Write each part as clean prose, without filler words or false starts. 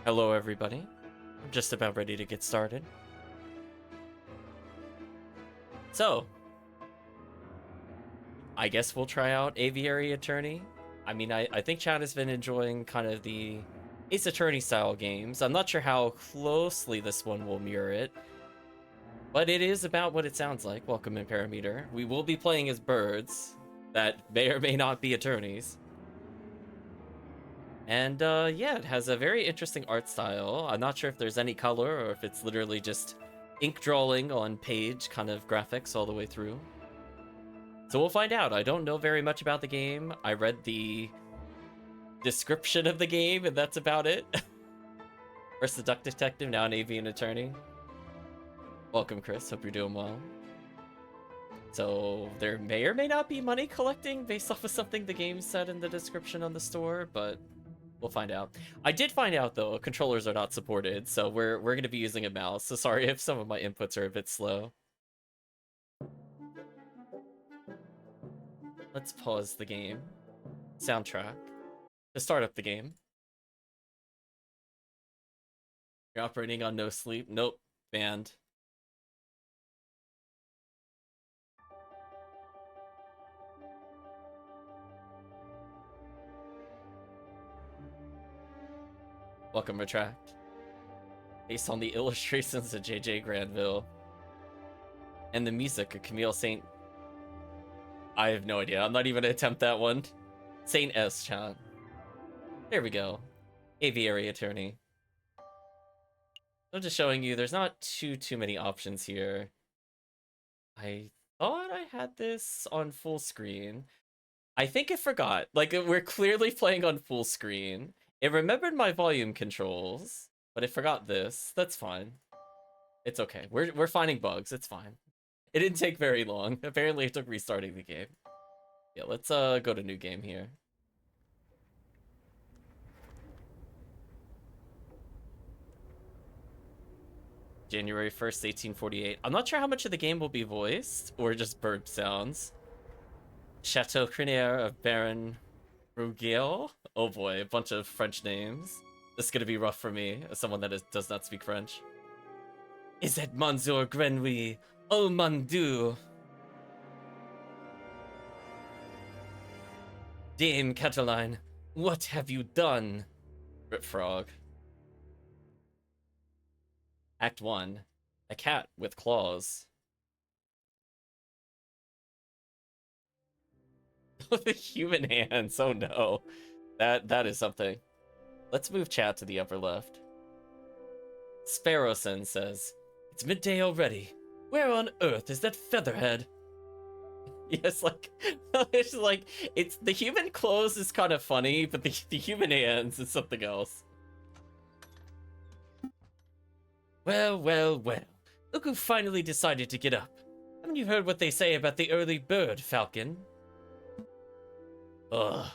Hello, everybody. I'm just about ready to get started. So, I guess we'll try out Aviary Attorney. I mean, I think Chad has been enjoying kind of the Ace Attorney style games. I'm not sure how closely this one will mirror it, but it is about what it sounds like. Welcome in Parameter. We will be playing as birds that may or may not be attorneys. And yeah, it has a very interesting art style. I'm not sure if there's any color or if it's literally just ink drawing on page kind of graphics all the way through. So we'll find out. I don't know very much about the game. I read the description of the game and that's about it. First the duck detective, now an avian attorney. Welcome, Chris. Hope you're doing well. So there may or may not be money collecting based off of something the game said in the description on the store, but we'll find out. I did find out though, controllers are not supported, so we're going to be using a mouse. So sorry if some of my inputs are a bit slow. Let's pause the game. Soundtrack. To start up the game. You're operating on no sleep. Nope. Banned. Welcome, Retract. Based on the illustrations of J.J. Granville. And the music of Camille Saint... I have no idea. I'm not even gonna attempt that one. Saint S. Chan. There we go. Aviary Attorney. I'm just showing you there's not too many options here. I thought I had this on full screen. I think it forgot. Like, we're clearly playing on full screen. It remembered my volume controls, but it forgot this. That's fine. It's okay. We're finding bugs. It's fine. It didn't take very long. Apparently it took restarting the game. Yeah, let's go to new game here. January 1st, 1848. I'm not sure how much of the game will be voiced or just burp sounds. Chateau Crinier of Baron Rougiel. Oh boy, a bunch of French names. This is gonna be rough for me as someone that does not speak French. Is it Monsieur Grenouille? Oh mon Dieu. Dame Cataline, what have you done? Rip Frog. Act 1. A cat with claws. The human hands, oh no. That is something. Let's move chat to the upper left. Sparrowson says, it's midday already. Where on earth is that featherhead? Yes, like, it's like, it's the human clothes is kind of funny, but the human hands is something else. Well, well, well. Look who finally decided to get up. Haven't you heard what they say about the early bird, Falcon? Ugh.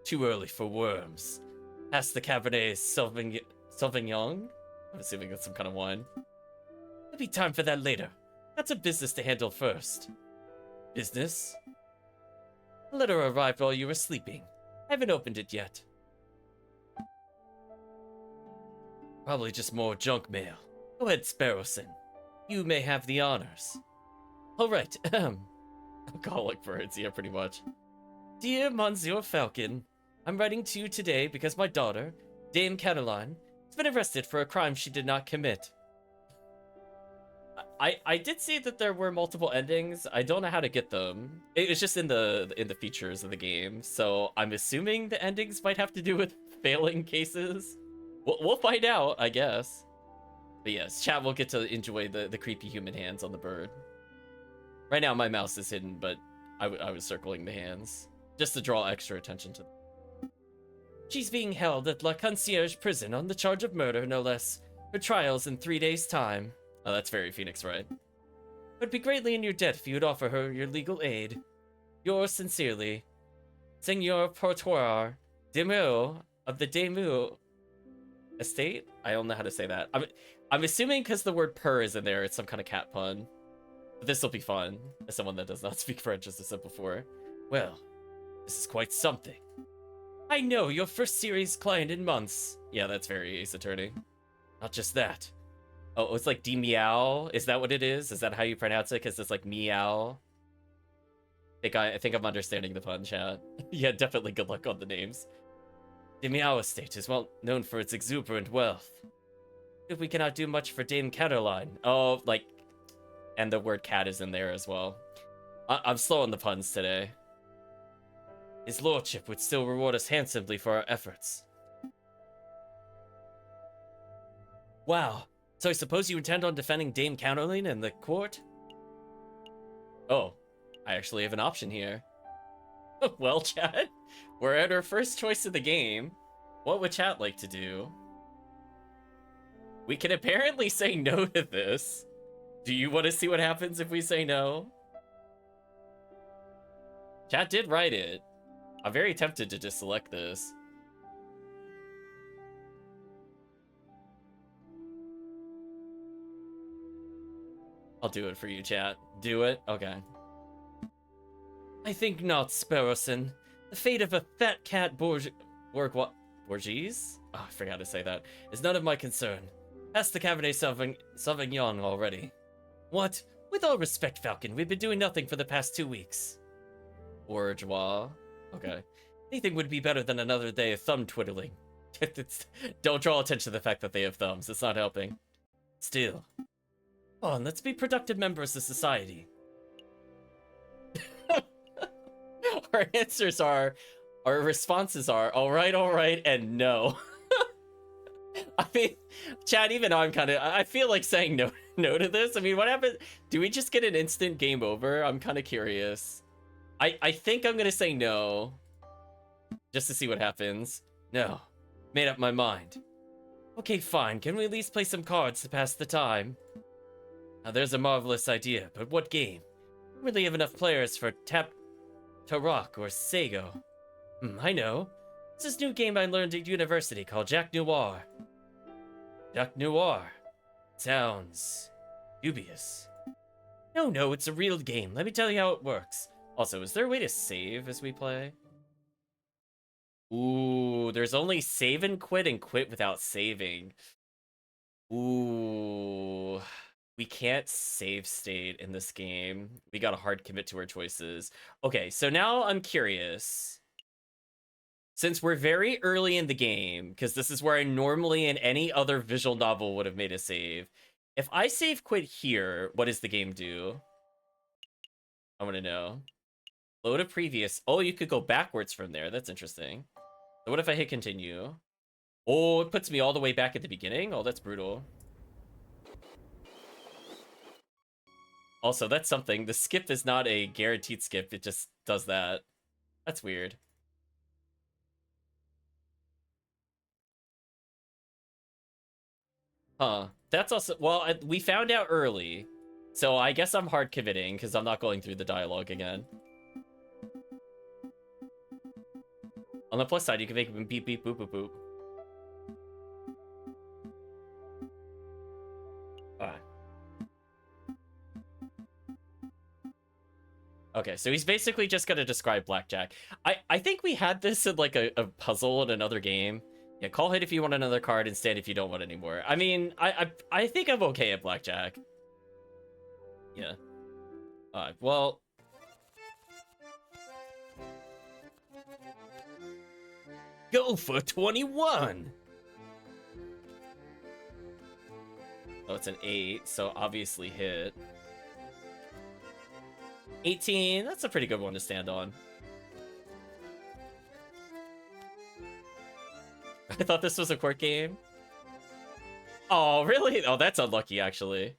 Too early for worms. Pass the Cabernet Sauvignon? I'm assuming it's some kind of wine. There'll be time for that later. Got some business to handle first. Business? The letter arrived while you were sleeping. I haven't opened it yet. Probably just more junk mail. Go ahead, Sparrowson. You may have the honors. Alright, alcoholic birds, yeah, pretty much. Dear Monsieur Falcon, I'm writing to you today because my daughter, Dame Cataline, has been arrested for a crime she did not commit. I did see that there were multiple endings. I don't know how to get them. It was just in the features of the game, so I'm assuming the endings might have to do with failing cases. We'll find out, I guess. But yes, chat will get to enjoy the creepy human hands on the bird. Right now, my mouse is hidden, but I was circling the hands just to draw extra attention to them. She's being held at La Concierge prison on the charge of murder, no less. Her trial's in 3 days' time. Oh, that's very Phoenix, right? Would be greatly in your debt if you'd offer her your legal aid. Yours sincerely, Senor Portoir Demeux of the Demeux Estate? I don't know how to say that. I'm assuming because the word purr is in there, it's some kind of cat pun. But this will be fun, as someone that does not speak French, as I said before. Well, this is quite something. I know, your first series client in months. Yeah, that's very Ace Attorney. Not just that. Oh, it's like D-meow? Is that what it is? Is that how you pronounce it? Because it's like meow? I think I'm understanding the pun, chat. Yeah, definitely good luck on the names. The Meow Estate is well known for its exuberant wealth. If we cannot do much for Dame Caroline. Oh, like, and the word cat is in there as well. I'm slow on the puns today. His lordship would still reward us handsomely for our efforts. Wow. So I suppose you intend on defending Dame Caroline in the court? Oh, I actually have an option here. Well, chat, we're at our first choice of the game. What would chat like to do? We can apparently say no to this. Do you want to see what happens if we say no? Chat did write it. I'm very tempted to just select this. I'll do it for you, chat. Do it? Okay. I think not, Sparrowson. The fate of a fat cat Borgies? Oh, I forgot to say that. Is none of my concern. Pass the Cabernet Sauvignon already. What? With all respect, Falcon, we've been doing nothing for the past 2 weeks. Bourgeois. Okay. Anything would be better than another day of thumb twiddling. Don't draw attention to the fact that they have thumbs. It's not helping. Still. Come on, let's be productive members of society. Our answers are, our responses are, all right, and no. I mean, chat, even I'm kind of, I feel like saying no to this. I mean, what happened? Do we just get an instant game over? I'm kind of curious. I think I'm going to say no. Just to see what happens. No. Made up my mind. Okay, fine. Can we at least play some cards to pass the time? Now, there's a marvelous idea, but what game? We don't really have enough players for Tarok or Sago. I know. It's this new game I learned at university called Jack Noir. Jack Noir. Sounds dubious. No, it's a real game. Let me tell you how it works. Also, is there a way to save as we play? Ooh, there's only save and quit without saving. Ooh. We can't save state in this game. We got a hard commit to our choices. Okay, so now I'm curious. Since we're very early in the game, because this is where I normally in any other visual novel would have made a save. If I save quit here, what does the game do? I want to know. Load a previous. Oh, you could go backwards from there. That's interesting. So what if I hit continue? Oh, it puts me all the way back at the beginning? Oh, that's brutal. Also, that's something. The skip is not a guaranteed skip. It just does that. That's weird. Huh. That's also... Well, we found out early. So I guess I'm hard committing because I'm not going through the dialogue again. On the plus side, you can make them beep, beep, boop, boop, boop. Alright. Okay, so he's basically just gonna describe blackjack. I think we had this in like a puzzle in another game. Yeah, call hit if you want another card and stand if you don't want any more. I mean, I think I'm okay at blackjack. Yeah. Alright, well... Go for 21! Oh, it's an 8, so obviously hit. 18, that's a pretty good one to stand on. I thought this was a court game. Oh, really? Oh, that's unlucky, actually.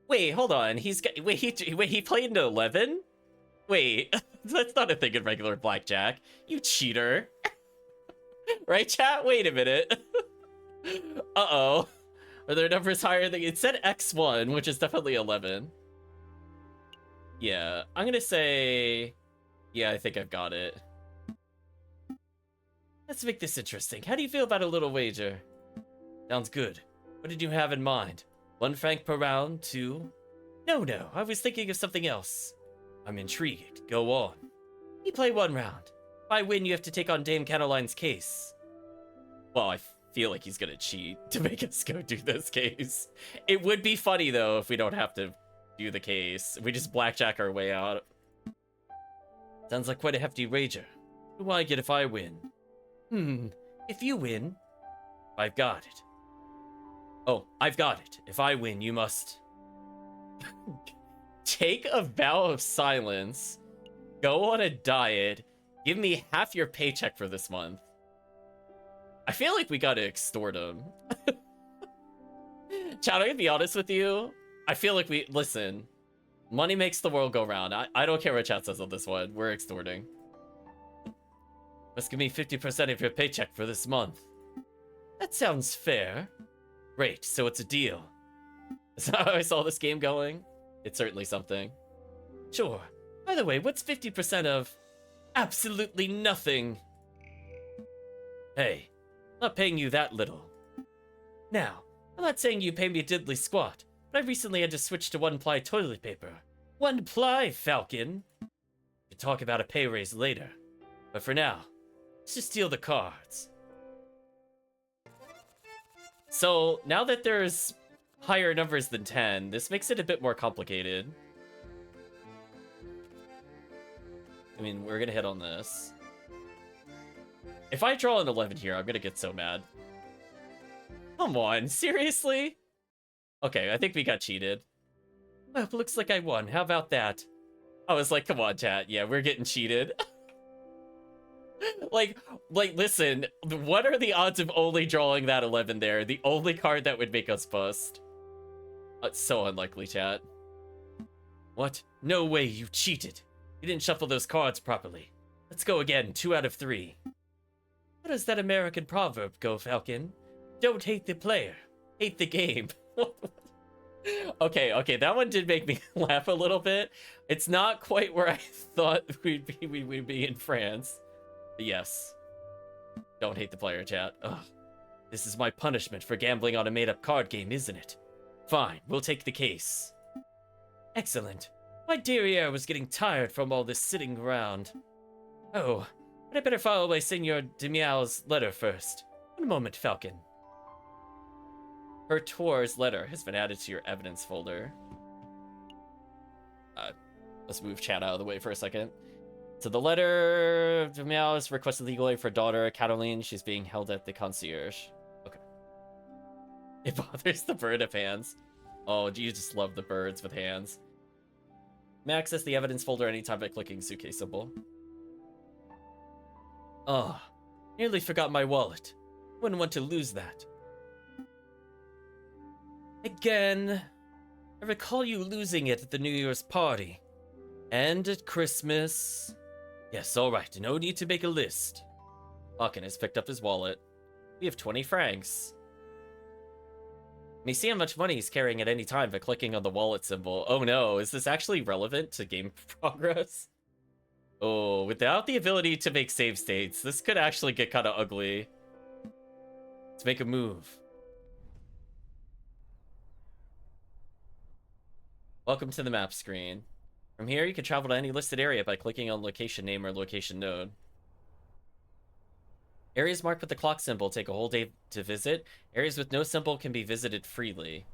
Wait, hold on. Wait, he played into 11? Wait, that's not a thing in regular blackjack. You cheater. Right, chat? Wait a minute. Uh-oh. Are there numbers higher than... It said X1, which is definitely 11. Yeah, I'm gonna say... Yeah, I think I've got it. Let's make this interesting. How do you feel about a little wager? Sounds good. What did you have in mind? 1 franc per round, 2? No, I was thinking of something else. I'm intrigued. Go on. We play 1 round. I win, you have to take on Dame Cataline's case. Well, I feel like he's gonna cheat to make us go do this case. It would be funny, though, if we don't have to do the case. We just blackjack our way out. Sounds like quite a hefty wager. What do I get if I win? If you win, I've got it. Oh, I've got it. If I win, you must... take a vow of silence, go on a diet, give me half your paycheck for this month. I feel like we gotta extort him. Chad, I'm gonna be honest with you. I feel like listen, money makes the world go round. I don't care what chat says on this one. We're extorting. Must give me 50% of your paycheck for this month. That sounds fair. Great, so it's a deal. Is that how I saw this game going? It's certainly something. Sure. By the way, what's 50% of absolutely nothing? Hey, I'm not paying you that little. Now, I'm not saying you pay me a diddly squat, but I recently had to switch to one-ply toilet paper. One-ply, Falcon! We can talk about a pay raise later. But for now, let's just deal the cards. So, now that there's higher numbers than 10, this makes it a bit more complicated. I mean, we're gonna hit on this. If I draw an 11 here, I'm gonna get so mad. Come on, seriously? Okay, I think we got cheated. Well, it looks like I won. How about that? I was like, come on, chat. Yeah, we're getting cheated. like, listen, what are the odds of only drawing that 11 there? The only card that would make us bust. It's so unlikely, chat. What? No way, you cheated. You didn't shuffle those cards properly. Let's go again, 2 out of 3. How does that American proverb go, Falcon? Don't hate the player, hate the game. Okay, that one did make me laugh a little bit. It's not quite where I thought we'd be in France. But yes. Don't hate the player, chat. Ugh. This is my punishment for gambling on a made-up card game, isn't it? Fine, we'll take the case. Excellent. My derriere was getting tired from all this sitting around. Oh, but I better file away Senor Demial's letter first. One moment, Falcon. Her tour's letter has been added to your evidence folder. Let's move chat out of the way for a second. So the letter, Demial has requested legal aid for daughter, Cataline. She's being held at the concierge. Okay. It bothers the bird of hands. Oh, you just love the birds with hands. May access the evidence folder anytime by clicking suitcase symbol. Oh, nearly forgot my wallet. Wouldn't want to lose that. Again, I recall you losing it at the New Year's party. And at Christmas. Yes, alright, no need to make a list. Hawken has picked up his wallet. We have 20 francs. You may see how much money he's carrying at any time by clicking on the wallet symbol. Oh no, is this actually relevant to game progress? Oh, without the ability to make save states, this could actually get kind of ugly. Let's make a move. Welcome to the map screen. From here, you can travel to any listed area by clicking on location name or location node. Areas marked with the clock symbol take a whole day to visit. Areas with no symbol can be visited freely.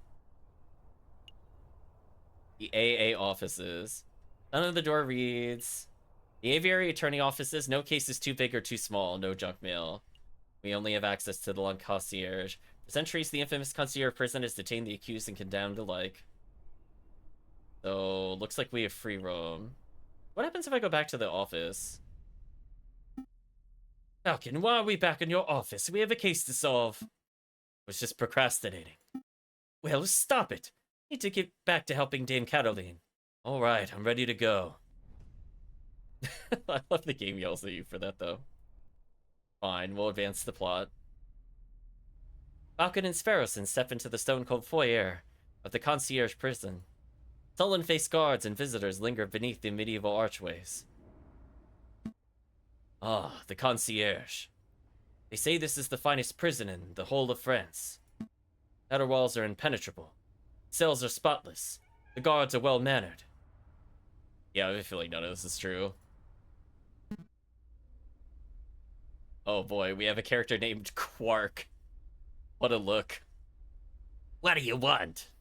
The AA offices. None of the door reads. The Aviary attorney offices. No case is too big or too small. No junk mail. We only have access to the long concierge. For centuries, the infamous concierge prison has detained the accused and condemned alike. So, looks like we have free roam. What happens if I go back to the office? Falcon, why are we back in your office? We have a case to solve. I was just procrastinating. Well, stop it. Need to get back to helping Dame Cataline. Alright, I'm ready to go. I love the game yells at you for that, though. Fine, we'll advance the plot. Falcon and Sparrowson step into the stone-cold foyer of the concierge prison. Sullen-faced guards and visitors linger beneath the medieval archways. Ah, the concierge. They say this is the finest prison in the whole of France. Outer walls are impenetrable. Cells are spotless. The guards are well-mannered. Yeah, I feel like none of this is true. Oh boy, we have a character named Quark. What a look. What do you want?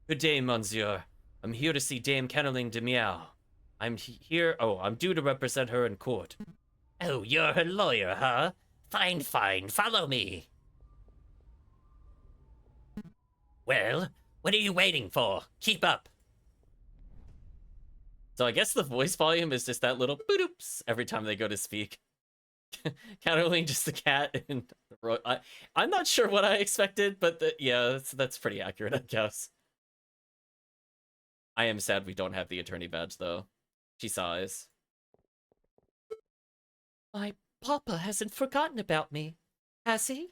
Good day, monsieur. I'm here to see Dame Kenneling de Meow. I'm due to represent her in court. Oh, you're her lawyer, huh? Fine, fine, follow me. Well, what are you waiting for? Keep up. So I guess the voice volume is just that little boop every time they go to speak. Kenneling just a cat, and I'm not sure what I expected, but yeah, that's pretty accurate, I guess. I am sad we don't have the attorney badge, though. She sighs. My papa hasn't forgotten about me, has he?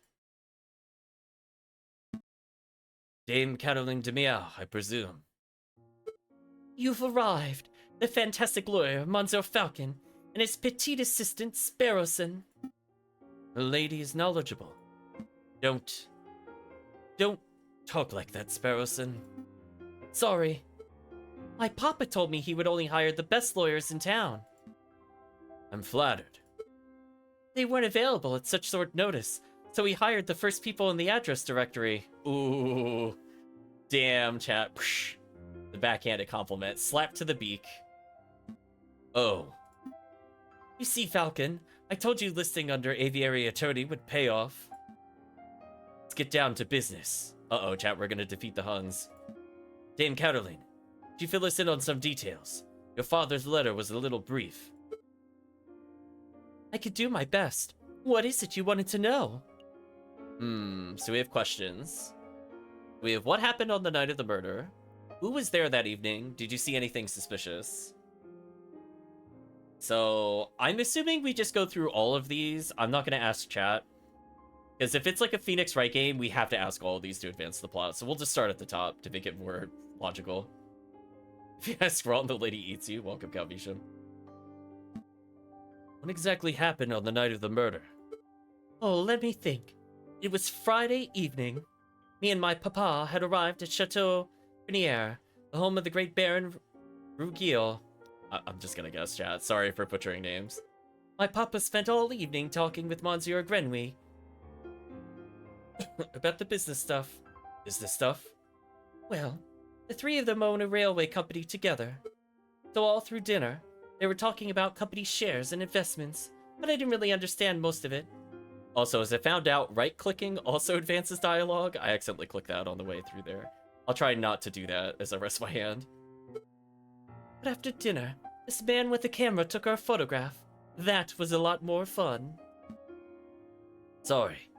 Dame Caroline de Meow, I presume. You've arrived. The fantastic lawyer, Monsieur Falcon, and his petite assistant, Sparrowson. The lady is knowledgeable. Don't talk like that, Sparrowson. Sorry. My papa told me he would only hire the best lawyers in town. I'm flattered. They weren't available at such short notice, so he hired the first people in the address directory. Ooh. Damn, chat. Psh. The backhanded compliment. Slap to the beak. Oh. You see, Falcon, I told you listing under Aviary attorney would pay off. Let's get down to business. Uh-oh, chat, we're gonna defeat the Huns. Dame Caroline, could you fill us in on some details? Your father's letter was a little brief. I could do my best. What is it you wanted to know? So we have questions. We have what happened on the night of the murder. Who was there that evening? Did you see anything suspicious? So, I'm assuming we just go through all of these. I'm not going to ask chat. Because if it's like a Phoenix Wright game, we have to ask all of these to advance the plot. So we'll just start at the top to make it more logical. If you guys scroll and the lady eats you, welcome, Calvisham. What exactly happened on the night of the murder? Oh, let me think. It was Friday evening. Me and my papa had arrived at Chateau Grenier, the home of the great Baron Ruggiel. I'm just gonna guess, chat. Sorry for butchering names. My papa spent all evening talking with Monsieur Grenouille about the business stuff. Business stuff? Well, the three of them own a railway company together. So all through dinner, they were talking about company shares and investments, but I didn't really understand most of it. Also, as I found out, right-clicking also advances dialogue. I accidentally clicked that on the way through there. I'll try not to do that as I rest my hand. But after dinner, this man with the camera took our photograph. That was a lot more fun. Sorry.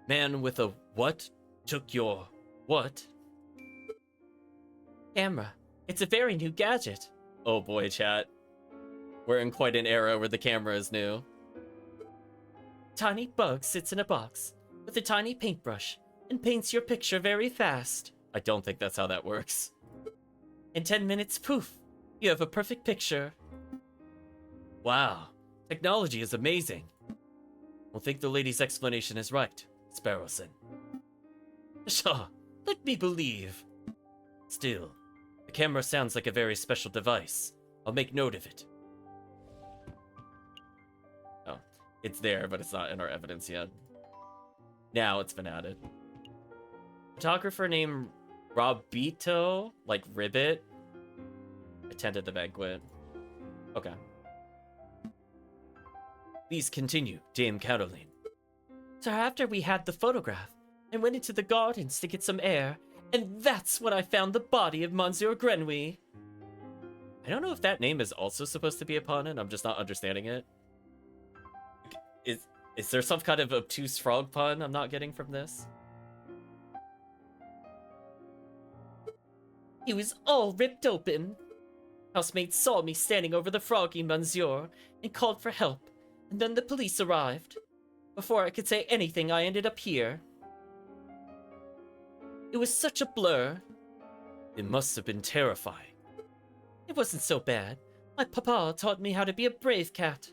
Man with a what took your what? Camera. It's a very new gadget. Oh boy, chat. We're in quite an era where the camera is new. Tiny bug sits in a box with a tiny paintbrush and paints your picture very fast. I don't think that's how that works. In 10 minutes, poof, you have a perfect picture. Wow, technology is amazing. I think the lady's explanation is right, Sparrowson. Pshaw, let me believe. Still, the camera sounds like a very special device. I'll make note of it. Oh, it's there, but it's not in our evidence yet. Now it's been added. Photographer named Robito, like Ribbit, attended the banquet. Okay. Please continue, Dame Caroline. So after we had the photograph, I went into the gardens to get some air, and that's when I found the body of Monsieur Grenouille. I don't know if that name is also supposed to be a pun, and I'm just not understanding it. Is there some kind of obtuse frog pun I'm not getting from this? He was all ripped open. Housemates saw me standing over the froggy monsieur and called for help, and then the police arrived. Before I could say anything, I ended up here. It was such a blur. It must have been terrifying. It wasn't so bad. My papa taught me how to be a brave cat.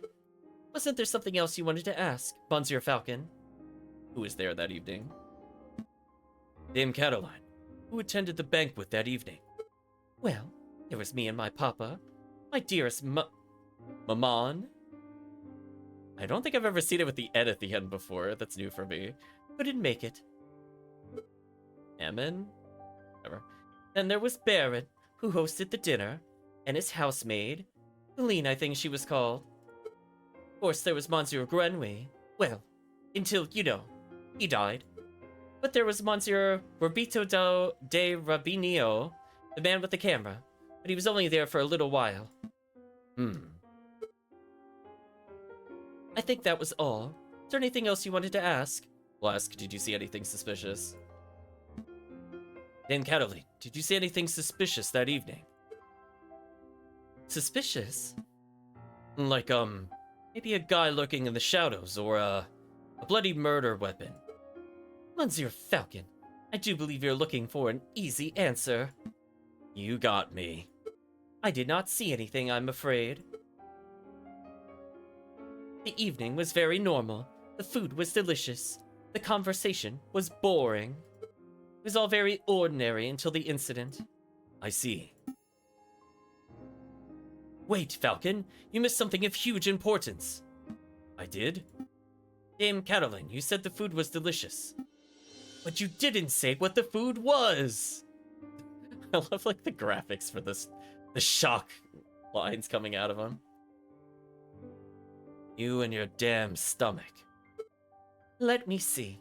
Wasn't there something else you wanted to ask, Monsieur Falcon? Who was there that evening? Dame Caroline. Who attended the banquet that evening? Well, there was me and my papa, my dearest Maman. I don't think I've ever seen it with the N at the end before. That's new for me. Couldn't make it. Ammon? Whatever. Then there was Barrett, who hosted the dinner, and his housemaid. Helene, I think she was called. Of course, there was Monsieur Grenouille. Well, until, you know, he died. But there was Monsieur Roberto de Rabinio, the man with the camera. But he was only there for a little while. I think that was all. Is there anything else you wanted to ask? Well, ask, did you see anything suspicious? Dame Caroline, did you see anything suspicious that evening? Suspicious? Like, maybe a guy lurking in the shadows, or, a bloody murder weapon. Monsieur Falcon, I do believe you're looking for an easy answer. You got me. I did not see anything, I'm afraid. The evening was very normal. The food was delicious. The conversation was boring. It was all very ordinary until the incident. I see. Wait, Falcon, you missed something of huge importance. I did? Dame Caroline, you said the food was delicious. But you didn't say what the food was! I love, like, the graphics for this, the shock lines coming out of him. You and your damn stomach. Let me see.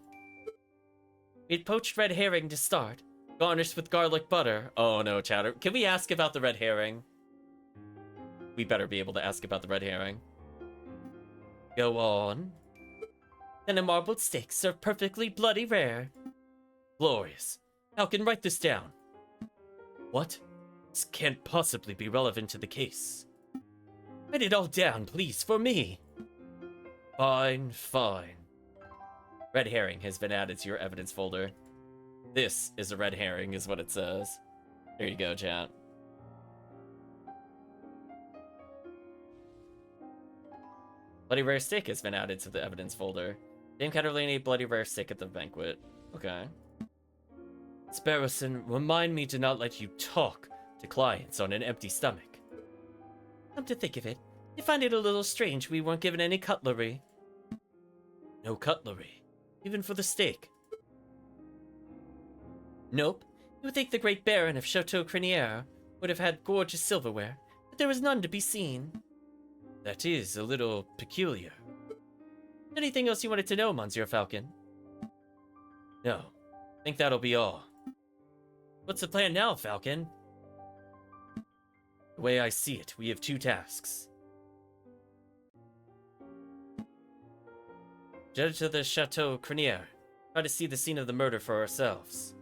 We had poached red herring to start, garnished with garlic butter. Oh no, chatter. Can we ask about the red herring? We better be able to ask about the red herring. Go on. Then a marbled steak served perfectly bloody rare. Glorious. Falcon, write this down. What? This can't possibly be relevant to the case. Write it all down, please, for me. Fine, fine. Red herring has been added to your evidence folder. This is a red herring, is what it says. There you go, chat. Bloody rare steak has been added to the evidence folder. Dame Caroline ate bloody rare steak at the banquet. Okay. Sparrowson, remind me to not let you talk to clients on an empty stomach. Come to think of it, I find it a little strange we weren't given any cutlery. No cutlery, even for the steak. Nope. You would think the great Baron of Chateau Criniere would have had gorgeous silverware, but there was none to be seen. That is a little peculiar. Anything else you wanted to know, Monsieur Falcon? No. I think that'll be all. What's the plan now, Falcon? The way I see it, we have two tasks. Judge of the Chateau Criniere. Try to see the scene of the murder for ourselves.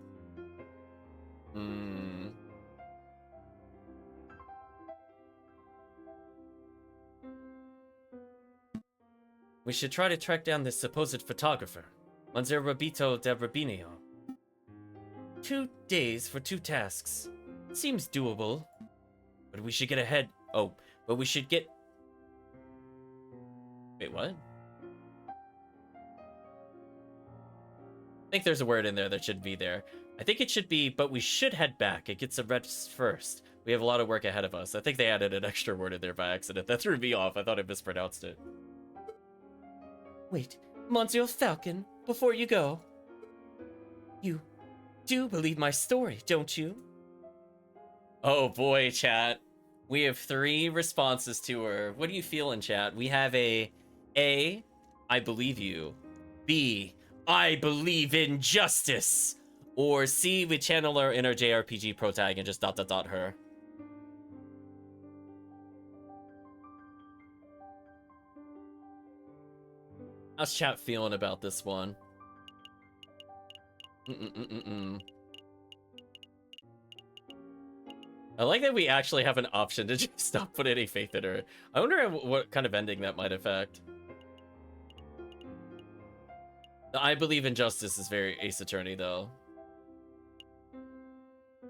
We should try to track down this supposed photographer, Monsieur Roberto de Rabinio. 2 days for 2 tasks. Seems doable. But we should get ahead. Oh, but we should get... Wait, what? I think there's a word in there that should be there. I think it should be, but we should head back. It gets a rest first. We have a lot of work ahead of us. I think they added an extra word in there by accident. That threw me off. I thought I mispronounced it. Wait, Monsieur Falcon, before you go. You do believe my story, don't you? Oh boy, chat. We have 3 responses to her. What do you feel in chat? We have A, I believe you. B, I believe in justice. Or C, we channel our inner JRPG protag and just ... her. How's chat feeling about this one? I like that we actually have an option to just not put any faith in her. I wonder what kind of ending that might affect. The I believe in justice is very Ace Attorney, though.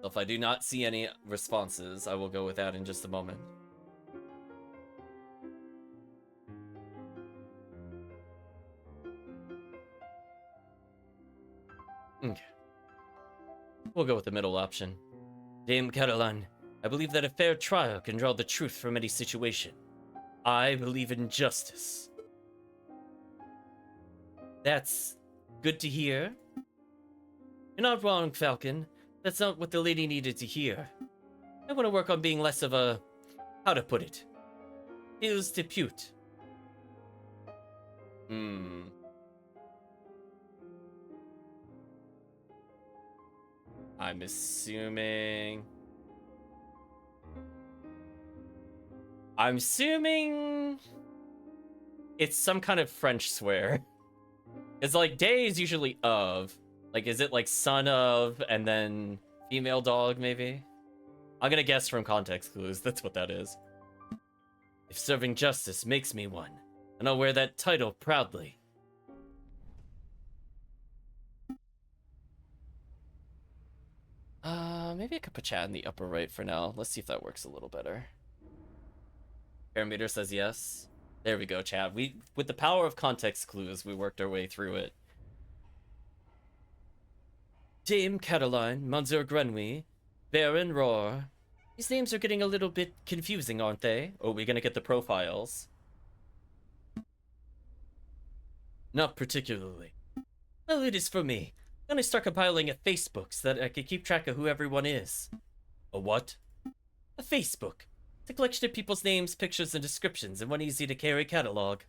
So if I do not see any responses, I will go with that in just a moment. Okay. We'll go with the middle option. Dame Caroline, I believe that a fair trial can draw the truth from any situation. I believe in justice. That's good to hear. You're not wrong, Falcon. That's not what the lady needed to hear. I want to work on being less of a... how to put it? Fils de pute. I'm assuming... it's some kind of French swear. It's like, day is usually of. Like, is it like son of, and then female dog, maybe? I'm gonna guess from context clues, that's what that is. If serving justice makes me one, and I'll wear that title proudly. Maybe I could put chat in the upper right for now. Let's see if that works a little better. Parameter says yes. There we go, chat. With the power of context clues, we worked our way through it. Dame Caroline, Monsieur Grenouille, Baron Roar. These names are getting a little bit confusing, aren't they? Oh, we're gonna get the profiles. Not particularly. Well, it is for me. I'm gonna start compiling a Facebook so that I can keep track of who everyone is. A what? A Facebook. It's a collection of people's names, pictures, and descriptions in one easy-to-carry catalog.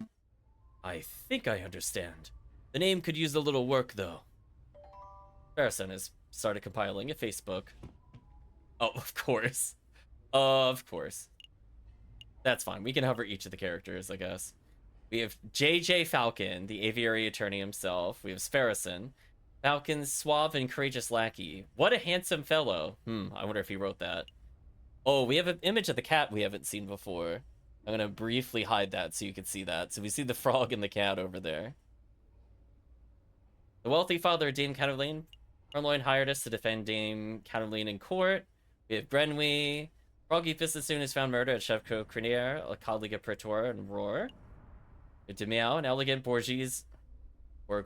I think I understand. The name could use a little work, though. Farrison has started compiling a Facebook. Oh, of course. Of course. That's fine. We can hover each of the characters, I guess. We have J.J. Falcon, the aviary attorney himself. We have Farrison, Falcon's suave and courageous lackey. What a handsome fellow. I wonder if he wrote that. Oh, we have an image of the cat we haven't seen before. I'm gonna briefly hide that so you can see that. So we see the frog and the cat over there. The wealthy father of Dame Cataline. Orloin hired us to defend Dame Cataline in court. We have Grenouille. Froggy Fissasoon is found murdered at Chevco Crinier, a colleague of Praetor and Roar. Demiao, an elegant Bourgeois, or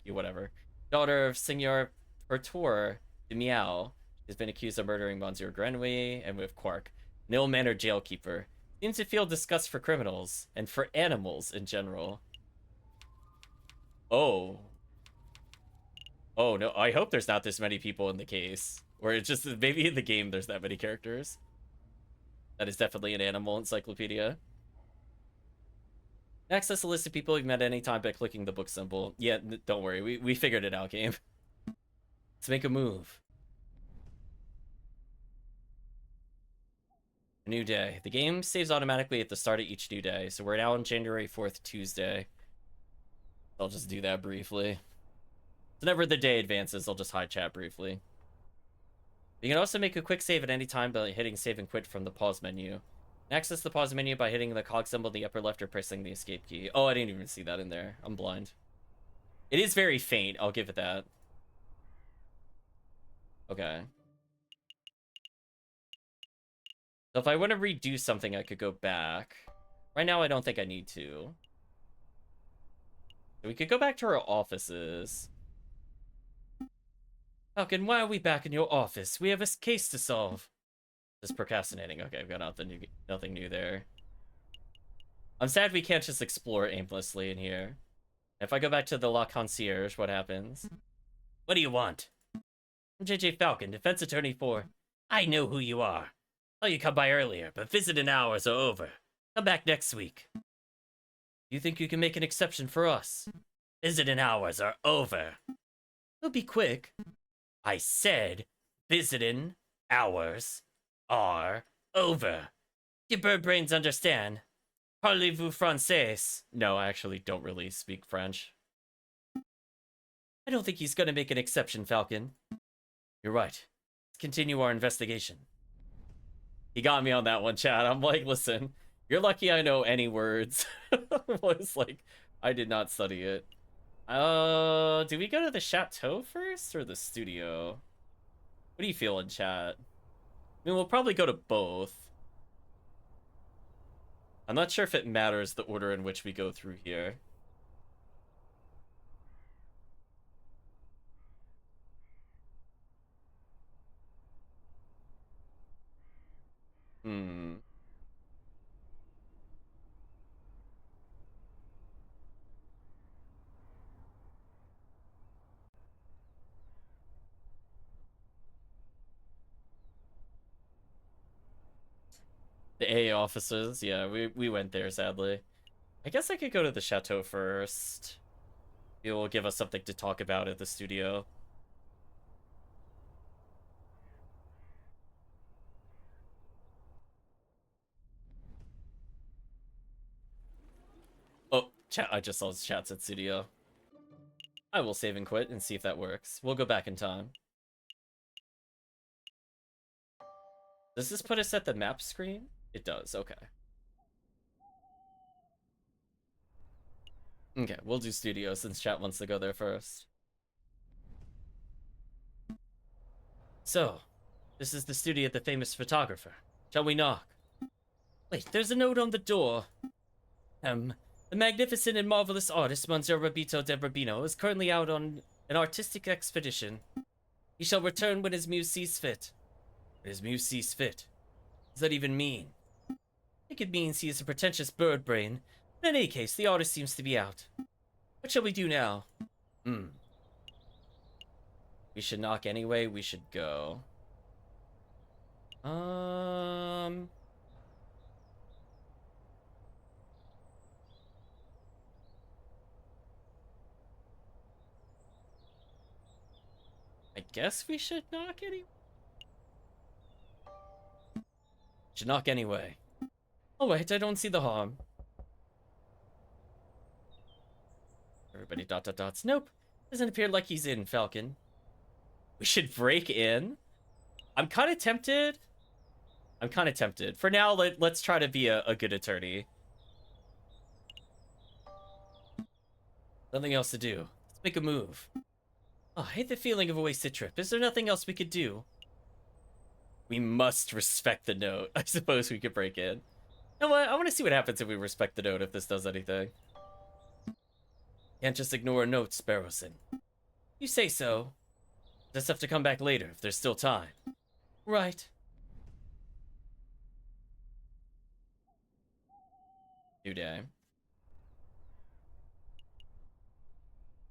whatever, daughter of Signor Praetor Demiao, has been accused of murdering Monsieur Grenouille, and with Quark, an ill-mannered jailkeeper. Seems to feel disgust for criminals, and for animals in general. Oh. Oh, no, I hope there's not this many people in the case. Or it's just, maybe in the game there's that many characters. That is definitely an animal encyclopedia. Access a list of people you've met any time by clicking the book symbol. Yeah, don't worry, we figured it out, game. Let's make a move. A new day. The game saves automatically at the start of each new day, so we're now on January 4th, Tuesday. I'll just do that briefly. Whenever the day advances, I'll just hide chat briefly. You can also make a quick save at any time by hitting save and quit from the pause menu. Access the pause menu by hitting the cog symbol in the upper left or pressing the escape key. Oh, I didn't even see that in there. I'm blind. It is very faint, I'll give it that. Okay. So if I want to redo something, I could go back. Right now, I don't think I need to. We could go back to our offices. Falcon, why are we back in your office? We have a case to solve. Just procrastinating. Okay, I've got nothing new there. I'm sad we can't just explore aimlessly in here. If I go back to the La Concierge, what happens? What do you want? I'm JJ Falcon, defense attorney for... I know who you are. Oh, you come by earlier, but visiting hours are over. Come back next week. You think you can make an exception for us? Visiting hours are over. It'll be quick. I said visiting hours are over. Your bird brains understand. Parlez-vous français? No, I actually don't really speak French. I don't think he's gonna make an exception, Falcon. You're right. Let's continue our investigation. He got me on that one, chat. I'm like, listen, you're lucky I know any words. Was like, I did not study it. Do we go to the chateau first or the studio? What do you feel in chat? I mean, we'll probably go to both. I'm not sure if it matters the order in which we go through here. The AA offices, yeah, we went there, sadly. I guess I could go to the chateau first. It will give us something to talk about at the studio. Oh, chat, I just saw his chats at studio. I will save and quit and see if that works. We'll go back in time. Does this put us at the map screen? It does, okay. Okay, we'll do studio since chat wants to go there first. So, this is the studio of the famous photographer. Shall we knock? Wait, there's a note on the door. The magnificent and marvelous artist, Monsieur Rabito de Rubino, is currently out on an artistic expedition. He shall return when his muse sees fit. When his muse sees fit? What does that even mean? I think it means he is a pretentious bird brain. In any case, the artist seems to be out. What shall we do now? We should knock anyway. We should go. I guess we should knock anyway. Should knock anyway. Oh wait, I don't see the harm. Everybody dot dot dots. Nope. Doesn't appear like he's in, Falcon. We should break in? I'm kind of tempted. For now, let's try to be a good attorney. Nothing else to do. Let's make a move. Oh, I hate the feeling of a wasted trip. Is there nothing else we could do? We must respect the note. I suppose we could break in. You know what? I want to see what happens if we respect the note, if this does anything. Can't just ignore a note, Sparrowson. You say so. Just have to come back later if there's still time. Right. New day.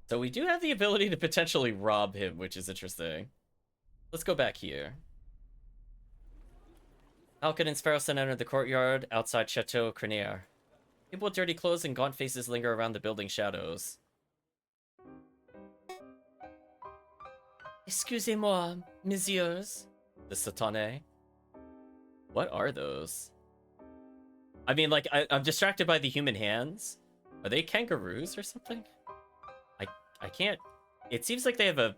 So we do have the ability to potentially rob him, which is interesting. Let's go back here. Falcon and Sparrowson entered the courtyard outside Chateau Crenier. People with dirty clothes and gaunt faces linger around the building shadows. Excusez-moi, messieurs. The Satane. What are those? I mean, like, I'm distracted by the human hands. Are they kangaroos or something? I can't... It seems like they have a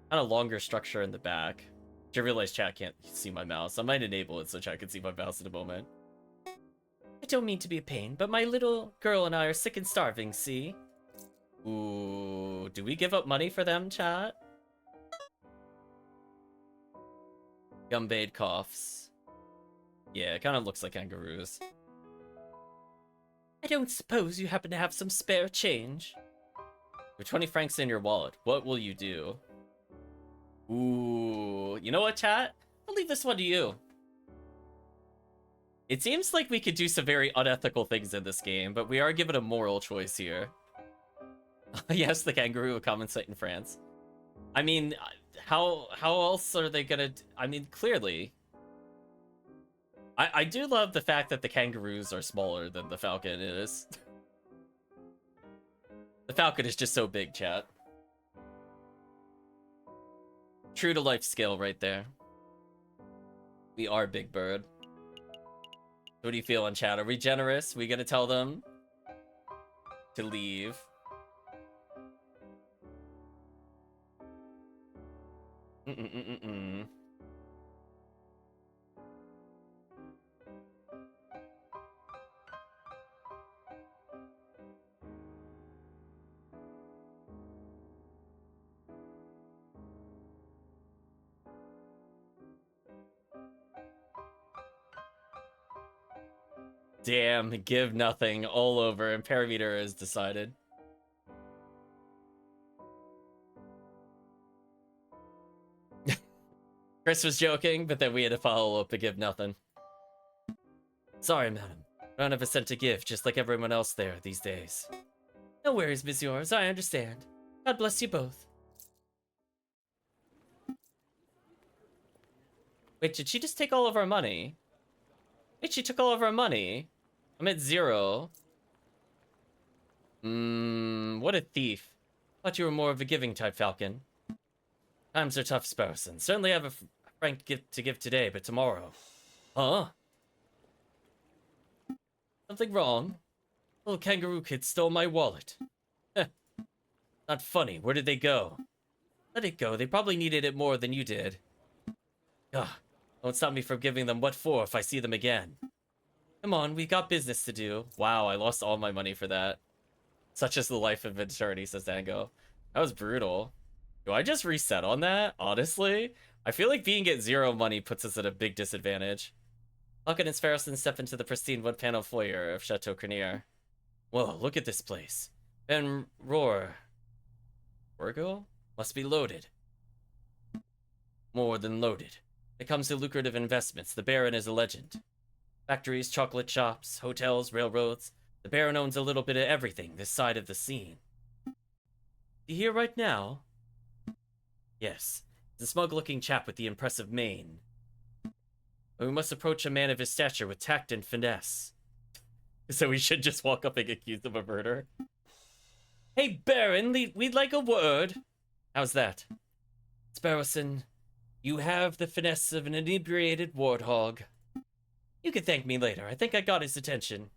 kind of longer structure in the back. I realize chat can't see my mouse. I might enable it so chat can see my mouse in a moment. I don't mean to be a pain, but my little girl and I are sick and starving, see? Ooh, do we give up money for them, chat? Gumbade coughs. Yeah, it kind of looks like kangaroos. I don't suppose you happen to have some spare change? With 20 francs in your wallet, what will you do? Ooh, you know what, chat? I'll leave this one to you. It seems like we could do some very unethical things in this game, but we are given a moral choice here. Yes, the kangaroo, a common sight in France. I mean, how else are they gonna... I mean, clearly. I do love the fact that the kangaroos are smaller than the falcon is. The falcon is just so big, chat. True to life scale right there. We are Big Bird. What do you feel on chat? Are we generous? We gonna tell them to leave? Damn, give nothing all over, and parameter is decided. Chris was joking, but then we had to follow up to give nothing. Sorry, madam. I don't have a cent to give, just like everyone else there these days. No worries, messieurs, I understand. God bless you both. Wait, did she just take all of our money? Wait, she took all of our money. I'm at 0. What a thief. Thought you were more of a giving type, Falcon. Times are tough, Sparrowson. Certainly have a frank gift to give today, but tomorrow. Huh? Something wrong? Little kangaroo kid stole my wallet. Heh. Not funny. Where did they go? Let it go. They probably needed it more than you did. Ugh. Don't stop me from giving them what for if I see them again. Come on, we got business to do. Wow, I lost all my money for that. Such is the life of an attorney, says Dango. That was brutal. Do I just reset on that? Honestly? I feel like being at 0 money puts us at a big disadvantage. Falcon and Sparrowson step into the pristine wood-paneled foyer of Chateau Crenier. Whoa, look at this place. Ben Rorgo? Must be loaded. More than loaded. It comes to lucrative investments. The Baron is a legend. Factories, chocolate shops, hotels, railroads. The Baron owns a little bit of everything this side of the scene. You here right now? Yes. He's a smug-looking chap with the impressive mane. But we must approach a man of his stature with tact and finesse. So we should just walk up and accuse him of murder. Hey, Baron, we'd like a word. How's that? Sparrowson, you have the finesse of an inebriated warthog. You can thank me later. I think I got his attention.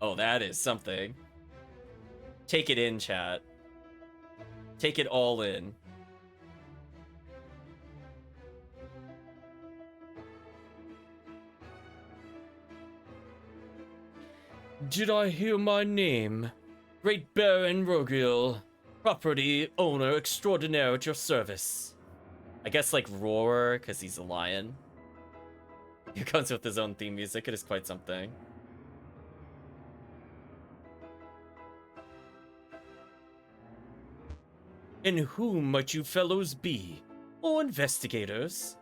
Oh, that is something. Take it in, chat. Take it all in. Did I hear my name? Great Baron Rogil, property owner extraordinaire at your service. I guess like Roar, because he's a lion. He comes with his own theme music. It is quite something. And who might you fellows be? Oh, investigators?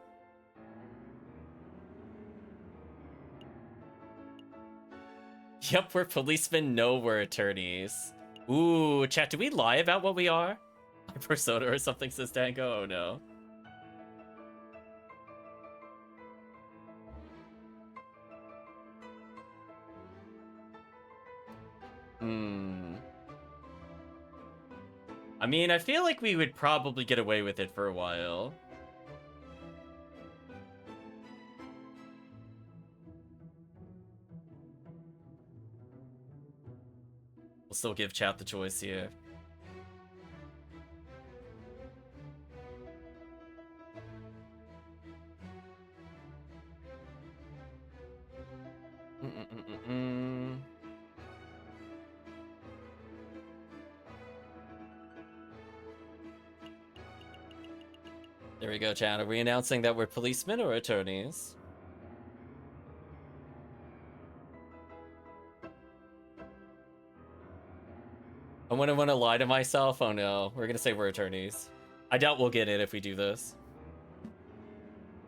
Yep, we're policemen. No, we're attorneys. Ooh, chat, do we lie about what we are? My persona or something, says Dango? Oh no. I mean, I feel like we would probably get away with it for a while. We'll still give chat the choice here. There we go, chat. Are we announcing that we're policemen or attorneys? I wouldn't want to lie to myself. Oh no, we're gonna say we're attorneys. I doubt we'll get it if we do this.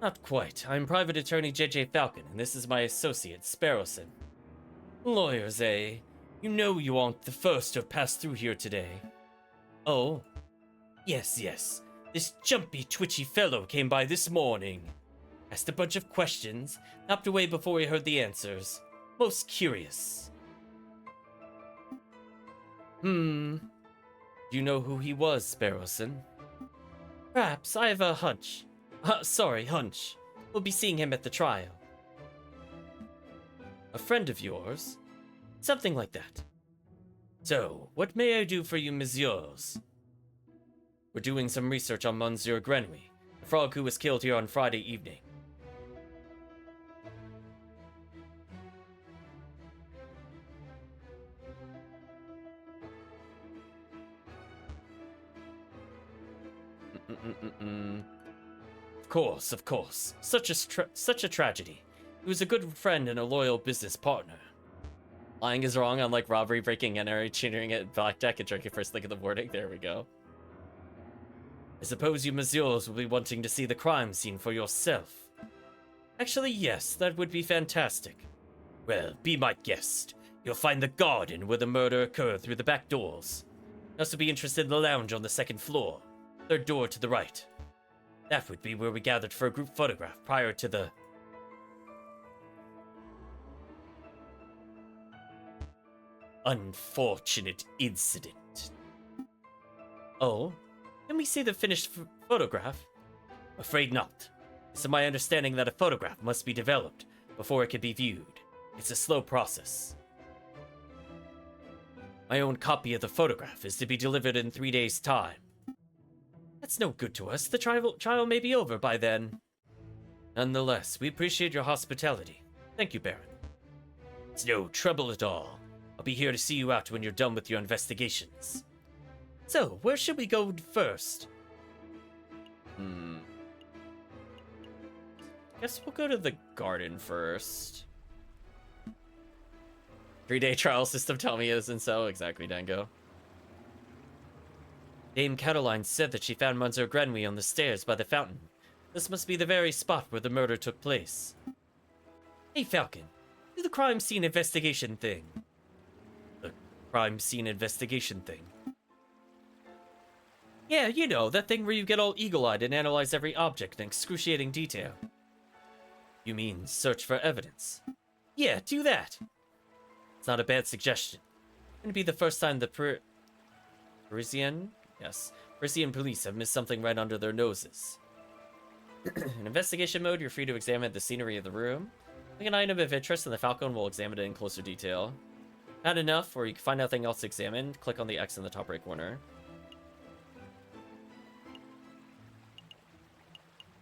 Not quite. I'm Private Attorney JJ Falcon, and this is my associate, Sparrowson. Lawyers, eh? You know you aren't the first to have passed through here today. Oh? Yes, yes. This jumpy, twitchy fellow came by this morning. Asked a bunch of questions, hopped away before he heard the answers. Most curious. Do you know who he was, Sparrowson? Perhaps. I have a hunch. Hunch. We'll be seeing him at the trial. A friend of yours? Something like that. So, what may I do for you, messieurs? We're doing some research on Monsieur Grenouille, the frog who was killed here on Friday evening. Of course. Such a tragedy. He was a good friend and a loyal business partner. Lying is wrong, unlike robbery, breaking and entering, cheating at blackjack, and drinking first thing in the morning. There we go. I suppose you messieurs will be wanting to see the crime scene for yourself. Actually, yes, that would be fantastic. Well, be my guest. You'll find the garden where the murder occurred through the back doors. You'll also be interested in the lounge on the second floor. Third door to the right. That would be where we gathered for a group photograph prior to the... unfortunate incident. Oh? Can we see the finished photograph? Afraid not. It's my understanding that a photograph must be developed before it can be viewed. It's a slow process. My own copy of the photograph is to be delivered in 3 days' time. That's no good to us. The trial may be over by then. Nonetheless, we appreciate your hospitality. Thank you, Baron. It's no trouble at all. I'll be here to see you out when you're done with your investigations. So, where should we go first? Guess we'll go to the garden first. 3-day trial system, tell me isn't so. Exactly, Dango. Dame Cataline said that she found Monsieur Grenouille on the stairs by the fountain. This must be the very spot where the murder took place. Hey, Falcon. Do the crime scene investigation thing. The crime scene investigation thing? Yeah, you know, that thing where you get all eagle-eyed and analyze every object in excruciating detail. You mean search for evidence? Yeah, do that. It's not a bad suggestion. It'd be the first time the Parisian police have missed something right under their noses. In investigation mode, you're free to examine the scenery of the room. Pick an item of interest and the Falcon will examine it in closer detail. Not enough, or you can find nothing else examined, click on the X in the top right corner.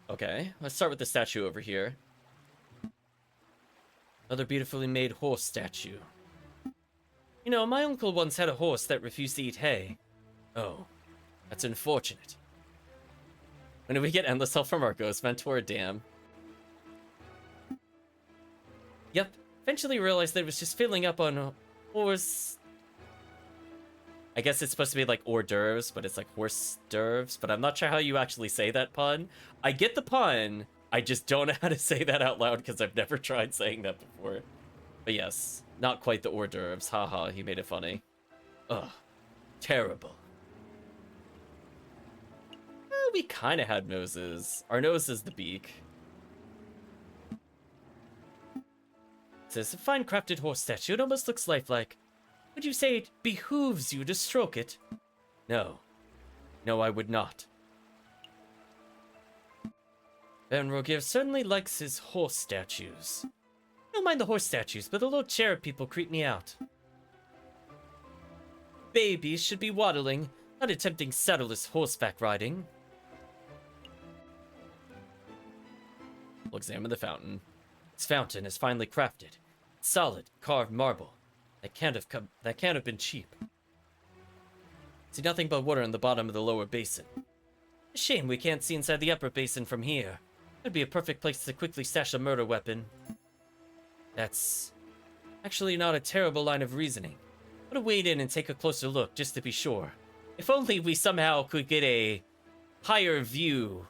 Okay, let's start with the statue over here. Another beautifully made horse statue. You know, my uncle once had a horse that refused to eat hay. Oh, that's unfortunate. When did we get endless health from our ghost mentor? Damn. Yep, eventually realized that it was just filling up on horse... I guess it's supposed to be like hors d'oeuvres, but it's like horse d'oeuvres, but I'm not sure how you actually say that pun. I get the pun, I just don't know how to say that out loud because I've never tried saying that before. But yes, not quite the hors d'oeuvres. Haha, he made it funny. Ugh, terrible. Well, we kind of had noses. Our nose is the beak. It says, a fine crafted horse statue. It almost looks lifelike. Would you say it behooves you to stroke it? No. No, I would not. Baron Rogier certainly likes his horse statues. I don't mind the horse statues, but the little cherub people creep me out. Babies should be waddling, not attempting saddleless horseback riding. We'll examine the fountain. This fountain is finely crafted. It's solid, carved marble. That can't have been cheap. See nothing but water in the bottom of the lower basin. A shame we can't see inside the upper basin from here. That'd be a perfect place to quickly stash a murder weapon. That's actually not a terrible line of reasoning. I'm gonna wade in and take a closer look, just to be sure. If only we somehow could get a higher view,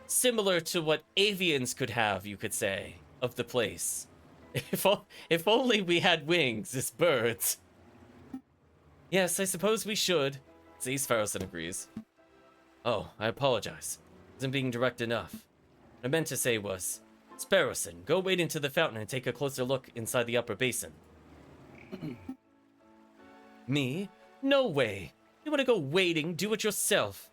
similar to what avians could have, you could say, of the place. If only we had wings as birds. Yes, I suppose we should. Z's Pharaohson agrees. Oh, I apologize. Wasn't being direct enough. What I meant to say was, Sparrowson, go wade into the fountain and take a closer look inside the upper basin. Me? No way. You want to go wading? Do it yourself.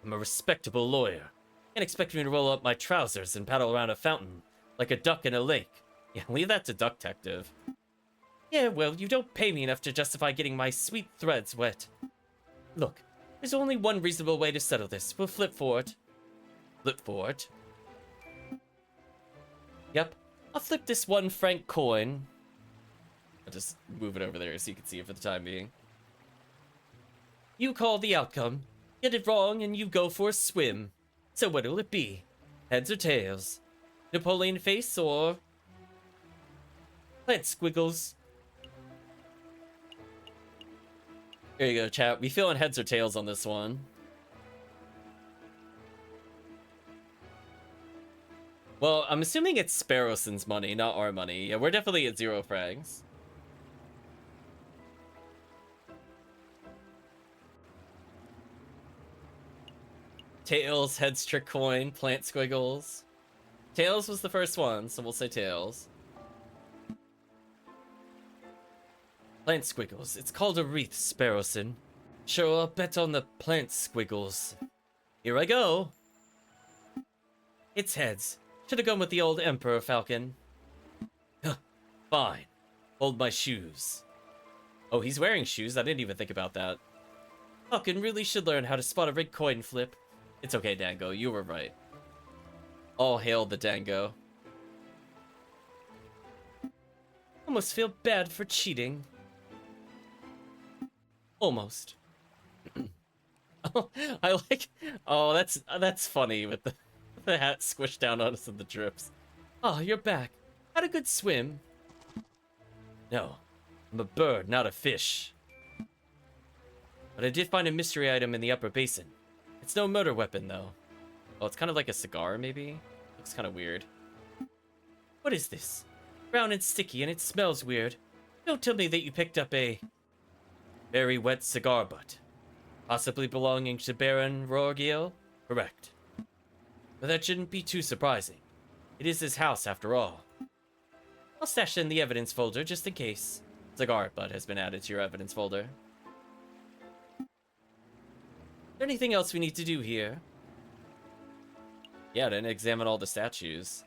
I'm a respectable lawyer. Can't expect me to roll up my trousers and paddle around a fountain like a duck in a lake. Yeah, leave that to Duck Detective. Yeah, well, you don't pay me enough to justify getting my sweet threads wet. Look, there's only one reasonable way to settle this. We'll flip for it. Flip for it? Yep, I'll flip this 1 franc coin. I'll just move it over there so you can see it for the time being. You call the outcome. Get it wrong and you go for a swim. So what'll it be? Heads or tails? Napoleon face or... plant squiggles? Here you go, chat. We feeling heads or tails on this one. Well, I'm assuming it's Sparrowson's money, not our money. Yeah, we're definitely at 0 frags. Tails, heads, trick coin, plant squiggles. Tails was the first one, so we'll say tails. Plant squiggles. It's called a wreath, Sparrowson. Sure, I'll bet on the plant squiggles. Here I go. It's heads. Should've gone with the old Emperor Falcon. Fine. Hold my shoes. Oh, he's wearing shoes. I didn't even think about that. Falcon really should learn how to spot a red coin flip. It's okay, Dango. You were right. All hail the Dango. Almost feel bad for cheating. Almost. Oh, I like... Oh, that's funny with the hat squished down on us and the drips. Oh, you're back. Had a good swim. No, I'm a bird, not a fish. But I did find a mystery item in the upper basin. It's no murder weapon, though. Oh, it's kind of like a cigar, maybe? Looks kind of weird. What is this? Brown and sticky, and it smells weird. Don't tell me that you picked up a... very wet cigar butt. Possibly belonging to Baron Rorgiel? Correct. But that shouldn't be too surprising. It is his house, after all. I'll stash it in the evidence folder, just in case. Cigar butt has been added to your evidence folder. Is there anything else we need to do here? Yeah, then examine all the statues.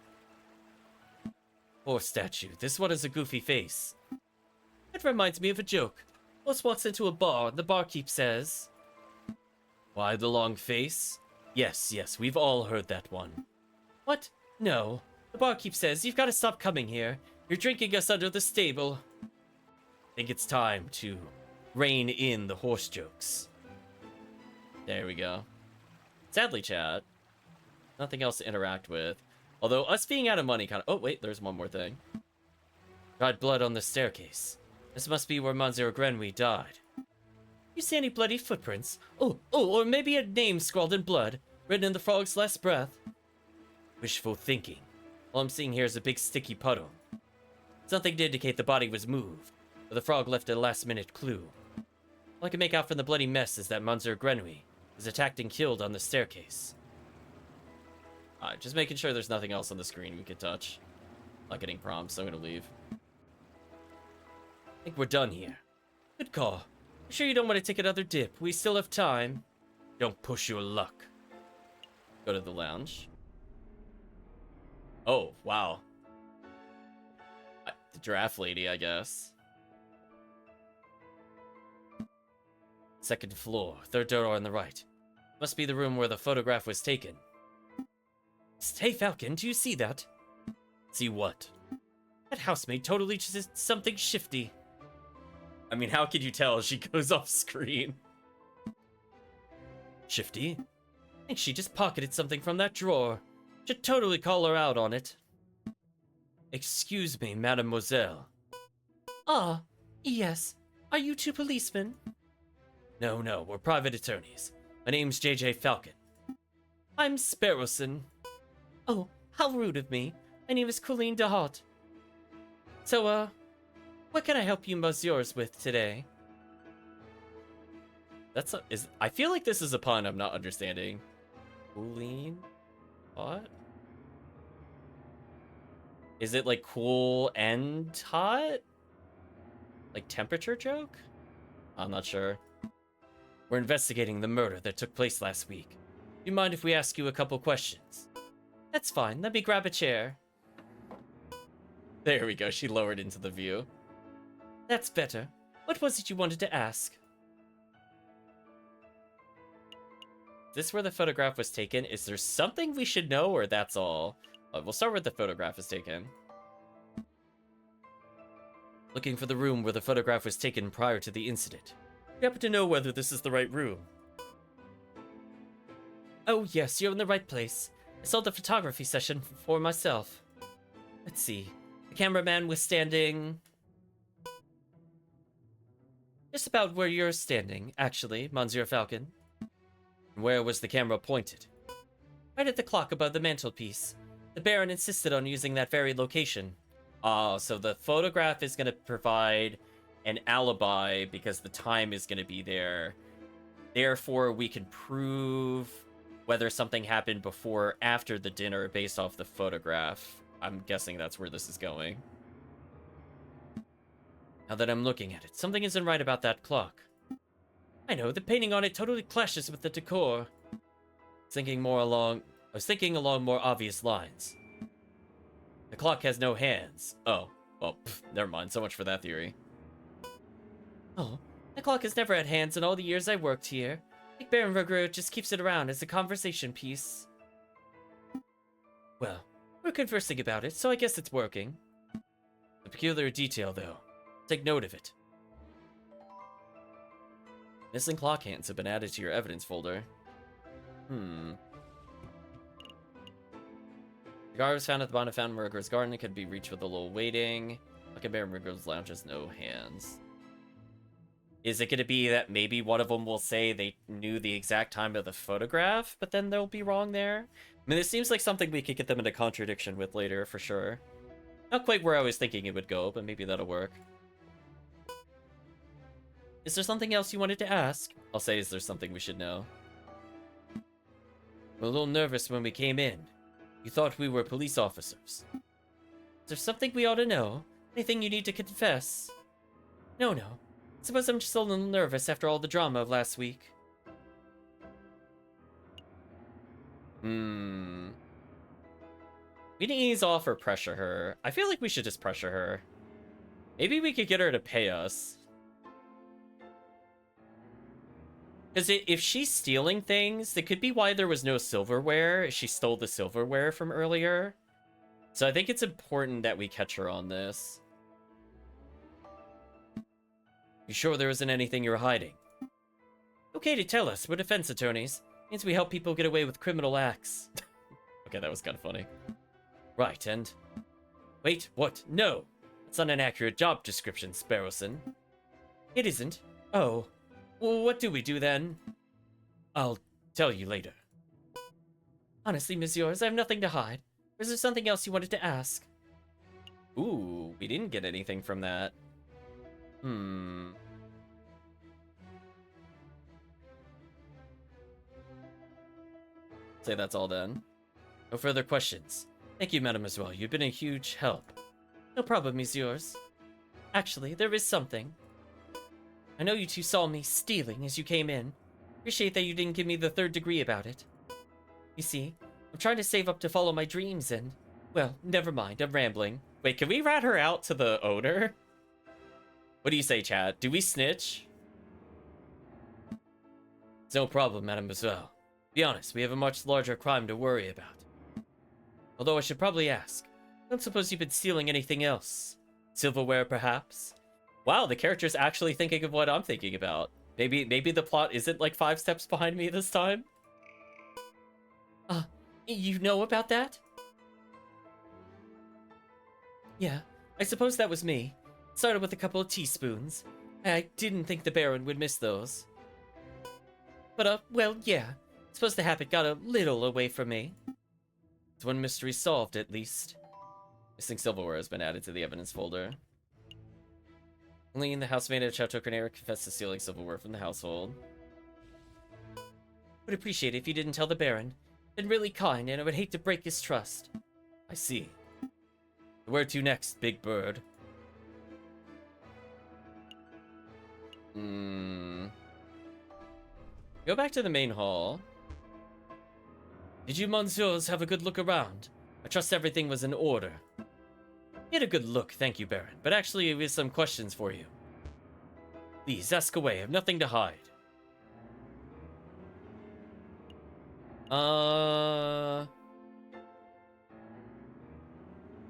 Poor statue. This one has a goofy face. That reminds me of a joke. Host walks into a bar, and the barkeep says... Why the long face? Yes, we've all heard that one. What? No. The barkeep says, you've got to stop coming here. You're drinking us under the stable. I think it's time to rein in the horse jokes. There we go. Sadly, chat, nothing else to interact with. Although, us being out of money kind of... Oh, wait, there's one more thing. Dried blood on the staircase. This must be where Monsieur Grenouille died. You see any bloody footprints? Oh, or maybe a name scrawled in blood, written in the frog's last breath. Wishful thinking. All I'm seeing here is a big sticky puddle. Something to indicate the body was moved, but the frog left a last-minute clue. All I can make out from the bloody mess is that Monsieur Grenouille was attacked and killed on the staircase. Alright, just making sure there's nothing else on the screen we could touch. Not getting prompts, so I'm gonna leave. I think we're done here. Good call. You sure you don't want to take another dip? We still have time. Don't push your luck. Go to the lounge. Oh, wow. The giraffe lady, I guess. Second floor, third door on the right. Must be the room where the photograph was taken. Hey, Falcon, do you see that? See what? That housemaid totally just did something shifty. I mean, how could you tell? She goes off screen. Shifty? I think she just pocketed something from that drawer. Should totally call her out on it. Excuse me, mademoiselle. Ah, yes. Are you two policemen? No, we're private attorneys. My name's JJ Falcon. I'm Sparrowson. Oh, how rude of me. My name is Colleen DeHart. So, what can I help you messieurs with today? I feel like this is a pun I'm not understanding. Colleen? What? Is it like cool and hot? Like temperature joke? I'm not sure. We're investigating the murder that took place last week. Do you mind if we ask you a couple questions? That's fine. Let me grab a chair. There we go. She lowered into the view. That's better. What was it you wanted to ask? Is this where the photograph was taken? Is there something we should know, or that's all? We'll start where the photograph was taken. Looking for the room where the photograph was taken prior to the incident. You happen to know whether this is the right room? Oh yes, you're in the right place. I saw the photography session for myself. Let's see. The cameraman was standing... just about where you're standing, actually, Monsieur Falcon. Where was the camera pointed? Right at the clock above the mantelpiece. The Baron insisted on using that very location. Oh, so the photograph is going to provide an alibi because the time is going to be there. Therefore, we can prove whether something happened before or after the dinner based off the photograph. I'm guessing that's where this is going. Now that I'm looking at it, something isn't right about that clock. I know, the painting on it totally clashes with the decor. I was thinking along more obvious lines. The clock has no hands. Oh, well, never mind. So much for that theory. Oh, the clock has never had hands in all the years I worked here. I think Baron Vergara just keeps it around as a conversation piece. Well, we're conversing about it, so I guess it's working. A peculiar detail, though. Take note of it. Missing clock hands have been added to your evidence folder. The guard was found at the bottom of Fountain Murderer's Garden. It could be reached with a little waiting. Like a Baron Murderer's Lounge has no hands. Is it going to be that maybe one of them will say they knew the exact time of the photograph, but then they'll be wrong there? I mean, this seems like something we could get them into contradiction with later, for sure. Not quite where I was thinking it would go, but maybe that'll work. Is there something else you wanted to ask? I'll say, is there something we should know? We're a little nervous when we came in. You thought we were police officers. Is there something we ought to know? Anything you need to confess? No. Suppose I'm just a little nervous after all the drama of last week. We need to ease off or pressure her. I feel like we should just pressure her. Maybe we could get her to pay us. Because if she's stealing things, that could be why there was no silverware. She stole the silverware from earlier. So I think it's important that we catch her on this. You sure there isn't anything you're hiding? Okay to tell us. We're defense attorneys. Means we help people get away with criminal acts. Okay, that was kind of funny. Right, and... Wait, what? No! That's not an accurate job description, Sparrowson. It isn't. Oh. Well, what do we do then? I'll tell you later. Honestly, Messieurs, I have nothing to hide. Or is there something else you wanted to ask? Ooh, we didn't get anything from that. Say that's all then. No further questions. Thank you, Mademoiselle. You've been a huge help. No problem, Messieurs. Actually, there is something. I know you two saw me stealing as you came in. Appreciate that you didn't give me the third degree about it. You see, I'm trying to save up to follow my dreams and... Well, never mind, I'm rambling. Wait, can we rat her out to the owner? What do you say, chat? Do we snitch? It's no problem, Mademoiselle. Be honest, we have a much larger crime to worry about. Although I should probably ask, I don't suppose you've been stealing anything else? Silverware, perhaps? Wow, the character's actually thinking of what I'm thinking about. Maybe the plot isn't like 5 steps behind me this time? You know about that? Yeah, I suppose that was me. Started with a couple of teaspoons. I didn't think the Baron would miss those. But, well, yeah. Suppose the habit got a little away from me. It's one mystery solved, at least. Missing silverware has been added to the evidence folder. Only in the housemaid at Chateau Carnera confessed to stealing silverware from the household. Would appreciate it if you didn't tell the Baron. Been really kind, and I would hate to break his trust. I see. Where to next, Big Bird? Go back to the main hall. Did you, Monsieurs, have a good look around? I trust everything was in order. We had a good look, thank you, Baron. But actually, we have some questions for you. Please, ask away. I have nothing to hide.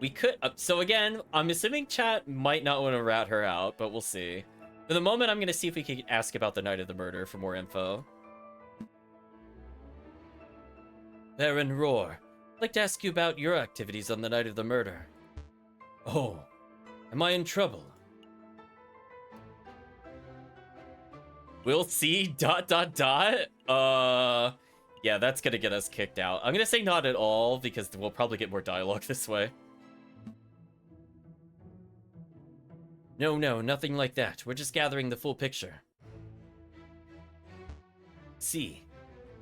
We could... so again, I'm assuming chat might not want to rat her out, but we'll see. For the moment, I'm going to see if we can ask about the night of the murder for more info. Baron Roar, I'd like to ask you about your activities on the night of the murder. Oh, am I in trouble? We'll see, ... Yeah, that's gonna get us kicked out. I'm gonna say not at all, because we'll probably get more dialogue this way. No, nothing like that. We're just gathering the full picture. See.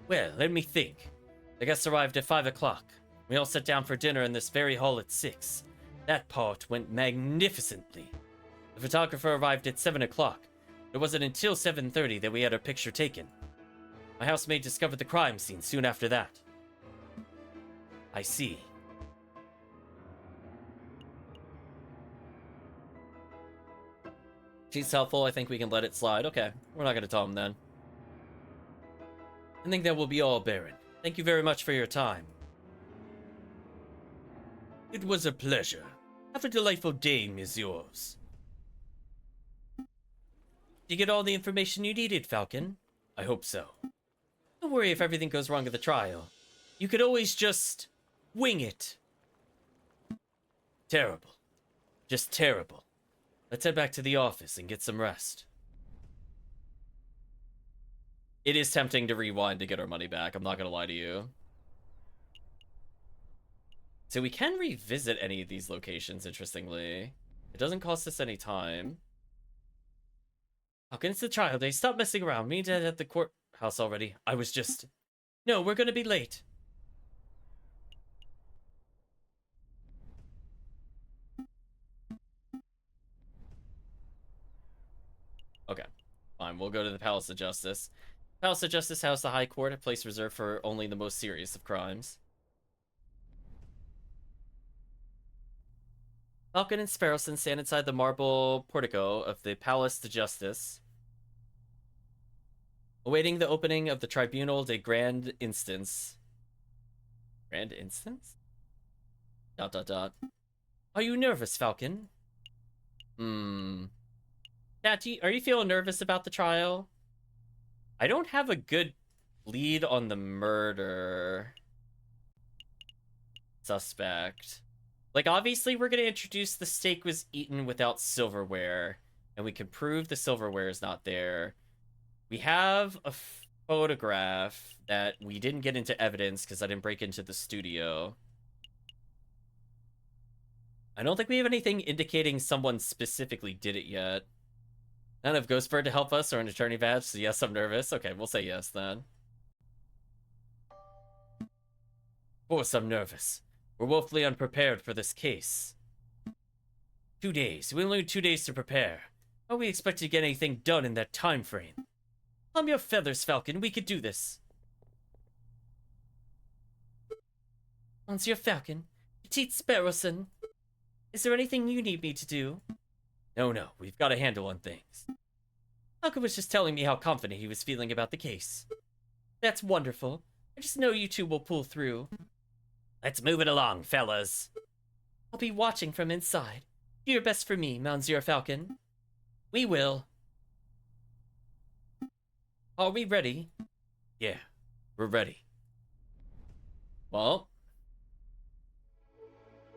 Well, let me think. The guests arrived at 5 o'clock. We all sat down for dinner in this very hall at 6. That part went magnificently. The photographer arrived at 7 o'clock. It wasn't until 7:30 that we had our picture taken. My housemate discovered the crime scene soon after that. I see. She's helpful. I think we can let it slide. Okay, we're not going to tell him then. I think that will be all, Baron. Thank you very much for your time. It was a pleasure. Have a delightful day, messieurs. Did you get all the information you needed, Falcon? I hope so. Don't worry if everything goes wrong at the trial. You could always just wing it. Terrible. Just terrible. Let's head back to the office and get some rest. It is tempting to rewind to get our money back, I'm not gonna lie to you. So we can revisit any of these locations, interestingly. It doesn't cost us any time. Falcon, it's the trial day. Stop messing around. Me and Dad at the courthouse already. I was just... No, we're gonna be late. Okay, fine. We'll go to the Palace of Justice. Palace of Justice housed the High Court, a place reserved for only the most serious of crimes. Falcon and Sparrowson stand inside the marble portico of the Palace de Justice, awaiting the opening of the Tribunal de Grand Instance. Grand Instance? ... Are you nervous, Falcon? Nat, are you feeling nervous about the trial? I don't have a good lead on the murder suspect. Like, obviously, we're going to introduce the steak was eaten without silverware, and we can prove the silverware is not there. We have a photograph that we didn't get into evidence because I didn't break into the studio. I don't think we have anything indicating someone specifically did it yet. None of Ghostbird to help us or an attorney badge, so yes, I'm nervous. Okay, we'll say yes then. Of course I'm nervous. We're woefully unprepared for this case. 2 days. We only need 2 days to prepare. How are we expect to get anything done in that time frame? Plumb your feathers, Falcon. We could do this. Monsieur Falcon, Petite Sparrowson, is there anything you need me to do? No, we've got a handle on things. Falcon was just telling me how confident he was feeling about the case. That's wonderful. I just know you two will pull through. Let's move it along, fellas. I'll be watching from inside. Do your best for me, Monsieur Falcon. We will. Are we ready? Yeah, we're ready. Well.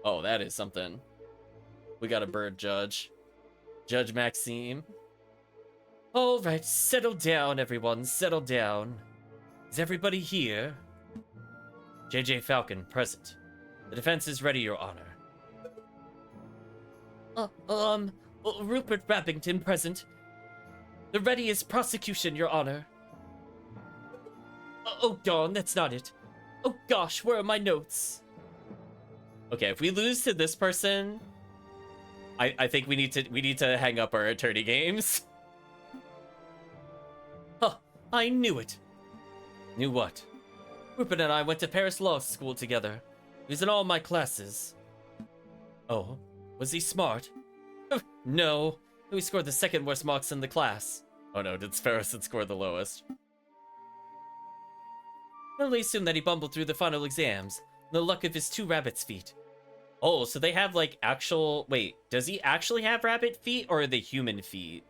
Oh, that is something. We got a bird judge. Judge Maxime. Alright, settle down, everyone. Settle down. Is everybody here? J.J. Falcon, present. The defense is ready, Your Honor. Rupert Rappington, present. The readiest prosecution, Your Honor. Oh, darn, that's not it. Oh, gosh, where are my notes? Okay, if we lose to this person, I think we need to hang up our attorney games. Huh, I knew it. Knew what? Rupert and I went to Paris Law School together. He was in all my classes. Oh, was he smart? No, he scored the second worst marks in the class. Oh no, did Sparrowson score the lowest? I only assume that he bumbled through the final exams, the luck of his 2 rabbit's feet. Oh, so they have like actual... Wait, does he actually have rabbit feet or are they human feet?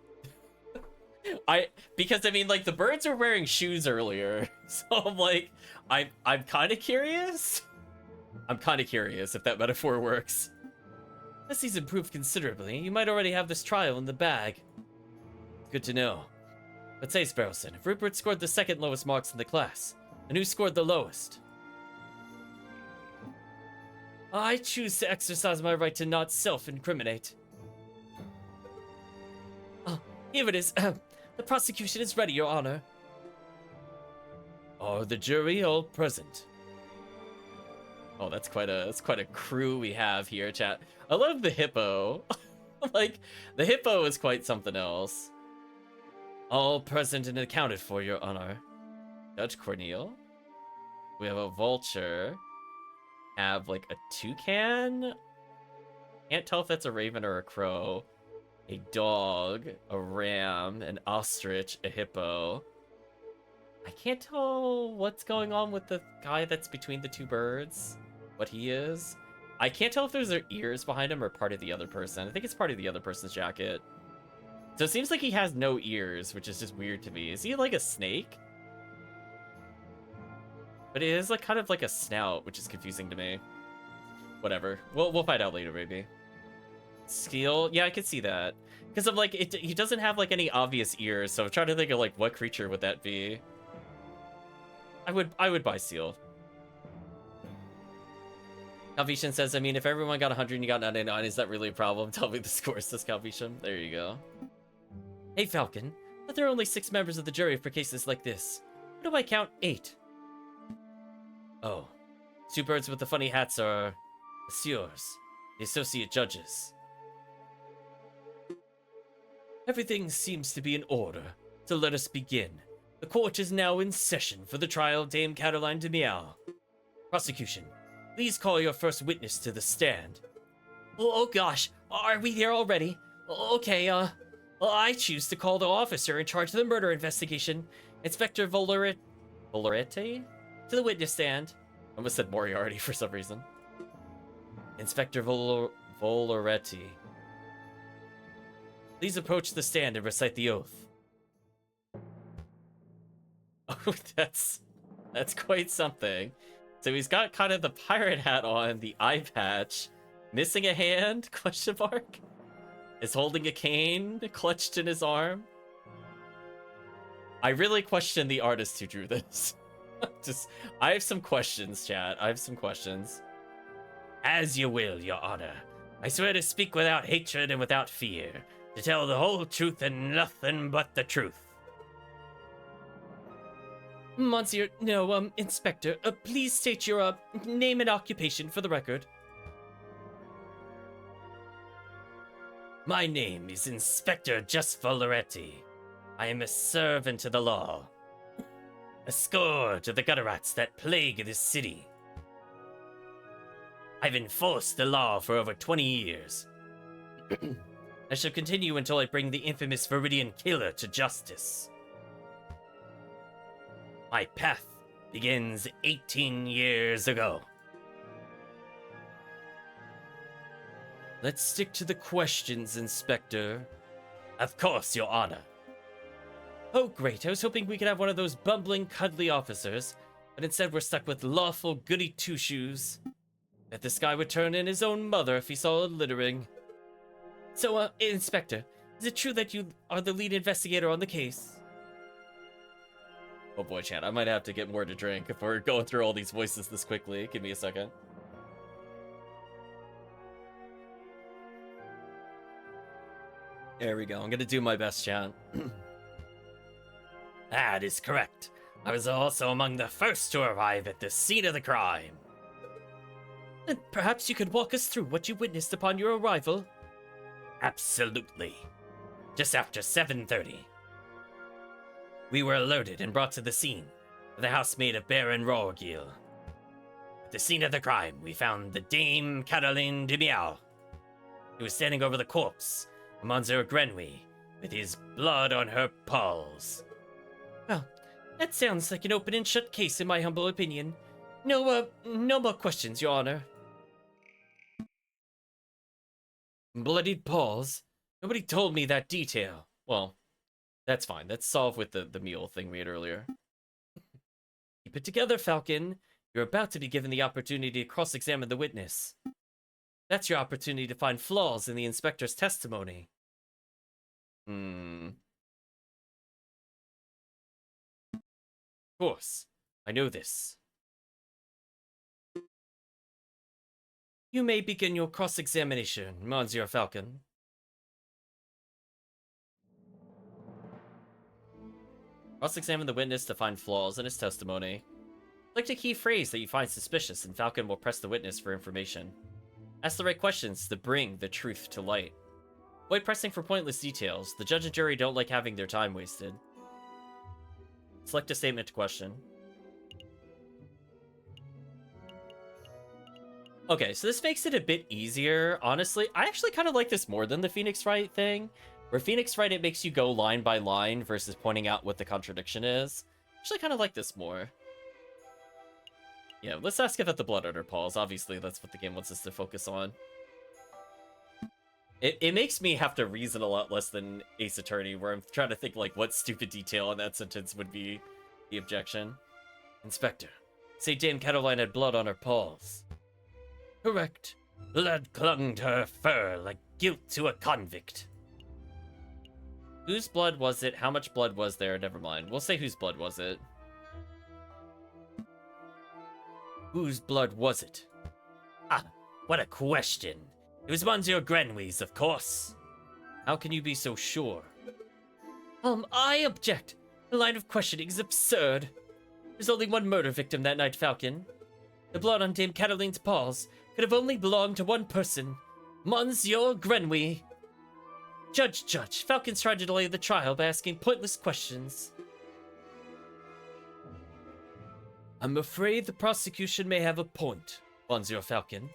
Because I mean, like, the birds were wearing shoes earlier, so I'm like, I'm kind of curious. I'm kind of curious if that metaphor works. This he's improved considerably. You might already have this trial in the bag. Good to know. But say, Sparrowson, if Rupert scored the second lowest marks in the class, and who scored the lowest? I choose to exercise my right to not self-incriminate. Oh, here it is. The prosecution is ready, Your Honor. Are the jury all present? Oh, that's quite a crew we have here, chat. I love the hippo. Like, the hippo is quite something else. All present and accounted for, Your Honor. Judge Cornel. We have a vulture. Have like a toucan. Can't tell if that's a raven or a crow. A dog, a ram, an ostrich, a hippo. I can't tell what's going on with the guy that's between the two birds. What he is. I can't tell if those are ears behind him or part of the other person. I think it's part of the other person's jacket. So it seems like he has no ears, which is just weird to me. Is he like a snake? But it is like kind of like a snout, which is confusing to me. Whatever. We'll find out later, maybe. Steel? Yeah, I could see that. Because of like, he doesn't have like any obvious ears, so I'm trying to think of like what creature would that be. I would buy seal. Calvetian says, I mean, if everyone got 100 and you got 99, is that really a problem? Tell me the score, says Calvetian. There you go. Hey, Falcon. But there are only 6 members of the jury for cases like this. What do I count? 8. Oh. 2 birds with the funny hats are... Messieurs, the associate judges. Everything seems to be in order, so let us begin. The court is now in session for the trial of Dame Caroline de Miao. Prosecution, please call your first witness to the stand. Oh gosh, are we here already? Okay, I choose to call the officer in charge of the murder investigation, Inspector Volorete, to the witness stand. I almost said Moriarty for some reason. Inspector Volorete. Please approach the stand and recite the oath. Oh, that's quite something. So he's got kind of the pirate hat on, the eye patch, missing a hand, question mark? Is holding a cane clutched in his arm. I really question the artist who drew this. I have some questions, chat. I have some questions. As you will, Your Honor. I swear to speak without hatred and without fear, to tell the whole truth and nothing but the truth. Monsieur, no, Inspector, please state your, name and occupation for the record. My name is Inspector Just Volorete. I am a servant of the law. A scourge of the gutter rats that plague this city. I've enforced the law for over 20 years. I shall continue until I bring the infamous Viridian killer to justice. My path begins 18 years ago. Let's stick to the questions, Inspector. Of course, Your Honor. Oh, great. I was hoping we could have one of those bumbling, cuddly officers, but instead we're stuck with lawful goody two-shoes. Bet this guy would turn in his own mother if he saw a littering. So, Inspector, is it true that you are the lead investigator on the case? Oh boy, chat, I might have to get more to drink if we're going through all these voices this quickly. Give me a second. There we go. I'm gonna do my best, chat. That is correct. I was also among the first to arrive at the scene of the crime. Then perhaps you could walk us through what you witnessed upon your arrival? Absolutely. Just after 7:30. We were alerted and brought to the scene of the housemaid of Baron Rorgil. At the scene of the crime, we found the Dame Caroline de Miao. He was standing over the corpse of Monsieur Grenouille, with his blood on her paws. Well, that sounds like an open and shut case in my humble opinion. No more questions, Your Honor. Bloodied paws? Nobody told me that detail. Well, that's fine. That's solved with the mule thing we had earlier. Keep it together, Falcon. You're about to be given the opportunity to cross-examine the witness. That's your opportunity to find flaws in the inspector's testimony. Of course. I know this. You may begin your cross-examination, Monsieur Falcon. Cross-examine the witness to find flaws in his testimony. Select a key phrase that you find suspicious, and Falcon will press the witness for information. Ask the right questions to bring the truth to light. Avoid pressing for pointless details. The judge and jury don't like having their time wasted. Select a statement to question. Okay, so this makes it a bit easier. Honestly, I actually kind of like this more than the Phoenix Wright thing. Where Phoenix Wright, it makes you go line by line versus pointing out what the contradiction is. Actually kind of like this more. Yeah, let's ask about the blood on her paws. Obviously, that's what the game wants us to focus on. It makes me have to reason a lot less than Ace Attorney, where I'm trying to think, like, what stupid detail in that sentence would be the objection. Inspector, say Dame Cataline had blood on her paws. Correct. Blood clung to her fur like guilt to a convict. Whose blood was it? How much blood was there? Never mind. We'll say whose blood was it. Whose blood was it? Ah, what a question. It was Monsieur Grenouille's, of course. How can you be so sure? I object. The line of questioning is absurd. There's only one murder victim that night, Falcon. The blood on Dame Cataline's paws could have only belonged to one person, Monsieur Grenouille. Judge, Falcon's trying to delay the trial by asking pointless questions. I'm afraid the prosecution may have a point, Monsieur Falcon.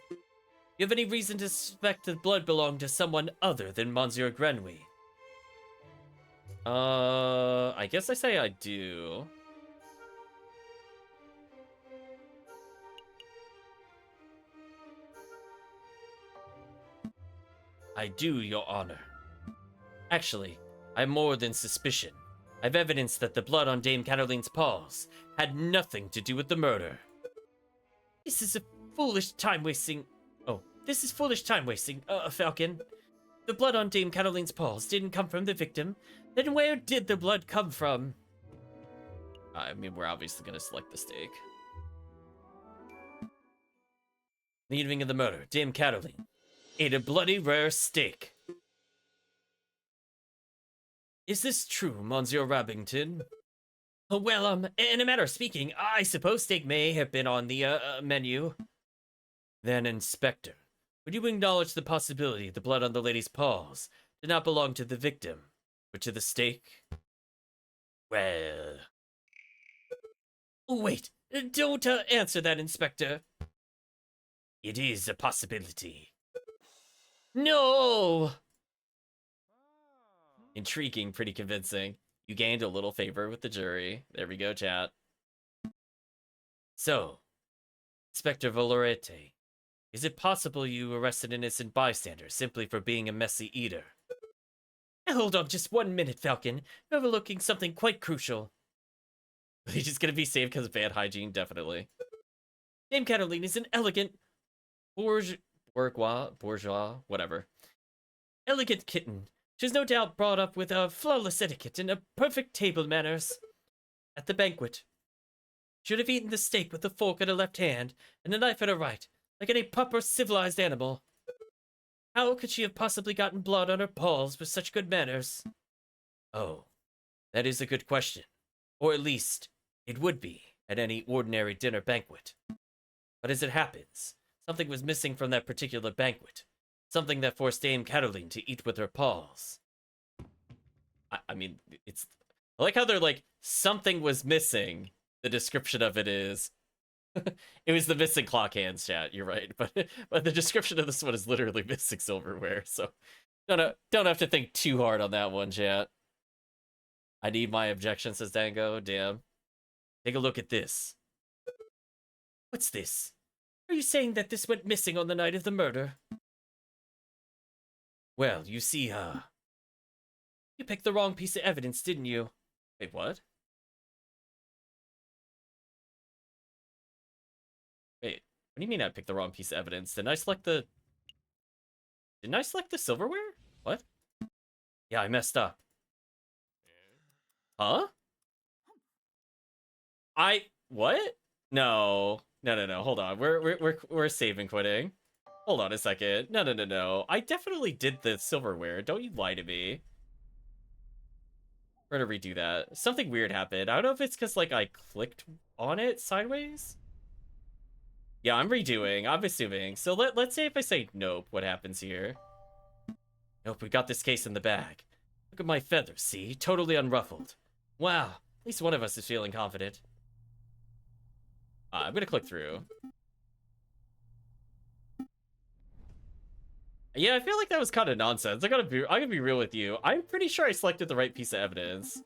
You have any reason to suspect the blood belonged to someone other than Monsieur Grenouille? I guess I say I do. I do, Your Honor. Actually, I have more than suspicion. I've evidence that the blood on Dame Cataline's paws had nothing to do with the murder. This is foolish time wasting, Falcon. The blood on Dame Cataline's paws didn't come from the victim. Then where did the blood come from? I mean, we're obviously going to select the stake. The evening of the murder, Dame Cataline ate a bloody rare steak. Is this true, Monsieur Rabington? Well, in a matter of speaking, I suppose steak may have been on the, menu. Then, Inspector, would you acknowledge the possibility the blood on the lady's paws did not belong to the victim, but to the steak? Well... Wait, don't answer that, Inspector. It is a possibility. No! Intriguing, pretty convincing. You gained a little favor with the jury. There we go, chat. So, Inspector Valorete, is it possible you arrested an innocent bystander simply for being a messy eater? Hold on just 1 minute, Falcon. You're overlooking something quite crucial. He's just gonna be saved because of bad hygiene, definitely. Dame Cataline is an elegant bourgeois, whatever. Elegant kitten. She's no doubt brought up with a flawless etiquette and a perfect table manners. At the banquet, should have eaten the steak with a fork in her left hand and a knife in her right, like any proper civilized animal. How could she have possibly gotten blood on her paws with such good manners? Oh, that is a good question. Or at least, it would be at any ordinary dinner banquet. But as it happens, something was missing from that particular banquet. Something that forced Dame Cataline to eat with her paws. I mean, it's... I like how they're like, something was missing. The description of it is... it was the missing clock hands, chat, you're right. But the description of this one is literally missing silverware, so... Don't have to think too hard on that one, chat. I need my objection, says Dango. Damn. Take a look at this. What's this? Are you saying that this went missing on the night of the murder? Well, you see, you picked the wrong piece of evidence, didn't you? Wait, what? Wait, what do you mean I picked the wrong piece of evidence? Didn't I select the silverware? What? Yeah, I messed up. Huh? What? No, hold on. We're saving quitting. Hold on a second. No. I definitely did the silverware. Don't you lie to me. We're gonna redo that. Something weird happened. I don't know if it's because, like, I clicked on it sideways. Yeah, I'm redoing. I'm assuming. So let's say if I say nope, what happens here? Nope, we got this case in the bag. Look at my feathers, see? Totally unruffled. Wow, at least one of us is feeling confident. I'm gonna click through. Yeah, I feel like that was kind of nonsense. I'm gonna be real with you. I'm pretty sure I selected the right piece of evidence.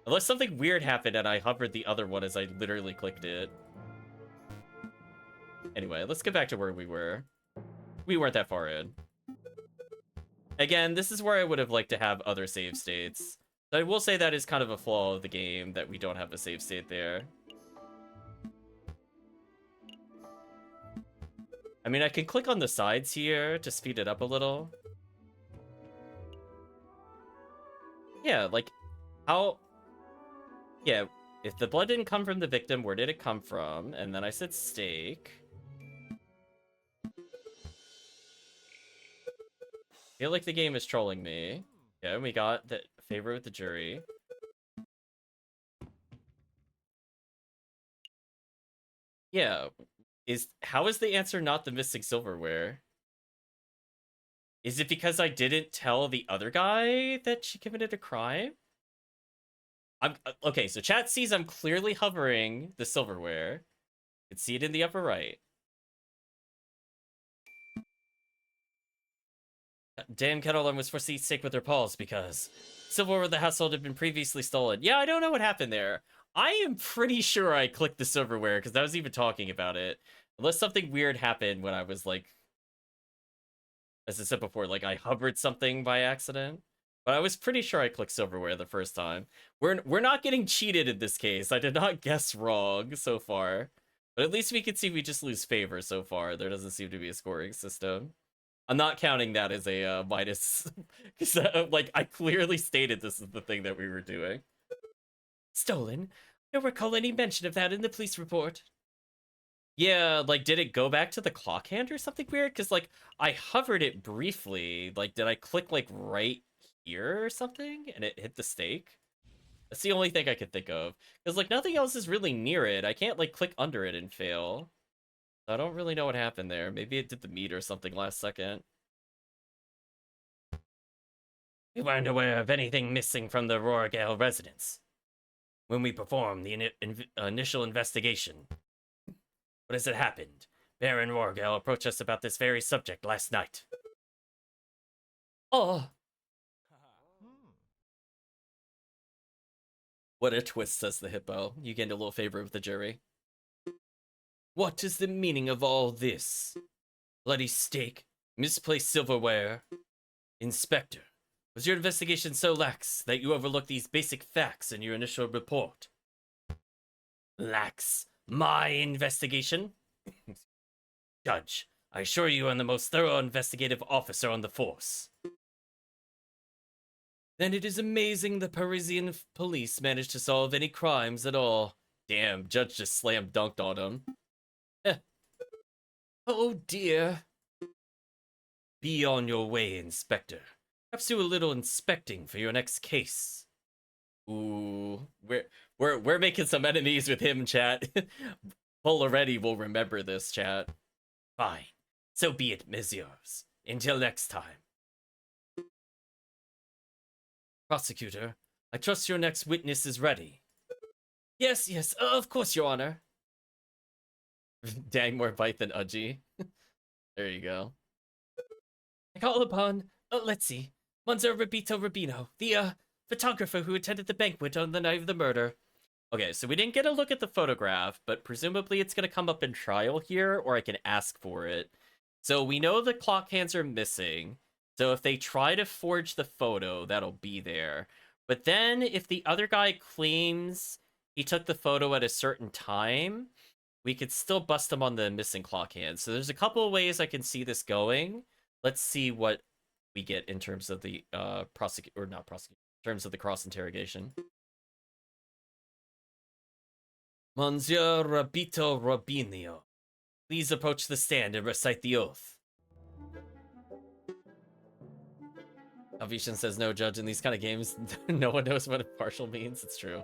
Unless something weird happened and I hovered the other one as I literally clicked it. Anyway, let's get back to where we were. We weren't that far in. Again, this is where I would have liked to have other save states. So I will say that is kind of a flaw of the game, that we don't have a save state there. I mean, I can click on the sides here to speed it up a little. Yeah, like, how... Yeah, if the blood didn't come from the victim, where did it come from? And then I said steak. I feel like the game is trolling me. Yeah, we got the favor with the jury. Yeah, how is the answer not the missing silverware? Is it because I didn't tell the other guy that she committed a crime? Okay, so chat sees I'm clearly hovering the silverware. You can see it in the upper right. Damn kettle almost foresee sick with her paws because silverware of the household had been previously stolen. Yeah, I don't know what happened there. I am pretty sure I clicked the silverware because I was even talking about it. Unless something weird happened when I was like, as I said before, like I hovered something by accident. But I was pretty sure I clicked silverware the first time. We're not getting cheated in this case. I did not guess wrong so far. But at least we can see we just lose favor so far. There doesn't seem to be a scoring system. I'm not counting that as a minus. Because, like, I clearly stated this is the thing that we were doing. Stolen? I don't recall any mention of that in the police report. Yeah, like, did it go back to the clock hand or something weird? Because, like, I hovered it briefly. Like, did I click, like, right here or something? And it hit the stake? That's the only thing I could think of. Because, like, nothing else is really near it. I can't, like, click under it and fail. I don't really know what happened there. Maybe it did the meat or something last second. We weren't aware of anything missing from the Rorgale residence when we performed the initial investigation. What has it happened? Baron Rorgale approached us about this very subject last night. Oh! What a twist, says the hippo. You gained a little favor with the jury. What is the meaning of all this? Bloody steak, misplaced silverware. Inspector, was your investigation so lax that you overlooked these basic facts in your initial report? Lax? My investigation? Judge, I assure you I'm the most thorough investigative officer on the force. Then it is amazing the Parisian police managed to solve any crimes at all. Damn, Judge just slam dunked on him. Oh dear. Be on your way, Inspector. Perhaps do a little inspecting for your next case. Ooh, we're making some enemies with him, chat. Polaretti will remember this, chat. Fine. So be it, messieurs. Until next time. Prosecutor, I trust your next witness is ready. Yes, of course, Your Honor. Dang, more bite than Udgy. There you go. I call upon, let's see, Monzo Rabito Rubino, the, photographer who attended the banquet on the night of the murder. Okay, so we didn't get a look at the photograph, but presumably it's going to come up in trial here, or I can ask for it. So we know the clock hands are missing, so if they try to forge the photo, that'll be there. But then, if the other guy claims he took the photo at a certain time, we could still bust him on the missing clock hands. So there's a couple of ways I can see this going. Let's see what we get in terms of the in terms of the cross interrogation. Monsieur Rabito Robinio, please approach the stand and recite the oath. Alvishan says no judge in these kind of games. No one knows what impartial means. It's true.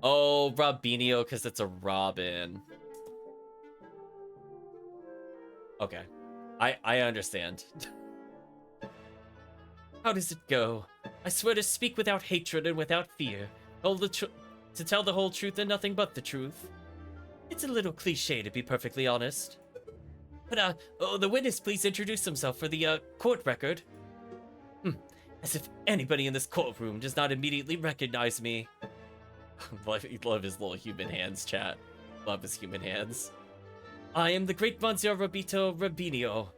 Oh, Robinho, because it's a Robin. Okay. I understand. How does it go? I swear to speak without hatred and without fear. To tell the whole truth and nothing but the truth. It's a little cliche, to be perfectly honest. But, the witness please introduce himself for the, court record. As if anybody in this courtroom does not immediately recognize me. Love his little human hands, chat. Love his human hands. I am the great Monsieur Roberto Robinho,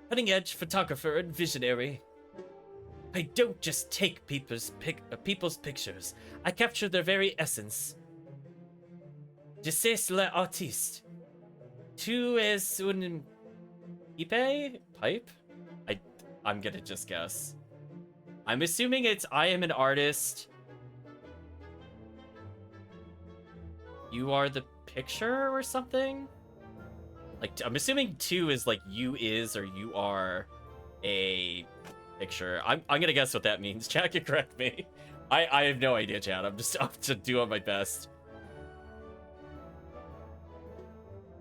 cutting-edge photographer and visionary. I don't just take people's pictures. I capture their very essence. Je sais l'artiste. Tu es un pipe? I'm gonna just guess. I'm assuming it's I am an artist. You are the picture or something? Like, I'm assuming 2 is like you is or you are a picture. I'm gonna guess what that means. Chat can correct me. I have no idea, chat. I'm just doing my best.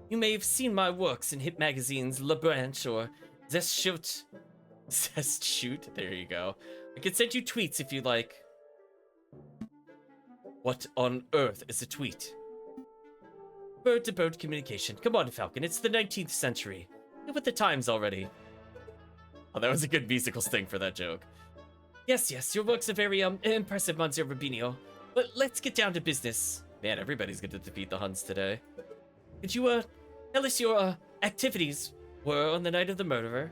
You may have seen my works in hit magazines La Branche or Zest Shoot. There you go. I can send you tweets if you like. What on earth is a tweet? Bird-to-bird communication. Come on, Falcon. It's the 19th century. Get with the times already. Oh, that was a good musical sting for that joke. Yes, your works are very, impressive, Monsieur Rubinho. But let's get down to business. Man, everybody's going to defeat the Huns today. Could you, tell us your, activities were on the night of the murderer?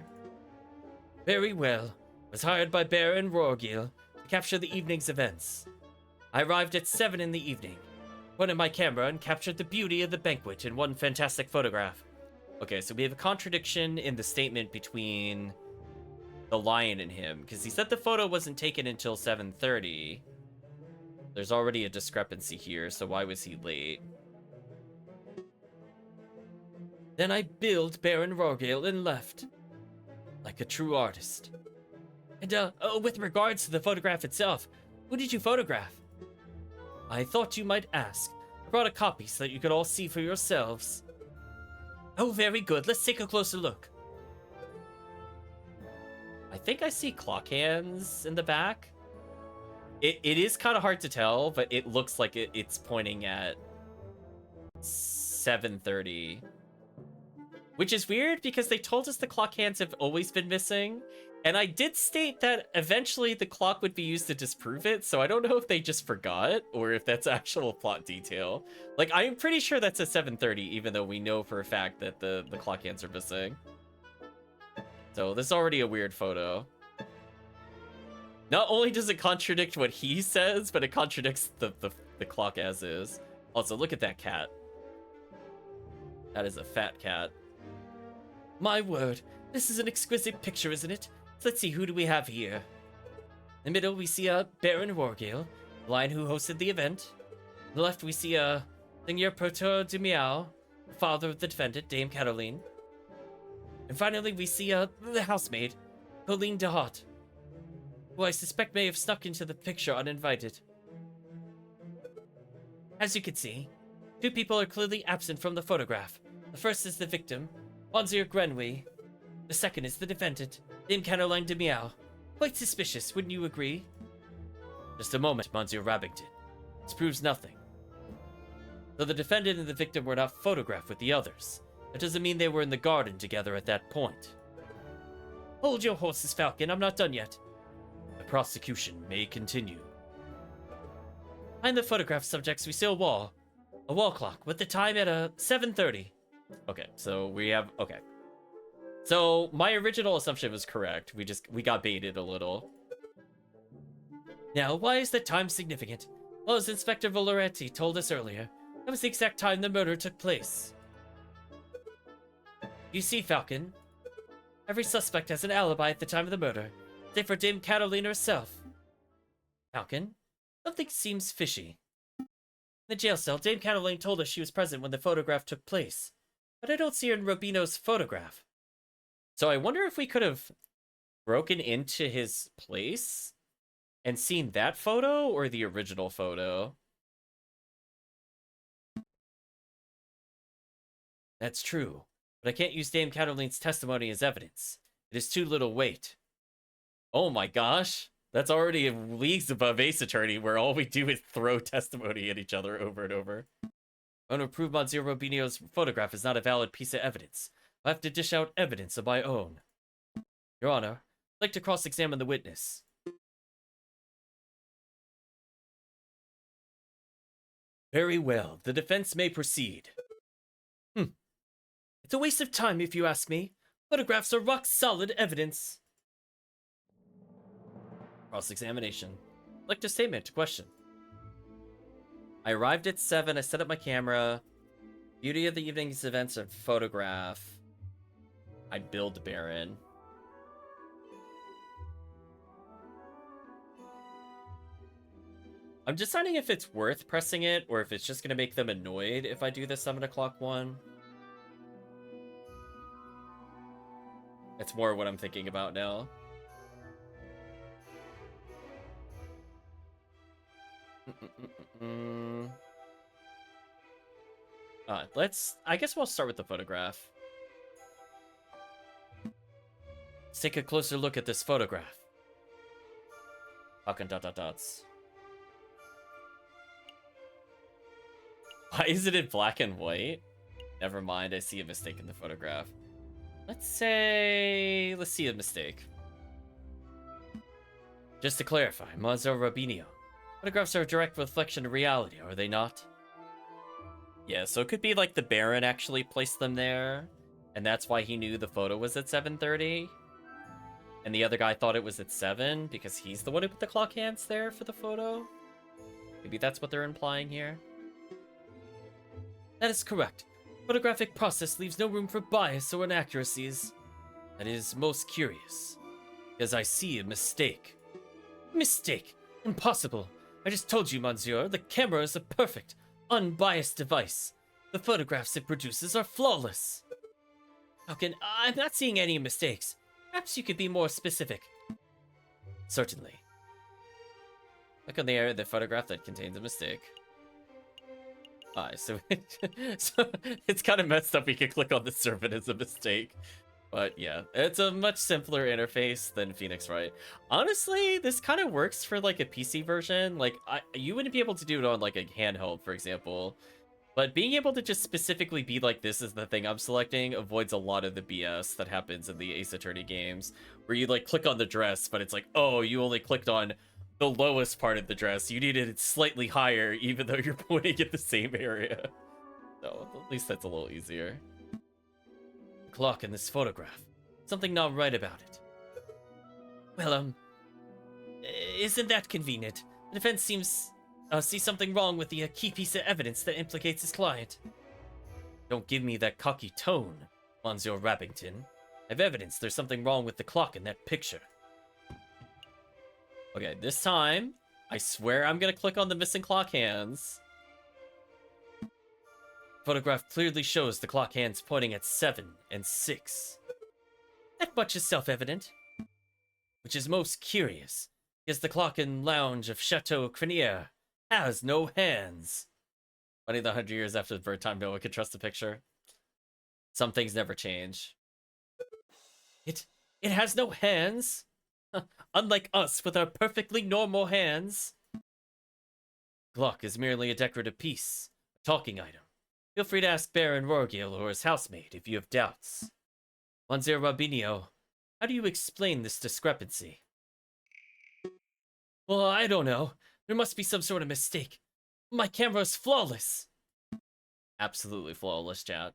Very well. I was hired by Baron Rorgil to capture the evening's events. I arrived at 7 in the evening, pointed my camera and captured the beauty of the banquet in one fantastic photograph. Okay, so we have a contradiction in the statement between the lion and him, because he said the photo wasn't taken until 7:30. There's already a discrepancy here, so why was he late? Then I billed Baron Rorgil and left, like a true artist. And, with regards to the photograph itself, who did you photograph? I thought you might ask. I brought a copy so that you could all see for yourselves. Oh, very good. Let's take a closer look. I think I see clock hands in the back. It is kind of hard to tell, but it looks like it's pointing at 7:30. Which is weird because they told us the clock hands have always been missing. And I did state that eventually the clock would be used to disprove it, so I don't know if they just forgot or if that's actual plot detail. Like, I'm pretty sure that's at 7:30, even though we know for a fact that the clock hands are missing. So this is already a weird photo. Not only does it contradict what he says, but it contradicts the clock as is. Also, look at that cat. That is a fat cat. My word, this is an exquisite picture, isn't it? Let's see, who do we have here? In the middle, we see Baron Rorgil, the lion who hosted the event. On the left, we see Seigneur Proteur du Miao, the father of the defendant, Dame Caroline. And finally, we see the housemaid, Pauline de Hot, who I suspect may have snuck into the picture uninvited. As you can see, 2 people are clearly absent from the photograph. The first is the victim, Monsieur Grenouille. The second is the defendant, Dame Caroline de Miao. Quite suspicious, wouldn't you agree? Just a moment, Monsieur Rabbington. This proves nothing. Though the defendant and the victim were not photographed with the others, that doesn't mean they were in the garden together at that point. Hold your horses, Falcon, I'm not done yet. The prosecution may continue. Behind the photograph subjects, we see a wall clock, with the time at 7:30. Okay, so we have, okay. So my original assumption was correct. We got baited a little. Now, why is that time significant? Well, as Inspector Valoretti told us earlier, that was the exact time the murder took place. You see, Falcon, every suspect has an alibi at the time of the murder, save for Dame Caroline herself. Falcon, something seems fishy. In the jail cell, Dame Caroline told us she was present when the photograph took place, but I don't see her in Robino's photograph. So I wonder if we could have broken into his place and seen that photo or the original photo? That's true, but I can't use Dame Catalin's testimony as evidence. It is too little weight. Oh my gosh. That's already leagues above Ace Attorney, where all we do is throw testimony at each other over and over. I want to prove Monsieur Robinho's photograph is not a valid piece of evidence. I have to dish out evidence of my own. Your Honor, I'd like to cross-examine the witness. Very well. The defense may proceed. It's a waste of time if you ask me. Photographs are rock-solid evidence. Cross-examination. Like to statement, question. I arrived at 7, I set up my camera. Beauty of the evening's events are photograph. I build Baron. I'm deciding if it's worth pressing it or if it's just going to make them annoyed if I do the 7 o'clock one. That's more what I'm thinking about now. I guess we'll start with the photograph. Let's take a closer look at this photograph. Fucking dot dot dots. Why is it in black and white? Never mind, I see a mistake in the photograph. Let's see a mistake. Just to clarify, Monsieur Robinho, photographs are a direct reflection of reality, are they not? Yeah, so it could be like the Baron actually placed them there, and that's why he knew the photo was at 7:30. And the other guy thought it was at 7 because he's the one who put the clock hands there for the photo. Maybe that's what they're implying here. That is correct. Photographic process leaves no room for bias or inaccuracies. That is most curious, because I see a mistake. Mistake? Impossible. I just told you, Monsieur, the camera is a perfect, unbiased device. The photographs it produces are flawless. I'm not seeing any mistakes. Perhaps you could be more specific. Certainly. Look on the area of the photograph that contains a mistake. So it's kind of messed up. We can click on the servant as a mistake. But yeah, it's a much simpler interface than Phoenix Wright. Honestly, this kind of works for like a PC version. Like you wouldn't be able to do it on like a handheld, for example. But being able to just specifically be like, this is the thing I'm selecting, avoids a lot of the BS that happens in the Ace Attorney games, where you like click on the dress, but it's like, oh, you only clicked on the lowest part of the dress. You needed it slightly higher, even though you're pointing at the same area. So at least that's a little easier. The clock in this photograph. Something not right about it. Well, isn't that convenient? The defense seems see something wrong with the key piece of evidence that implicates his client. Don't give me that cocky tone, Monsieur Rappington. I've evidence there's something wrong with the clock in that picture. Okay, this time, I swear I'm gonna click on the missing clock hands. Photograph clearly shows the clock hands pointing at 7 and 6. That much is self-evident. Which is most curious, because the clock in lounge of Chateau Crinier has no hands. Funny the 100 years after the birth time, no one could trust the picture. Some things never change. It has no hands? Unlike us with our perfectly normal hands. Clock is merely a decorative piece, a talking item. Feel free to ask Baron Rorgil or his housemaid if you have doubts. Monsieur Robinho, how do you explain this discrepancy? Well, I don't know. There must be some sort of mistake. My camera is flawless. Absolutely flawless, chat.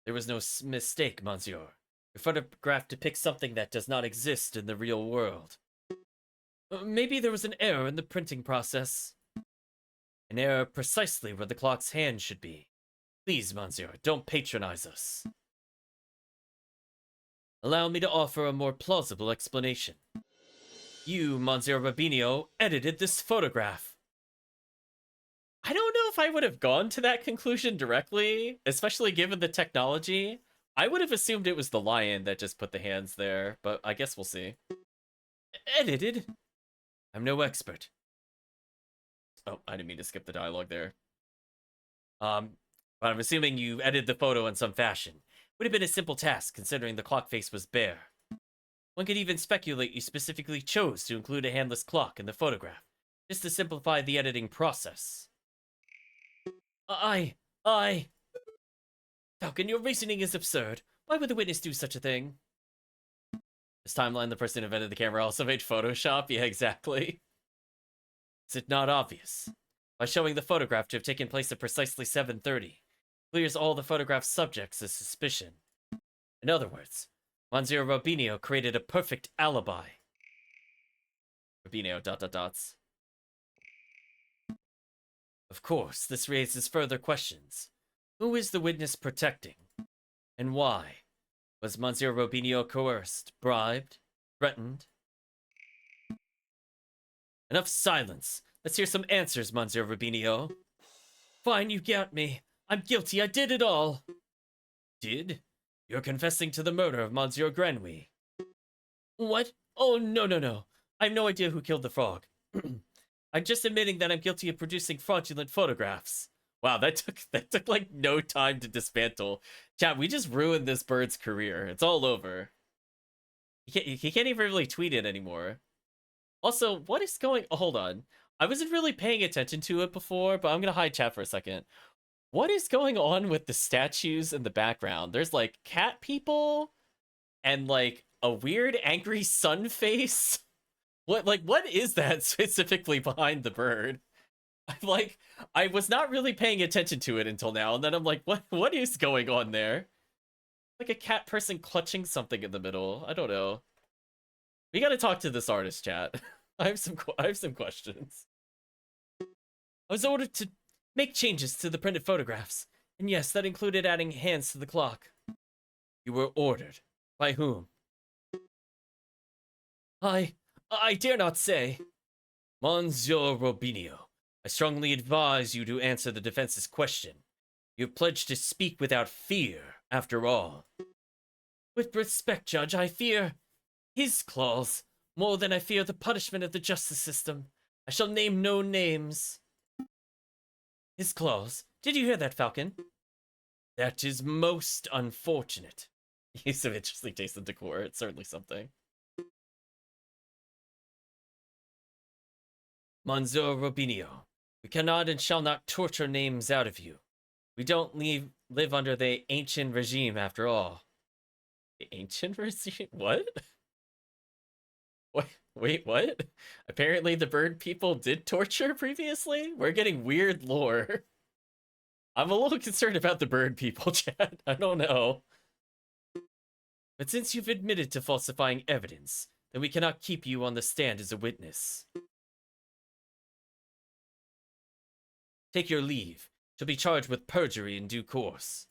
There was no mistake, Monsieur. Your photograph depicts something that does not exist in the real world. Maybe there was an error in the printing process. An error precisely where the clock's hand should be. Please, Monsieur, don't patronize us. Allow me to offer a more plausible explanation. You, Monsieur Robinho, edited this photograph. I don't know if I would have gone to that conclusion directly, especially given the technology. I would have assumed it was the lion that just put the hands there, but I guess we'll see. Edited? I'm no expert. Oh, I didn't mean to skip the dialogue there. But I'm assuming you edited the photo in some fashion. Would have been a simple task, considering the clock face was bare. One could even speculate you specifically chose to include a handless clock in the photograph, just to simplify the editing process. I... Falcon, your reasoning is absurd. Why would the witness do such a thing? This timeline, the person who invented the camera also made Photoshop? Yeah, exactly. Is it not obvious? By showing the photograph to have taken place at precisely 7:30, clears all the photograph's subjects of suspicion. In other words, Monsieur Robinho created a perfect alibi. Robinho, ... Of course, this raises further questions. Who is the witness protecting? And why? Was Monsieur Robinho coerced, bribed, threatened? Enough silence. Let's hear some answers, Monsieur Robinho. Fine, you got me. I'm guilty, I did it all. Did? You're confessing to the murder of Monsieur Grenouille. What? Oh, no. I have no idea who killed the frog. I'm just admitting that I'm guilty of producing fraudulent photographs. Wow, that took like no time to dismantle. Chat, we just ruined this bird's career. It's all over. He can't even really tweet it anymore. Also, what is going... Oh, hold on. I wasn't really paying attention to it before, but I'm gonna hide chat for a second. What is going on with the statues in the background? There's like cat people and like a weird angry sun face. What is that specifically behind the bird? I was not really paying attention to it until now, and then I'm like, what is going on there? Like a cat person clutching something in the middle. I don't know. We gotta talk to this artist, chat. I have some questions. I was ordered to make changes to the printed photographs, and yes, that included adding hands to the clock. You were ordered. By whom? I dare not say. Monsieur Robinho, I strongly advise you to answer the defense's question. You have pledged to speak without fear, after all. With respect, Judge, I fear his claws more than I fear the punishment of the justice system. I shall name no names. His claws. Did you hear that, Falcon? That is most unfortunate. He's some interesting taste in decor. It's certainly something. Monsieur Robinho, we cannot and shall not torture names out of you. We don't live under the ancient regime, after all. The ancient regime? What? Wait, what? Apparently the bird people did torture previously? We're getting weird lore. I'm a little concerned about the bird people, chat. I don't know. But since you've admitted to falsifying evidence, then we cannot keep you on the stand as a witness. Take your leave. You'll be charged with perjury in due course.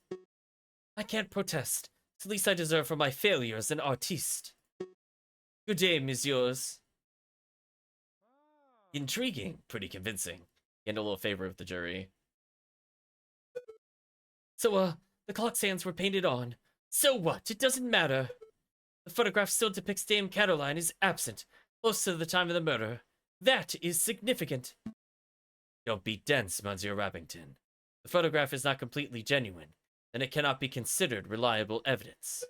I can't protest. It's the least I deserve for my failure as an artiste. Good day, messieurs. Intriguing. Pretty convincing. Gained a little favor with the jury. So, the clock's hands were painted on. So what? It doesn't matter. The photograph still depicts Dame Caroline as absent, close to the time of the murder. That is significant. Don't be dense, Monsieur Rappington. The photograph is not completely genuine, and it cannot be considered reliable evidence.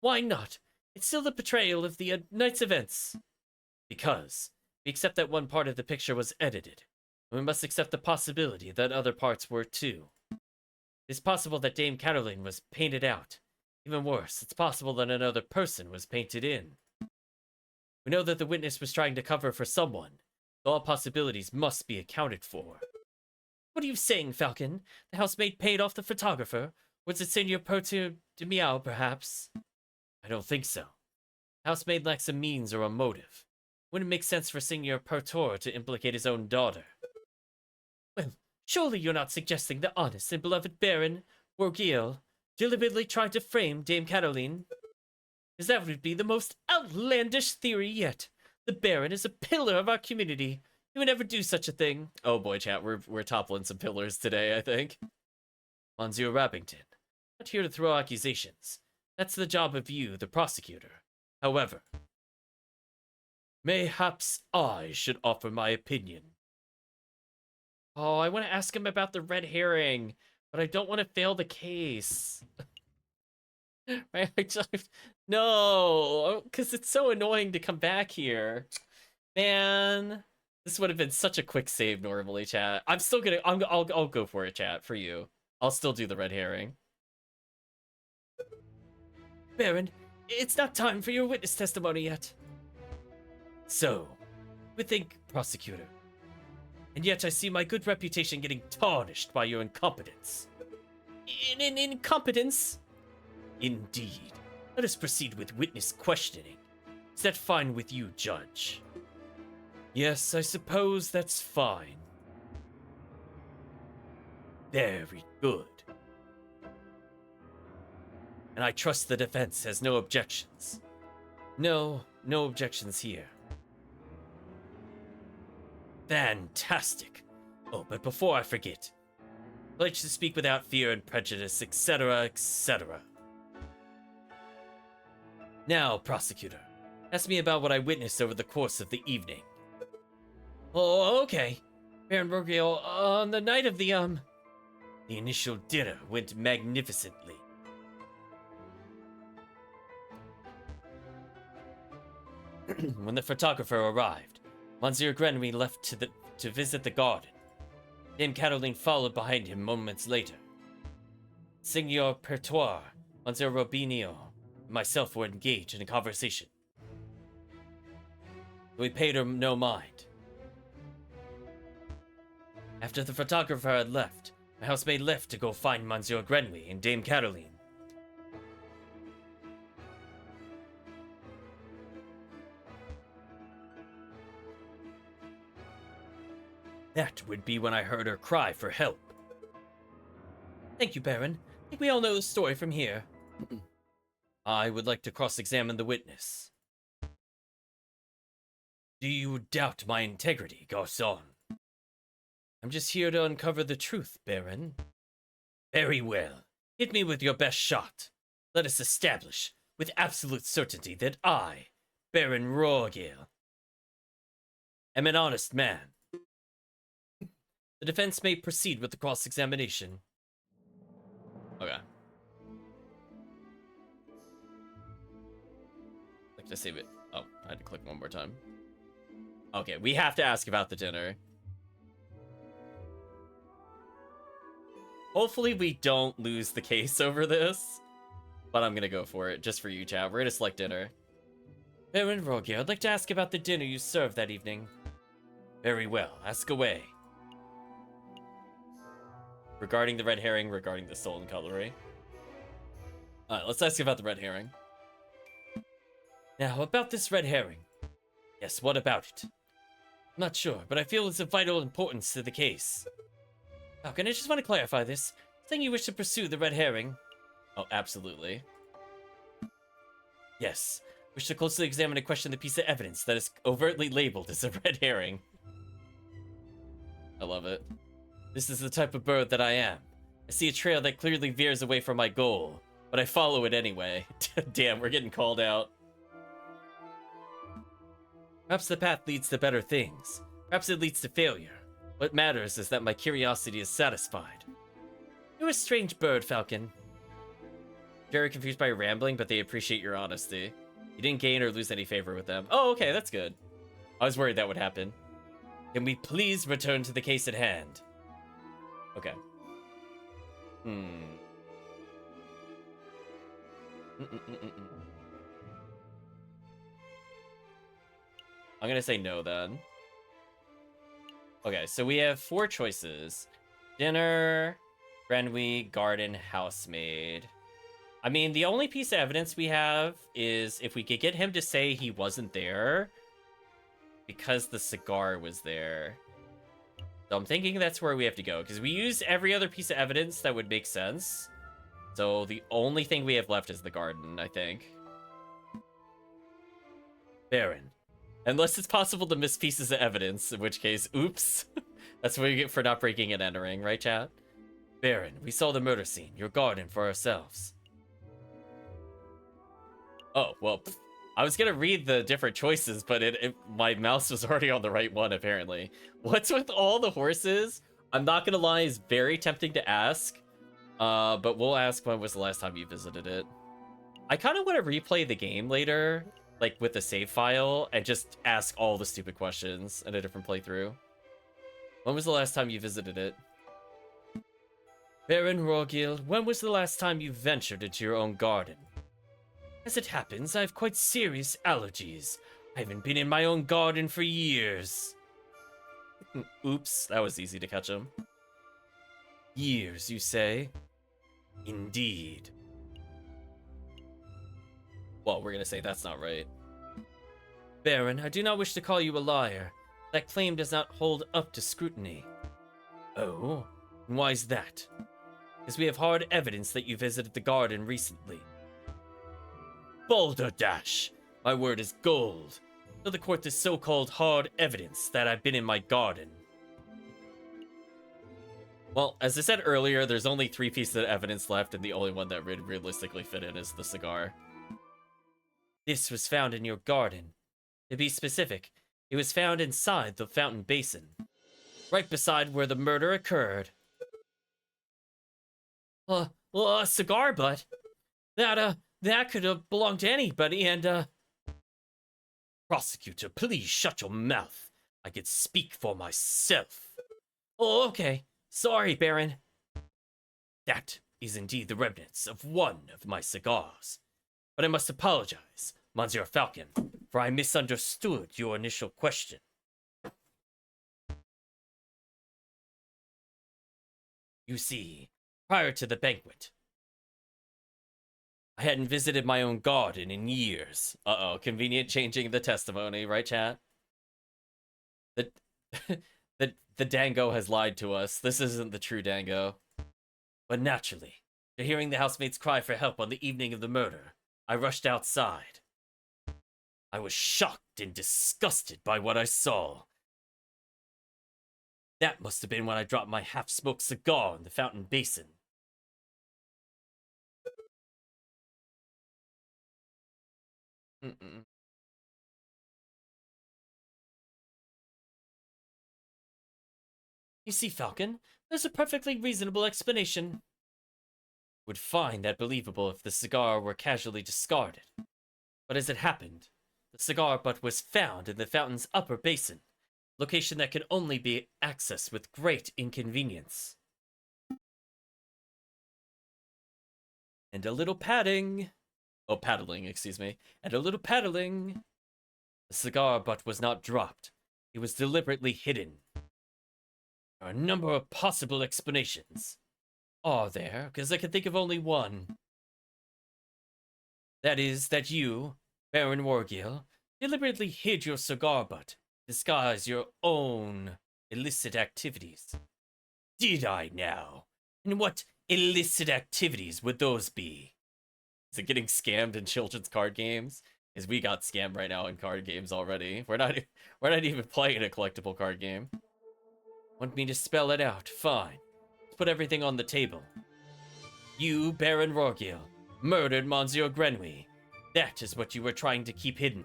Why not? It's still the portrayal of the night's events. Because we accept that one part of the picture was edited, and we must accept the possibility that other parts were too. It's possible that Dame Caroline was painted out. Even worse, it's possible that another person was painted in. We know that the witness was trying to cover for someone. All possibilities must be accounted for. What are you saying, Falcon? The housemaid paid off the photographer? Was it Senor Pertu de Miao, perhaps? I don't think so. The housemaid lacks a means or a motive. Wouldn't make sense for Senor Pertor to implicate his own daughter. Well, surely you're not suggesting the honest and beloved Baron Borgil deliberately tried to frame Dame Caroline? Because that would be the most outlandish theory yet. The Baron is a pillar of our community. He would never do such a thing. Oh boy, chat, we're toppling some pillars today, I think. Monsieur Rappington, not here to throw accusations. That's the job of you, the prosecutor. However, Mayhaps I should offer my opinion. Oh, I want to ask him about the red herring, but I don't want to fail the case. Right? No, because it's so annoying to come back here. Man, this would have been such a quick save normally, chat. I'm still gonna, I'll go for it, chat, for you. I'll still do the red herring. Baron, it's not time for your witness testimony yet. So, we think, prosecutor. And yet I see my good reputation getting tarnished by your incompetence. Incompetence? Indeed. Let us proceed with witness questioning. Is that fine with you, Judge? Yes, I suppose that's fine. Very good. And I trust the defense has no objections. No objections here. Fantastic. Oh, but before I forget, I'd like to speak without fear and prejudice, etc., etc. Now, prosecutor, ask me about what I witnessed over the course of the evening. Oh, okay. Baron Rogiel, on the night of the initial dinner went magnificently. When the photographer arrived, Monsieur Grenouille left to visit the garden. Dame Cataline followed behind him moments later. Signor Pertois, Monsieur Robinio, and myself were engaged in a conversation. We paid her no mind. After the photographer had left, my housemaid left to go find Monsieur Grenouille and Dame Cataline. That would be when I heard her cry for help. Thank you, Baron. I think we all know the story from here. I would like to cross-examine the witness. Do you doubt my integrity, Garçon? I'm just here to uncover the truth, Baron. Very well. Hit me with your best shot. Let us establish, with absolute certainty, that I, Baron Rogiel, am an honest man. The defense may proceed with the cross-examination. Okay. Like to save it. Oh, I had to click one more time. Okay, we have to ask about the dinner. Hopefully we don't lose the case over this, but I'm gonna go for it, just for you, chat. We're gonna select dinner. Baron Rogier, I'd like to ask about the dinner you served that evening. Very well, ask away. Regarding the red herring, regarding the stolen cutlery. Alright, let's ask about the red herring. Now, about this red herring. Yes, what about it? I'm not sure, but I feel it's of vital importance to the case. Falcon, I just want to clarify this. Saying you wish to pursue the red herring? Oh, absolutely. Yes. Wish to closely examine and question the piece of evidence that is overtly labeled as a red herring. I love it. This is the type of bird that I am. I see a trail that clearly veers away from my goal, but I follow it anyway. Damn, we're getting called out. Perhaps the path leads to better things. Perhaps it leads to failure. What matters is that my curiosity is satisfied. You're a strange bird, Falcon. Very confused by your rambling, but they appreciate your honesty. You didn't gain or lose any favor with them. Oh, okay, that's good. I was worried that would happen. Can we please return to the case at hand? Okay. I'm gonna say no then. Okay, so we have 4 choices. Dinner, Grenouille, garden, housemaid. I mean, the only piece of evidence we have is if we could get him to say he wasn't there because the cigar was there. So I'm thinking that's where we have to go, because we use every other piece of evidence that would make sense. So the only thing we have left is the garden, I think. Baron. Unless it's possible to miss pieces of evidence, in which case, oops. That's what we get for not breaking and entering, right, chat? Baron, we saw the murder scene, your garden for ourselves. Oh, well, I was gonna read the different choices, but my mouse was already on the right one, apparently. What's with all the horses? I'm not gonna lie, it's very tempting to ask. But we'll ask when was the last time you visited it. I kind of want to replay the game later, like with the save file, and just ask all the stupid questions in a different playthrough. When was the last time you visited it? Baron Rorgil, when was the last time you ventured into your own garden? As it happens, I have quite serious allergies. I haven't been in my own garden for years. Oops, that was easy to catch him. Years, you say? Indeed. Well, we're gonna say that's not right. Baron, I do not wish to call you a liar. That claim does not hold up to scrutiny. Oh? And why is that? Because we have hard evidence that you visited the garden recently. Balderdash! My word is gold. Tell the court this so-called hard evidence that I've been in my garden. Well, as I said earlier, there's only 3 pieces of evidence left, and the only one that would realistically fit in is the cigar. This was found in your garden. To be specific, it was found inside the fountain basin, right beside where the murder occurred. Well, a cigar butt? That could have belonged to anybody, and, Prosecutor, please shut your mouth. I could speak for myself. Oh, okay. Sorry, Baron. That is indeed the remnants of one of my cigars. But I must apologize, Monsieur Falcon, for I misunderstood your initial question. You see, prior to the banquet, I hadn't visited my own garden in years. Uh-oh, convenient changing the testimony, right, chat? The Dango has lied to us. This isn't the true Dango. But naturally, after hearing the housemates cry for help on the evening of the murder, I rushed outside. I was shocked and disgusted by what I saw. That must have been when I dropped my half-smoked cigar in the fountain basin. You see, Falcon, there's a perfectly reasonable explanation. Would find that believable if the cigar were casually discarded. But as it happened, the cigar butt was found in the fountain's upper basin, location that can only be accessed with great inconvenience. And a little padding. Oh, paddling, excuse me. And a little paddling. The cigar butt was not dropped. It was deliberately hidden. There are a number of possible explanations. Are there? Because I can think of only one. That is that you, Baron Wargil, deliberately hid your cigar butt, disguise your own illicit activities. Did I now? And what illicit activities would those be? Is it getting scammed in children's card games? Because we got scammed right now in card games already. We're not even playing a collectible card game. Want me to spell it out? Fine. Let's put everything on the table. You, Baron Rorgil, murdered Monsieur Grenouille. That is what you were trying to keep hidden.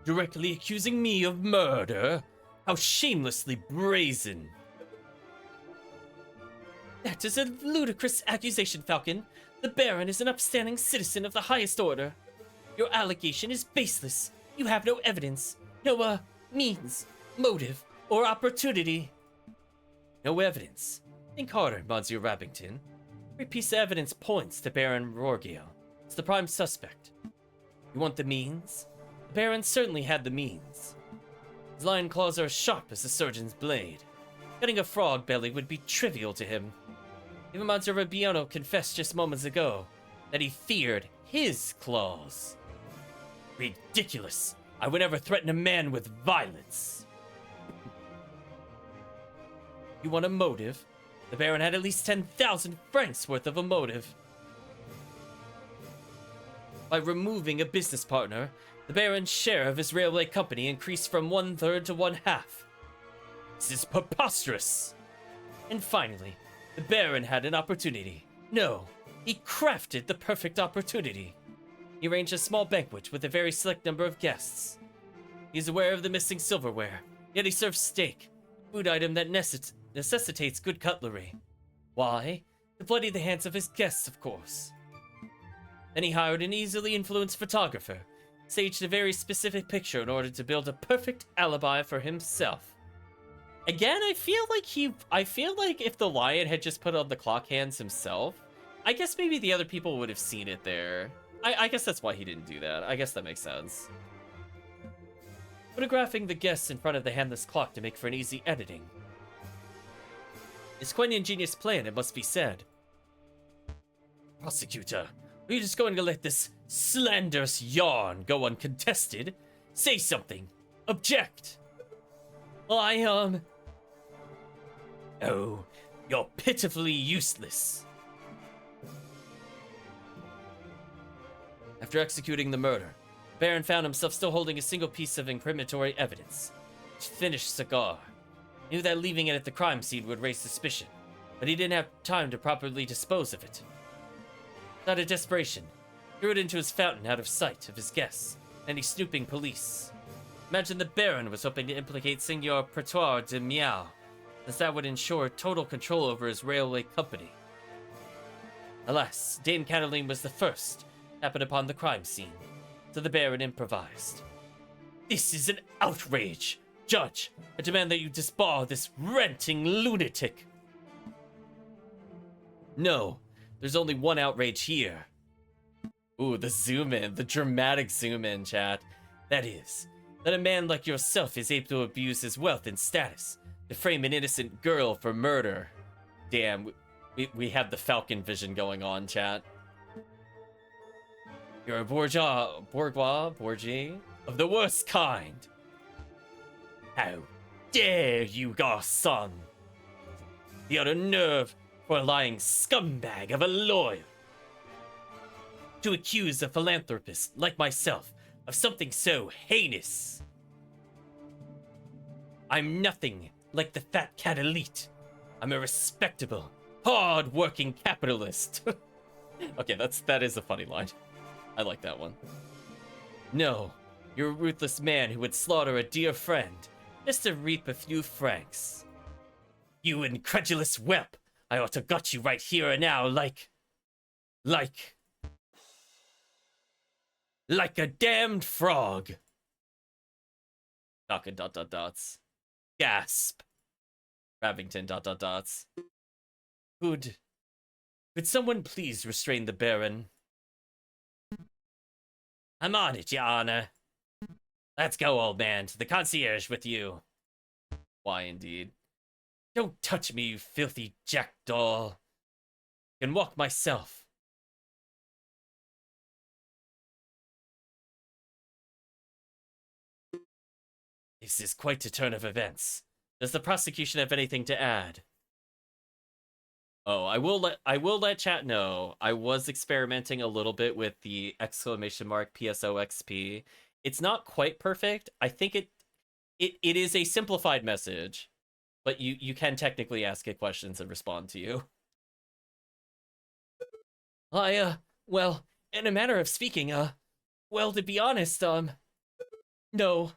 Directly accusing me of murder? How shamelessly brazen. That is a ludicrous accusation, Falcon. The Baron is an upstanding citizen of the highest order. Your allegation is baseless. You have no evidence. No, means, motive, or opportunity. No evidence. Think harder, Monsieur Rabbington. Every piece of evidence points to Baron Rorgil as the prime suspect. You want the means? The Baron certainly had the means. His lion claws are as sharp as a surgeon's blade. Cutting a frog belly would be trivial to him. Even Monsieur Rabiano confessed just moments ago that he feared his claws. Ridiculous! I would never threaten a man with violence. You want a motive? The Baron had at least 10,000 francs worth of a motive. By removing a business partner, the Baron's share of his railway company increased from 1/3 to 1/2. This is preposterous! And finally, the Baron had an opportunity. No, he crafted the perfect opportunity. He arranged a small banquet with a very select number of guests. He's aware of the missing silverware, yet he serves steak, a food item that necessitates good cutlery. Why? To bloody the hands of his guests, of course. Then he hired an easily influenced photographer, staged a very specific picture in order to build a perfect alibi for himself. Again, I feel like if the lion had just put on the clock hands himself, I guess maybe the other people would have seen it there. I guess that's why he didn't do that. I guess that makes sense. Photographing the guests in front of the handless clock to make for an easy editing. It's quite an ingenious plan, it must be said. Prosecutor, are you just going to let this slanderous yarn go uncontested? Say something. Object. Oh, you're pitifully useless. After executing the murder, Baron found himself still holding a single piece of incriminatory evidence. A finished cigar. He knew that leaving it at the crime scene would raise suspicion, but he didn't have time to properly dispose of it. Out of desperation, he threw it into his fountain out of sight of his guests and any snooping police. Imagine the Baron was hoping to implicate Seigneur Pretoire de Miao, as that would ensure total control over his railway company. Alas, Dame Cataline was the first to happen upon the crime scene, so the Baron improvised. This is an outrage! Judge, I demand that you disbar this ranting lunatic! No, there's only one outrage here. Ooh, the zoom in, the dramatic zoom in, chat. That is, that a man like yourself is able to abuse his wealth and status to frame an innocent girl for murder. Damn, we have the Falcon vision going on, chat. You're a bourgeois of the worst kind. How dare you, garçon? The utter nerve for a lying scumbag of a lawyer to accuse a philanthropist like myself of something so heinous. I'm nothing like the fat cat elite. I'm a respectable, hard-working capitalist. Okay, that is a funny line. I like that one. No, you're a ruthless man who would slaughter a dear friend just to reap a few francs. You incredulous whelp! I ought to gut you right here and now like a damned frog. Talking ... Gasp. Ravington ... Could someone please restrain the Baron? I'm on it, Your Honor. Let's go, old man, to the concierge with you. Why, indeed. Don't touch me, you filthy jackdaw. I can walk myself. This is quite a turn of events. Does the prosecution have anything to add? Oh, I will let chat know. I was experimenting a little bit with the exclamation mark PSOXP. It's not quite perfect. I think it is a simplified message, but you can technically ask it questions and respond to you. Well, in a manner of speaking, well, to be honest, no.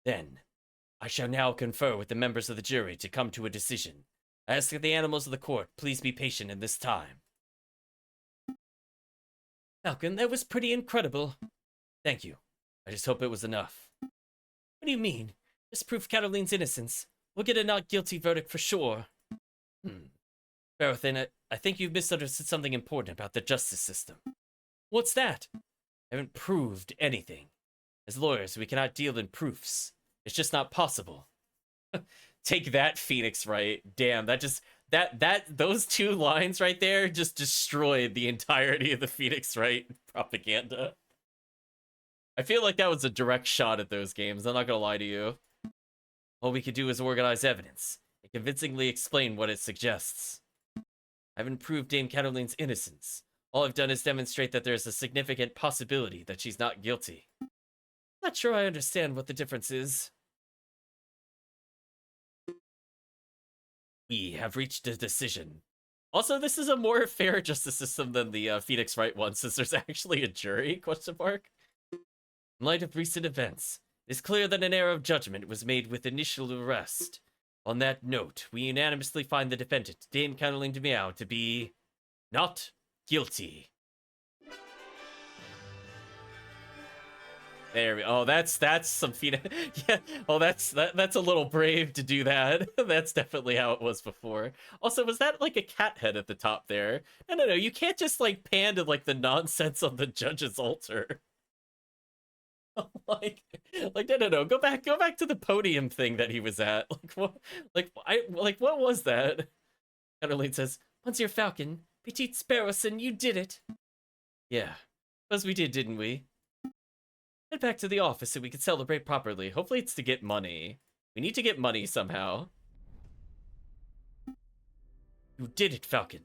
Then, I shall now confer with the members of the jury to come to a decision. I ask that the animals of the court please be patient in this time. Falcon, that was pretty incredible. Thank you. I just hope it was enough. What do you mean? Just prove Cataline's innocence. We'll get a not guilty verdict for sure. Farathan, I think you've misunderstood something important about the justice system. What's that? I haven't proved anything. As lawyers, we cannot deal in proofs. It's just not possible. Take that, Phoenix Wright. Damn, those two lines right there just destroyed the entirety of the Phoenix Wright propaganda. I feel like that was a direct shot at those games, I'm not gonna lie to you. All we could do is organize evidence and convincingly explain what it suggests. I haven't proved Dame Cataline's innocence. All I've done is demonstrate that there's a significant possibility that she's not guilty. Not sure I understand what the difference is. We have reached a decision. Also, this is a more fair justice system than the Phoenix Wright one, since there's actually a jury, question mark. In light of recent events, it is clear that an error of judgment was made with initial arrest. On that note, we unanimously find the defendant, Dame Caroline de Meow, to be not guilty. There we Oh, that's some Phoenix. Yeah. Oh, that's a little brave to do that. That's definitely how it was before. Also, was that like a cat head at the top there? No. You can't just like pan to like the nonsense on the judge's altar. like, no. Go back to the podium thing that he was at. What was that? Caroline says, Monsieur Falcon, Petite Sparrowson, you did it. Yeah, suppose we did, didn't we? Head back to the office so we can celebrate properly. Hopefully it's to get money. We need to get money somehow. You did it, Falcon.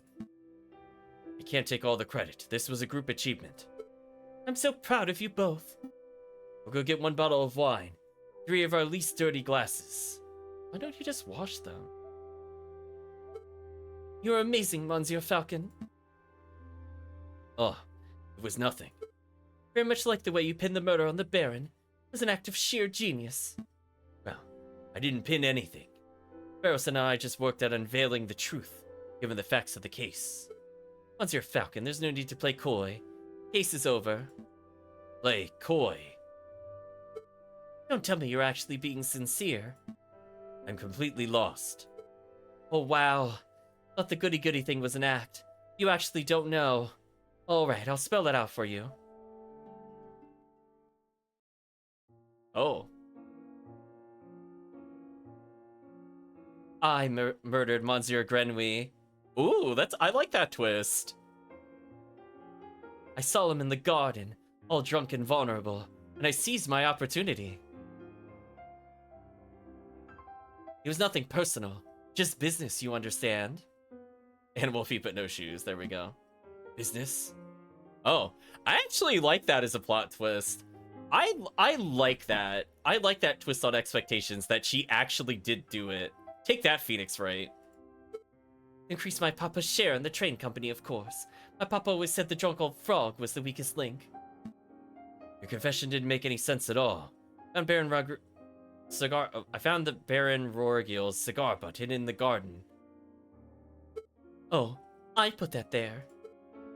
I can't take all the credit. This was a group achievement. I'm so proud of you both. We'll go get 1 bottle of wine. 3 of our least dirty glasses. Why don't you just wash them? You're amazing, Monsieur Falcon. Oh, it was nothing. Very much like the way you pinned the murder on the Baron. It was an act of sheer genius. Well, I didn't pin anything. Barros and I just worked at unveiling the truth, given the facts of the case. Monsieur Falcon, there's no need to play coy. Case is over. Play coy. Don't tell me you're actually being sincere. I'm completely lost. Oh, wow. Thought the goody-goody thing was an act. You actually don't know. Alright, I'll spell it out for you. Oh. I murdered Monsieur Grenouille. Ooh, I like that twist. I saw him in the garden, all drunk and vulnerable, and I seized my opportunity. It was nothing personal, just business, you understand. Animal feet but no shoes, there we go. Business? Oh, I actually like that as a plot twist. I like that. I like that twist on expectations that she actually did do it. Take that, Phoenix Wright. Increase my papa's share in the train company, of course. My papa always said the drunk old frog was the weakest link. Your confession didn't make any sense at all. I found the Baron Rorgil's cigar butt hidden in the garden. Oh, I put that there.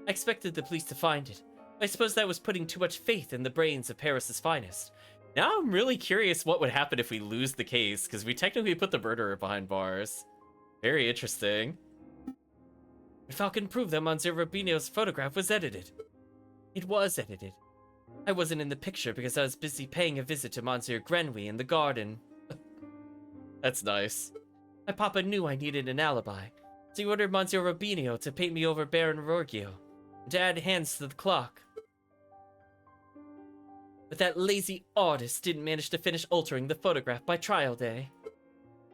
I expected the police to find it. I suppose that was putting too much faith in the brains of Paris's finest. Now I'm really curious what would happen if we lose the case, because we technically put the murderer behind bars. Very interesting. Falcon proved that Monsieur Rubino's photograph was edited. It was edited. I wasn't in the picture because I was busy paying a visit to Monsieur Grenouille in the garden. That's nice. My papa knew I needed an alibi, so he ordered Monsieur Rubino to paint me over Baron Rorgio, and to add hands to the clock. But that lazy artist didn't manage to finish altering the photograph by trial day.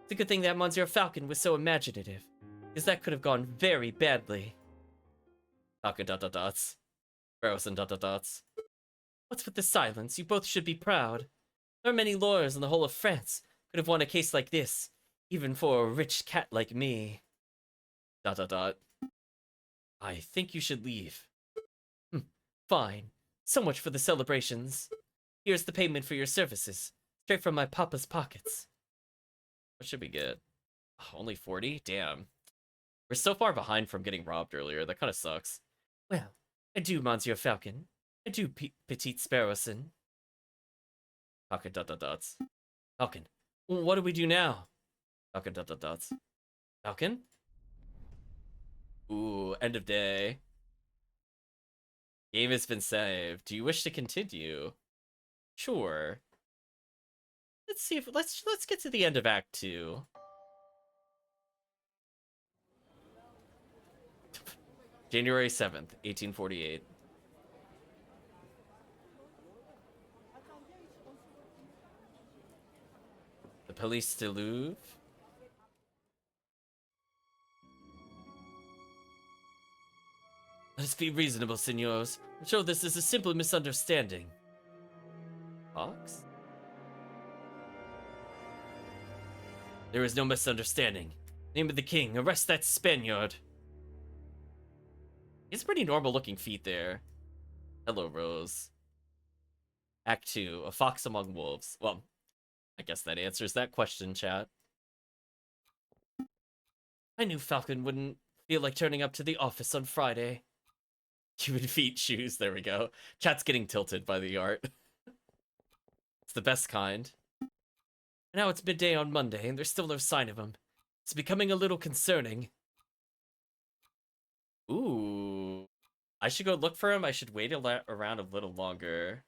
It's a good thing that Monsieur Falcon was so imaginative, because that could have gone very badly. Falcon ... Barrows and ... What's with the silence? You both should be proud. There are many lawyers in the whole of France could have won a case like this, even for a rich cat like me. ... I think you should leave. Fine. So much for the celebrations. Here's the payment for your services, straight from my papa's pockets. What should we get? Oh, only 40? Damn. We're so far behind from getting robbed earlier. That kind of sucks. Well, adieu, Monsieur Falcon. Adieu, Petite Sparrowson. Falcon ... Falcon, what do we do now? Falcon ... Falcon? Ooh, end of day. Game has been saved. Do you wish to continue? Sure. Let's see if let's get to the end of Act 2. January 7th, 1848. The Police de Louvre. Let us be reasonable, senors. I'm sure this is a simple misunderstanding. Fox? There is no misunderstanding. Name of the king, arrest that Spaniard. He's pretty normal looking feet there. Hello, Rose. Act 2, A Fox Among Wolves. Well, I guess that answers that question, chat. I knew Falcon wouldn't feel like turning up to the office on Friday. Human feet shoes, there we go. Chat's getting tilted by the art. It's the best kind. And now it's midday on Monday, and there's still no sign of him. It's becoming a little concerning. Ooh. I should go look for him. I should wait around a little longer.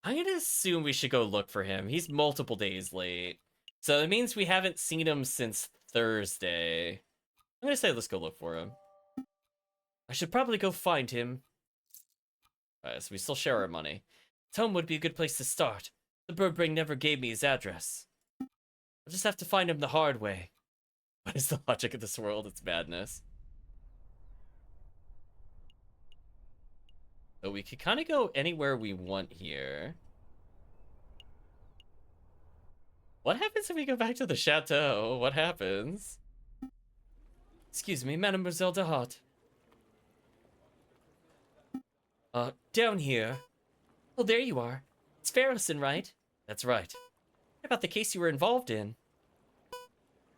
I'm gonna assume we should go look for him. He's multiple days late. So that means we haven't seen him since Thursday. I'm gonna say let's go look for him. I should probably go find him. Alright, so we still share our money. Home would be a good place to start. The Birdbrain never gave me his address. I'll just have to find him the hard way. What is the logic of this world? It's madness. So we could kind of go anywhere we want here. What happens if we go back to the chateau? What happens? Excuse me, Mademoiselle de Hart. Down here. Oh, there you are. It's Farrison, right? That's right. What about the case you were involved in?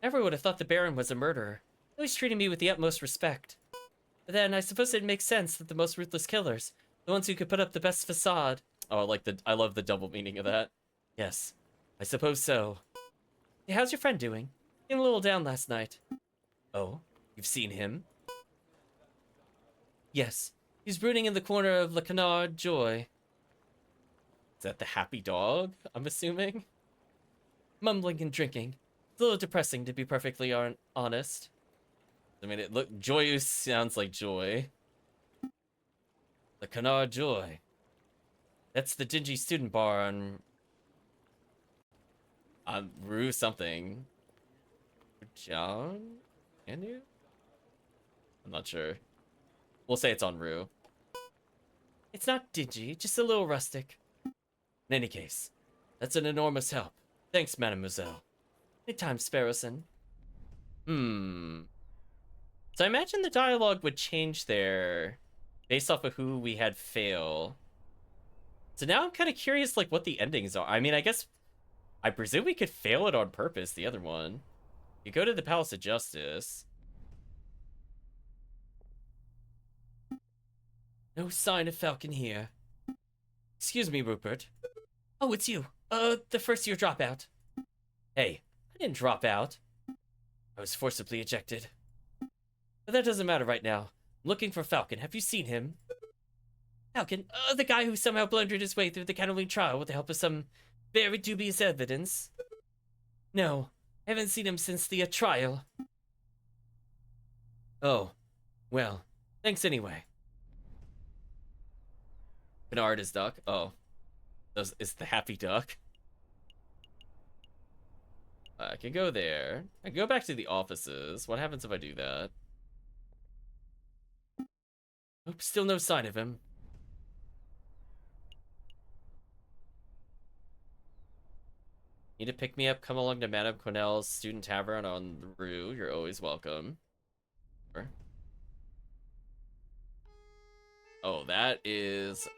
Never would have thought the Baron was a murderer. He always treated me with the utmost respect. But then, I suppose it makes sense that the most ruthless killers, the ones who could put up the best facade. Oh, I love the double meaning of that. Yes, I suppose so. Hey, how's your friend doing? He came a little down last night. Oh, you've seen him? Yes, he's brooding in the corner of Le Canard Joy. Is that the happy dog, I'm assuming? Mumbling and drinking. It's a little depressing, to be perfectly honest. I mean, joyous sounds like joy. Le Canard Joy. That's the dingy student bar on Rue something. John? Anu? I'm not sure. We'll say it's on Rue. It's not dingy, just a little rustic. In any case, that's an enormous help. Thanks, mademoiselle. Anytime, Sparrowson. So I imagine the dialogue would change there based off of who we had fail. So now I'm kind of curious, like, what the endings are. I mean, I presume we could fail it on purpose, the other one. You go to the Palace of Justice. No sign of Falcon here. Excuse me, Rupert. Oh, it's you. The first year dropout. Hey, I didn't drop out. I was forcibly ejected. But that doesn't matter right now. I'm looking for Falcon. Have you seen him? Falcon? The guy who somehow blundered his way through the Cannibal trial with the help of some very dubious evidence? No, I haven't seen him since the trial. Oh, well, thanks anyway. Bernard is duck. Oh, is the happy duck. I can go there. I can go back to the offices. What happens if I do that? Nope, still no sign of him. Need to pick me up? Come along to Madame Cornell's Student Tavern on the Rue. You're always welcome. Oh, that is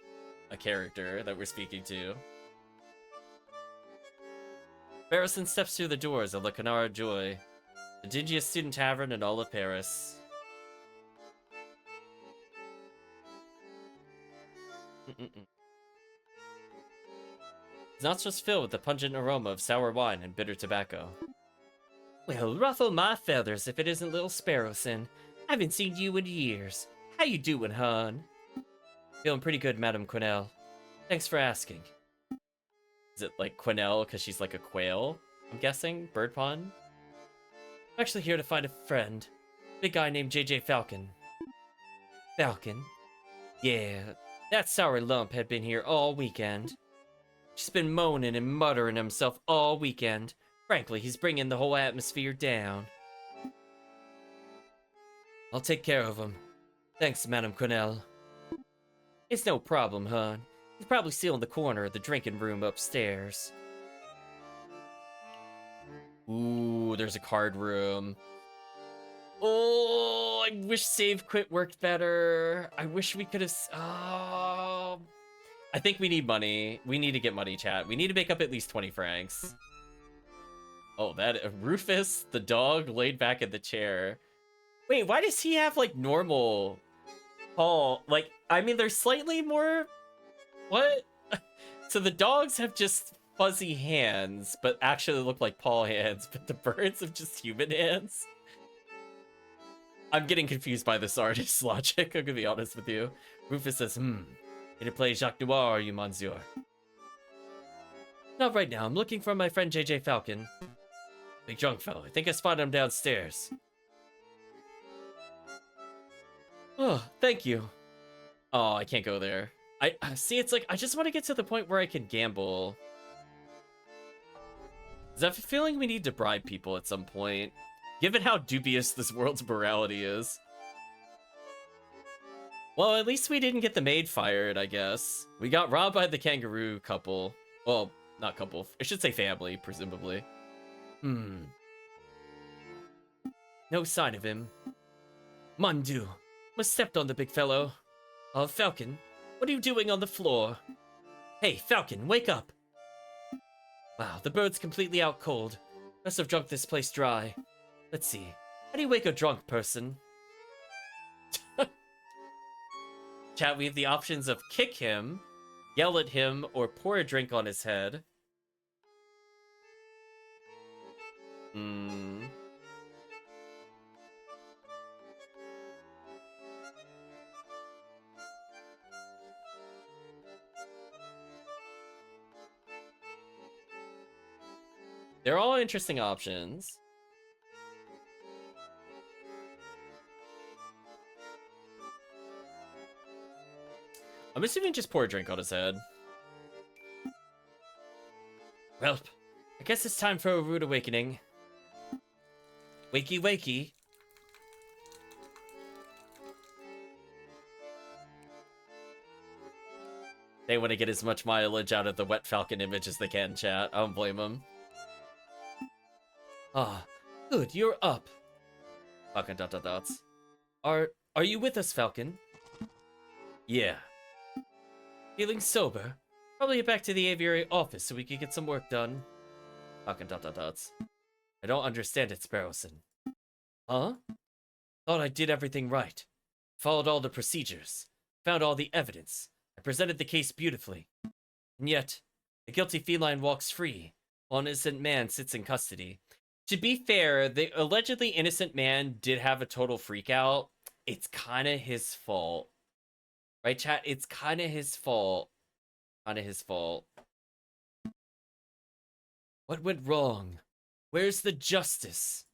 a character that we're speaking to. Farrison steps through the doors of Le Canard Joy, the dingiest student tavern in all of Paris. His nostrils filled with the pungent aroma of sour wine and bitter tobacco. Well, ruffle my feathers if it isn't little Sparrowson. I haven't seen you in years. How you doing, hon? Feeling pretty good, Madame Quenelle. Thanks for asking. Is it like Quenelle because she's like a quail? I'm guessing? Bird pun? I'm actually here to find a friend. Big guy named JJ Falcon. Falcon? Yeah, that sour lump had been here all weekend. She's been moaning and muttering himself all weekend. Frankly, he's bringing the whole atmosphere down. I'll take care of him. Thanks, Madame Quenelle. It's no problem, hon. He's probably still in the corner of the drinking room upstairs. Ooh, there's a card room. Oh, I wish save quit worked better. I wish we could have. Oh, I think we need money. We need to get money, chat. We need to make up at least 20 francs. Oh, that Rufus, the dog, laid back in the chair. Wait, why does he have like normal paw? Like, I mean, they're slightly more. What? So the dogs have just fuzzy hands, but actually look like paw hands. But the birds have just human hands. I'm getting confused by this artist's logic, I'm gonna be honest with you. Rufus says, here to play Jacques Noir, are you, monsieur? Not right now, I'm looking for my friend JJ Falcon. Big drunk fellow, I think I spotted him downstairs. Oh, thank you. Oh, I can't go there. I see, it's like, I just want to get to the point where I can gamble. Because I have a feeling we need to bribe people at some point. Given how dubious this world's morality is. Well, at least we didn't get the maid fired, I guess. We got robbed by the kangaroo couple. Well, not couple. I should say family, presumably. No sign of him. Mon Dieu. Must stepped on the big fellow. Falcon, what are you doing on the floor? Hey, Falcon, wake up. Wow, the bird's completely out cold. Must have drunk this place dry. Let's see. How do you wake a drunk person? Chat, we have the options of kick him, yell at him, or pour a drink on his head. They're all interesting options. I'm assuming just pour a drink on his head. Well, I guess it's time for a rude awakening. Wakey, wakey. They want to get as much mileage out of the wet falcon image as they can, chat. I don't blame them. Ah, good, you're up. Falcon ... Are you with us, Falcon? Yeah. Feeling sober? Probably get back to the Aviary office so we can get some work done. Falcon ... I don't understand it, Sparrowson. Huh? Thought I did everything right. Followed all the procedures. Found all the evidence. I presented the case beautifully. And yet, the guilty feline walks free, while an innocent man sits in custody. To be fair, the allegedly innocent man did have a total freakout. It's kind of his fault. Right, chat? It's kind of his fault. Kind of his fault. What went wrong? Where's the justice?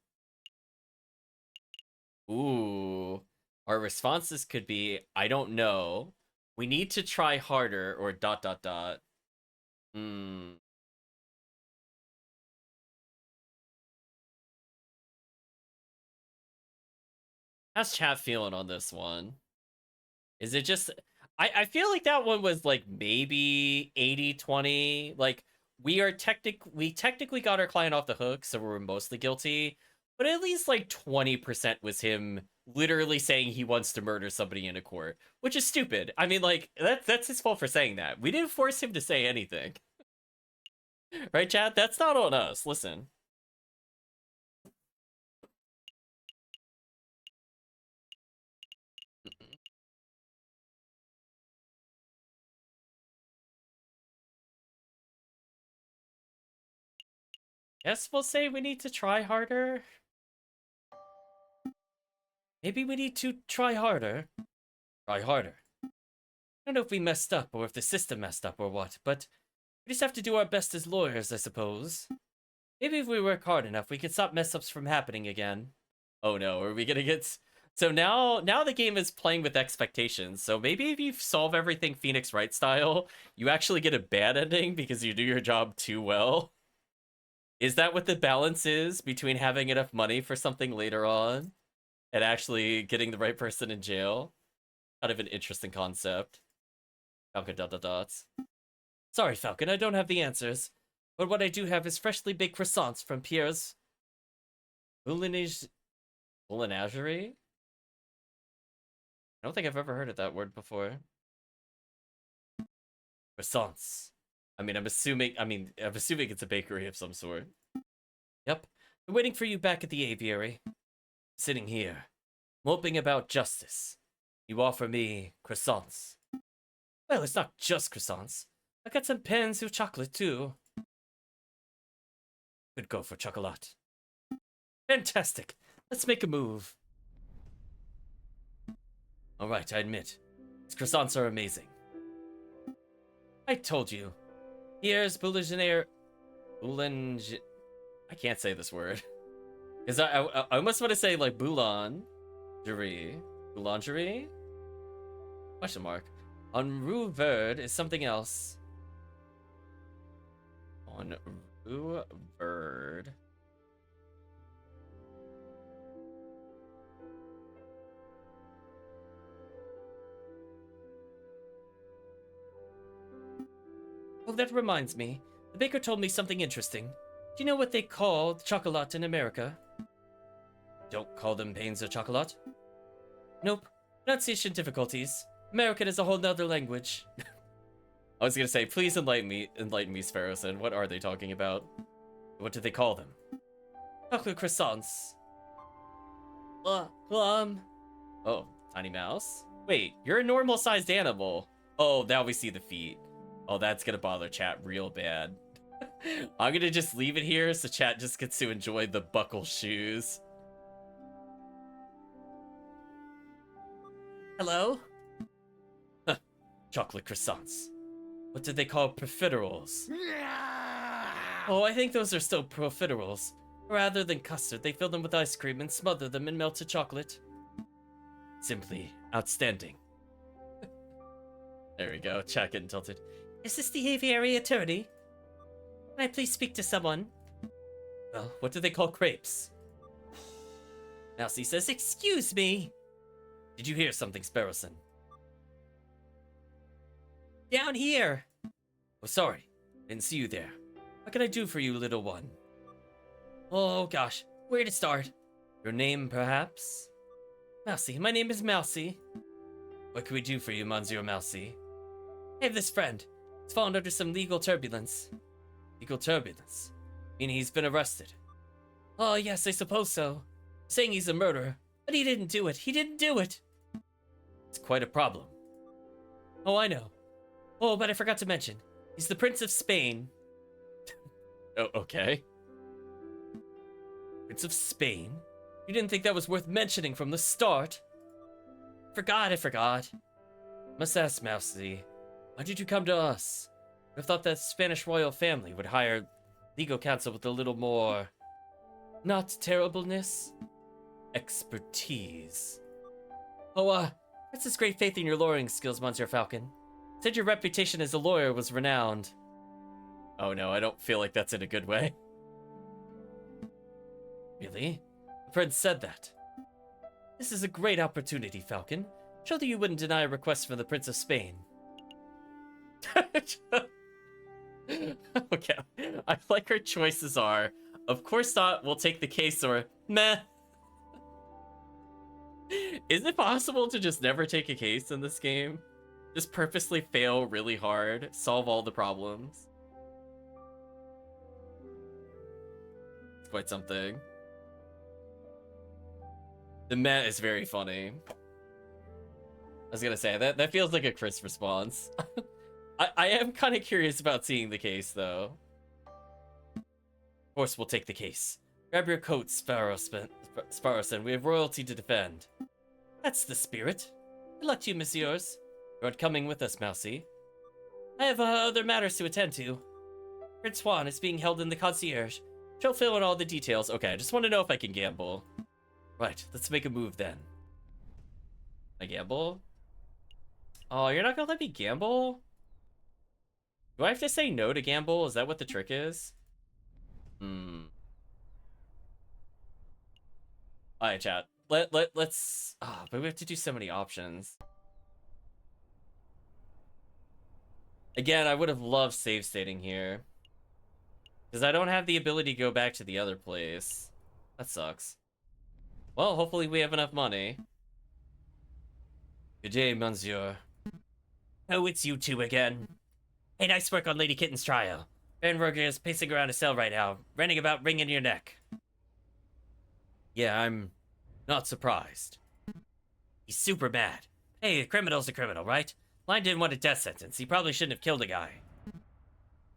Ooh. Our responses could be, I don't know. We need to try harder, or ... How's chat feeling on this one? Is it just... I feel like that one was like maybe 80-20. Like, we technically got our client off the hook, so we're mostly guilty. But at least like 20% was him literally saying he wants to murder somebody in a court, which is stupid. I mean, like, that's his fault for saying that. We didn't force him to say anything. Right, chat? That's not on us. Listen. Guess we'll say we need to try harder. Maybe we need to try harder. Try harder. I don't know if we messed up or if the system messed up or what, but we just have to do our best as lawyers, I suppose. Maybe if we work hard enough, we can stop mess-ups from happening again. Oh no, are we gonna get... So now the game is playing with expectations. So maybe if you solve everything Phoenix Wright style, you actually get a bad ending because you do your job too well. Is that what the balance is between having enough money for something later on and actually getting the right person in jail? Kind of an interesting concept. Falcon ... Sorry, Falcon, I don't have the answers. But what I do have is freshly baked croissants from Pierre's Aviary? I don't think I've ever heard of that word before. Croissants. I'm assuming it's a bakery of some sort. Yep. I'm waiting for you back at the aviary. Sitting here, moping about justice. You offer me croissants. Well, it's not just croissants. I got some pens of chocolate, too. Could go for chocolate. Fantastic. Let's make a move. Alright, I admit. These croissants are amazing. I told you. Here's Boulanger... Boulanger... I can't say this word. Because I almost want to say, like, boulangerie. Boulangerie? Question mark. On Rue Verde is something else. On Rue Verde. Oh, that reminds me. The baker told me something interesting. Do you know what they call chocolate in America? Don't call them pains of chocolate. Nope. Pronunciation difficulties. American is a whole nother language. I was gonna say, please enlighten me, Sparrowson. What are they talking about? What do they call them? Chocolate croissants. Oh, tiny mouse? Wait, you're a normal-sized animal. Oh, now we see the feet. Oh, that's gonna bother chat real bad. I'm gonna just leave it here so chat just gets to enjoy the buckle shoes. Hello? Chocolate croissants. What did they call profiteroles? Oh, I think those are still profiteroles. Rather than custard, they fill them with ice cream and smother them in melted chocolate. Simply outstanding. There we go, chat getting tilted. Is this the aviary attorney? Can I please speak to someone? Well, what do they call crepes? Mousy says, excuse me. Did you hear something, Sparrowson? Down here! Oh, sorry. Didn't see you there. What can I do for you, little one? Oh, gosh. Where to start? Your name, perhaps? Mousy. My name is Mousy. What can we do for you, Monsieur Mousy? I have this friend. He's fallen under some legal turbulence. Legal turbulence? Meaning he's been arrested? Oh, yes, I suppose so. Saying he's a murderer. But he didn't do it. He didn't do it. It's quite a problem. Oh, I know. Oh, but I forgot to mention. He's the Prince of Spain. Oh, okay. Prince of Spain? You didn't think that was worth mentioning from the start? I forgot. Must ask, Mousy. Why did you come to us? I thought that Spanish royal family would hire legal counsel with a little more... not terribleness? Expertise. Oh, Princess great faith in your lawyering skills, Monsieur Falcon. Said your reputation as a lawyer was renowned. Oh no, I don't feel like that's in a good way. Really? The prince said that. This is a great opportunity, Falcon. Surely you wouldn't deny a request from the Prince of Spain. Okay, I like her choices are, of course not, we'll take the case, or meh. Is it possible to just never take a case in this game? Just purposely fail really hard, solve all the problems? It's quite something. The meh is very funny. I was gonna say, that feels like a Chris response. I am kind of curious about seeing the case, though. Of course, we'll take the case. Grab your coat, Sparrowson. We have royalty to defend. That's the spirit. Good luck to you, messieurs. You aren't coming with us, Mousy. I have other matters to attend to. Prince Juan is being held in the concierge. She'll fill in all the details. Okay, I just want to know if I can gamble. Right, let's make a move then. I gamble? Oh, you're not gonna let me gamble? Do I have to say no to gamble? Is that what the trick is? Alright, chat. Let's... Oh, but we have to do so many options. Again, I would have loved save stating here. Because I don't have the ability to go back to the other place. That sucks. Well, hopefully we have enough money. Good day, monsieur. Oh, it's you two again. Hey, nice work on Lady Kitten's trial. Baron Roger is pacing around his cell right now, ranting about wringing your neck. Yeah, I'm not surprised. He's super mad. Hey, a criminal's a criminal, right? Line didn't want a death sentence. He probably shouldn't have killed a guy.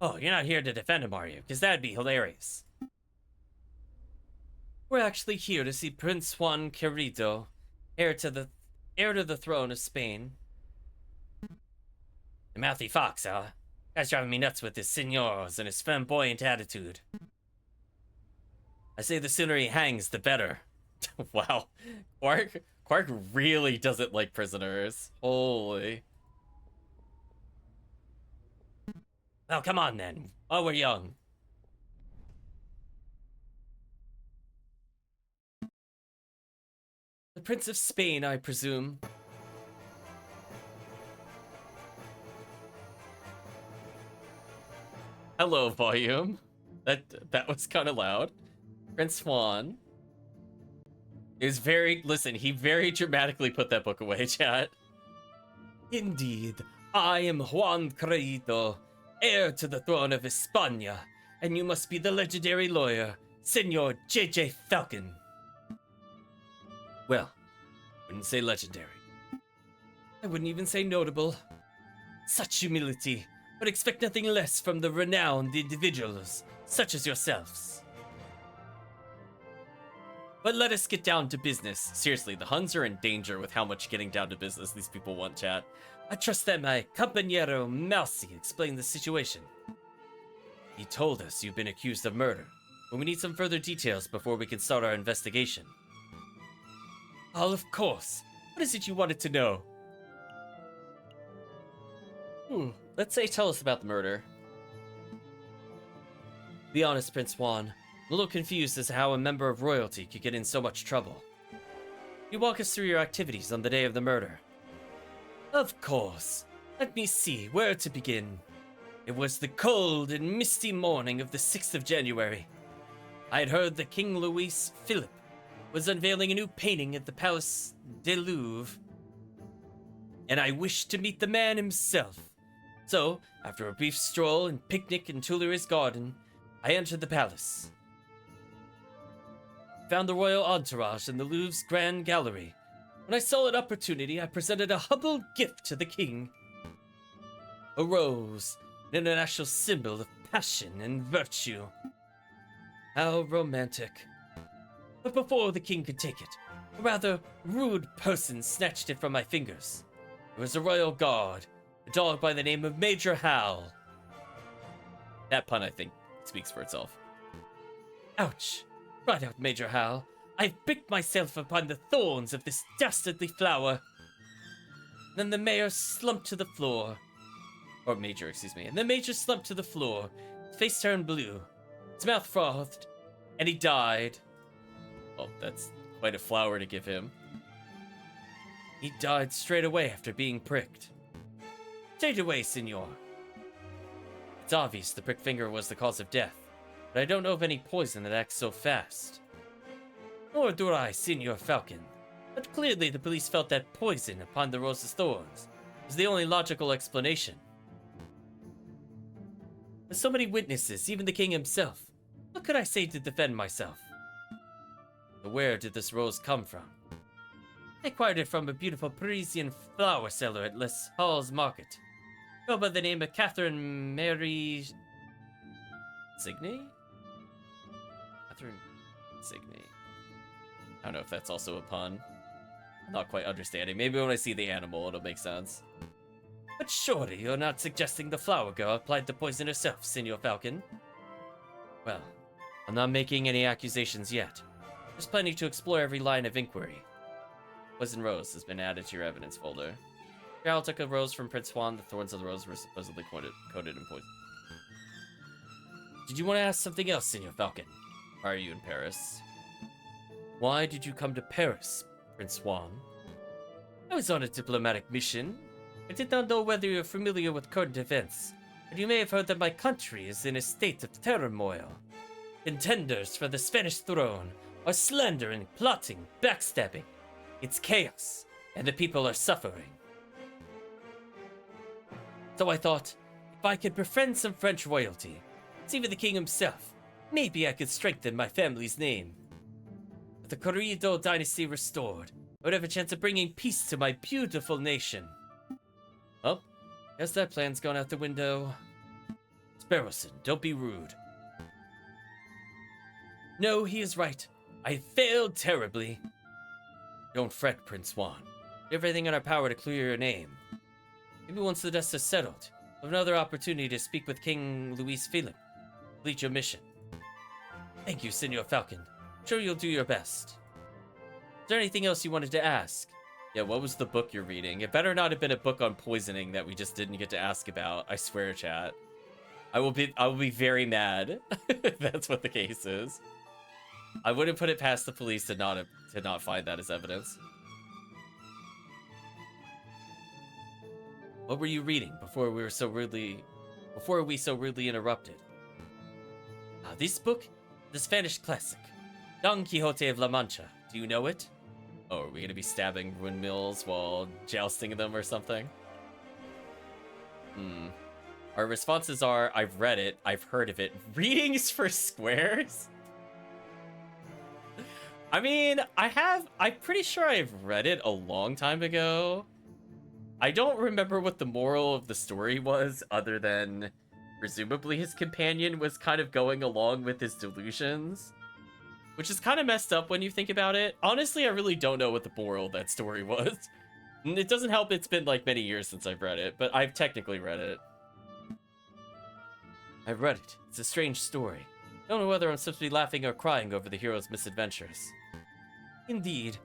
Oh, you're not here to defend him, are you? Because that'd be hilarious. We're actually here to see Prince Juan Querido, heir to the throne of Spain. The mouthy fox, huh? Guy's driving me nuts with his senors and his flamboyant attitude. I say the sooner he hangs, the better. Wow. Quark really doesn't like prisoners. Holy. Well, come on then. While we're young. The Prince of Spain, I presume. Hello, volume. That was kind of loud. Prince Juan is he very dramatically put that book away, chat. Indeed, I am Juan Querido, heir to the throne of España, and you must be the legendary lawyer, Senor J.J. Falcon. Well, wouldn't say legendary. I wouldn't even say notable. Such humility, but expect nothing less from the renowned individuals, such as yourselves. But let us get down to business. Seriously, the Huns are in danger with how much getting down to business these people want, chat. I trust that my compañero Mousy explained the situation. He told us you've been accused of murder, but we need some further details before we can start our investigation. Oh, of course. What is it you wanted to know? Let's say tell us about the murder. Be honest, Prince Juan. I'm a little confused as to how a member of royalty could get in so much trouble. You walk us through your activities on the day of the murder. Of course. Let me see where to begin. It was the cold and misty morning of the 6th of January. I had heard that King Louis Philippe was unveiling a new painting at the Palace du Louvre, and I wished to meet the man himself. So, after a brief stroll and picnic in Tuileries Garden, I entered the palace. Found the royal entourage in the Louvre's Grand Gallery. When I saw an opportunity, I presented a humble gift to the king. A rose, an international symbol of passion and virtue. How romantic. But before the king could take it, a rather rude person snatched it from my fingers. It was a royal guard, a dog by the name of Major Hal. That pun, I think, speaks for itself. Ouch, cried out Major Hal. I've pricked myself upon the thorns of this dastardly flower. Then the mayor slumped to the floor. Or Major, excuse me. And the Major slumped to the floor, his face turned blue, his mouth frothed, and he died. Oh, that's quite a flower to give him. He died straight away after being pricked. Take it away, senor. It's obvious the prick finger was the cause of death, but I don't know of any poison that acts so fast. Nor do I, Senor Falcon. But clearly the police felt that poison upon the rose's thorns was the only logical explanation. With so many witnesses, even the king himself, what could I say to defend myself? But where did this rose come from? I acquired it from a beautiful Parisian flower seller at Les Halles Market. Go by the name of Catherine Mary... Signy? Catherine Signy. I don't know if that's also a pun. I'm not quite understanding. Maybe when I see the animal, it'll make sense. But surely you're not suggesting the flower girl applied the poison herself, Senor Falcon? Well, I'm not making any accusations yet. There's plenty to explore every line of inquiry. Poison rose has been added to your evidence folder. Carol took a rose from Prince Juan. The thorns of the rose were supposedly coated in poison. Did you want to ask something else, Senor Falcon? Why are you in Paris? Why did you come to Paris, Prince Juan? I was on a diplomatic mission. I did not know whether you're familiar with current events, but you may have heard that my country is in a state of turmoil. Contenders for the Spanish throne are slandering, plotting, backstabbing. It's chaos, and the people are suffering. So I thought, if I could befriend some French royalty, see even the king himself, maybe I could strengthen my family's name. With the Corrido dynasty restored, I would have a chance of bringing peace to my beautiful nation. Well, guess that plan's gone out the window. Sparrowson, don't be rude. No, he is right. I failed terribly. Don't fret, Prince Juan. We have everything in our power to clear your name. Maybe once the dust is settled, we'll have another opportunity to speak with King Luis Philip. Complete your mission. Thank you, Senor Falcon. I'm sure you'll do your best. Is there anything else you wanted to ask? Yeah, what was the book you're reading? It better not have been a book on poisoning that we just didn't get to ask about. I swear, chat. I will be very mad if that's what the case is. I wouldn't put it past the police to not find that as evidence. What were you reading before we so rudely interrupted? This book, the Spanish classic, Don Quixote of La Mancha. Do you know it? Oh, are we gonna be stabbing windmills while jousting them or something? Our responses are, I've read it, I've heard of it. Readings for squares? I mean, I'm pretty sure I've read it a long time ago. I don't remember what the moral of the story was, other than presumably his companion was kind of going along with his delusions. Which is kind of messed up when you think about it. Honestly, I really don't know what the moral of that story was. It doesn't help it's been like many years since I've read it, but I've technically read it. I've read it. It's a strange story. I don't know whether I'm supposed to be laughing or crying over the hero's misadventures. Indeed.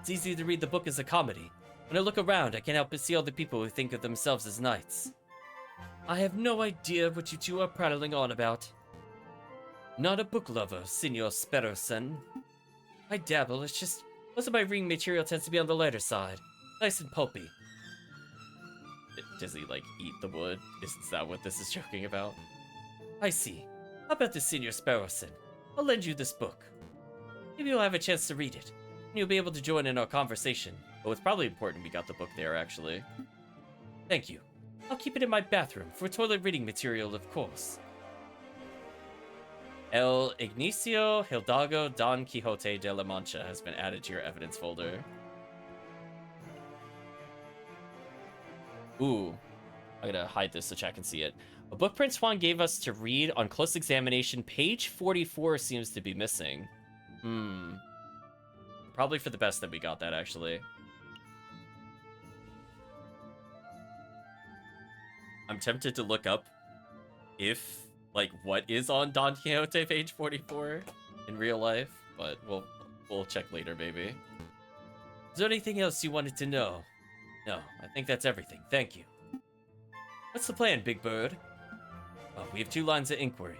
It's easy to read the book as a comedy. When I look around, I can't help but see all the people who think of themselves as knights. I have no idea what you two are prattling on about. Not a book lover, Senor Sparrowson. I dabble, it's just most of my reading material tends to be on the lighter side. Nice and pulpy. Does he, like, eat the wood? Is that what this is joking about? I see. How about this, Senor Sparrowson? I'll lend you this book. Maybe you'll have a chance to read it, and you'll be able to join in our conversation. Oh, it's probably important we got the book there, actually. Thank you. I'll keep it in my bathroom for toilet reading material, of course. El Ignacio Hidalgo Don Quixote de la Mancha has been added to your evidence folder. Ooh, I'm gonna hide this so chat can see it. A book Prince Juan gave us to read on close examination, page 44 seems to be missing. Probably for the best that we got that, actually. I'm tempted to look up if, like, what is on Don Quixote page 44 in real life, but we'll check later, maybe. Is there anything else you wanted to know? No, I think that's everything. Thank you. What's the plan, Big Bird? Oh, we have 2 lines of inquiry.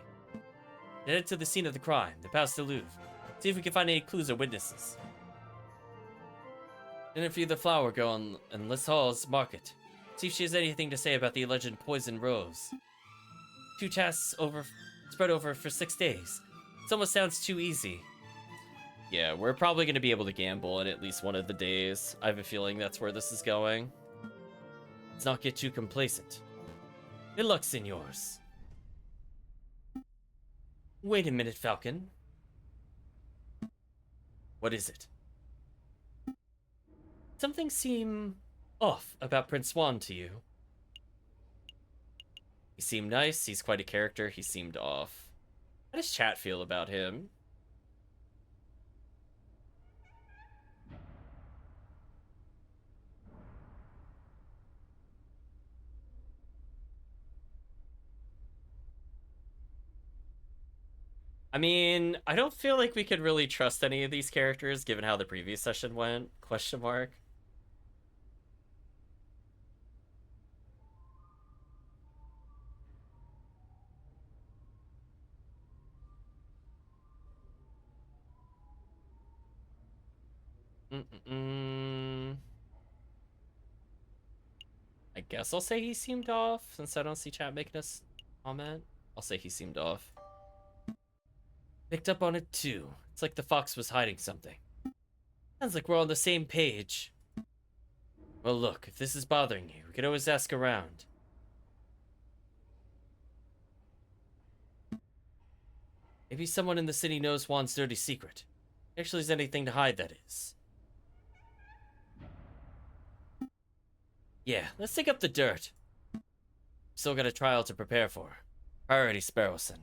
Head to the scene of the crime, the Place du Louvre. See if we can find any clues or witnesses. Interview the flower girl in Les Halles Market. See if she has anything to say about the alleged poison rose. 2 tasks spread over for 6 days. It almost sounds too easy. Yeah, we're probably going to be able to gamble in at least one of the days. I have a feeling that's where this is going. Let's not get too complacent. Good luck, senors. Wait a minute, Falcon. What is it? Something seem off about Prince Juan to you. He seemed nice, he's quite a character, he seemed off. How does chat feel about him? I mean, I don't feel like we could really trust any of these characters given how the previous session went, question mark. I guess I'll say he seemed off, since I don't see chat making us comment. I'll say he seemed off. Picked up on it too. It's like the fox was hiding something. Sounds like we're on the same page. Well, look, if this is bothering you, we could always ask around. Maybe someone in the city knows Juan's dirty secret. Actually, is anything to hide, that is. Yeah, let's dig up the dirt. Still got a trial to prepare for. Priority Sparrowson.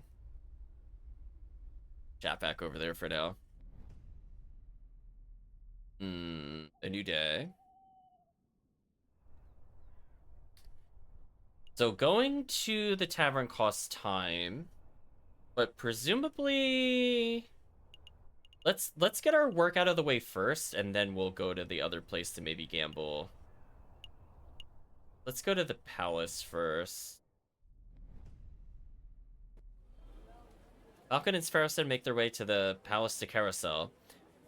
Chat back over there for now. A new day. So going to the tavern costs time, but presumably let's get our work out of the way first, and then we'll go to the other place to maybe gamble. Let's go to the palace first. Falcon and Sparrowson make their way to the Palace de Carousel,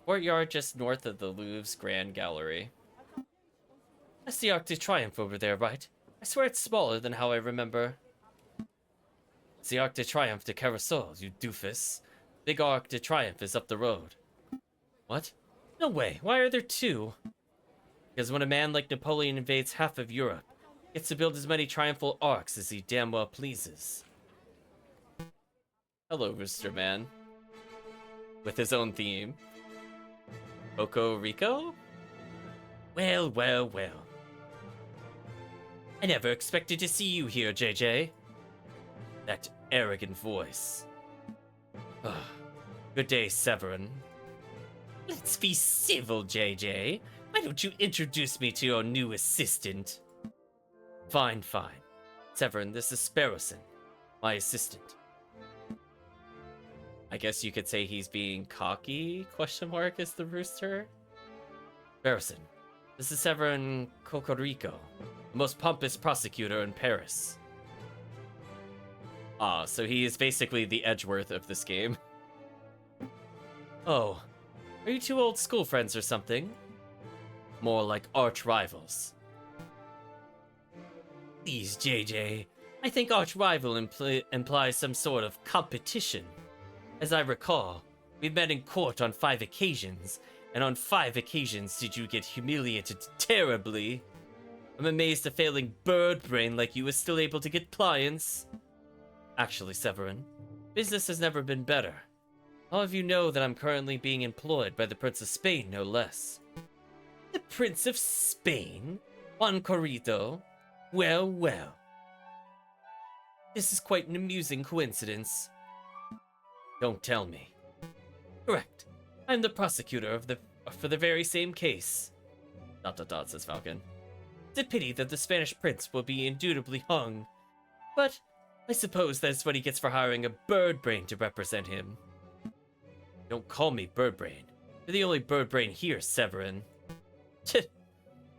courtyard just north of the Louvre's Grand Gallery. That's the Arc de Triomphe over there, right? I swear it's smaller than how I remember. It's the Arc de Triomphe de Carousel, you doofus. Big Arc de Triomphe is up the road. What? No way, why are there two? Because when a man like Napoleon invades half of Europe, he gets to build as many triumphal arcs as he damn well pleases. Hello, Rooster Man. With his own theme. Coco Rico? Well, well, well. I never expected to see you here, JJ. That arrogant voice. Good day, Severin. Let's be civil, JJ. Why don't you introduce me to your new assistant? Fine, fine. Severin, this is Sparrowson, my assistant. I guess you could say he's being cocky, question mark, is the rooster? Sparrowson, this is Severin Cocorico, the most pompous prosecutor in Paris. Ah, so he is basically the Edgeworth of this game. Oh, are you two old school friends or something? More like arch rivals. Please, JJ, I think arch rival implies some sort of competition. As I recall, we met in court on 5 occasions, and on 5 occasions did you get humiliated terribly. I'm amazed a failing bird brain like you is still able to get clients. Actually, Severin, business has never been better. All of you know that I'm currently being employed by the Prince of Spain, no less. The Prince of Spain? Juan Corrito? Well, well. This is quite an amusing coincidence. Don't tell me. Correct. I'm the prosecutor for the very same case. ... Says Falcon. It's a pity that the Spanish prince will be indubitably hung. But I suppose that's what he gets for hiring a bird brain to represent him. Don't call me bird brain. You're the only bird brain here, Severin.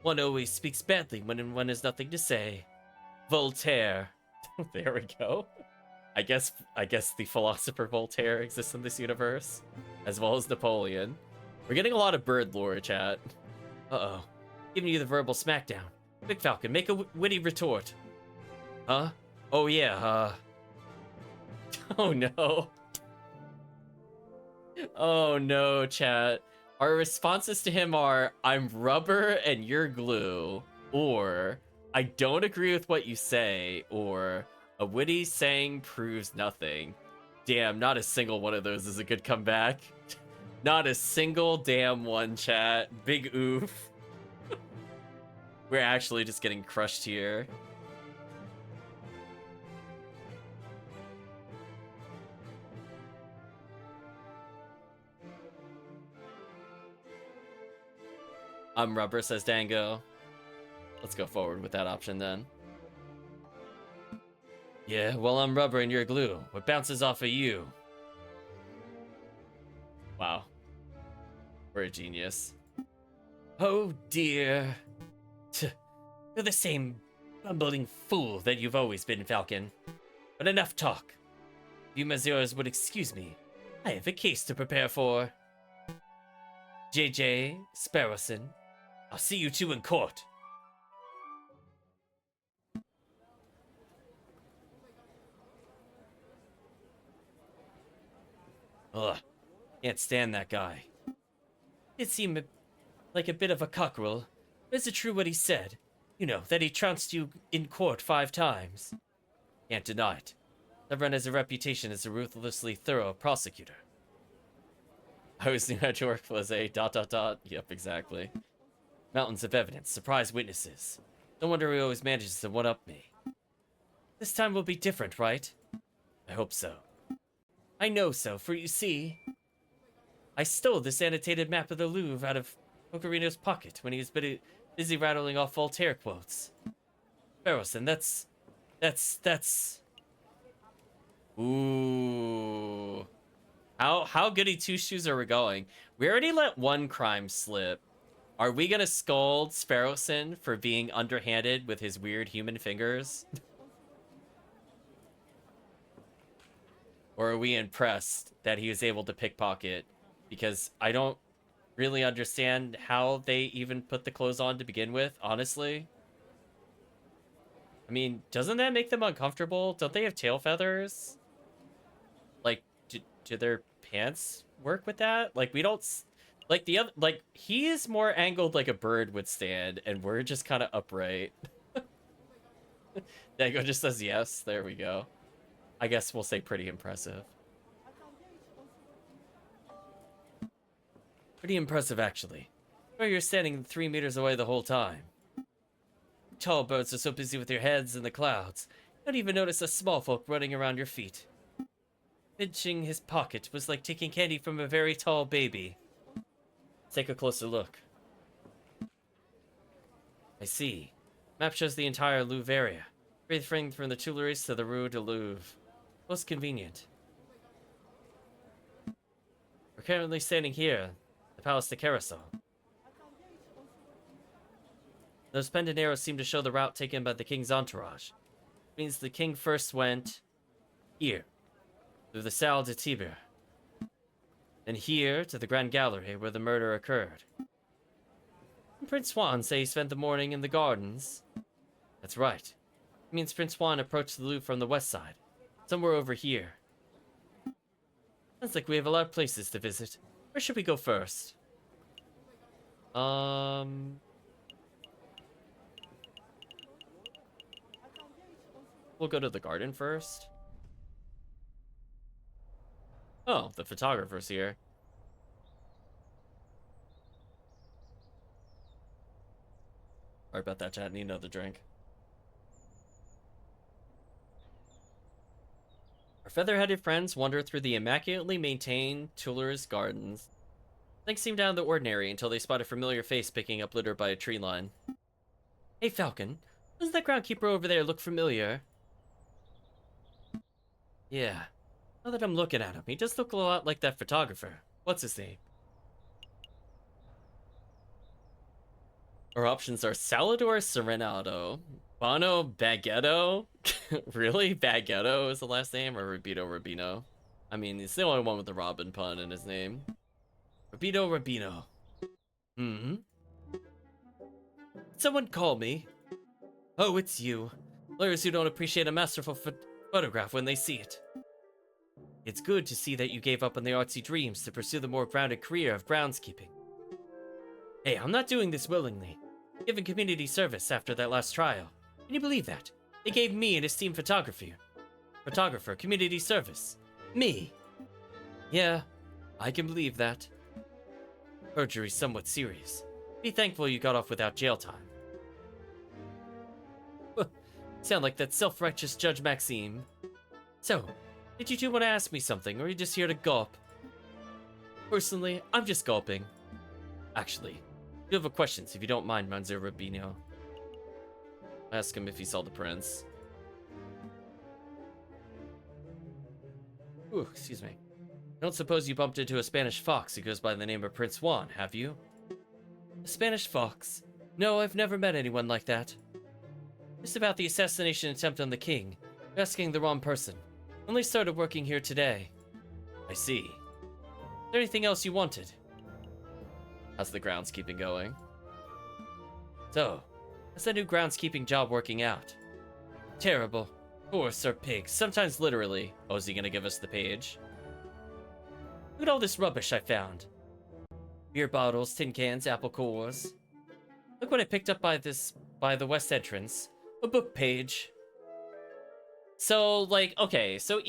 One always speaks badly when one has nothing to say. Voltaire. There we go. I guess the philosopher Voltaire exists in this universe, as well as Napoleon. We're getting a lot of bird lore, chat. Uh-oh. Giving you the verbal smackdown. Quick, Falcon, make a witty retort. Huh? Oh yeah, Oh no. Oh no, chat. Our responses to him are, I'm rubber and you're glue, or I don't agree with what you say, or a witty saying proves nothing. Damn, not a single one of those is a good comeback. Not a single damn one, chat. Big oof. We're actually just getting crushed here. I'm rubber, says Dango. Let's go forward with that option then. Yeah, well, I'm rubber and you're glue. What bounces off of you? Wow. We're a genius. Oh dear. You're the same bumbling fool that you've always been, Falcon. But enough talk. If you messieurs would excuse me, I have a case to prepare for. JJ, Sparrowson, I'll see you two in court. Ugh, can't stand that guy. It seemed like a bit of a cockerel. Is it true what he said? You know, that he trounced you in court 5 times. Can't deny it. Everyone has a reputation as a ruthlessly thorough prosecutor. I always knew how George was a ... Yep, exactly. Mountains of evidence, surprise witnesses. No wonder he always manages to one-up me. This time will be different, right? I hope so. I know so, for you see, I stole this annotated map of the Louvre out of Ocarino's pocket when he was busy rattling off Voltaire quotes. Barrelson, that's... Ooh. How goody two-shoes are we going? We already let one crime slip. Are we gonna scold Sparrowson for being underhanded with his weird human fingers? Or are we impressed that he was able to pickpocket? Because I don't really understand how they even put the clothes on to begin with, honestly. I mean, doesn't that make them uncomfortable? Don't they have tail feathers? Like, do their pants work with that? Like, we don't... Like, the other... Like, he is more angled like a bird would stand, and we're just kind of upright. Dago just says yes. There we go. I guess we'll say pretty impressive. Pretty impressive, actually. Where you're standing 3 meters away the whole time. Tall birds are so busy with their heads in the clouds, you don't even notice us small folk running around your feet. Pinching his pocket was like taking candy from a very tall baby. Take a closer look. I see. Map shows the entire Louvre area, everything from the Tuileries to the Rue de Louvre. Most convenient. We're currently standing here, the Palace de Carousel. Those pendant arrows seem to show the route taken by the king's entourage. It means the king first went here, through the Salle de Tiber, and here to the Grand Gallery where the murder occurred. Prince Juan say he spent the morning in the gardens. That's right. It means Prince Juan approached the Louvre from the west side, somewhere over here. Sounds like we have a lot of places to visit. Where should we go first? We'll go to the garden first. Oh, the photographer's here. Sorry about that, chat. Need another drink. Our feather-headed friends wander through the immaculately maintained Tuileries gardens. Things seemed out of the ordinary until they spot a familiar face picking up litter by a tree line. Hey, Falcon. Doesn't that groundkeeper over there look familiar? Yeah. Now that I'm looking at him, he does look a lot like that photographer. What's his name? Our options are salad or serenado. Bono Baguetto? Really? Baguetto is the last name? Or Rubino? I mean, it's the only one with the Robin pun in his name. Rubino. Hmm? Someone call me. Oh, it's you. Lawyers who don't appreciate a masterful photograph when they see it. It's good to see that you gave up on the artsy dreams to pursue the more grounded career of groundskeeping. Hey, I'm not doing this willingly. I'm giving community service after that last trial. Can you believe that? They gave me an esteemed photographer, community service. Me. Yeah, I can believe that. Perjury's somewhat serious. Be thankful you got off without jail time. Sound like that self-righteous Judge Maxime. So, did you two want to ask me something, or are you just here to gulp? Personally, I'm just gulping. Actually, I do have a question, if you don't mind, Monsieur Rubino. Ask him if he saw the prince. Ooh, excuse me. I don't suppose you bumped into a Spanish fox who goes by the name of Prince Juan, have you? A Spanish fox? No, I've never met anyone like that. Just about the assassination attempt on the king. You're asking the wrong person. Only started working here today. I see. Is there anything else you wanted? How's the groundskeeping going? So, how's that new groundskeeping job working out? Terrible. Horse or pigs, sometimes literally. Oh, is he gonna give us the page? Look at all this rubbish I found. Beer bottles, tin cans, apple cores. Look what I picked up by the west entrance. A book page. So, like, okay, so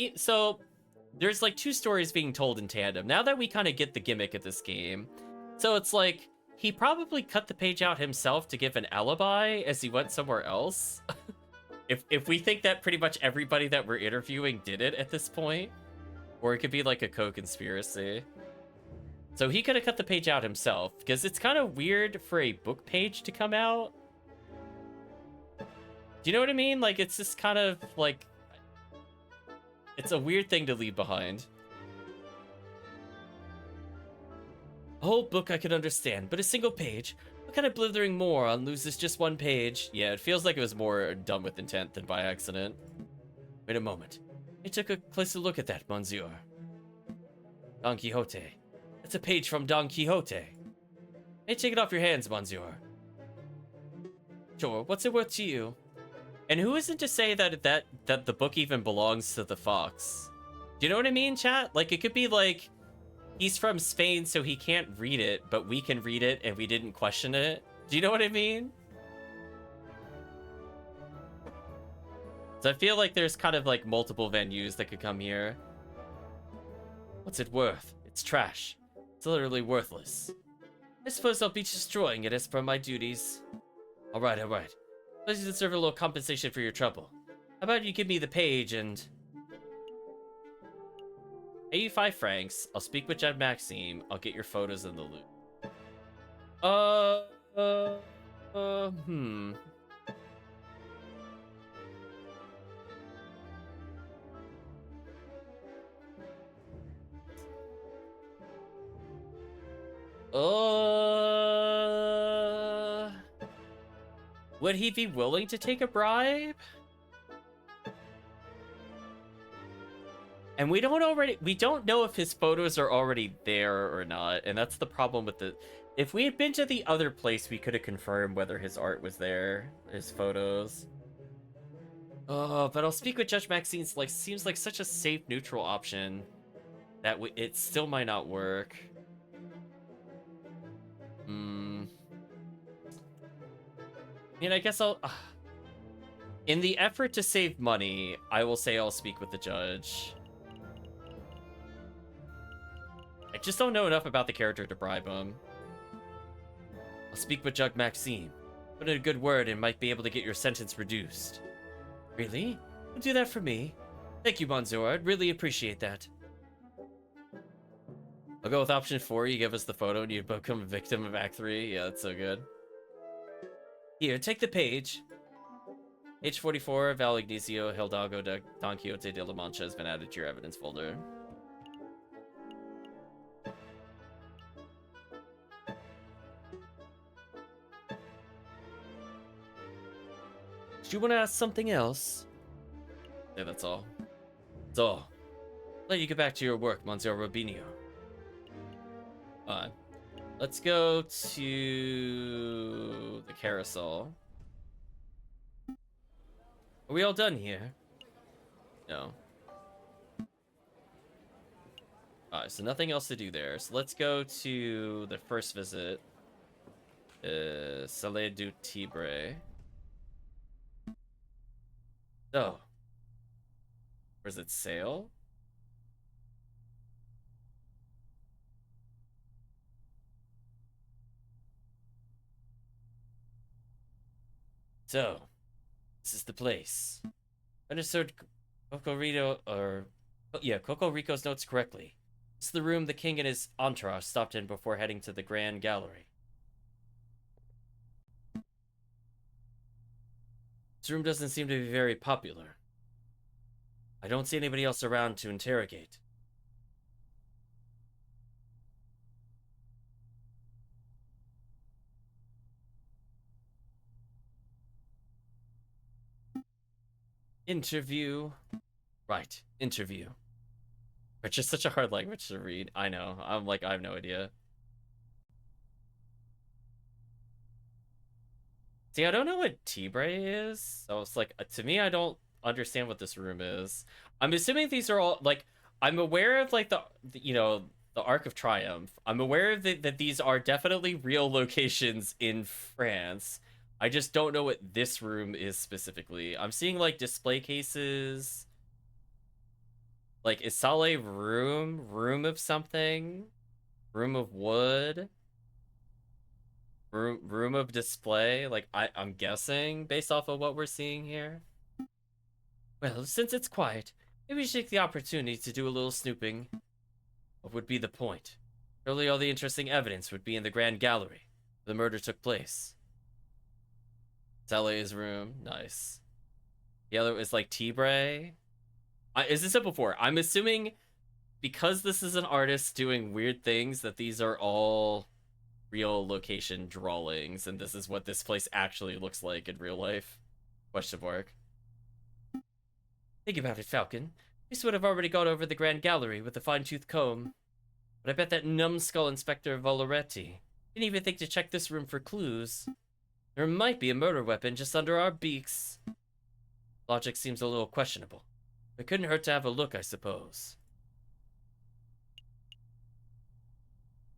there's like two stories being told in tandem. Now that we kind of get the gimmick of this game, so it's like he probably cut the page out himself to give an alibi as he went somewhere else. If we think that pretty much everybody that we're interviewing did it at this point, or it could be like a co-conspiracy. So he could have cut the page out himself, because it's kind of weird for a book page to come out. Do you know what I mean? Like, it's just kind of like, it's a weird thing to leave behind. A whole book I could understand, but a single page? What kind of blithering moron loses just one page? Yeah, it feels like it was more done with intent than by accident. Wait a moment. I took a closer look at that, Monsieur. Don Quixote. That's a page from Don Quixote. Hey, take it off your hands, Monsieur. Sure, what's it worth to you? And who isn't to say that the book even belongs to the fox? Do you know what I mean, chat? Like, it could be like, he's from Spain, so he can't read it, but we can read it, and we didn't question it. Do you know what I mean? So I feel like there's kind of like multiple venues that could come here. What's it worth? It's trash. It's literally worthless. I suppose I'll be destroying it as per my duties. Alright, alright. Let's deserve a little compensation for your trouble. How about you give me the page and... 85 francs. I'll speak with Jed Maxime. I'll get your photos in the loop. Hmm. Would he be willing to take a bribe? And we don't know if his photos are already there or not, and that's the problem with the... If we had been to the other place, we could have confirmed whether his art was there, his photos. Oh, but I'll speak with Judge Maxine. Like, seems like such a safe, neutral option that it still might not work. I mean, I guess I'll... in the effort to save money, I will say I'll speak with the judge. I just don't know enough about the character to bribe him. I'll speak with Judge Maxime. Put in a good word and might be able to get your sentence reduced. Really? You'll do that for me? Thank you, Monsieur. I'd really appreciate that. I'll go with option 4. You give us the photo and you become a victim of Act 3. Yeah, that's so good. Here, take the page. Page 44, Val Ignacio Hidalgo de Don Quixote de la Mancha has been added to your evidence folder. Do you want to ask something else? Yeah, that's all. That's all. Let you get back to your work, Monsieur Robinho. Let's go to the carousel. Are we all done here? No. Alright, so nothing else to do there. So let's go to the first visit. Salé du Tibre. So. Where's it sail? So, this is the place. Understood Coco Rico's notes correctly. This is the room the king and his entourage stopped in before heading to the Grand Gallery. This room doesn't seem to be very popular. I don't see anybody else around to interrogate. Interview. Right, interview. Which is such a hard language to read. I know. I'm like, I have no idea. See, I don't know what Tibre is. So it's like, to me, I don't understand what this room is. I'm assuming these are all, like, I'm aware of, like, the you know, the Arc of Triumph. I'm aware that these are definitely real locations in France. I just don't know what this room is specifically. I'm seeing like display cases. Like, is Sale room? Room of something? Room of wood? Room of display? Like, I'm guessing based off of what we're seeing here. Well, since it's quiet, maybe we should take the opportunity to do a little snooping. What would be the point? Surely all the interesting evidence would be in the Grand Gallery, where the murder took place. Sale's room. Nice. The other is like Tibre. As I said before, I'm assuming because this is an artist doing weird things that these are all real location drawings, and this is what this place actually looks like in real life. Question mark. Think about it, Falcon. We would have already gone over the Grand Gallery with a fine-tooth comb. But I bet that numbskull Inspector Voloretti didn't even think to check this room for clues. There might be a murder weapon just under our beaks. Logic seems a little questionable. It couldn't hurt to have a look, I suppose.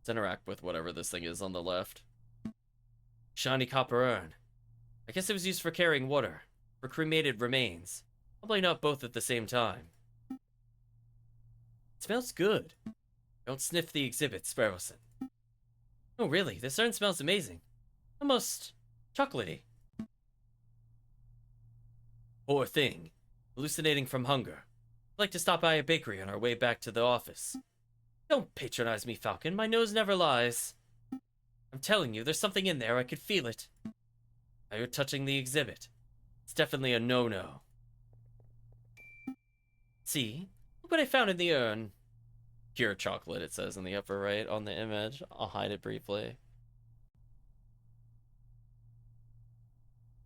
Let's interact with whatever this thing is on the left. Shiny copper urn. I guess it was used for carrying water, for cremated remains. Probably not both at the same time. It smells good. Don't sniff the exhibit, Sparrowson. Oh, really? This urn smells amazing. Almost chocolatey. Poor thing. Hallucinating from hunger. I'd like to stop by a bakery on our way back to the office. Don't patronize me, Falcon. My nose never lies. I'm telling you, there's something in there. I could feel it. Now you're touching the exhibit. It's definitely a no-no. See? Look what I found in the urn. Pure chocolate, it says in the upper right on the image. I'll hide it briefly.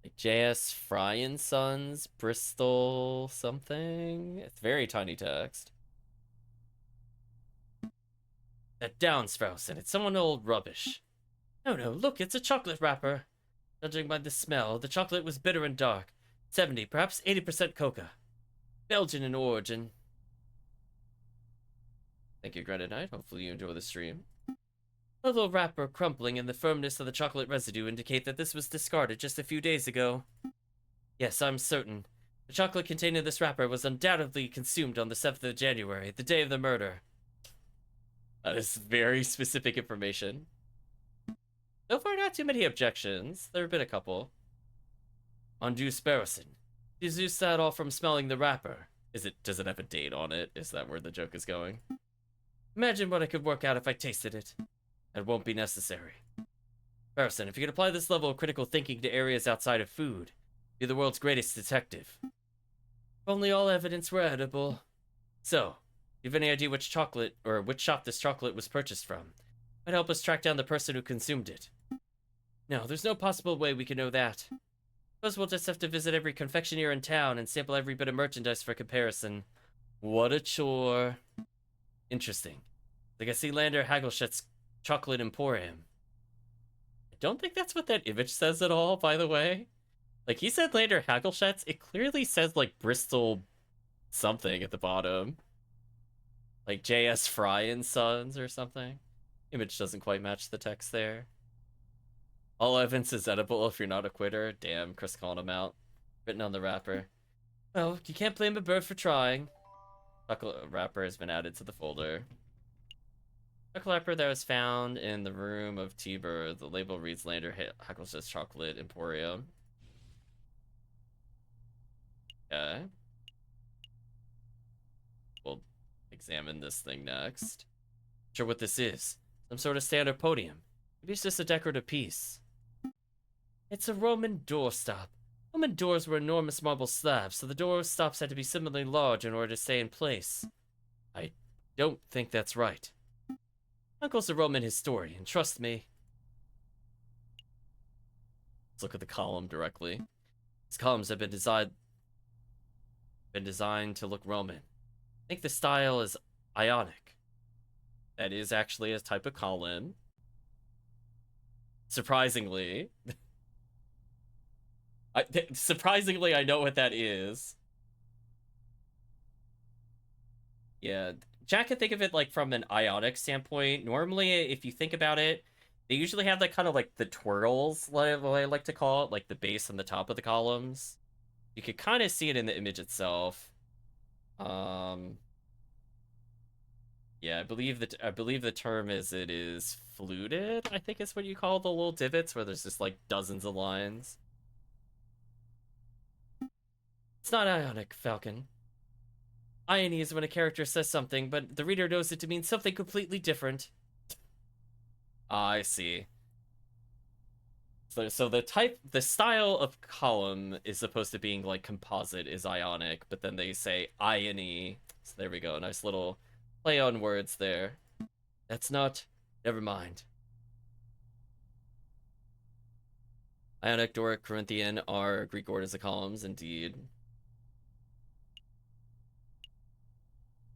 Like J.S. Fry and Sons, Bristol something. It's very tiny text. That down, Sparrowson. It's some old rubbish. No, look, it's a chocolate wrapper. Judging by the smell, the chocolate was bitter and dark. 70, perhaps 80% coca. Belgian in origin. Thank you, Granite Knight. Hopefully you enjoy the stream. The little wrapper crumpling and the firmness of the chocolate residue indicate that this was discarded just a few days ago. Yes, I'm certain. The chocolate contained in this wrapper was undoubtedly consumed on the 7th of January, the day of the murder. That is very specific information. So far, not too many objections. There have been a couple. Undue Sparrowson. Is you that all from smelling the wrapper? Does it have a date on it? Is that where the joke is going? Imagine what I could work out if I tasted it. That won't be necessary. Sparrowson, if you could apply this level of critical thinking to areas outside of food, be the world's greatest detective. If only all evidence were edible. So, do you have any idea which chocolate, or which shop this chocolate was purchased from? Might help us track down the person who consumed it. No, there's no possible way we can know that. Suppose we'll just have to visit every confectioner in town and sample every bit of merchandise for comparison. What a chore. Interesting. Like I see Lander Hagelschat's Chocolate Emporium. I don't think that's what that image says at all, by the way. Like, he said Lander Hagelschat's. It clearly says, like, Bristol something at the bottom. Like, J.S. Fry and Sons or something. Image doesn't quite match the text there. All evidence is edible if you're not a quitter. Damn, Chris calling him out. Written on the wrapper. Well, you can't blame a bird for trying. Chocolate wrapper has been added to the folder. Chocolate wrapper that was found in the room of Tiber. The label reads Lander Hagelschat's Chocolate Emporium. Okay. We'll examine this thing next. Not sure what this is. Some sort of standard podium. Maybe it's just a decorative piece. It's a Roman doorstop. Roman doors were enormous marble slabs, so the door stops had to be similarly large in order to stay in place. I don't think that's right. Uncle's a Roman historian, trust me. Let's look at the column directly. These columns have been designed to look Roman. I think the style is Ionic. That is actually a type of column. Surprisingly. Surprisingly, I know what that is. Yeah, Jack can think of it like from an ionic standpoint. Normally, if you think about it, they usually have that kind of like the twirls, like what I like to call it, like the base and the top of the columns. You could kind of see it in the image itself. Yeah, I believe the term is it is fluted, I think is what you call the little divots where there's just like dozens of lines. It's not ionic, Falcon. Irony is when a character says something, but the reader knows it to mean something completely different. Ah, I see. So the style of column is supposed to being like composite is ionic, but then they say irony. So there we go, nice little play on words there. That's not. Never mind. Ionic, Doric, Corinthian are Greek orders of columns, indeed.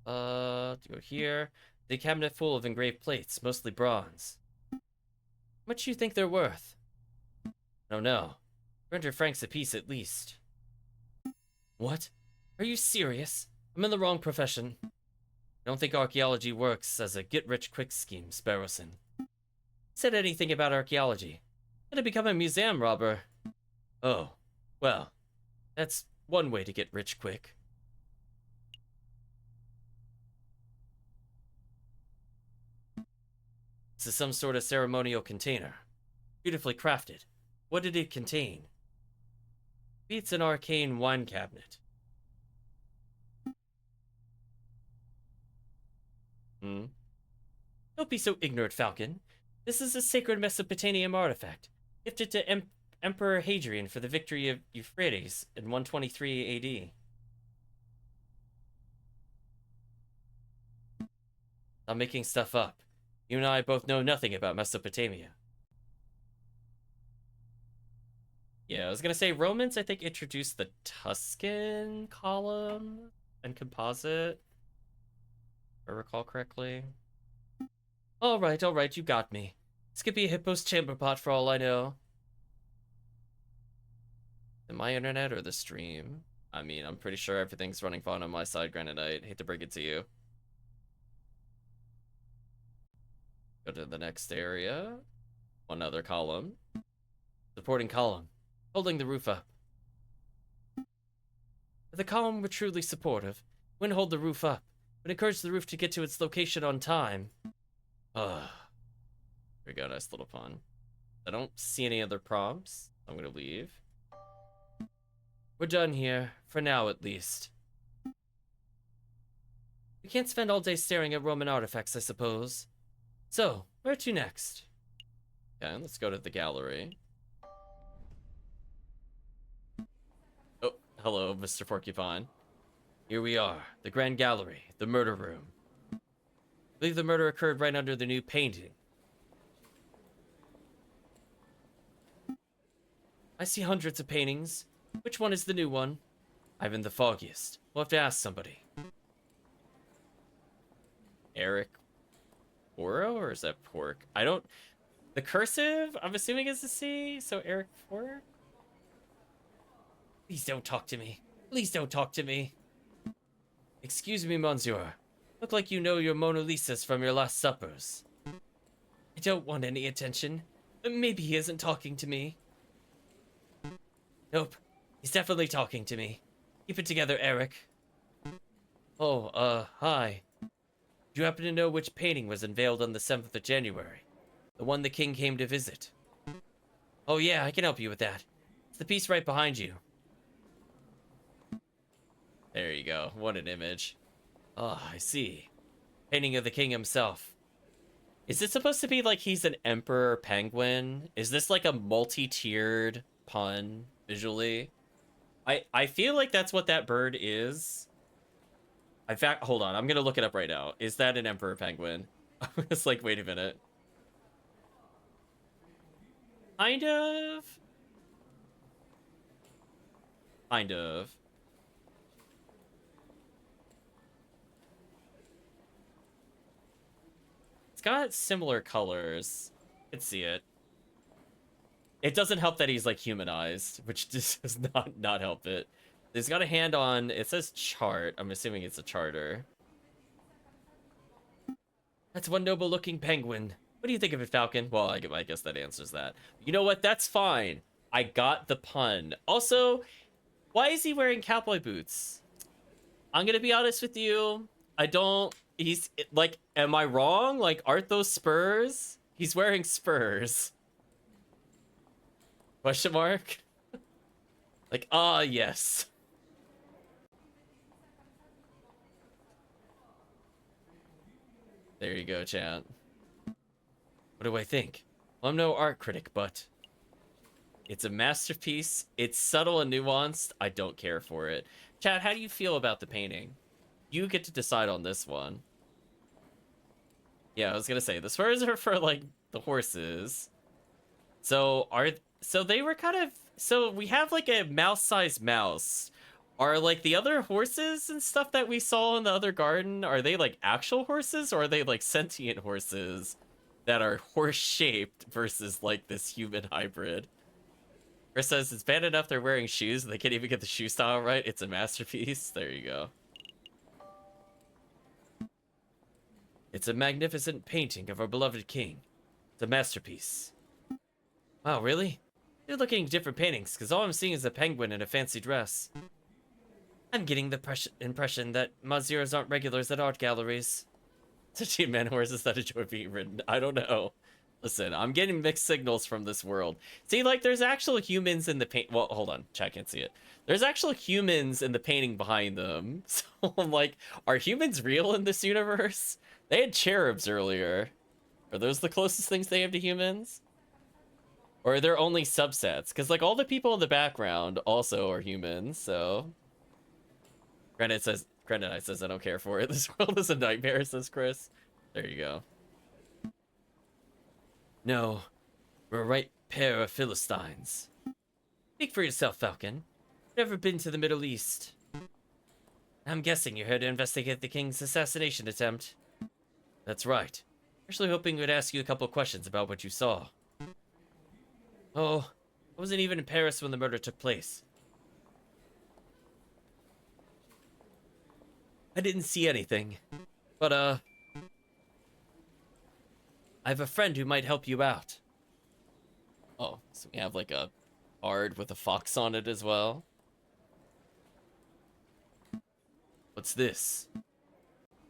To go here. The cabinet full of engraved plates, mostly bronze. How much do you think they're worth? I don't know. 300 francs apiece at least. What? Are you serious? I'm in the wrong profession. I don't think archaeology works as a get-rich-quick scheme, Sparrowson. Said anything about archaeology. Gonna become a museum robber. Oh, well, that's one way to get rich quick. This is some sort of ceremonial container. Beautifully crafted. What did it contain? Beats an arcane wine cabinet. Don't be so ignorant, Falcon. This is a sacred Mesopotamian artifact, gifted to Emperor Hadrian for the victory of Euphrates in 123 AD. I'm making stuff up. You and I both know nothing about Mesopotamia. Yeah, I was gonna say Romans, I think, introduced the Tuscan column and composite, if I recall correctly. All right, you got me. This could be a Hippo's chamber pot for all I know. In my internet or the stream? I mean, I'm pretty sure everything's running fine on my side, Granite. Hate to break it to you. Go to the next area. One other column. Supporting column. Holding the roof up. If the column were truly supportive, wouldn't hold the roof up, would encourage the roof to get to its location on time. Here we go, nice little pun. I don't see any other prompts. I'm gonna leave. We're done here, for now at least. We can't spend all day staring at Roman artifacts, I suppose. So, where to next? Okay, let's go to the gallery. Oh, hello, Mr. Porcupine. Here we are, the Grand Gallery, the murder room. I believe the murder occurred right under the new painting. I see hundreds of paintings. Which one is the new one? I haven't the foggiest. We'll have to ask somebody. Eric Oro, or is that Pork? I don't... The cursive, I'm assuming is a C, so Eric Pork? Please don't talk to me. Please don't talk to me. Excuse me, monsieur. Look like you know your Mona Lisas from your last suppers. I don't want any attention. Maybe he isn't talking to me. Nope. He's definitely talking to me. Keep it together, Eric. Oh, hi. Do you happen to know which painting was unveiled on the 7th of January? The one the king came to visit. Oh yeah, I can help you with that. It's the piece right behind you. There you go. What an image. Oh, I see. Painting of the king himself. Is it supposed to be like he's an emperor penguin? Is this like a multi-tiered pun visually? I feel like that's what that bird is. In fact, hold on. I'm going to look it up right now. Is that an emperor penguin? It's like, wait a minute. Kind of. Kind of. It's got similar colors. I can see it. It doesn't help that he's like humanized, which just does not help it. He's got a hand on, it says chart. I'm assuming it's a charter. That's one noble-looking penguin. What do you think of it, Falcon? Well, I guess that answers that. You know what? That's fine. I got the pun. Also, why is he wearing cowboy boots? I'm gonna be honest with you. I don't... He's... Like, am I wrong? Like, aren't those spurs? He's wearing spurs. Question mark? Like, yes. There you go, chat. What do I think? Well, I'm no art critic, but it's a masterpiece. It's subtle and nuanced. I don't care for it. Chat, how do you feel about the painting? You get to decide on this one. Yeah, I was gonna say, the spurs are for, like, the horses. So, they were kind of... So, we have, like, a mouse-sized mouse. Are, like, the other horses and stuff that we saw in the other garden, are they, like, actual horses, or are they, like, sentient horses that are horse-shaped versus, like, this human hybrid? Chris says, it's bad enough they're wearing shoes, and they can't even get the shoe style right. It's a masterpiece. There you go. It's a magnificent painting of our beloved king. It's a masterpiece. Wow, really? You're looking at different paintings, because all I'm seeing is a penguin in a fancy dress. I'm getting the impression that Maziers aren't regulars at art galleries. Such man horses that enjoy being ridden. I don't know. Listen, I'm getting mixed signals from this world. See, like, there's actual humans in the paint. Well, hold on. Chat, I can't see it. There's actual humans in the painting behind them. So, I'm like, are humans real in this universe? They had cherubs earlier. Are those the closest things they have to humans? Or are there only subsets? Because, like, all the people in the background also are humans, so... Granite says, I don't care for it. This world is a nightmare, says Chris. There you go. No, we're a right pair of Philistines. Speak for yourself, Falcon. Never been to the Middle East. I'm guessing you're here to investigate the king's assassination attempt. That's right. Actually hoping we'd ask you a couple questions about what you saw. Oh, I wasn't even in Paris when the murder took place. I didn't see anything. But, I have a friend who might help you out. Oh, so we have, like, a card with a fox on it as well. What's this?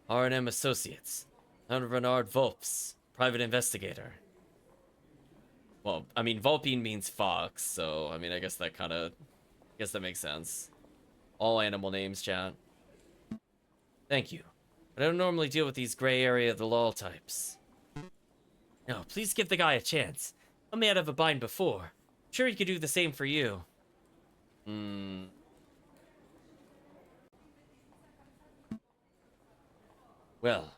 R&M Associates. Leonard Renard Volps, private investigator. Well, I mean, Vulpine means fox, so, I mean, I guess that kind of... I guess that makes sense. All animal names, chat. Thank you. But I don't normally deal with these gray area of the law types. No, please give the guy a chance. I'm me out of a bind before. I'm sure he could do the same for you. Well,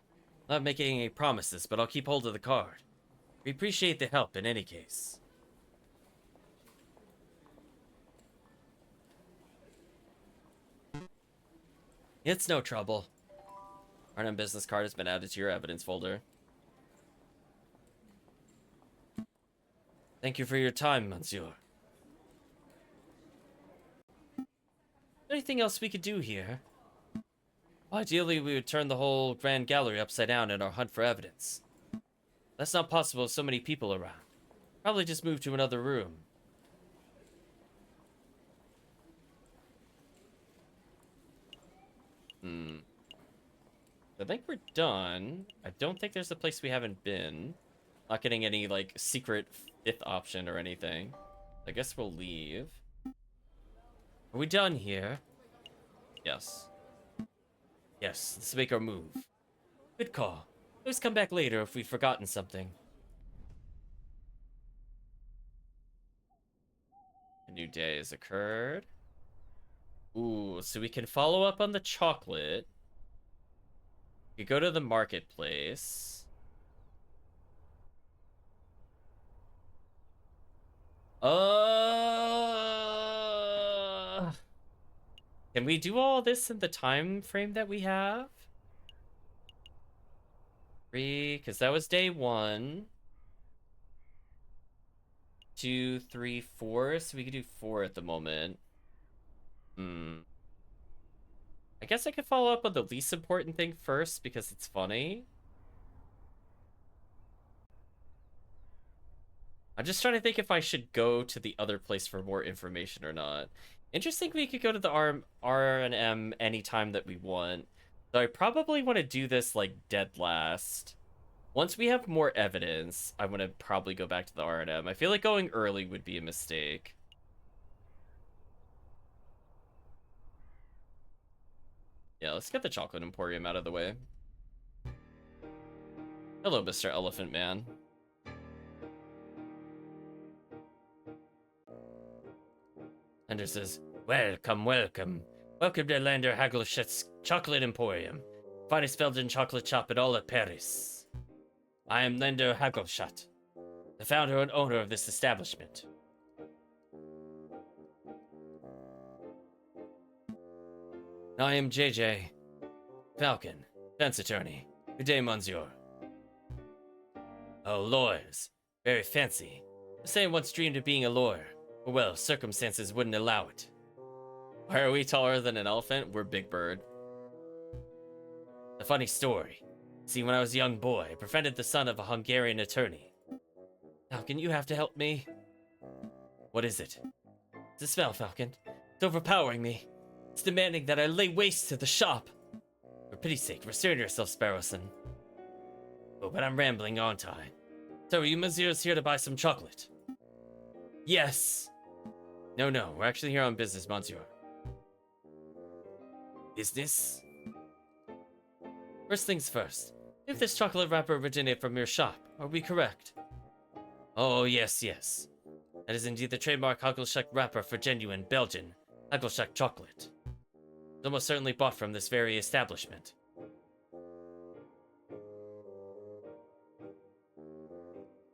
I'm not making any promises, but I'll keep hold of the card. We appreciate the help in any case. It's no trouble. R&M business card has been added to your evidence folder. Thank you for your time, Monsieur. Anything else we could do here? Well, ideally, we would turn the whole Grand Gallery upside down in our hunt for evidence. That's not possible with so many people around. Probably just move to another room. I think we're done. I don't think there's a place we haven't been. Not getting any, like, secret 5th option or anything. I guess we'll leave. Are we done here? Yes. Yes, let's make our move. Good call. Let's come back later if we've forgotten something. A new day has occurred. Ooh, so we can follow up on the chocolate. We go to the marketplace. Can we do all this in the time frame that we have? 3, because that was day 1. 2, 3, 4, so we could do 4 at the moment. I guess I could follow up on the least important thing first because it's funny. I'm just trying to think if I should go to the other place for more information or not. Interesting, we could go to the R&M anytime that we want. So I probably want to do this, like, dead last. Once we have more evidence, I want to probably go back to the R&M. I feel like going early would be a mistake. Yeah, let's get the Chocolate Emporium out of the way. Hello, Mr. Elephant Man. Ender says, welcome, welcome. Welcome to Lander Hagelschat's Chocolate Emporium. Finest Belgian chocolate shop in all of Paris. I am Lander Hagelschat, the founder and owner of this establishment. I am JJ Falcon, fence attorney. Good day, monsieur. Oh, lawyers. Very fancy. The same once dreamed of being a lawyer. But well, circumstances wouldn't allow it. Why are we taller than an elephant? We're Big Bird. A funny story. See, when I was a young boy, I befriended the son of a Hungarian attorney. Falcon, you have to help me. What is it? It's a smell, Falcon. It's overpowering me. It's demanding that I lay waste to the shop. For pity's sake, restrain yourself, Sparrowson. Oh, but I'm rambling, aren't I? So are you messieurs here to buy some chocolate? Yes. No, we're actually here on business, monsieur. Business? First things first. If this chocolate wrapper originated from your shop, are we correct? Oh, yes. That is indeed the trademark Hagelschak wrapper for genuine Belgian Hagelschak chocolate. It's almost certainly bought from this very establishment.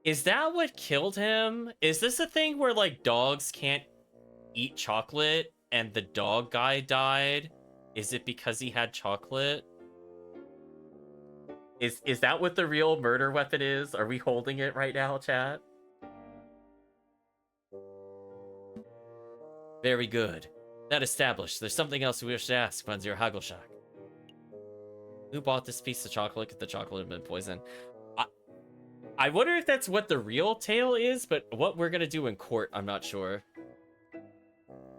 Is that what killed him? Is this a thing where, like, dogs can't eat chocolate and the dog guy died? Is it because he had chocolate? Is that what the real murder weapon is? Are we holding it right now, chat? Very good. That established, there's something else we wish to ask, Monsieur Hagelschak. Who bought this piece of chocolate? Could the chocolate have been poisoned? I wonder if that's what the real tale is, but what we're gonna do in court, I'm not sure.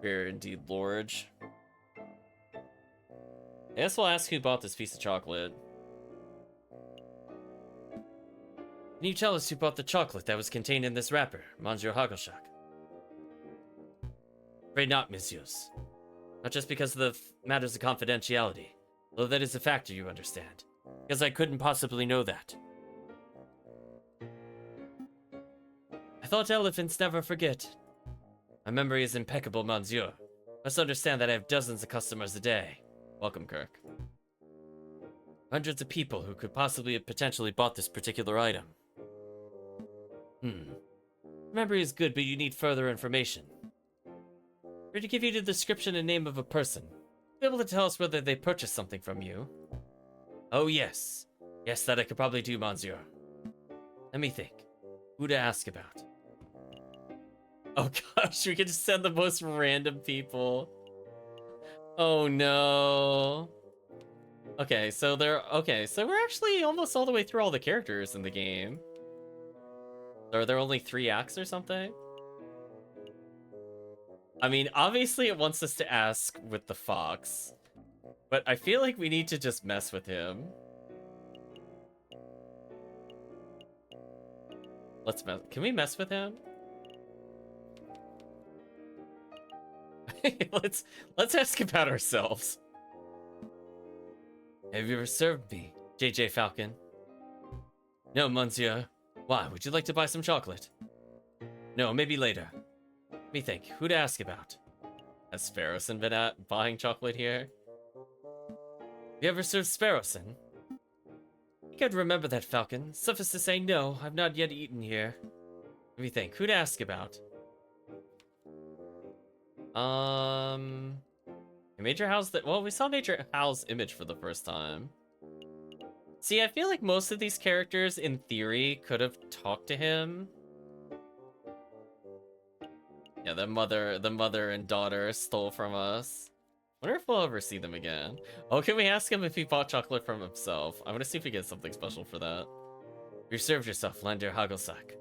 We're indeed large. I guess we'll ask who bought this piece of chocolate. Can you tell us who bought the chocolate that was contained in this wrapper, Monsieur Hagelschak? Afraid not, messieurs. Not just because of the matters of confidentiality, though that is a factor, you understand. Because I couldn't possibly know that. I thought elephants never forget. My memory is impeccable, monsieur. Must understand that I have dozens of customers a day. Welcome, Kirk. Hundreds of people who could possibly have potentially bought this particular item. Memory is good, but you need further information. We're to give you the description and name of a person. Be able to tell us whether they purchased something from you. Oh, yes. Yes, that I could probably do, monsieur. Let me think. Who to ask about? Oh gosh, we could just send the most random people. Oh no. Okay, so we're actually almost all the way through all the characters in the game. Are there only 3 acts or something? I mean, obviously it wants us to ask with the fox, but I feel like we need to just mess with him. Can we mess with him? let's ask about ourselves. Have you ever served me, JJ Falcon? No, monsieur. Why, would you like to buy some chocolate? No, maybe later. Let me think, who to ask about? Has Sparrowson been buying chocolate here? You ever served Sparrowson? I think I'd remember that, Falcon. Suffice to say, no, I've not yet eaten here. Let me think, who to ask about? Major Hal's well, we saw Major Hal's image for the first time. See, I feel like most of these characters, in theory, could have talked to him. Yeah, the mother and daughter stole from us. Wonder if we'll ever see them again. Oh, can we ask him if he bought chocolate from himself? I want to see if we get something special for that. You served yourself, Lander Hagelschak.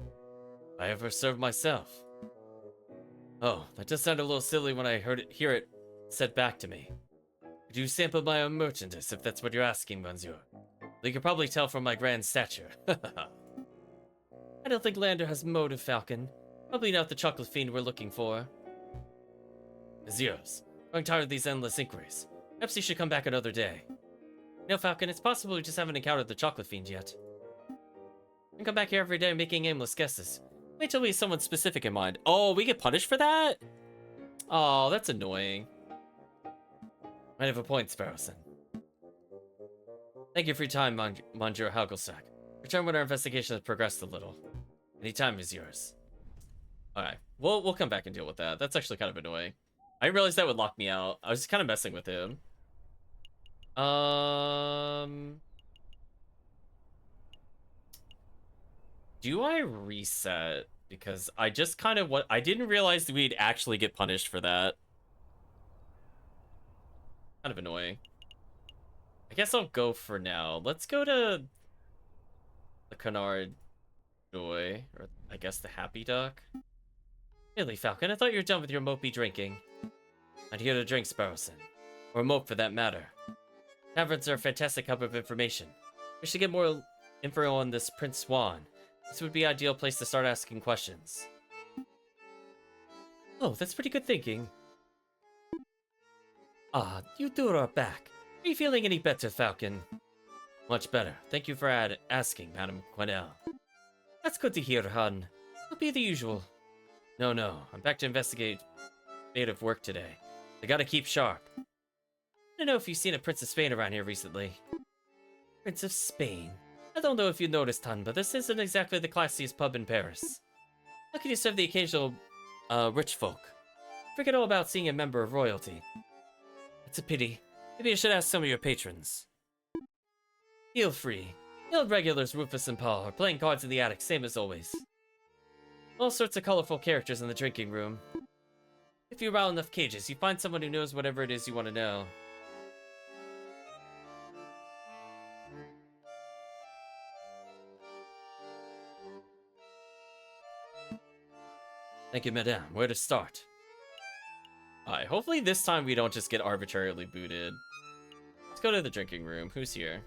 I ever served myself. Oh, that does sound a little silly when I hear it said back to me. Could you sample my own merchandise if that's what you're asking, Monsieur? You could probably tell from my grand stature. I don't think Lander has motive, Falcon. Probably not the chocolate fiend we're looking for. Messieurs, I'm tired of these endless inquiries. Perhaps you should come back another day. No, Falcon, it's possible we just haven't encountered the chocolate fiend yet. I come back here every day making aimless guesses. Wait till we have someone specific in mind. Oh, we get punished for that? Oh, that's annoying. Might have a point, Sparrowson. Thank you for your time, Monsieur Hagelsack. Return when our investigation has progressed a little. Any time is yours. Alright, we'll come back and deal with that. That's actually kind of annoying. I didn't realize that would lock me out. I was just kind of messing with him. Do I reset? Because I just kind of I didn't realize that we'd actually get punished for that. Kind of annoying. I guess I'll go for now. Let's go to the Canard Joy, or I guess the Happy Duck. Really, Falcon, I thought you were done with your mopey drinking. Not here to drink, Sparrowson. Or mope, for that matter. Taverns are a fantastic hub of information. We should get more info on this Prince Swan. This would be an ideal place to start asking questions. Oh, that's pretty good thinking. Ah, you two are back. Are you feeling any better, Falcon? Much better. Thank you for asking, Madame Quenelle. That's good to hear, hon. It'll be the usual. No, I'm back to investigate creative work today. I gotta keep sharp. I don't know if you've seen a Prince of Spain around here recently. Prince of Spain? I don't know if you noticed, hon, but this isn't exactly the classiest pub in Paris. How can you serve the occasional, rich folk? Forget all about seeing a member of royalty. It's a pity. Maybe I should ask some of your patrons. Feel free. The old regulars Rufus and Paul are playing cards in the attic, same as always. All sorts of colorful characters in the drinking room. If you round enough cages, you find someone who knows whatever it is you want to know. Thank you, madame. Where to start? Alright, hopefully this time we don't just get arbitrarily booted. Let's go to the drinking room. Who's here?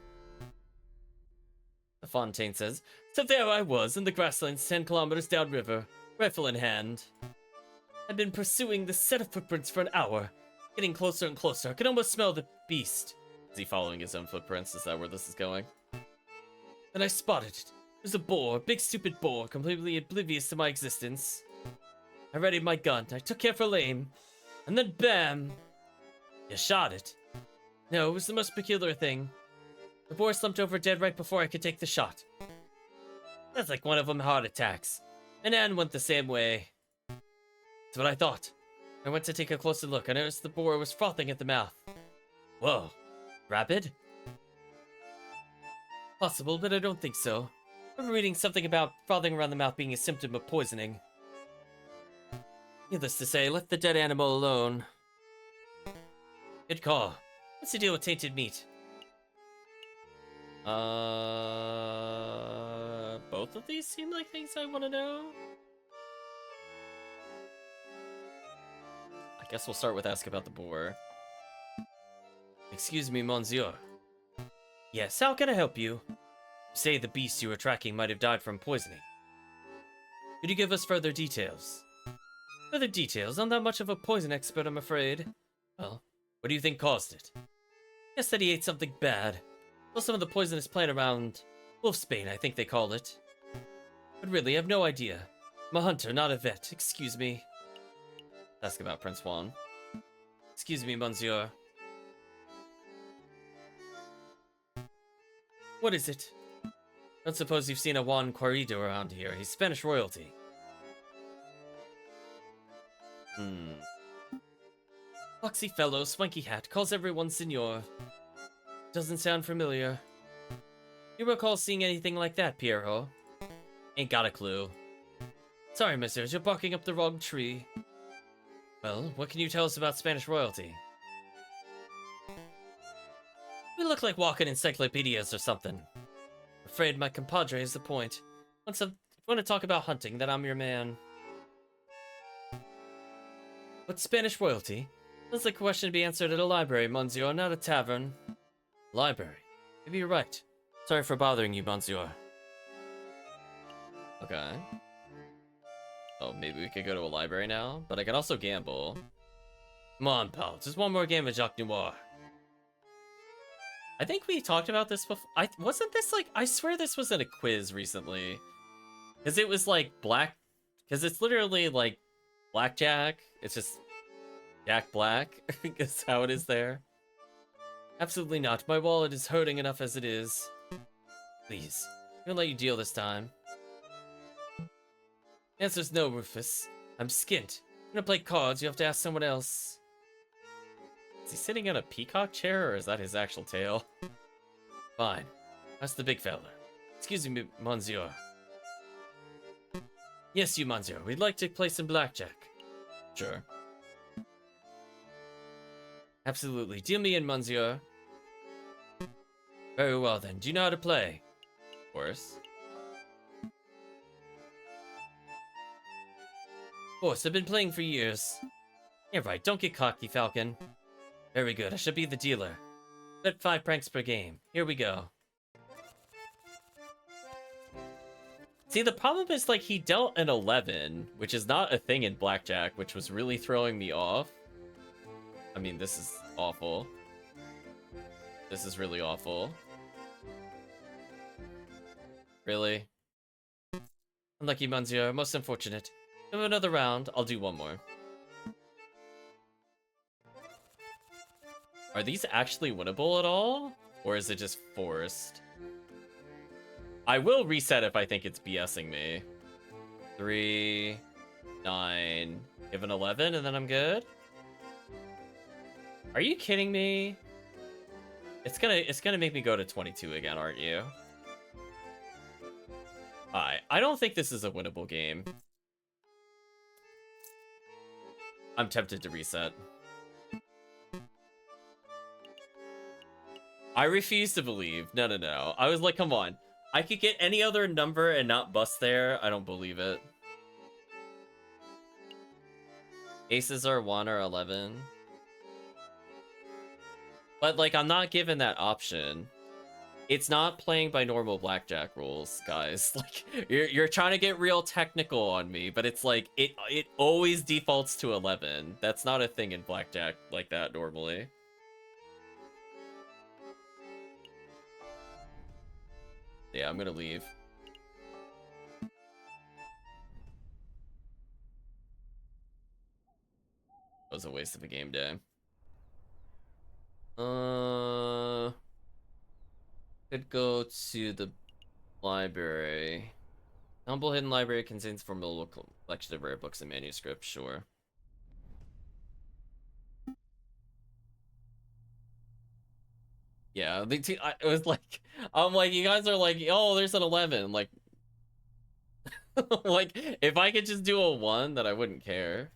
The Fontaine says, so there I was, in the grasslands 10 kilometers downriver, rifle in hand. I'd been pursuing this set of footprints for an hour, getting closer and closer. I could almost smell the beast. Is he following his own footprints? Is that where this is going? Then I spotted it. It was a boar, a big stupid boar, completely oblivious to my existence. I readied my gun. I took careful aim. And then bam! You shot it. No, it was the most peculiar thing. The boar slumped over dead right before I could take the shot. That's like one of them heart attacks. And Anne went the same way. That's what I thought. I went to take a closer look. I noticed the boar was frothing at the mouth. Whoa. Rabid? Possible, but I don't think so. I remember reading something about frothing around the mouth being a symptom of poisoning. Needless to say, let the dead animal alone. Good call. What's the deal with tainted meat? Both of these seem like things I want to know. I guess we'll start with ask about the boar. Excuse me, monsieur. Yes, how can I help you? You say the beast you were tracking might have died from poisoning. Could you give us further details? Further details? I'm not much of a poison expert, I'm afraid. Well, what do you think caused it? Guess that he ate something bad. Well, some of the poisonous plant around Wolfsbane, I think they call it. But really, I have no idea. I'm a hunter, not a vet. Excuse me. Ask about Prince Juan. Excuse me, monsieur. What is it? Don't suppose you've seen a Juan Querido around here. He's Spanish royalty. Foxy fellow, swanky hat, calls everyone senor. Doesn't sound familiar. You recall seeing anything like that, Pierrot? Ain't got a clue. Sorry, messieurs, you're barking up the wrong tree. Well, what can you tell us about Spanish royalty? We look like walking encyclopedias or something. Afraid my compadre is the point. you want to talk about hunting, then I'm your man. What's Spanish royalty? Sounds like a question to be answered at a library, Monsieur, not a tavern. Library. Maybe you're right. Sorry for bothering you, Monsieur. Okay. Oh, maybe we could go to a library now, but I can also gamble. Come on, pal. Just one more game of Jacques Noir. I think we talked about this before. Wasn't this like, I swear this was in a quiz recently. Because it was like because it's literally like blackjack. It's just Jack Black, is how it is there. Absolutely not. My wallet is hurting enough as it is. Please. I'm gonna let you deal this time. Answer's no, Rufus. I'm skint. I'm gonna play cards. You have to ask someone else. Is he sitting in a peacock chair, or is that his actual tail? Fine. That's the big fella. Excuse me, Monsieur. Yes, you, Monsieur. We'd like to play some blackjack. Sure. Absolutely. Deal me in, Monsieur. Very well, then. Do you know how to play? Of course. Of course, I've been playing for years. Yeah, right. Don't get cocky, Falcon. Very good. I shall be the dealer. Bet 5 pranks per game. Here we go. See, the problem is, like, he dealt an 11, which is not a thing in blackjack, which was really throwing me off. I mean, this is awful. This is really awful. Really? Unlucky, Monsieur. Most unfortunate. Have another round. I'll do one more. Are these actually winnable at all? Or is it just forced? I will reset if I think it's BSing me. 3, 9, give an 11, and then I'm good? Are you kidding me? It's gonna make me go to 22 again, aren't you? I don't think this is a winnable game. I'm tempted to reset. I refuse to believe. No, no, no. I was like, come on. I could get any other number and not bust there. I don't believe it. Aces are 1 or 11. But, like, I'm not given that option. It's not playing by normal blackjack rules, guys. Like, you're trying to get real technical on me, but it's like, it always defaults to 11. That's not a thing in blackjack like that normally. Yeah, I'm gonna leave. That was a waste of a game day. Could go to the library. Humble Hidden Library contains a formidable collection of rare books and manuscripts, sure. Yeah, it was like, I'm like, you guys are like, oh, there's an 11. Like, like, if I could just do a 1, then I wouldn't care.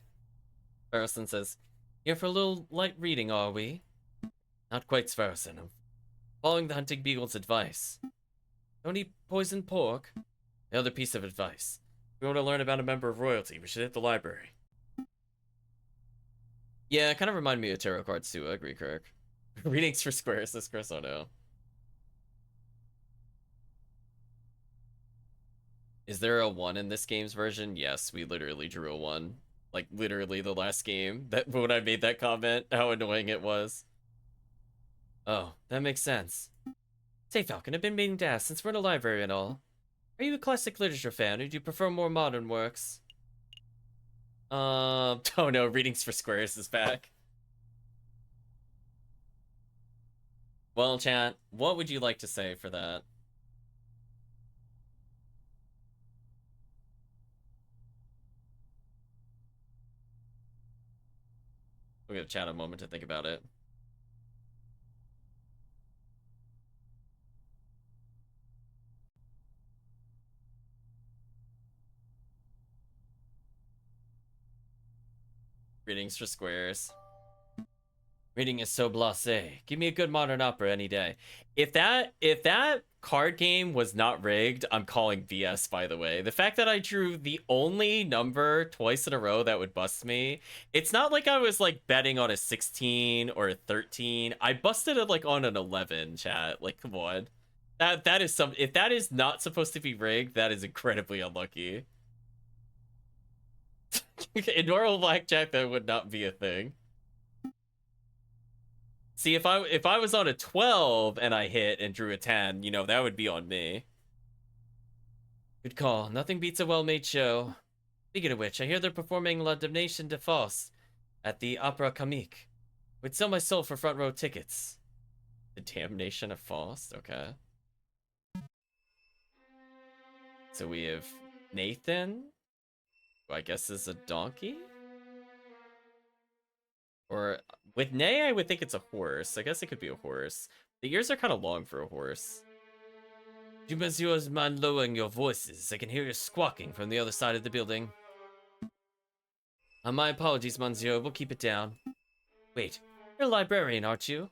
Farrison says, here for a little light reading, are we? Not quite, Farrison. I'm following the hunting beagle's advice. Don't eat poisoned pork. The other piece of advice. If we want to learn about a member of royalty, we should hit the library. Yeah, it kind of reminded me of tarot cards too, I agree, Kirk. Readings for squares, says Chris, oh no. Is there a 1 in this game's version? Yes, we literally drew a 1. Like, literally the last game, that when I made that comment, how annoying it was. Oh, that makes sense. Say, Falcon, I've been meaning to ask, since we're in a library and all, are you a classic literature fan, or do you prefer more modern works? Oh no, Readings for Squares is back. Well, chat, what would you like to say for that? We'll give chat a moment to think about it. Readings for Squares. Reading is so blasé. Give me a good modern opera any day. If that card game was not rigged, I'm calling BS, by the way. The fact that I drew the only number twice in a row that would bust me, it's not like I was like betting on a 16 or a 13. I busted it like on an 11, chat. Like, come on. That is some, if that is not supposed to be rigged, that is incredibly unlucky. In normal blackjack, that would not be a thing. See, if I was on a 12 and I hit and drew a 10, you know, that would be on me. Good call. Nothing beats a well-made show. Speaking of which, I hear they're performing La Damnation de Faust at the Opera Comique. Would sell my soul for front row tickets. The Damnation of Faust? Okay. So we have Nathan, who I guess is a donkey? Or with Nay, I would think it's a horse. I guess it could be a horse. The ears are kind of long for a horse. Do you messieurs mind lowering your voices? I can hear you squawking from the other side of the building. My apologies, monsieur. We'll keep it down. Wait, you're a librarian, aren't you?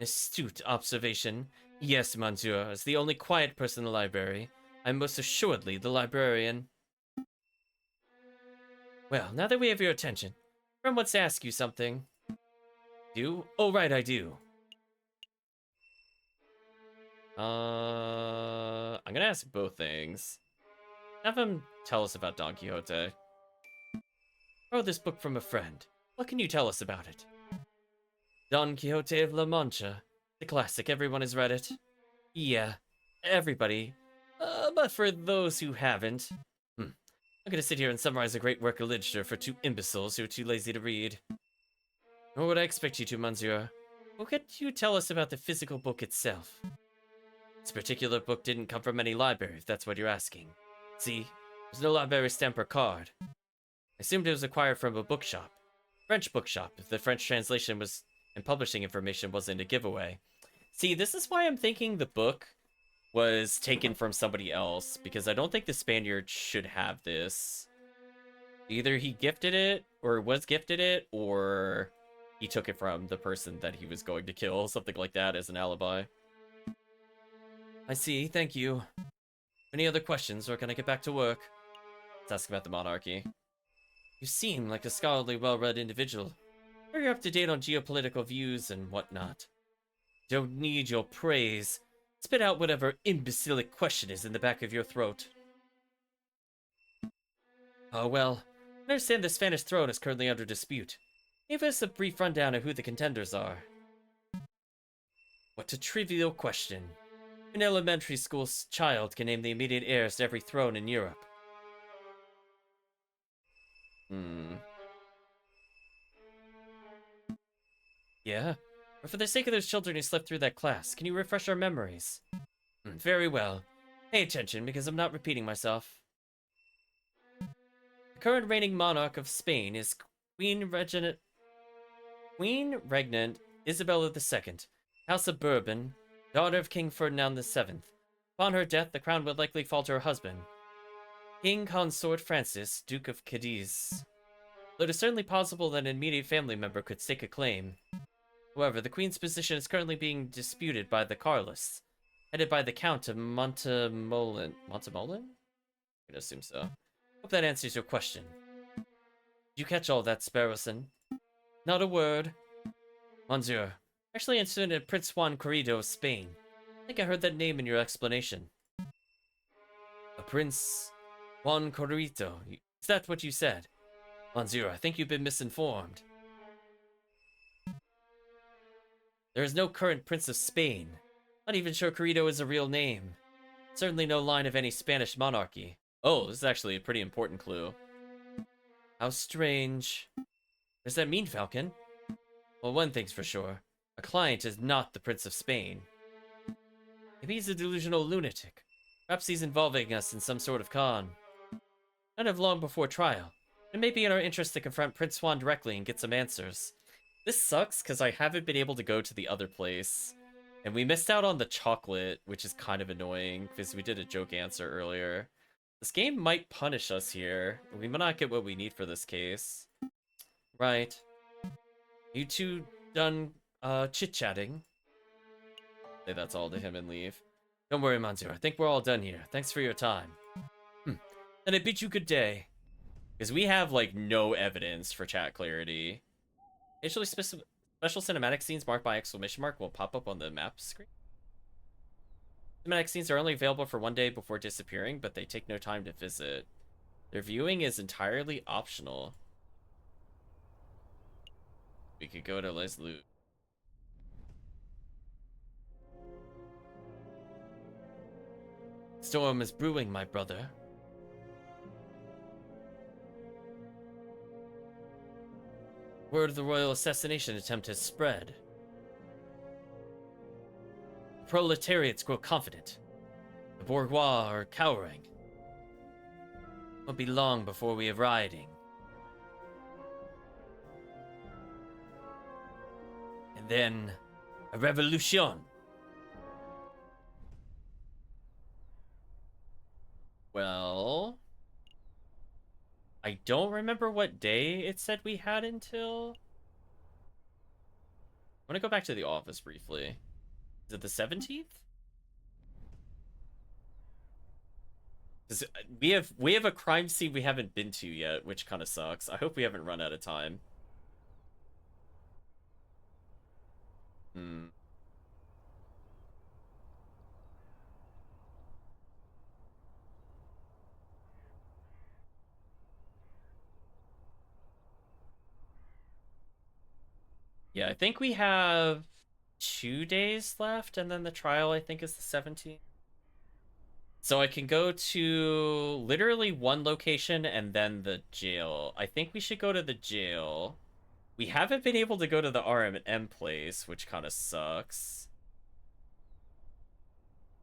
Astute observation. Yes, monsieur. As the only quiet person in the library, I'm most assuredly the librarian. Well, now that we have your attention, Friend wants to ask you something. Do? Oh, right, I do. I'm gonna ask both things. Have him tell us about Don Quixote. Borrow this book from a friend. What can you tell us about it? Don Quixote of La Mancha. The classic, everyone has read it. Yeah, everybody. But for those who haven't... I'm gonna sit here and summarize a great work of literature for two imbeciles who are too lazy to read. Nor would I expect you to, monsieur. What could you tell us about the physical book itself? This particular book didn't come from any library, if that's what you're asking. See, there's no library stamp or card. I assumed it was acquired from a bookshop. French bookshop, if the French translation was and publishing information wasn't a giveaway. See, this is why I'm thinking the book was taken from somebody else, because I don't think the Spaniard should have this. Either he gifted it, or was gifted it, or he took it from the person that he was going to kill, something like that as an alibi. I see, thank you. Any other questions, or can I get back to work? Let's ask about the monarchy. You seem like a scholarly, well-read individual. Very up to date on geopolitical views and whatnot. Don't need your praise. Spit out whatever imbecilic question is in the back of your throat. Oh well, I understand the Spanish throne is currently under dispute. Give us a brief rundown of who the contenders are. What a trivial question. An elementary school child can name the immediate heirs to every throne in Europe. Yeah? But for the sake of those children who slept through that class, can you refresh our memories? Very well. Pay attention, because I'm not repeating myself. The current reigning monarch of Spain is Queen Regnant Isabella II, House of Bourbon, daughter of King Ferdinand VII. Upon her death, the crown would likely fall to her husband, King Consort Francis, Duke of Cadiz. Though it is certainly possible that an immediate family member could stake a claim. However, the Queen's position is currently being disputed by the Carlists, headed by the Count of Montemolin. Montemolin? I assume so. Hope that answers your question. Did you catch all that, Sparrowson? Not a word. Monsieur, actually interested in Prince Juan Corrido of Spain. I think I heard that name in your explanation. A Prince Juan Corrido. Is that what you said? Monsieur, I think you've been misinformed. There is no current Prince of Spain. Not even sure Corrido is a real name. Certainly no line of any Spanish monarchy. Oh, this is actually a pretty important clue. How strange. What does that mean, Falcon? Well, one thing's for sure. A client is not the Prince of Spain. Maybe he's a delusional lunatic. Perhaps he's involving us in some sort of con. Not have long before trial. It may be in our interest to confront Prince Juan directly and get some answers. This sucks because I haven't been able to go to the other place. And we missed out on the chocolate, which is kind of annoying because we did a joke answer earlier. This game might punish us here. We might not get what we need for this case. Right. You two done chit-chatting. Say that's all to him and leave. Don't worry, Monsieur. I think we're all done here. Thanks for your time. Then I bid you good day. Because we have, like, no evidence for chat clarity. Initially, special cinematic scenes marked by exclamation mark will pop up on the map screen. Cinematic scenes are only available for 1 day before disappearing, but they take no time to visit. Their viewing is entirely optional. We could go to Les Loot. Storm is brewing, my brother. Word of the royal assassination attempt has spread. The proletariats grow confident. The bourgeois are cowering. It won't be long before we have rioting. And then, a revolution. Well, I don't remember what day it said we had until. I'm gonna go back to the office briefly. Is it the 17th? Because we have a crime scene we haven't been to yet, which kind of sucks. I hope we haven't run out of time. Yeah, I think we have 2 days left, and then the trial, I think, is the 17th. So I can go to literally one location and then the jail. I think we should go to the jail. We haven't been able to go to the R&M place, which kind of sucks.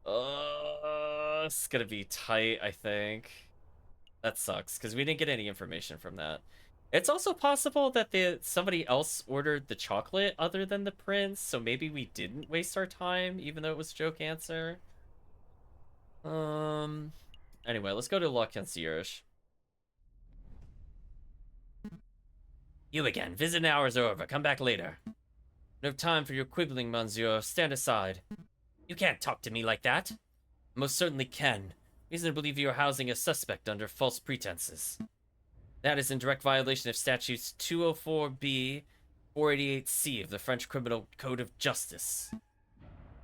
It's gonna be tight, I think. That sucks, because we didn't get any information from that. It's also possible that somebody else ordered the chocolate other than the prince, so maybe we didn't waste our time, even though it was joke answer. Anyway, let's go to La Concierge. You again. Visit hours are over. Come back later. No time for your quibbling, monsieur. Stand aside. You can't talk to me like that. Most certainly can. Reason to believe you are housing a suspect under false pretenses. That is in direct violation of statutes 204B, 488C of the French Criminal Code of Justice.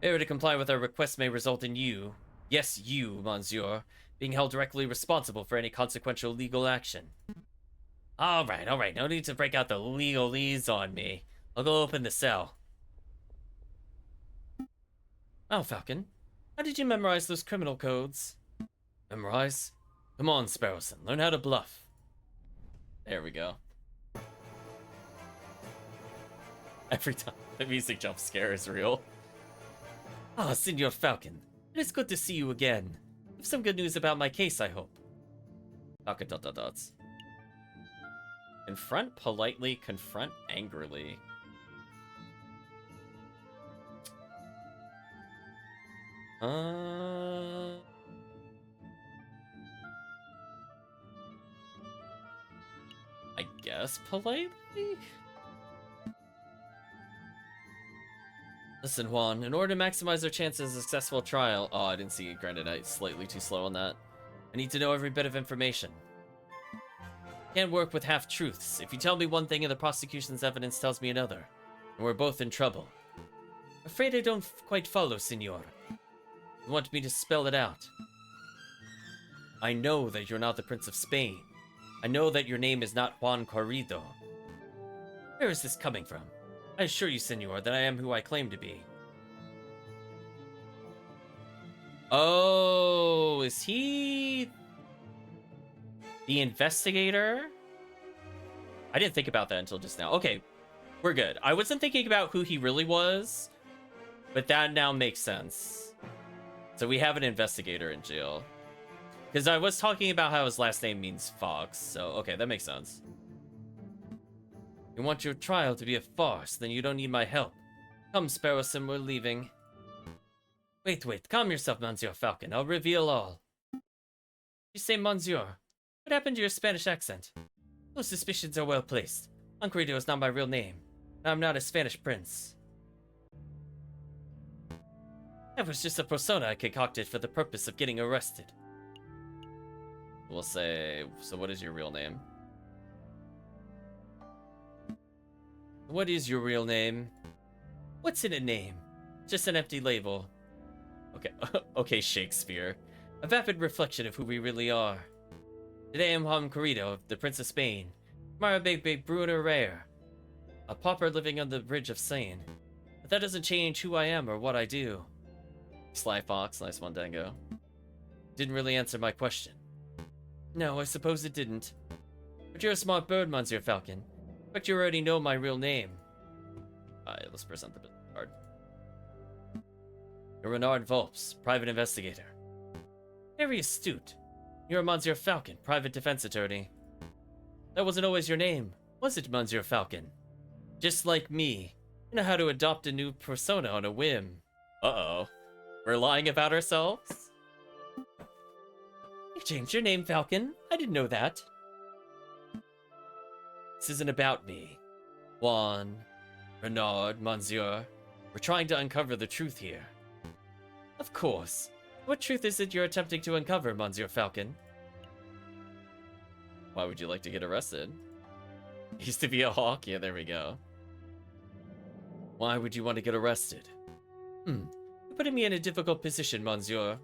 Failure to comply with our request may result in you, yes you, monsieur, being held directly responsible for any consequential legal action. Alright, no need to break out the legalese on me. I'll go open the cell. Oh, Falcon, how did you memorize those criminal codes? Memorize? Come on, Sparrowson, learn how to bluff. There we go. Every time the music jump scare is real. Ah, Senor Falcon. It is good to see you again. You have some good news about my case, I hope. Falcon ... Confront politely, confront angrily. I guess politely? Listen, Juan, in order to maximize our chances of a successful trial... Oh, I didn't see it. Granted, I'm slightly too slow on that. I need to know every bit of information. Can't work with half-truths. If you tell me one thing and the prosecution's evidence tells me another, and we're both in trouble. Afraid I don't quite follow, senor. You want me to spell it out? I know that you're not the Prince of Spain. I know that your name is not Juan Corrido. Where is this coming from? I assure you, senor, that I am who I claim to be. Oh, is he the investigator? I didn't think about that until just now. Okay, we're good. I wasn't thinking about who he really was, but that now makes sense. So we have an investigator in jail. Because I was talking about how his last name means fox, so okay, that makes sense. You want your trial to be a farce, then you don't need my help. Come, Sparrowson, we're leaving. Wait, calm yourself, Monsieur Falcon. I'll reveal all. You say Monsieur. What happened to your Spanish accent? Those suspicions are well placed. Juan Corrido is not my real name. I'm not a Spanish prince. That was just a persona I concocted for the purpose of getting arrested. We'll say, so what is your real name? What is your real name? What's in a name? Just an empty label. Okay, okay, Shakespeare. A vapid reflection of who we really are. Today I'm Juan Corrido, the Prince of Spain. Tomorrow Big Bruno Rare, a pauper living on the bridge of Seine. But that doesn't change who I am or what I do. Sly Fox, nice one, Dango. Didn't really answer my question. No, I suppose it didn't. But you're a smart bird, Monsieur Falcon. But you already know my real name. Alright, let's present the business card. You're Renard Volps, private investigator. Very astute. You're Monsieur Falcon, private defense attorney. That wasn't always your name, was it, Monsieur Falcon? Just like me, you know how to adopt a new persona on a whim. Uh-oh. We're lying about ourselves? You changed your name, Falcon. I didn't know that. This isn't about me. Juan, Renard, Monsieur. We're trying to uncover the truth here. Of course. What truth is it you're attempting to uncover, Monsieur Falcon? Why would you like to get arrested? Used to be a hawk? Yeah, there we go. Why would you want to get arrested? You're putting me in a difficult position, Monsieur.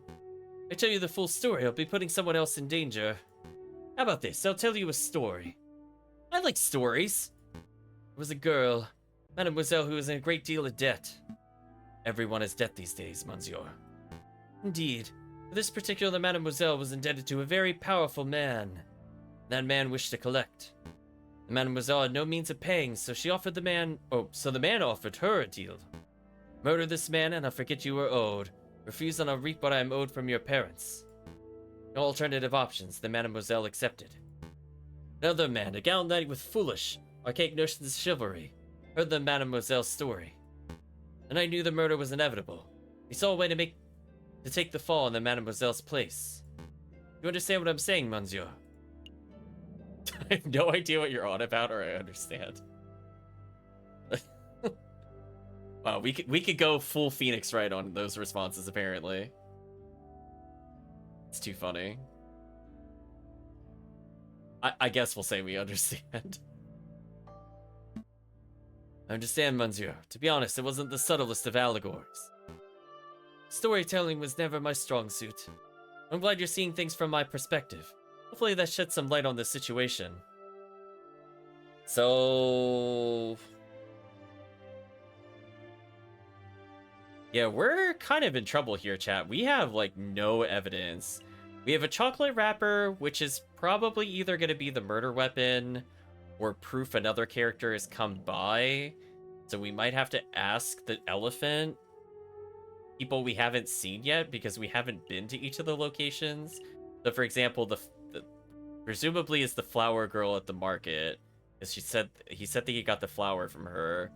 I tell you the full story, I'll be putting someone else in danger. How about this? I'll tell you a story. I like stories. There was a girl, Mademoiselle, who was in a great deal of debt. Everyone has debt these days, Monsieur. Indeed, this particular Mademoiselle was indebted to a very powerful man. That man wished to collect. The Mademoiselle had no means of paying, so she offered the man... so the man offered her a deal. Murder this man and I'll forget you were owed. Refuse and I'll reap what I am owed from your parents. No alternative options, the Mademoiselle accepted. Another man, a gallant knight with foolish, archaic notions of chivalry, heard the Mademoiselle's story. And I knew the murder was inevitable. He saw a way to take the fall in the Mademoiselle's place. You understand what I'm saying, Monsieur? I have no idea what you're on about, or I understand. Wow, we could go full Phoenix Wright on those responses, apparently. It's too funny. I guess we'll say we understand. I understand, Monsieur. To be honest, it wasn't the subtlest of allegories. Storytelling was never my strong suit. I'm glad you're seeing things from my perspective. Hopefully that sheds some light on this situation. So... yeah, we're kind of in trouble here, chat. We have, like, no evidence. We have a chocolate wrapper, which is probably either going to be the murder weapon or proof another character has come by. So we might have to ask the elephant people we haven't seen yet because we haven't been to each of the locations. So, for example, the presumably is the flower girl at the market, because he said that he got the flower from her.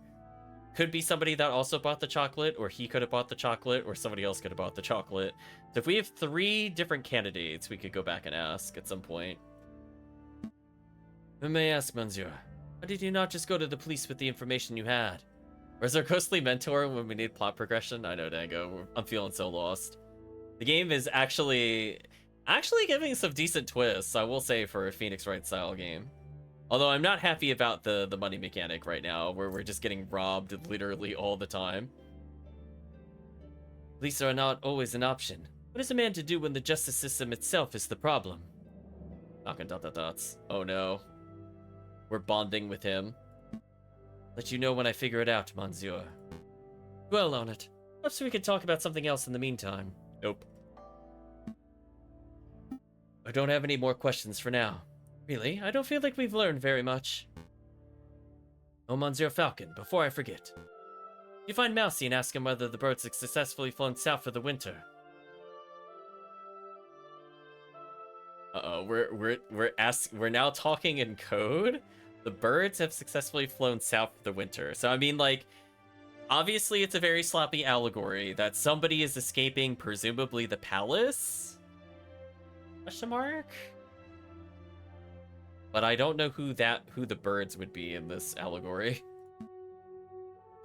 Could be somebody that also bought the chocolate, or he could have bought the chocolate, or somebody else could have bought the chocolate. So if we have 3 different candidates, we could go back and ask at some point. I may ask, Monsieur, why did you not just go to the police with the information you had? Where's our ghostly mentor when we need plot progression? I know, Dango. I'm feeling so lost. The game is actually giving some decent twists, I will say, for a Phoenix Wright style game. Although I'm not happy about the money mechanic right now, where we're just getting robbed literally all the time. Police are not always an option. What is a man to do when the justice system itself is the problem? Knocking dot dot dots. Oh no. We're bonding with him. Let you know when I figure it out, Monsieur. Dwell on it. Perhaps we can talk about something else in the meantime. Nope. I don't have any more questions for now. Really, I don't feel like we've learned very much. Oh, Monsieur Falcon, before I forget. You find Mousy and ask him whether the birds have successfully flown south for the winter. Uh-oh, we're now talking in code? The birds have successfully flown south for the winter. So, I mean, like, obviously it's a very sloppy allegory that somebody is escaping, presumably the palace? Question mark? But I don't know who the birds would be in this allegory.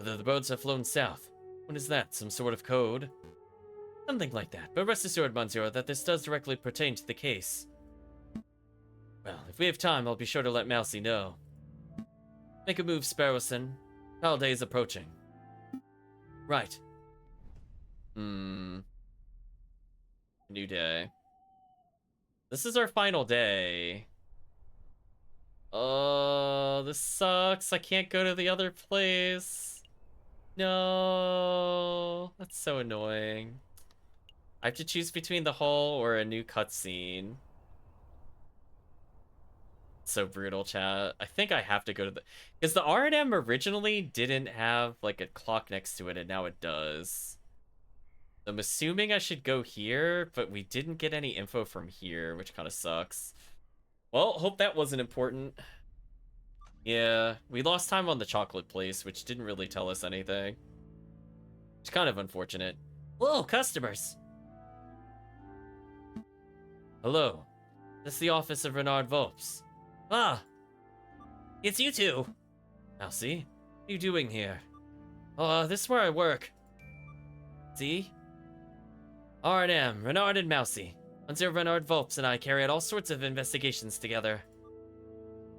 Whether the boats have flown south. What is that? Some sort of code? Something like that. But rest assured, Monsieur, that this does directly pertain to the case. Well, if we have time, I'll be sure to let Mousy know. Make a move, Sparrowson. Trial day is approaching. Right. New day. This is our final day. Oh, this sucks. I can't go to the other place. No. That's so annoying. I have to choose between the hall or a new cutscene. So brutal, chat. I think I have to go to the... Because the R&M originally didn't have, like, a clock next to it, and now it does. I'm assuming I should go here, but we didn't get any info from here, which kind of sucks. Well, hope that wasn't important. Yeah, we lost time on the chocolate place, which didn't really tell us anything. It's kind of unfortunate. Whoa, customers! Hello. This is the office of Renard Volps. Ah! It's you two! Mousy, what are you doing here? This is where I work. See? R&M, Renard and Mousy. Monsieur Renard Volps and I carry out all sorts of investigations together.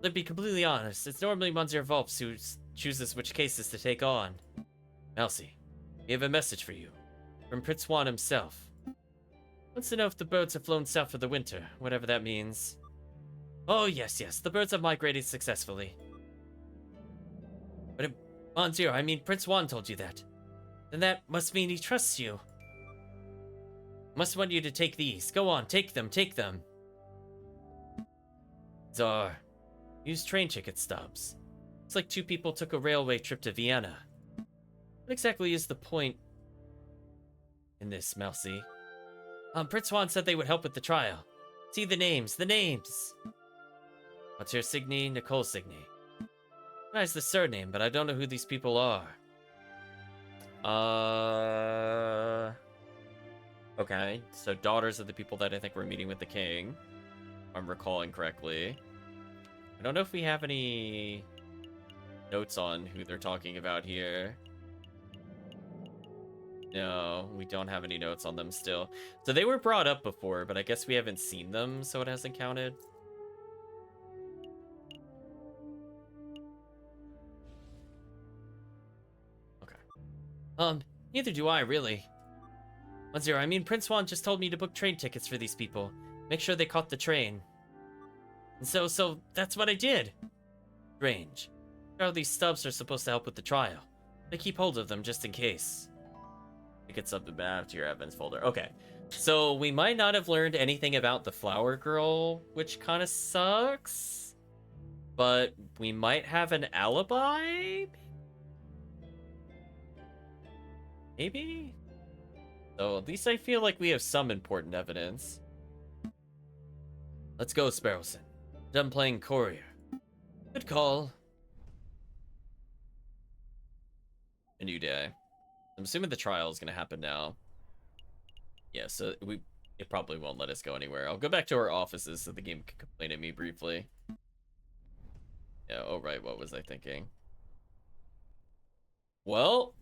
To be completely honest, it's normally Monsieur Volps who chooses which cases to take on. Mousy, we have a message for you. From Prince Juan himself. Wants to know if the birds have flown south for the winter, whatever that means. Oh, yes, the birds have migrated successfully. But, Monsieur, I mean Prince Juan told you that. Then that must mean he trusts you. Must want you to take these. Go on, take them. Czar, use train ticket stubs. It's like two people took a railway trip to Vienna. What exactly is the point in this, Mousy? Prince Juan said they would help with the trial. See the names. What's your Signy? Nicole Signy. Nice the surname, but I don't know who these people are. Okay, so daughters of the people that I think were meeting with the king. If I'm recalling correctly. I don't know if we have any notes on who they're talking about here. No, we don't have any notes on them still. So they were brought up before, but I guess we haven't seen them, so it hasn't counted. Okay. Neither do I, really. Monsieur, I mean, Prince Juan just told me to book train tickets for these people. Make sure they caught the train. And so that's what I did. Strange. All these stubs are supposed to help with the trial. I keep hold of them just in case. Get something bad to your evidence folder. Okay, so we might not have learned anything about the flower girl, which kind of sucks. But we might have an alibi? Maybe? So at least I feel like we have some important evidence. Let's go, Sparrowson. Done playing courier. Good call. A new day. I'm assuming the trial is going to happen now. Yeah, so it probably won't let us go anywhere. I'll go back to our offices so the game can complain at me briefly. Yeah, oh right, what was I thinking? Well,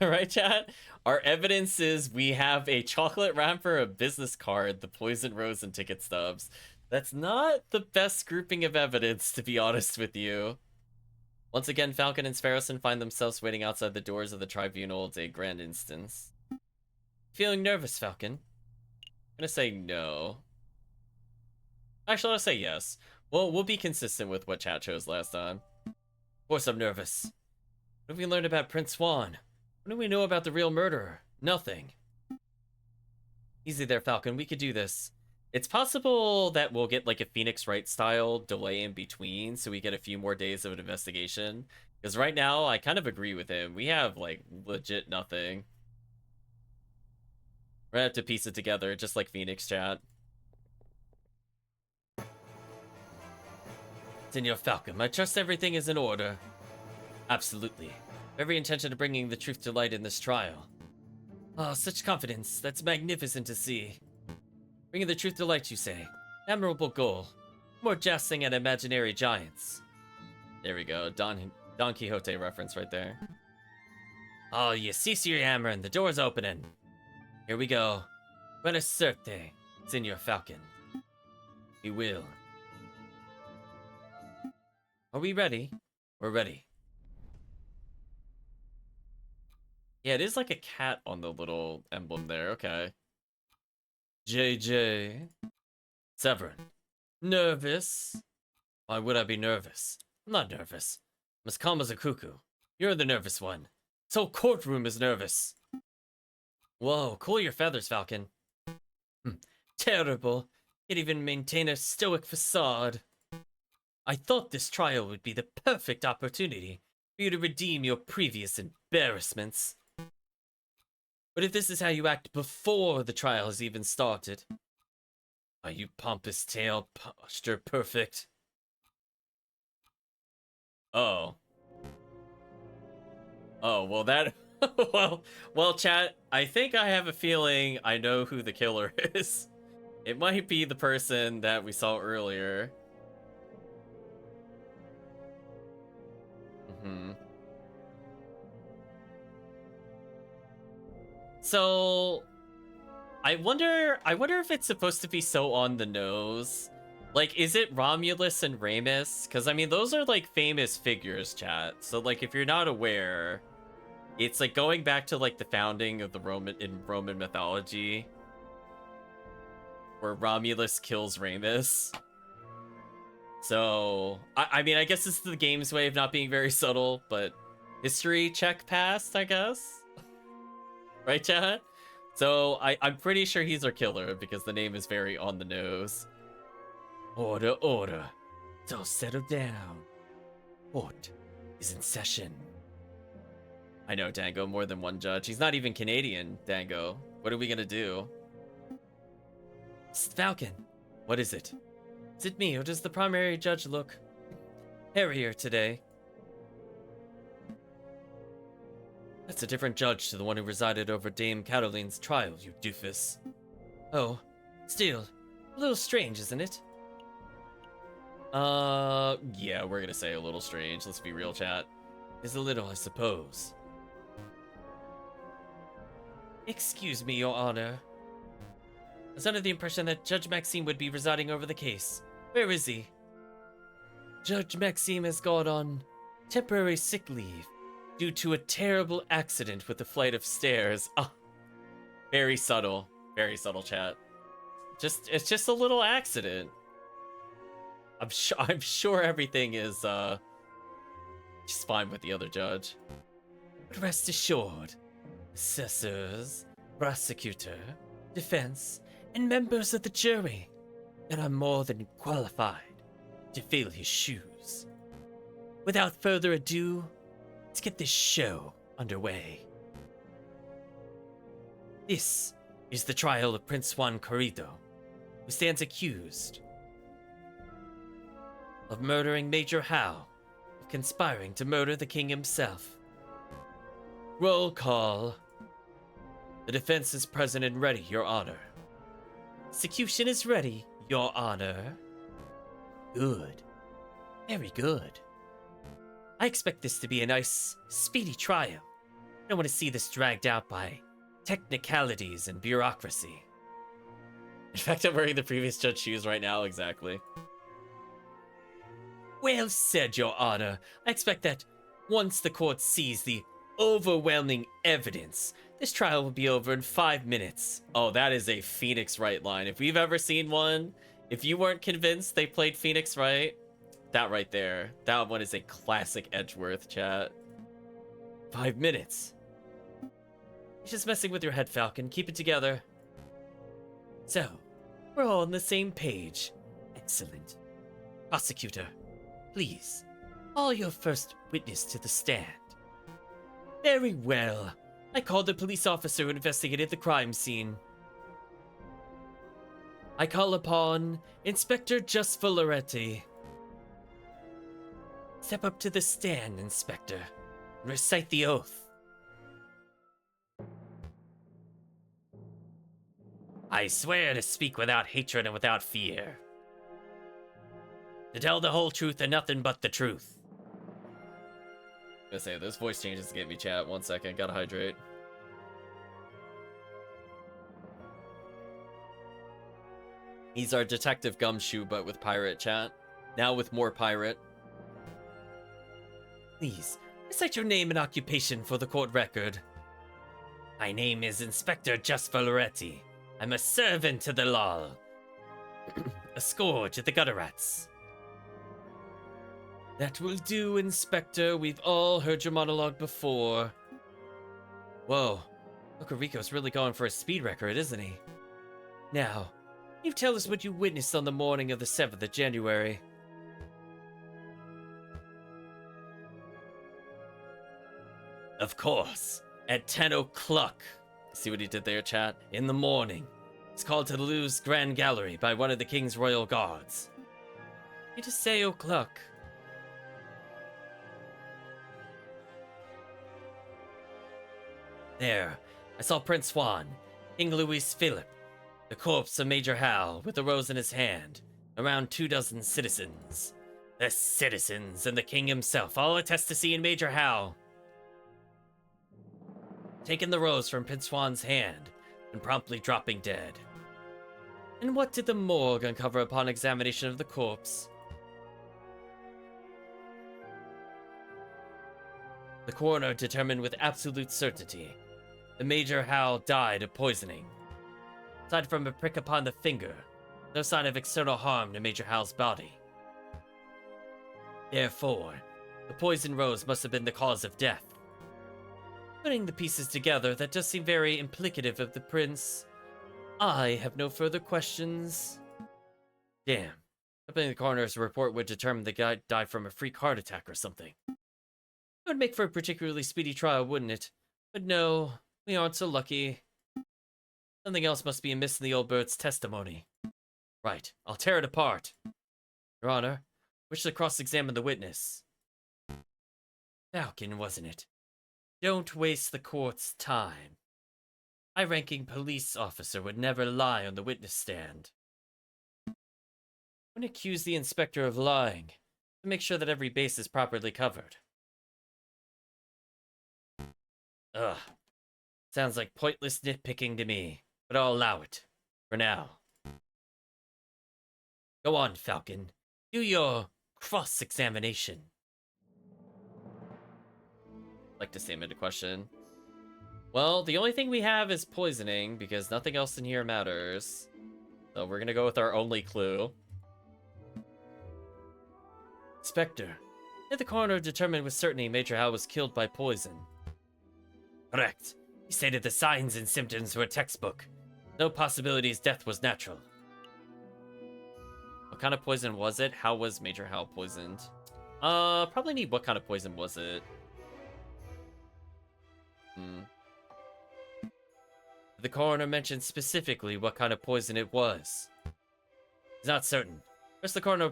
alright chat, our evidence is we have a chocolate wrapper, a business card, the poison rose, and ticket stubs. That's not the best grouping of evidence, to be honest with you. Once again, Falcon and Sparrowson find themselves waiting outside the doors of the tribunal de grand instance. Feeling nervous, Falcon? I'm gonna say no. Actually, I'll say yes. Well, we'll be consistent with what chat chose last time. Of course I'm nervous. What have we learned about Prince Juan? What do we know about the real murderer? Nothing. Easy there, Falcon. We could do this. It's possible that we'll get like a Phoenix Wright style delay in between, so we get a few more days of an investigation. Because right now, I kind of agree with him. We have like legit nothing. We're gonna have to piece it together, just like Phoenix chat. Senor Falcon, I trust everything is in order. Absolutely. Every intention of bringing the truth to light in this trial. Oh, such confidence. That's magnificent to see. Bringing the truth to light, you say. Admirable goal. More jousting at imaginary giants. There we go. Don Don Quixote reference right there. Oh, you cease your yammering. The door's opening. Here we go. Buena suerte, Senor Falcon. We will. Are we ready? We're ready. Yeah, it is like a cat on the little emblem there. Okay. JJ. Severin. Nervous? Why would I be nervous? I'm not nervous. I'm as calm as a cuckoo. You're the nervous one. This whole courtroom is nervous. Whoa, cool your feathers, Falcon. Terrible. Can't even maintain a stoic facade. I thought this trial would be the perfect opportunity for you to redeem your previous embarrassments. But if this is how you act before the trial has even started, are you pompous tail posture perfect? Oh. Oh, well that... well, chat, I think I have a feeling I know who the killer is. It might be the person that we saw earlier. So, I wonder if it's supposed to be so on the nose. Like, is it Romulus and Remus? Because, I mean, those are, like, famous figures, chat. So, like, if you're not aware, it's, like, going back to, like, the founding of the Roman mythology, where Romulus kills Remus. So, I mean, I guess this is the game's way of not being very subtle, but history check passed, I guess? Right, chat? So, I'm pretty sure he's our killer, because the name is very on the nose. Order, order. So settle down. Court is in session. I know, Dango, more than one judge. He's not even Canadian, Dango. What are we gonna do? Falcon, what is it? Is it me, or does the primary judge look hairier today? That's a different judge to the one who resided over Dame Caroline's trial, you doofus. Oh, still, a little strange, isn't it? Yeah, we're gonna say a little strange. Let's be real, chat. Is a little, I suppose. Excuse me, Your Honor. I was under the impression that Judge Maxime would be residing over the case. Where is he? Judge Maxime has gone on temporary sick leave due to a terrible accident with a flight of stairs. Oh, very subtle, chat. It's just a little accident. I'm sure everything is just fine with the other judge. But rest assured, assessors, prosecutor, defense, and members of the jury that I'm more than qualified to fill his shoes. Without further ado, let's get this show underway. This is the trial of Prince Juan Corrido, who stands accused of murdering Major Howe, of conspiring to murder the king himself. Roll call. The defense is present and ready, Your Honor. Execution is ready, Your Honor. Good. Very good. I expect this to be a nice, speedy trial. I don't want to see this dragged out by technicalities and bureaucracy. In fact, I'm wearing the previous judge shoes right now, exactly. Well said, Your Honor. I expect that once the court sees the overwhelming evidence, this trial will be over in 5 minutes. Oh, that is a Phoenix Wright line. If we've ever seen one, if you weren't convinced they played Phoenix Wright, that right there, that one is a classic Edgeworth, chat. 5 minutes. You're just messing with your head, Falcon. Keep it together. So, we're all on the same page. Excellent. Prosecutor, please, call your first witness to the stand. Very well. I called the police officer who investigated the crime scene. I call upon Inspector Just Loretti. Step up to the stand, Inspector, and recite the oath. I swear to speak without hatred and without fear. To tell the whole truth and nothing but the truth. gonna say, those voice changes get me, chat. 1 second, gotta hydrate. He's our Detective Gumshoe, but with pirate, chat. Now with more pirate. Please, recite your name and occupation for the court record. My name is Inspector Just Valoretti. I'm a servant to the law. A scourge of the gutter rats. That will do, Inspector. We've all heard your monologue before. Whoa. Okariko's really going for a speed record, isn't he? Now, can you tell us what you witnessed on the morning of the 7th of January? Of course. At 10 o'clock. See what he did there, chat? In the morning. It's called to the Louvre's Grand Gallery by one of the King's Royal Guards. You just say o'clock. There, I saw Prince Juan, King Louis Philip, the corpse of Major Hal with a rose in his hand, around 24 citizens. The citizens and the king himself all attest to seeing Major Hal taking the rose from Prince Juan's hand and promptly dropping dead. And what did the morgue uncover upon examination of the corpse? The coroner determined with absolute certainty that Major Hal died of poisoning. Aside from a prick upon the finger, no sign of external harm to Major Hal's body. Therefore, the poison rose must have been the cause of death. Putting the pieces together, that does seem very implicative of the prince. I have no further questions. Damn. Hoping the coroner's report would determine the guy died from a freak heart attack or something. It would make for a particularly speedy trial, wouldn't it? But no, we aren't so lucky. Something else must be amiss in the old bird's testimony. Right, I'll tear it apart. Your Honor, wish to cross-examine the witness. Falcon, wasn't it? Don't waste the court's time. High-ranking police officer would never lie on the witness stand. Wouldn't accuse the inspector of lying to make sure that every base is properly covered. Ugh. Sounds like pointless nitpicking to me, but I'll allow it. For now. Go on, Falcon. Do your cross-examination. Like to statement a question. Well, the only thing we have is poisoning, because nothing else in here matters. So we're gonna go with our only clue. Inspector, did the coroner determine with certainty Major Hal was killed by poison? Correct. He stated the signs and symptoms were textbook. No possibilities death was natural. What kind of poison was it? How was Major Hal poisoned? Probably need what kind of poison was it? The coroner mentioned specifically what kind of poison it was. He's not certain. First, the coroner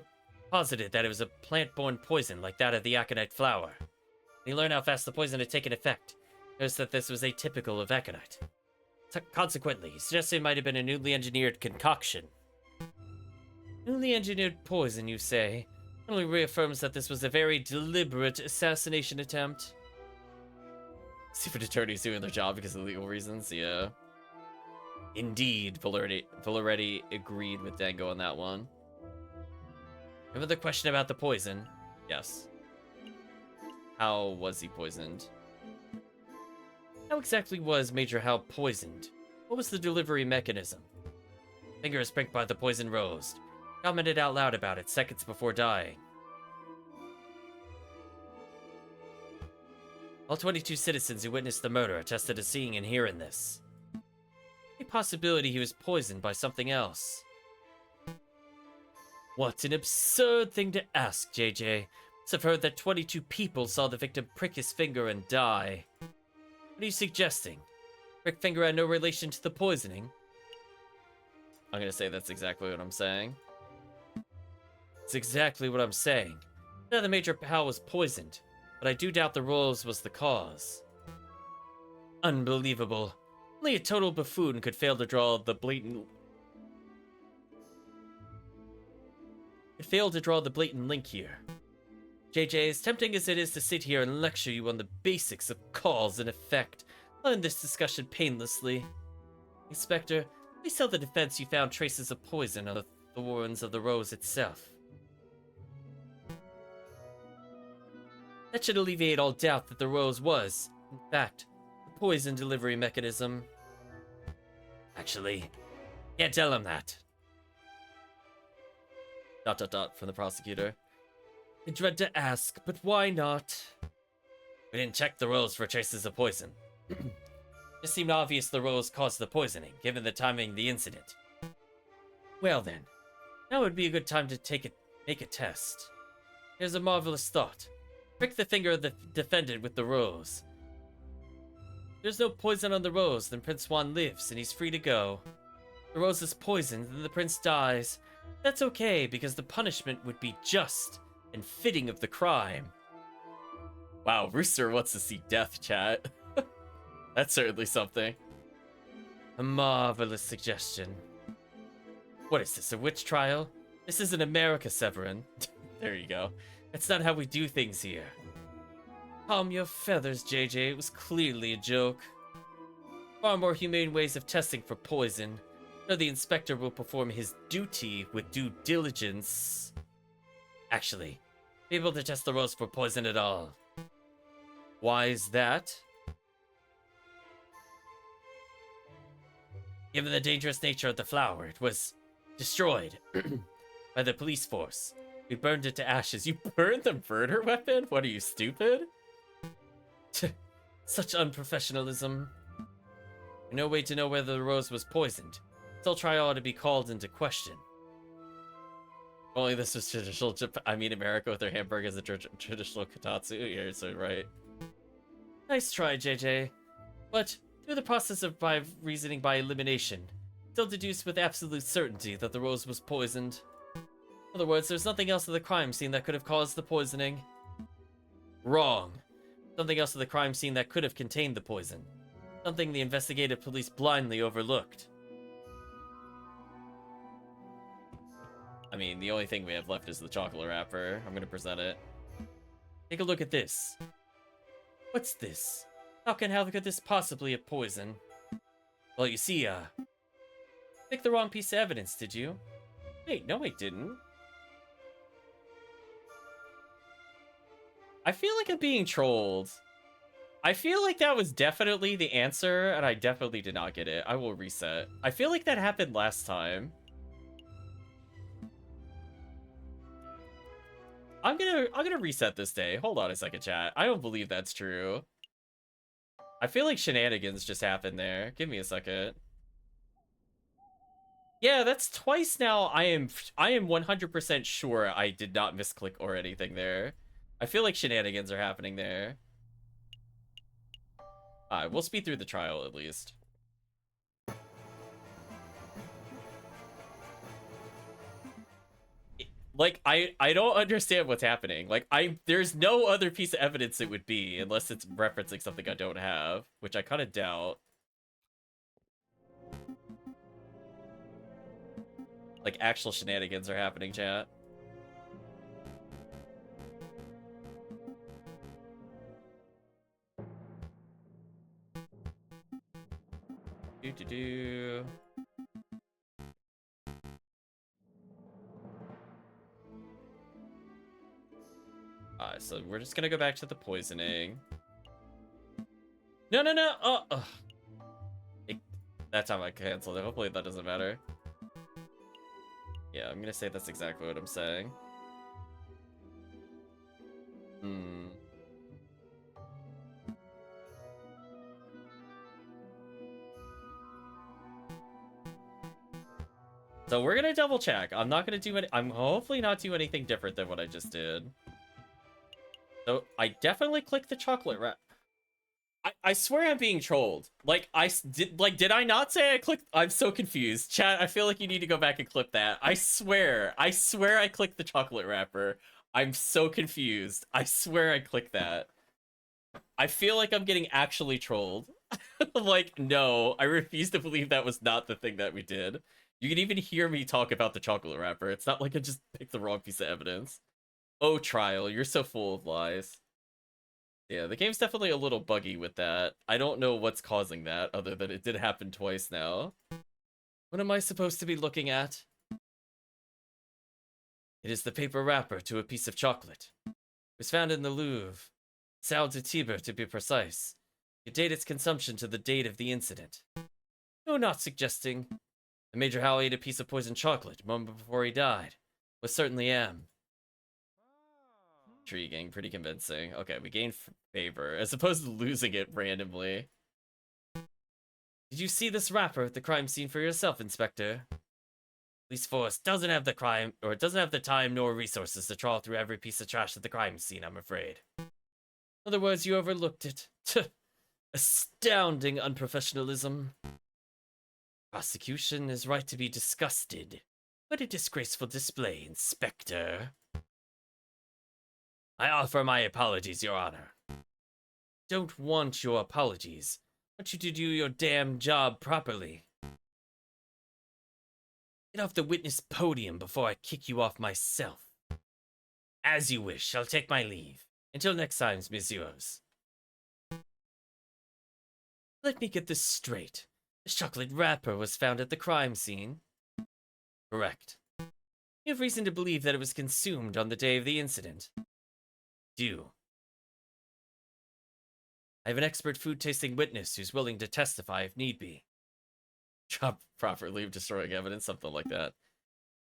posited that it was a plant-borne poison like that of the aconite flower. When he learned how fast the poison had taken effect, he noticed that this was atypical of aconite. Consequently, he suggested it might have been a newly engineered concoction. Newly engineered poison, you say? Only reaffirms that this was a very deliberate assassination attempt. Secret attorneys doing their job because of legal reasons, yeah. Indeed. Valoretti agreed with Dango on that one. Remember the question about the poison? Yes. How was he poisoned? How exactly was Major Hal poisoned? What was the delivery mechanism? Finger is pricked by the poison rose. Commented out loud about it seconds before dying. All 22 citizens who witnessed the murder attested to seeing and hearing this. A possibility he was poisoned by something else. What an absurd thing to ask, JJ. I've heard that 22 people saw the victim prick his finger and die. What are you suggesting? Prick finger had no relation to the poisoning? I'm gonna say that's exactly what I'm saying. It's exactly what I'm saying. Now the Major Hal was poisoned, but I do doubt the rose was the cause. Unbelievable. Only a total buffoon could fail to draw the blatant link here. JJ, as tempting as it is to sit here and lecture you on the basics of cause and effect, I'll end this discussion painlessly. Inspector, please tell the defense you found traces of poison on the thorns of the rose itself. That should alleviate all doubt that the rose was, in fact, the poison delivery mechanism. Actually, can't tell him that. ... from the prosecutor. I dread to ask, but why not? We didn't check the rose for traces of poison. It seemed obvious the rose caused the poisoning, given the timing of the incident. Well then, now would be a good time to make a test. Here's a marvelous thought. Prick the finger of the defendant with the rose. If there's no poison on the rose, then Prince Juan lives, and he's free to go. If the rose is poisoned, then the prince dies. That's okay, because the punishment would be just and fitting of the crime. Wow, Rooster wants to see death, chat. That's certainly something. A marvelous suggestion. What is this, a witch trial? This isn't America, Severin. There you go. That's not how we do things here. Calm your feathers, JJ. It was clearly a joke. Far more humane ways of testing for poison. So the inspector will perform his duty with due diligence. Actually, be able to test the rose for poison at all. Why is that? Given the dangerous nature of the flower, it was destroyed by the police force. We burned it to ashes. You burned the murder weapon? What are you, stupid? Such unprofessionalism. No way to know whether the rose was poisoned. Still trial ought to be called into question. Only this was traditional America with their hamburgers and traditional kotatsu. You're so right. Nice try, JJ. But through the process of reasoning by elimination, still deduced with absolute certainty that the rose was poisoned. In other words, there's nothing else at the crime scene that could have caused the poisoning. Wrong. Something else at the crime scene that could have contained the poison. Something the investigative police blindly overlooked. I mean, the only thing we have left is the chocolate wrapper. I'm gonna present it. Take a look at this. What's this? How could this possibly have poison? Well, you see, picked the wrong piece of evidence, did you? Wait, no I didn't. I feel like I'm being trolled. I feel like that was definitely the answer, and I definitely did not get it. I will reset. I feel like that happened last time. I'm gonna reset this day. Hold on a second, chat. I don't believe that's true. I feel like shenanigans just happened there. Give me a second. Yeah, that's twice now. I am 100% sure I did not misclick or anything there. I feel like shenanigans are happening there. Alright, we'll speed through the trial at least. Like, I don't understand what's happening. Like, there's no other piece of evidence it would be, unless it's referencing something I don't have, which I kind of doubt. Like, actual shenanigans are happening, chat. Do-do-do. Alright, so we're just gonna go back to the poisoning. No, no, no! Oh! That time I canceled it. Hopefully that doesn't matter. Yeah, I'm gonna say that's exactly what I'm saying. So we're gonna double check. I'm not gonna do any. I'm hopefully not do anything different than what I just did. So I definitely clicked the chocolate wrap. I swear I'm being trolled. Like did I not say I clicked? I'm so confused. Chat, I feel like you need to go back and clip that. I swear I clicked the chocolate wrapper. I'm so confused. I swear I clicked that. I feel like I'm getting actually trolled. Like, no, I refuse to believe that was not the thing that we did. You can even hear me talk about the chocolate wrapper. It's not like I just picked the wrong piece of evidence. Oh, trial, you're so full of lies. Yeah, the game's definitely a little buggy with that. I don't know what's causing that, other than it did happen twice now. What am I supposed to be looking at? It is the paper wrapper to a piece of chocolate. It was found in the Louvre. Salle de Tiber, to be precise. You date its consumption to the date of the incident. No, not suggesting. The Major Hal ate a piece of poisoned chocolate a moment before he died. Was certainly am. Intriguing, pretty convincing. Okay, we gained favor, as opposed to losing it randomly. Did you see this wrapper at the crime scene for yourself, Inspector? Police force doesn't have the time nor resources to trawl through every piece of trash at the crime scene, I'm afraid. In other words, you overlooked it. Astounding unprofessionalism. Prosecution is right to be disgusted. What a disgraceful display, Inspector. I offer my apologies, Your Honor. Don't want your apologies. I want you to do your damn job properly. Get off the witness podium before I kick you off myself. As you wish, I'll take my leave. Until next time, messieurs. Let me get this straight. The chocolate wrapper was found at the crime scene. Correct. You have reason to believe that it was consumed on the day of the incident. Do. I have an expert food-tasting witness who's willing to testify if need be. Job properly of destroying evidence, something like that.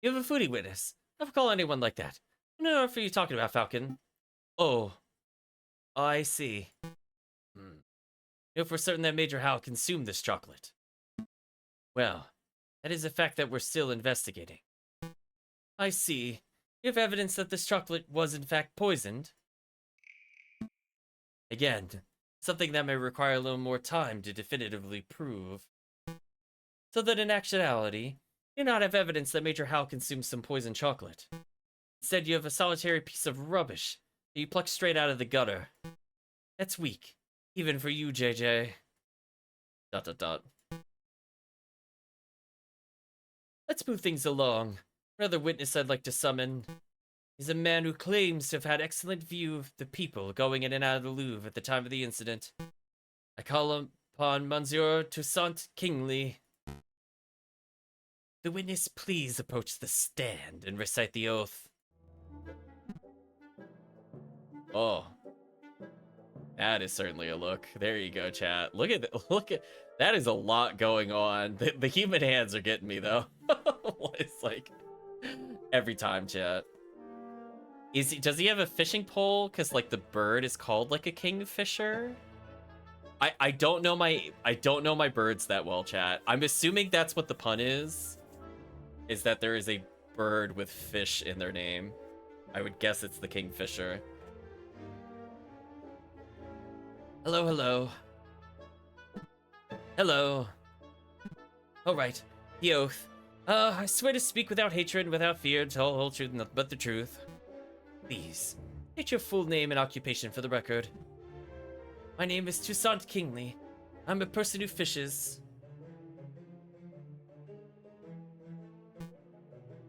You have a foodie witness. Never call anyone like that. I don't know what are you talking about, Falcon. Oh, I see. You know for certain that Major Hal consumed this chocolate. Well, that is a fact that we're still investigating. I see. You have evidence that this chocolate was in fact poisoned. Again, something that may require a little more time to definitively prove. So that in actuality, you do not have evidence that Major Hal consumed some poisoned chocolate. Instead, you have a solitary piece of rubbish that you plucked straight out of the gutter. That's weak, even for you, JJ. ... Let's move things along. Another witness I'd like to summon is a man who claims to have had excellent view of the people going in and out of the Louvre at the time of the incident. I call upon Monsieur Toussaint Kingsley. The witness please approach the stand and recite the oath. Oh. That is certainly a look. There you go, chat. Look at that is a lot going on. The human hands are getting me though. It's like every time, chat. Does he have a fishing pole? Cause like the bird is called like a kingfisher? I don't know my birds that well, chat. I'm assuming that's what the pun is that there is a bird with fish in their name. I would guess it's the kingfisher. Hello, hello. Hello. Alright, the oath. I swear to speak without hatred and without fear, to tell the whole truth and nothing but the truth. Please, state your full name and occupation for the record. My name is Toussaint Kingsley. I'm a person who fishes.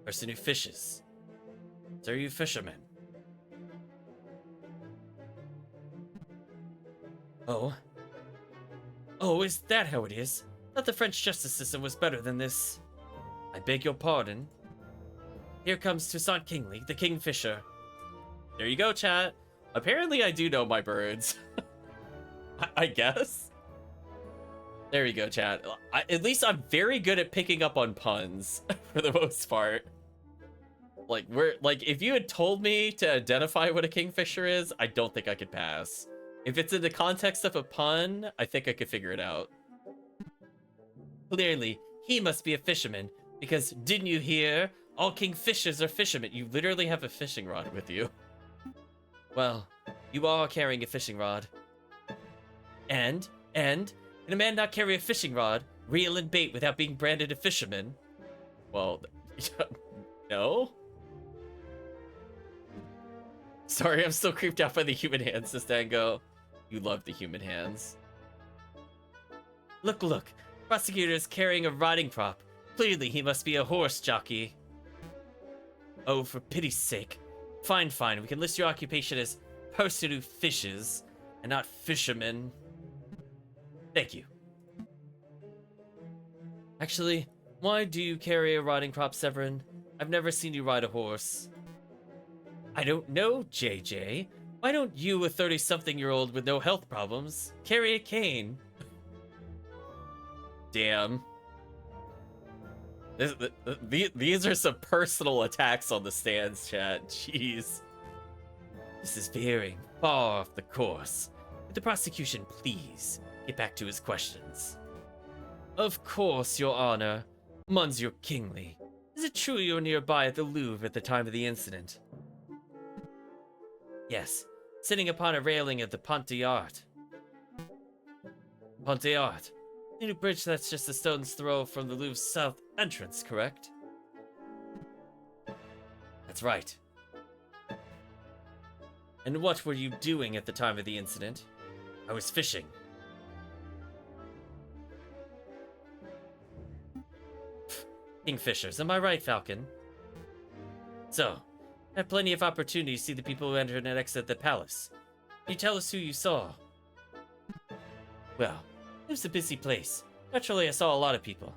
Person who fishes. So are you fishermen? Oh. Oh, is that how it is? Thought the French justice system was better than this. I beg your pardon. Here comes Toussaint Kingsley, the Kingfisher. There you go, chat. Apparently I do know my birds. I guess. There you go, chat. At least I'm very good at picking up on puns, for the most part. Like, if you had told me to identify what a kingfisher is, I don't think I could pass. If it's in the context of a pun, I think I could figure it out. Clearly, he must be a fisherman, because didn't you hear? All kingfishers are fishermen. You literally have a fishing rod with you. Well, you are carrying a fishing rod. And, can a man not carry a fishing rod, reel and bait without being branded a fisherman? Well, no? Sorry, I'm still creeped out by the human hands, Sistango. You love the human hands. Look. Prosecutor is carrying a riding crop. Clearly, he must be a horse jockey. Oh, for pity's sake. Fine, fine. We can list your occupation as person who fishes, and not fisherman. Thank you. Actually, why do you carry a riding crop, Severin? I've never seen you ride a horse. I don't know, JJ. Why don't you, a 30-something-year-old with no health problems, carry a cane? Damn. These are some personal attacks on the stands, chat. Jeez. This is veering far off the course. Would the prosecution please get back to his questions? Of course, Your Honor. Monsieur Kingsley. Is it true you were nearby at the Louvre at the time of the incident? Yes, sitting upon a railing at the Pont d'Art. Pont d'Art? The new bridge that's just a stone's throw from the Louvre's south entrance, correct? That's right. And what were you doing at the time of the incident? I was fishing. Kingfishers, am I right, Falcon? So, I had plenty of opportunity to see the people who entered and exited the palace. Can you tell us who you saw? Well, it was a busy place. Naturally, I saw a lot of people.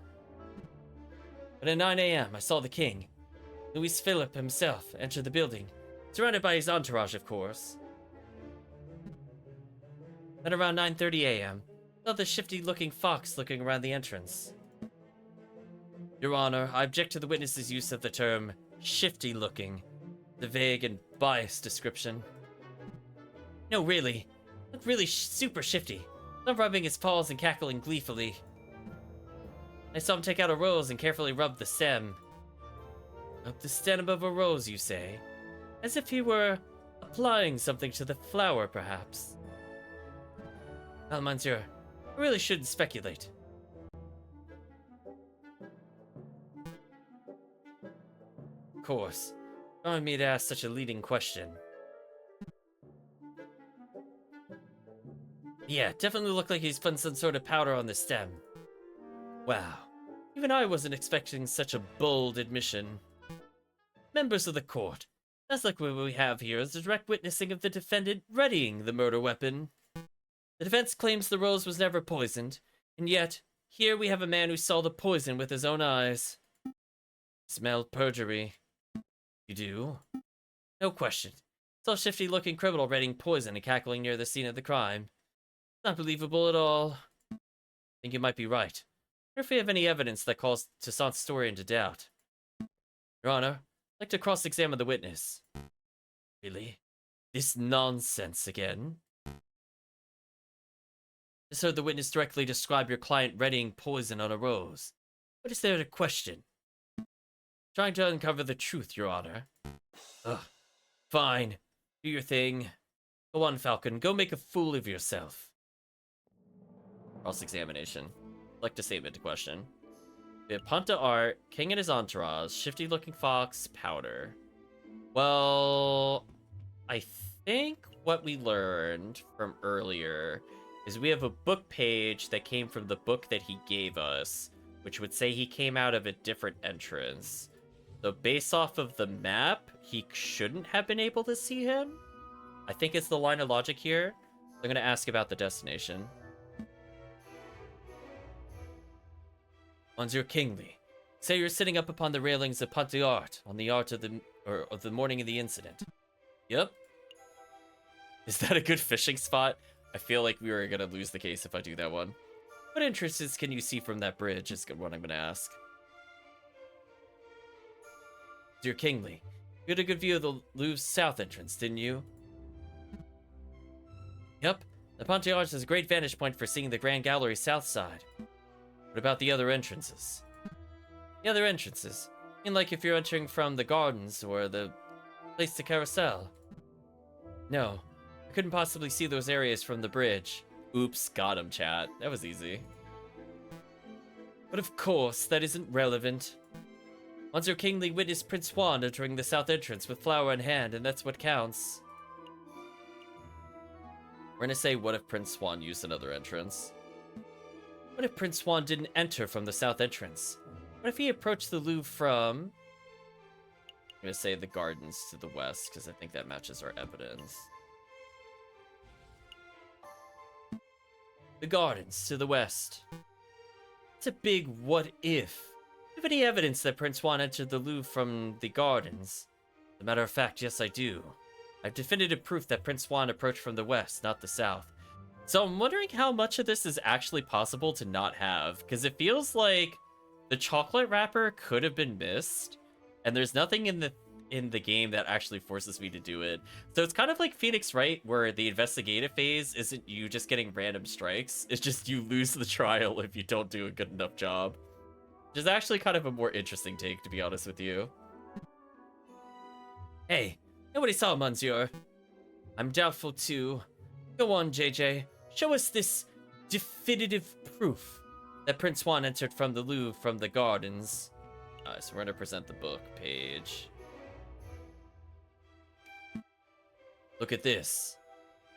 But at 9 a.m., I saw the king, Louis Philippe himself, enter the building, surrounded by his entourage, of course. Then around 9:30 a.m., I saw the shifty-looking fox looking around the entrance. Your Honor, I object to the witness's use of the term shifty-looking, the vague and biased description. No, really. Looked really super shifty. Not rubbing his paws and cackling gleefully. I saw him take out a rose and carefully rub the stem. Rub the stem of a rose, you say? As if he were applying something to the flower, perhaps. Well, Monsieur, I really shouldn't speculate. Of course. Allowing me to ask such a leading question. Yeah, definitely looked like he's putting some sort of powder on the stem. Wow. Even I wasn't expecting such a bold admission. Members of the court, that's like what we have here is a direct witnessing of the defendant readying the murder weapon. The defense claims the rose was never poisoned, and yet, here we have a man who saw the poison with his own eyes. Smell perjury. You do? No question. Saw a shifty-looking criminal readying poison and cackling near the scene of the crime. Not believable at all. I think you might be right. Or if we have any evidence that calls Toussaint's story into doubt. Your Honor, I'd like to cross-examine the witness. Really? This nonsense again? Just heard the witness directly describe your client readying poison on a rose. What is there to question? Trying to uncover the truth, Your Honor. Ugh. Fine. Do your thing. Go on, Falcon. Go make a fool of yourself. Cross-examination. Select a statement to question. We have Pont d'Art, King and his entourage, shifty-looking fox, powder. Well, I think what we learned from earlier is we have a book page that came from the book that he gave us, which would say he came out of a different entrance. So based off of the map, he shouldn't have been able to see him. I think it's the line of logic here. I'm going to ask about the destination. Monsieur Kingsley, say you're sitting up upon the railings of Pont d'Art on the art of the morning of the incident. Yep. Is that a good fishing spot? I feel like we were going to lose the case if I do that one. What entrances can you see from that bridge is what I'm going to ask. Dear Kingsley, you had a good view of the Louvre's south entrance, didn't you? Yep. The Pont d'Art is a great vantage point for seeing the Grand Gallery's south side. What about the other entrances? The other entrances? I mean, like if you're entering from the gardens or the place to Carousel. No, I couldn't possibly see those areas from the bridge. Oops, got him, chat. That was easy. But of course, that isn't relevant. Monsieur Kingsley witnessed Prince Juan entering the south entrance with flower in hand, and that's what counts. We're gonna say, what if Prince Juan used another entrance? What if Prince Juan didn't enter from the south entrance? What if he approached the Louvre from I'm gonna say the gardens to the west, because I think that matches our evidence. The gardens to the west. It's a big what if. Do you have any evidence that Prince Juan entered the Louvre from the gardens? As a matter of fact, yes I do. I have definitive proof that Prince Juan approached from the west, not the south. So I'm wondering how much of this is actually possible to not have, because it feels like the chocolate wrapper could have been missed, and there's nothing in the game that actually forces me to do it. So it's kind of like Phoenix Wright, where the investigative phase isn't you just getting random strikes, it's just you lose the trial if you don't do a good enough job. Which is actually kind of a more interesting take, to be honest with you. Hey, nobody saw Monsieur. I'm doubtful too. Go on, JJ. Show us this definitive proof that Prince Juan entered from the Louvre from the gardens. So we're going to present the book page. Look at this.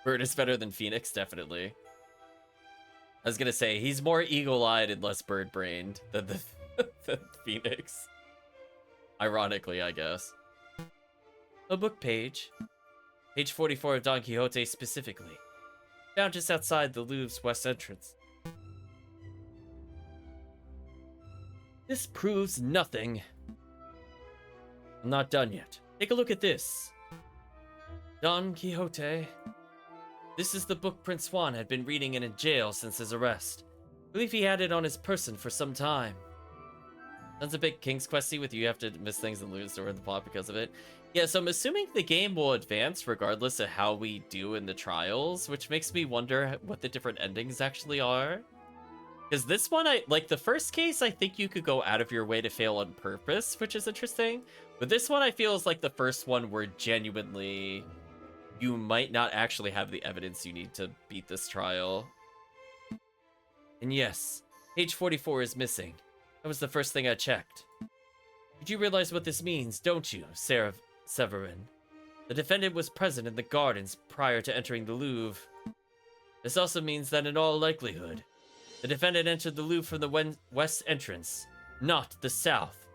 Bird is better than Phoenix, definitely. I was going to say, he's more eagle-eyed and less bird-brained than than Phoenix. Ironically, I guess. A book page. Page 44 of Don Quixote specifically. Found just outside the Louvre's west entrance. This proves nothing. I'm not done yet. Take a look at this. Don Quixote. This is the book Prince Juan had been reading in a jail since his arrest. I believe he had it on his person for some time. Sounds a bit King's Questy with you have to miss things and lose during the plot because of it. Yeah, so I'm assuming the game will advance regardless of how we do in the trials, which makes me wonder what the different endings actually are. Because this one, like the first case, I think you could go out of your way to fail on purpose, which is interesting. But this one I feel is like the first one where genuinely you might not actually have the evidence you need to beat this trial. And yes, page 44 is missing. That was the first thing I checked. But you realize what this means, don't you, Severin? The defendant was present in the gardens prior to entering the Louvre. This also means that in all likelihood, the defendant entered the Louvre from the west entrance, not the south.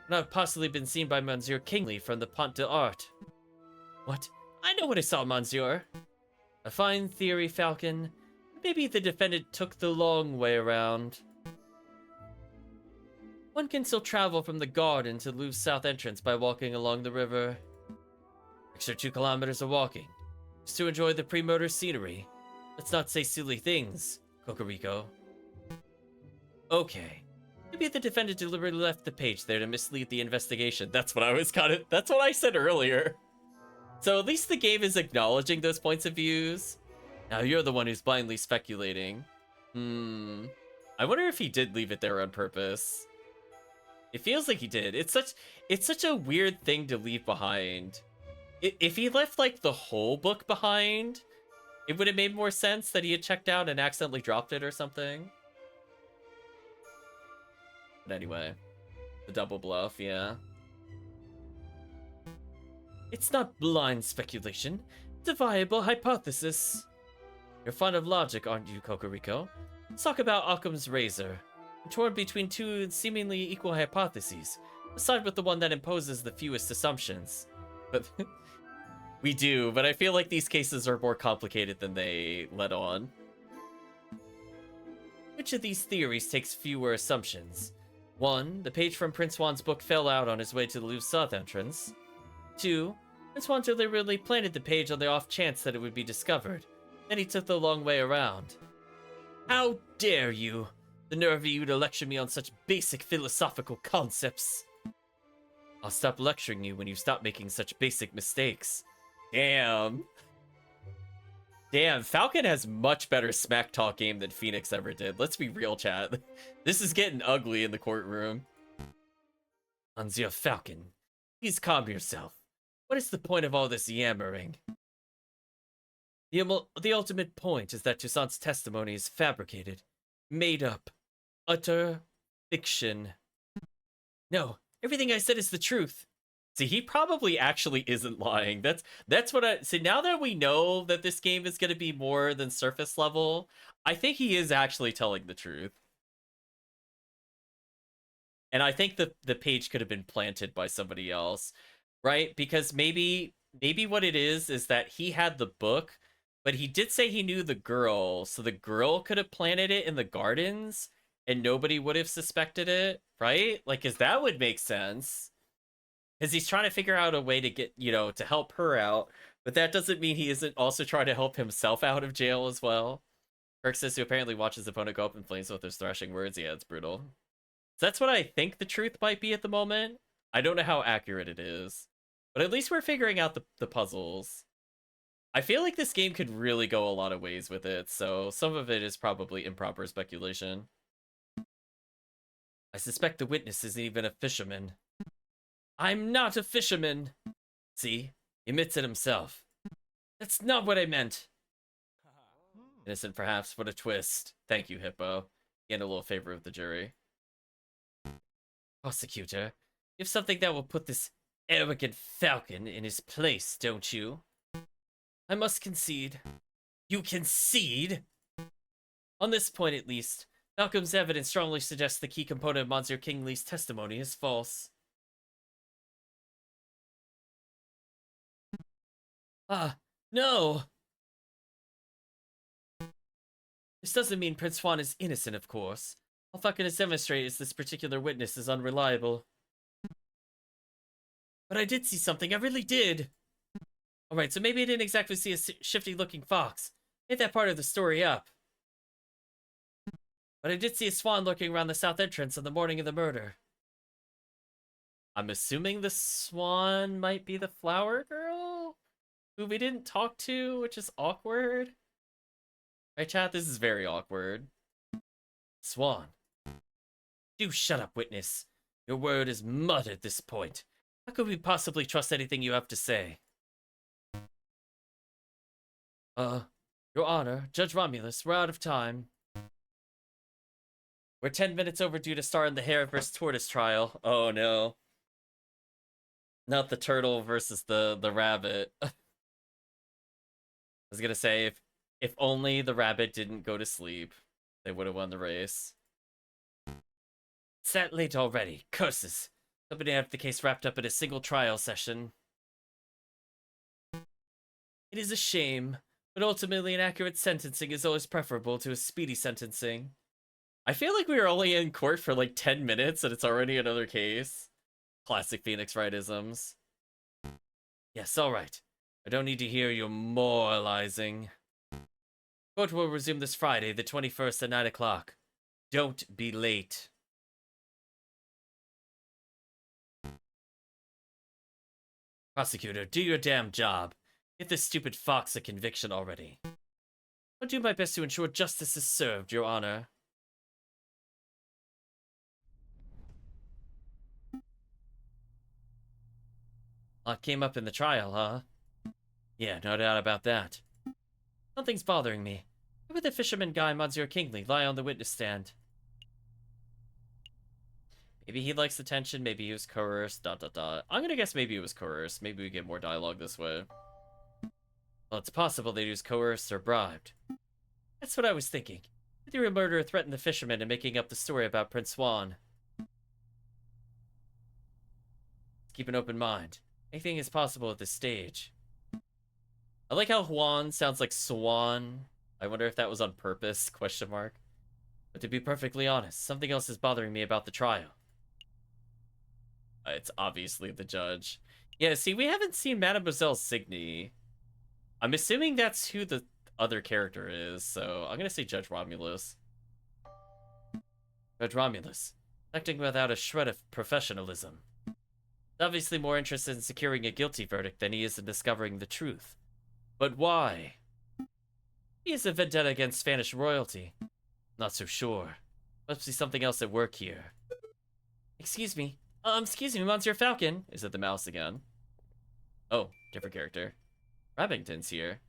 Not have possibly been seen by Monsieur Kingsley from the Pont d'Art. What? I know what I saw, Monsieur. A fine theory, Falcon. Maybe the defendant took the long way around. One can still travel from the garden to the Louvre's south entrance by walking along the river. Extra 2 kilometers of walking, just to enjoy the pre-murder scenery. Let's not say silly things, Cocorico. Okay. Maybe the defendant deliberately left the page there to mislead the investigation. That's what I said earlier. So at least the game is acknowledging those points of views. Now you're the one who's blindly speculating. I wonder if he did leave it there on purpose. It feels like he did. It's such a weird thing to leave behind. If he left like the whole book behind, it would have made more sense that he had checked out and accidentally dropped it or something. But anyway, the double bluff, yeah. It's not blind speculation. It's a viable hypothesis. You're fond of logic, aren't you, Cocorico? Let's talk about Occam's razor. I'm torn between 2 seemingly equal hypotheses. Decide with the one that imposes the fewest assumptions. But we do, but I feel like these cases are more complicated than they let on. Which of these theories takes fewer assumptions? 1. The page from Prince Juan's book fell out on his way to the Louvre's south entrance. 2. Prince Juan deliberately planted the page on the off chance that it would be discovered. Then he took the long way around. How dare you! The nerve of you to lecture me on such basic philosophical concepts. I'll stop lecturing you when you stop making such basic mistakes. Damn. Damn, Falcon has much better smack talk game than Phoenix ever did. Let's be real, chat. This is getting ugly in the courtroom. Monsieur Falcon, please calm yourself. What is the point of all this yammering? The ultimate point is that Toussaint's testimony is fabricated, made up, utter fiction. No, everything I said is the truth. See, he probably actually isn't lying. That's what I see. Now that we know that this game is going to be more than surface level, I think he is actually telling the truth. And I think the page could have been planted by somebody else, right? Because maybe what it is that he had the book, but he did say he knew the girl, so the girl could have planted it in the gardens and nobody would have suspected it, right? Like, cuz that would make sense. Cuz he's trying to figure out a way to get, to help her out, but that doesn't mean he isn't also trying to help himself out of jail as well. Kirk says, who apparently watches his opponent go up in flames with his thrashing words. Yeah, it's brutal. So that's what I think the truth might be at the moment. I don't know how accurate it is, but at least we're figuring out the puzzles. I feel like this game could really go a lot of ways with it, so some of it is probably improper speculation. I suspect the witness isn't even a fisherman. I'm not a fisherman. See, he admits it himself. That's not what I meant. Innocent, perhaps. What a twist. Thank you, Hippo. Gain a little favor of the jury. Prosecutor, you have something that will put this arrogant falcon in his place, don't you? I must concede. You concede? On this point, at least, Malcolm's evidence strongly suggests the key component of Monsieur Kingsley's testimony is false. No! This doesn't mean Prince Swan is innocent, of course. All Falcon has demonstrated is this particular witness is unreliable. But I did see something, I really did! Alright, so maybe I didn't exactly see a shifty-looking fox. Made that part of the story up. But I did see a swan lurking around the south entrance on the morning of the murder. I'm assuming the swan might be the flower girl? Who we didn't talk to, which is awkward. Right, chat? This is very awkward. Swan. Do shut up, witness. Your word is mud at this point. How could we possibly trust anything you have to say? Your Honor, Judge Romulus, we're out of time. We're 10 minutes overdue to start in the hare versus tortoise trial. Oh no. Not the turtle versus the rabbit. I was gonna say, if only the rabbit didn't go to sleep, they would have won the race. It's that late already. Curses. Somebody have the case wrapped up in a single trial session. It is a shame, but ultimately an accurate sentencing is always preferable to a speedy sentencing. I feel like we were only in court for like 10 minutes and it's already another case. Classic Phoenix Wright-isms. Yes, alright. I don't need to hear your moralizing. Court will resume this Friday, the 21st at 9 o'clock. Don't be late. Prosecutor, do your damn job. Get this stupid fox a conviction already. I'll do my best to ensure justice is served, Your Honor. Lot came up in the trial, huh? Yeah, no doubt about that. Something's bothering me. Why would the fisherman guy, Monsieur Kingsley, lie on the witness stand? Maybe he likes attention, maybe he was coerced, ... I'm gonna guess maybe he was coerced. Maybe we get more dialogue this way. Well, it's possible that he was coerced or bribed. That's what I was thinking. Either a murderer threatened the fisherman and making up the story about Prince Swan. Keep an open mind. Anything is possible at this stage. I like how Juan sounds like Swan. I wonder if that was on purpose, question mark. But to be perfectly honest, something else is bothering me about the trial. It's obviously the judge. Yeah, see, we haven't seen Mademoiselle Signy. I'm assuming that's who the other character is, so I'm gonna say Judge Romulus. Judge Romulus, acting without a shred of professionalism. He's obviously more interested in securing a guilty verdict than he is in discovering the truth. But why? He has a vendetta against Spanish royalty. Not so sure. Must be something else at work here. Excuse me, Monsieur Falcon. Is it the mouse again? Oh, different character. Rabbington's here.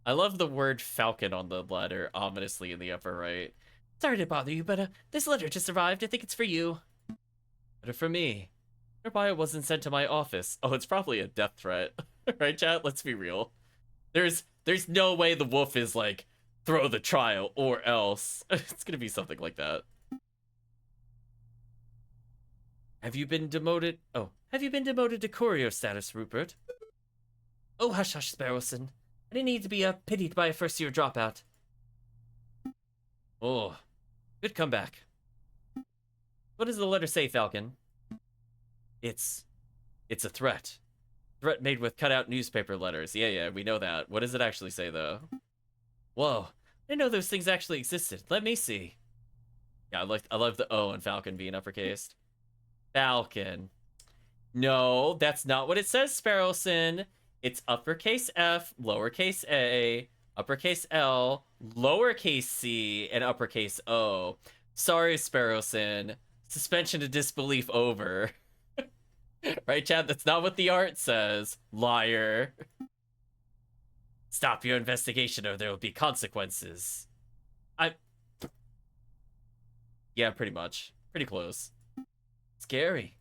I love the word falcon on the letter, ominously in the upper right. Sorry to bother you, but this letter just arrived. I think it's for you. Letter for me. Whereby it wasn't sent to my office. Oh, it's probably a death threat. Right, chat? Let's be real. There's no way the wolf is like, throw the trial or else. It's gonna be something like that. Have you been demoted? Oh, have you been demoted to courier status, Rupert? Oh, hush, hush, Sparrowson. I didn't need to be pitied by a first-year dropout. Oh, good comeback. What does the letter say, Falcon? It's a threat. Threat made with cut-out newspaper letters. Yeah, we know that. What does it actually say, though? Whoa, I didn't know those things actually existed. Let me see. Yeah, I love the O in Falcon being uppercased. Falcon. No, that's not what it says, Sparrowson. It's uppercase F, lowercase a, uppercase L, lowercase c, and uppercase O. Sorry, Sparrowson. Suspension of disbelief over. Right, Chad? That's not what the art says. Liar. Stop your investigation or there will be consequences. Yeah, pretty much. Pretty close. Scary.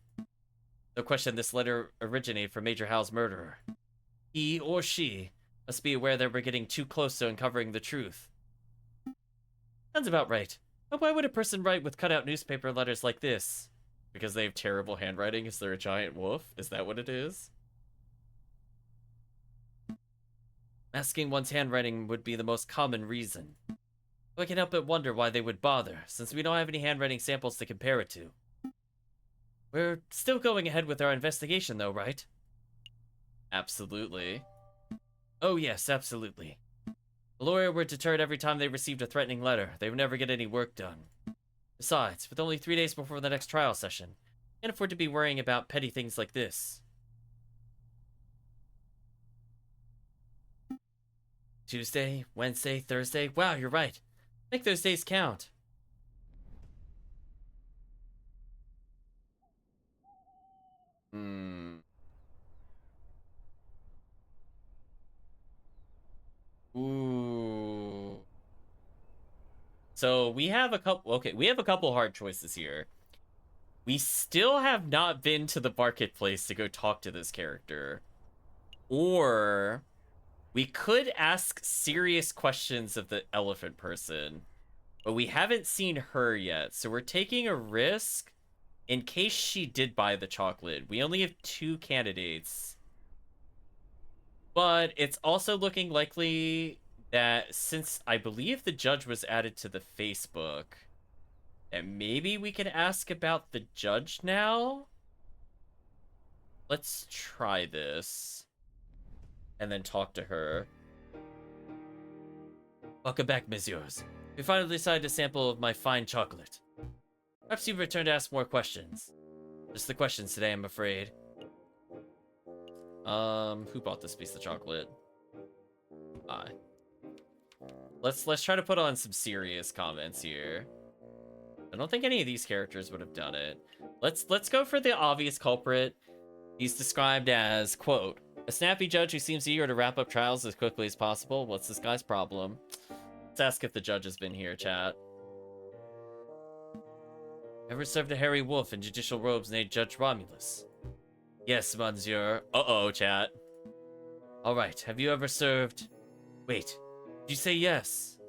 No question this letter originated from Major Hal's murderer. He or she must be aware that we're getting too close to uncovering the truth. Sounds about right. But why would a person write with cutout newspaper letters like this? Because they have terrible handwriting? Is there a giant wolf? Is that what it is? Masking one's handwriting would be the most common reason. I can't help but wonder why they would bother, since we don't have any handwriting samples to compare it to. We're still going ahead with our investigation, though, right? Absolutely. Oh, yes, absolutely. The lawyer were deterred every time they received a threatening letter. They would never get any work done. Besides, with only 3 days before the next trial session, can't afford to be worrying about petty things like this. Tuesday, Wednesday, Thursday. Wow, you're right. Make those days count. Ooh. So we have a couple. Okay, we have a couple hard choices here. We still have not been to the marketplace to go talk to this character. Or we could ask serious questions of the elephant person. But we haven't seen her yet, so we're taking a risk in case she did buy the chocolate. We only have 2 candidates. But it's also looking likely that since I believe the judge was added to the Facebook, and maybe we can ask about the judge now? Let's try this. And then talk to her. Welcome back, messieurs. We finally decided a sample of my fine chocolate. Perhaps you've returned to ask more questions. Just the questions today, I'm afraid. Who bought this piece of chocolate? I. Let's try to put on some serious comments here. I don't think any of these characters would have done it. Let's go for the obvious culprit. He's described as, quote, a snappy judge who seems eager to wrap up trials as quickly as possible. What's this guy's problem? Let's ask if the judge has been here, chat. Ever served a hairy wolf in judicial robes named Judge Romulus? Yes, monsieur. Uh-oh, chat. Alright, have you ever served... Wait, did you say yes?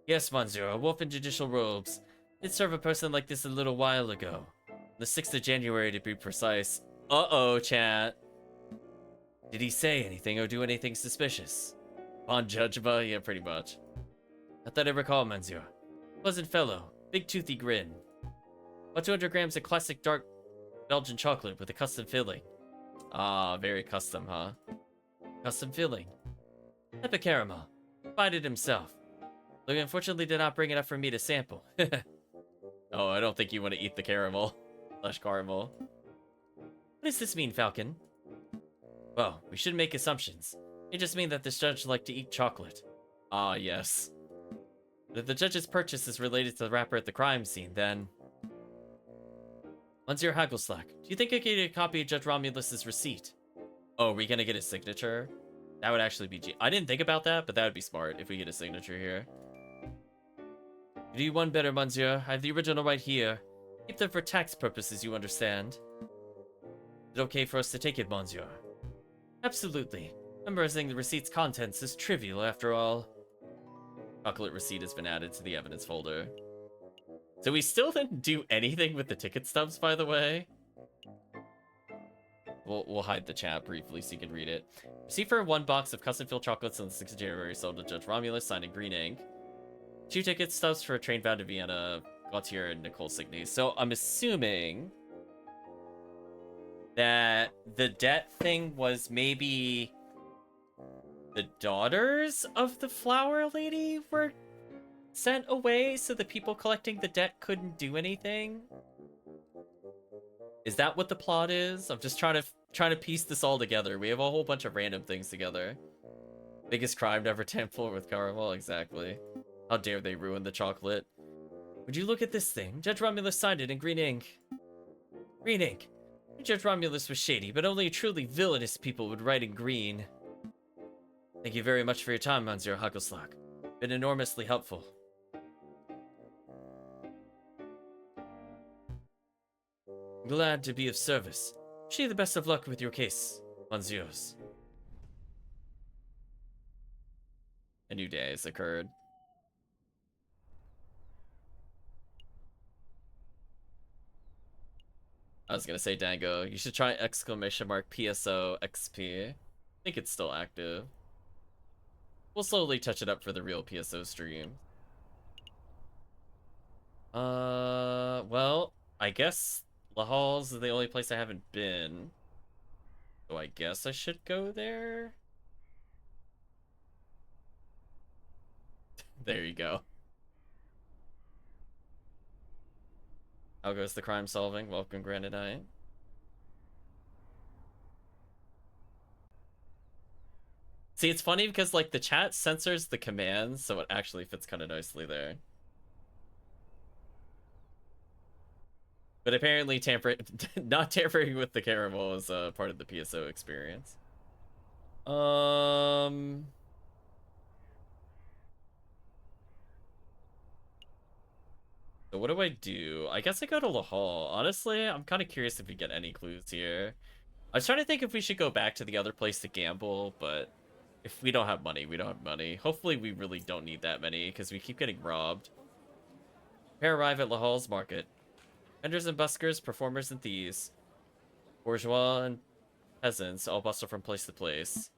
Yes, monsieur, a wolf in judicial robes. Did serve a person like this a little while ago. The 6th of January, to be precise. Uh-oh, chat. Did he say anything or do anything suspicious? On judgment? Yeah, pretty much. Not that I recall, monsieur. Pleasant fellow. Big toothy grin. About 200 grams of classic dark Belgian chocolate with a custom filling. Ah, very custom, huh? Custom filling. Type of caramel. Provided himself. Though he unfortunately did not bring it up for me to sample. Oh, I don't think you want to eat the caramel. Caramel. What does this mean, Falcon? Well, we shouldn't make assumptions. It just means that this judge liked to eat chocolate. Ah, yes. But if the judge's purchase is related to the wrapper at the crime scene, then... Monsieur Hagelslack, do you think I could get a copy of Judge Romulus's receipt? Oh, are we gonna get his signature? That would actually be... I didn't think about that, but that would be smart if we get a signature here. You do one better, monsieur. I have the original right here. Keep them for tax purposes, you understand. Is it okay for us to take it, monsieur? Absolutely. Memorizing the receipt's contents is trivial, after all. Chocolate receipt has been added to the evidence folder. So we still didn't do anything with the ticket stubs, by the way. we'll hide the chat briefly so you can read it. Receive for 1 box of custom filled chocolates on the 6th of January, sold to Judge Romulus, signed in green ink. 2 ticket stubs for a train bound to Vienna, Gautier and Nicole Signy. So I'm assuming that the debt thing was maybe the daughters of the flower lady were sent away so the people collecting the debt couldn't do anything. Is that what the plot is? I'm just trying to piece this all together. We have a whole bunch of random things together. Biggest crime never tampered with Caraval, exactly. How dare they ruin the chocolate? Would you look at this thing? Judge Romulus signed it in green ink. Green ink. Judge Romulus was shady, but only truly villainous people would write in green. Thank you very much for your time, Monsieur Huckleslack. Been enormously helpful. Glad to be of service. Wish you the best of luck with your case, Monsieurs. A new day has occurred. I was gonna say, Dango, you should try exclamation mark PSO XP. I think it's still active. We'll slowly touch it up for the real PSO stream. Well, I guess La Halls is the only place I haven't been. So I guess I should go there? There you go. How goes the crime solving? Welcome, Granite. See, it's funny because, like, the chat censors the commands, so it actually fits kind of nicely there. But apparently not tampering with the caramel is part of the PSO experience. So what do? I guess I go to La Hall. Honestly, I'm kind of curious if we get any clues here. I was trying to think if we should go back to the other place to gamble, but if we don't have money, we don't have money. Hopefully we really don't need that many, because we keep getting robbed. Pair arrive at La Hall's market. Vendors and buskers, performers and thieves. Bourgeois and peasants all bustle from place to place.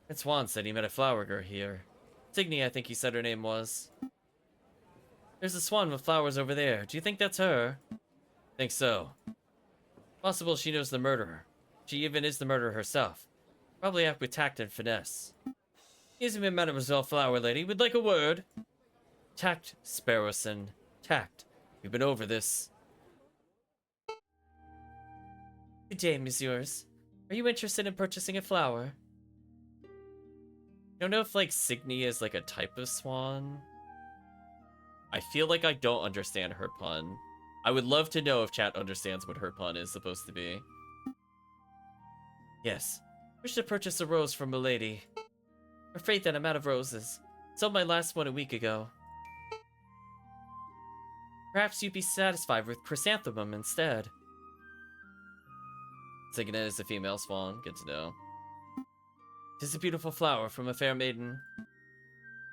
And Swan said he met a flower girl here. Signy, I think he said her name was. There's a swan with flowers over there. Do you think that's her? Think so. Possible she knows the murderer. She even is the murderer herself. Probably act with tact and finesse. Excuse me, Mademoiselle Flower Lady. Would like a word? Tact, Sparrowson. Tact. We've been over this. Good day, messieurs. Are you interested in purchasing a flower? I don't know if, like, Signy is, like, a type of swan. I feel like I don't understand her pun. I would love to know if chat understands what her pun is supposed to be. Yes. Wish to purchase a rose from milady. Afraid that I'm out of roses. Sold my last one a week ago. Perhaps you'd be satisfied with chrysanthemum instead. Signet is a female swan. Good to know. 'Tis a beautiful flower from a fair maiden.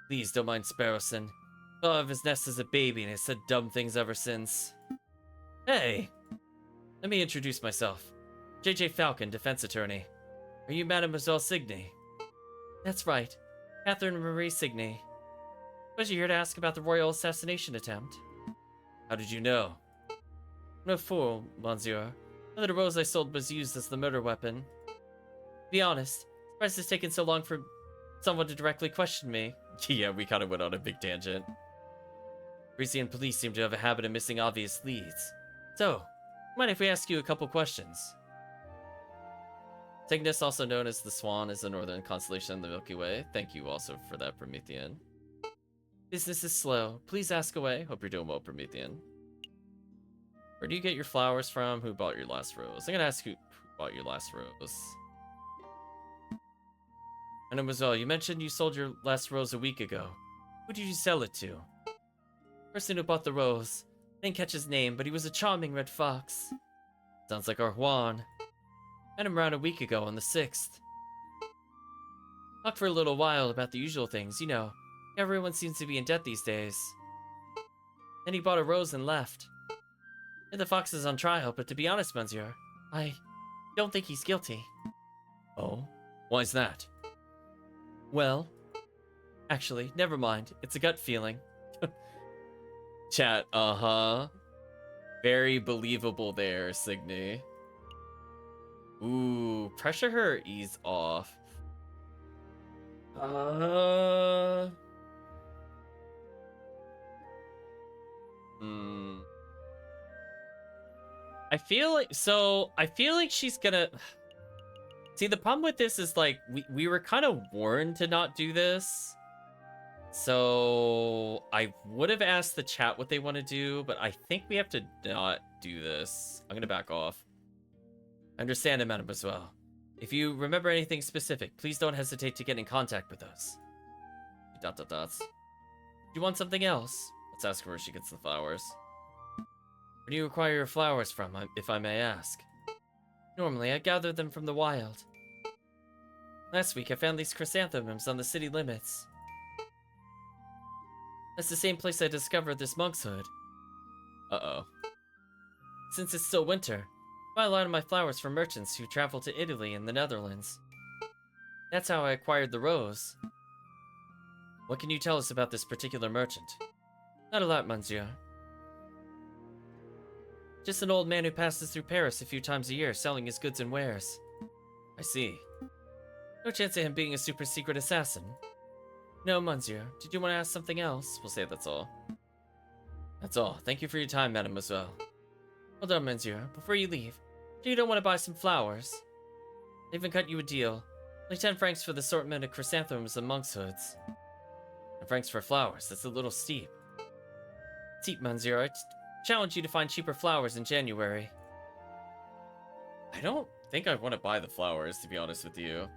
Please don't mind Sparrowson. Thought of his nest as a baby and has said dumb things ever since. Hey! Let me introduce myself. J.J. Falcon, defense attorney. Are you Mademoiselle Signy? That's right. Catherine Marie Signy. Was you here to ask about the royal assassination attempt? How did you know? No fool, monsieur. The little rose I sold was used as the murder weapon. To be honest, surprised it's taken so long for someone to directly question me. Yeah, we kind of went on a big tangent. Parisian police seem to have a habit of missing obvious leads. So, mind if we ask you a couple questions? Cygnus, also known as the Swan, is the northern constellation in the Milky Way. Thank you also for that, Promethean. Business is slow. Please ask away. Hope you're doing well, Promethean. Where do you get your flowers from? Who bought your last rose? I'm gonna ask who bought your last rose. Mademoiselle, you mentioned you sold your last rose a week ago. Who did you sell it to? Person who bought the rose. I didn't catch his name, but he was a charming red fox. Sounds like our Juan. Met him around a week ago on the 6th. Talked for a little while about the usual things, you know. Everyone seems to be in debt these days. Then he bought a rose and left. The fox is on trial, but to be honest, monsieur, I Don't think he's guilty. Oh? Why's that? Well, actually, never mind. It's a gut feeling. Chat, uh-huh. Very believable there, Signy. Ooh, pressure her ease off. Hmm. I feel like she's gonna... See, the problem with this is, like, we were kind of warned to not do this. So I would have asked the chat what they want to do, but I think we have to not do this. I'm gonna back off. I understand it, mademoiselle. If you remember anything specific, please don't hesitate to get in contact with us. ... Do you want something else? Let's ask her where she gets the flowers. Where do you acquire your flowers from, if I may ask? Normally, I gather them from the wild. Last week, I found these chrysanthemums on the city limits. That's the same place I discovered this monk's hood. Uh-oh. Since it's still winter, I buy a lot of my flowers from merchants who travel to Italy and the Netherlands. That's how I acquired the rose. What can you tell us about this particular merchant? Not a lot, monsieur. Just an old man who passes through Paris a few times a year selling his goods and wares. I see. No chance of him being a super secret assassin. No, monsieur. Did you want to ask something else? We'll say that's all. That's all. Thank you for your time, mademoiselle. Hold on, monsieur. Before you leave, you don't want to buy some flowers? I even cut you a deal. Only 10 francs for the assortment of chrysanthemums and monk's hoods. 10 francs for flowers. That's a little steep. Steep, monsieur. I challenge you to find cheaper flowers in January. I don't think I want to buy the flowers, to be honest with you.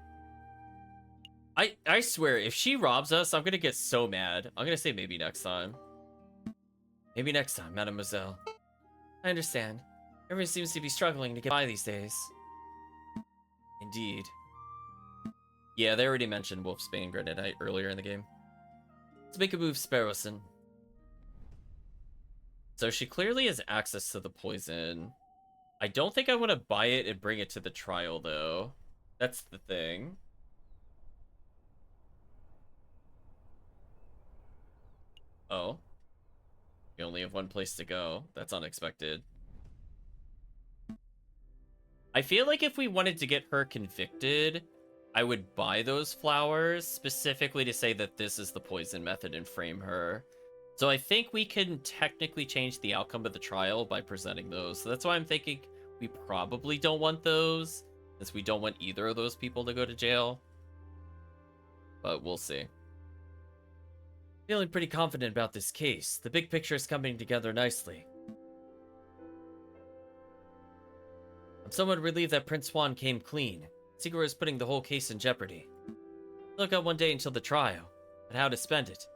I swear, if she robs us, I'm gonna get so mad. I'm gonna say maybe next time. Maybe next time, mademoiselle. I understand. Everyone seems to be struggling to get by these days. Indeed. Yeah, they already mentioned Wolfsbane Granite earlier in the game. Let's make a move, Sparrowson. So she clearly has access to the poison. I don't think I want to buy it and bring it to the trial, though. That's the thing. Oh. We only have one place to go. That's unexpected. I feel like if we wanted to get her convicted, I would buy those flowers specifically to say that this is the poison method and frame her. So I think we can technically change the outcome of the trial by presenting those. So that's why I'm thinking we probably don't want those, since we don't want either of those people to go to jail. But we'll see. Feeling pretty confident about this case. The big picture is coming together nicely. I'm somewhat relieved that Prince Swan came clean. Secret is putting the whole case in jeopardy. Look out one day until the trial, but how to spend it.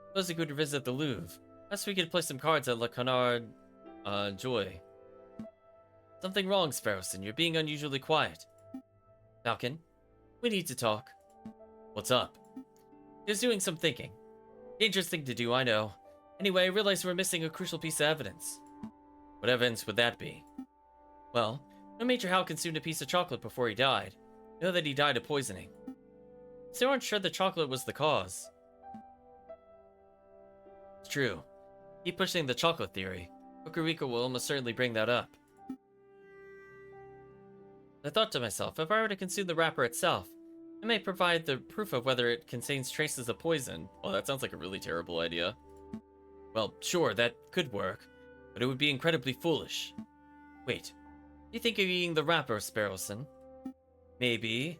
Suppose we could visit the Louvre. Perhaps we could play some cards at Le Canard, Joy. Something wrong, Sparrowson. You're being unusually quiet. Falcon, we need to talk. What's up? Just doing some thinking. Dangerous thing to do, I know. Anyway, I realize we're missing a crucial piece of evidence. What evidence would that be? Well, no Major Hal consumed a piece of chocolate before he died. Know that he died of poisoning. Still aren't sure the chocolate was the cause. It's true. Keep pushing the chocolate theory. Okarika will almost certainly bring that up. I thought to myself, if I were to consume the wrapper itself, I may provide the proof of whether it contains traces of poison. Well, that sounds like a really terrible idea. Well, sure, that could work, but it would be incredibly foolish. Wait, you think of eating the wrapper, Sparrowson? Maybe.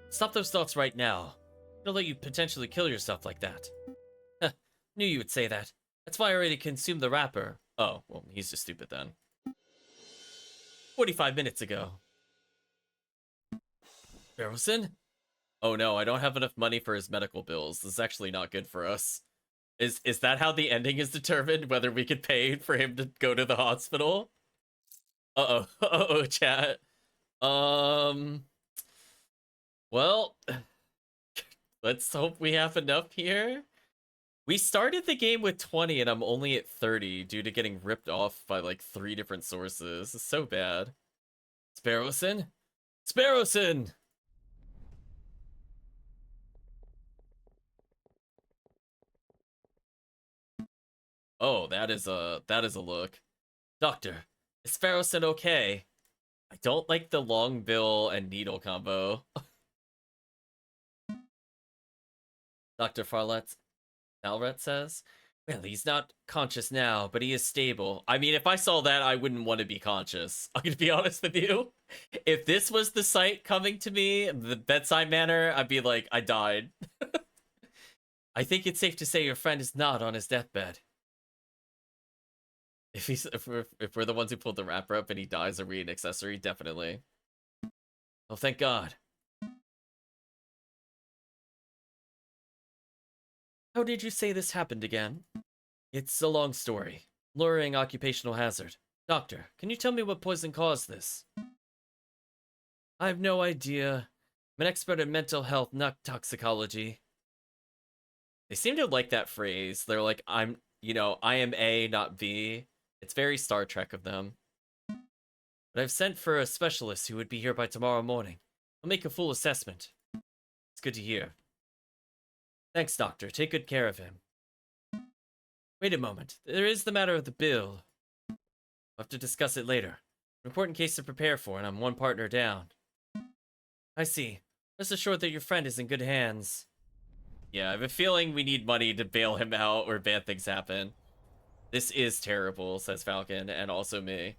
Stop those thoughts right now. It'll let you potentially kill yourself like that. Huh, knew you would say that. That's why I already consumed the wrapper. Oh, well, he's just stupid then. 45 minutes ago. Sparrowson? Oh no, I don't have enough money for his medical bills. This is actually not good for us. Is that how the ending is determined? Whether we could pay for him to go to the hospital? Uh-oh. Uh-oh, chat. Well, let's hope we have enough here. We started the game with 20 and I'm only at 30 due to getting ripped off by like 3 different sources. It's so bad. Sparrowson? Sparrowson! Oh, that is a look. Doctor, is Sparrowson okay? I don't like the long bill and needle combo. Dr. Falret says, well, he's not conscious now, but he is stable. I mean, if I saw that, I wouldn't want to be conscious. I'm gonna be honest with you. If this was the sight coming to me, the bedside manner, I'd be like, I died. I think it's safe to say your friend is not on his deathbed. If we're the ones who pulled the wrapper up and he dies, are we an accessory? Definitely. Oh, thank God. How did you say this happened again? It's a long story. Luring occupational hazard. Doctor, can you tell me what poison caused this? I have no idea. I'm an expert in mental health, not toxicology. They seem to like that phrase. They're like, I am A, not B. It's very Star Trek of them. But I've sent for a specialist who would be here by tomorrow morning. I'll make a full assessment. It's good to hear. Thanks, Doctor. Take good care of him. Wait a moment. There is the matter of the bill. We'll have to discuss it later. An important case to prepare for, and I'm one partner down. I see. Rest assured that your friend is in good hands. Yeah, I have a feeling we need money to bail him out or bad things happen. This is terrible, says Falcon, and also me.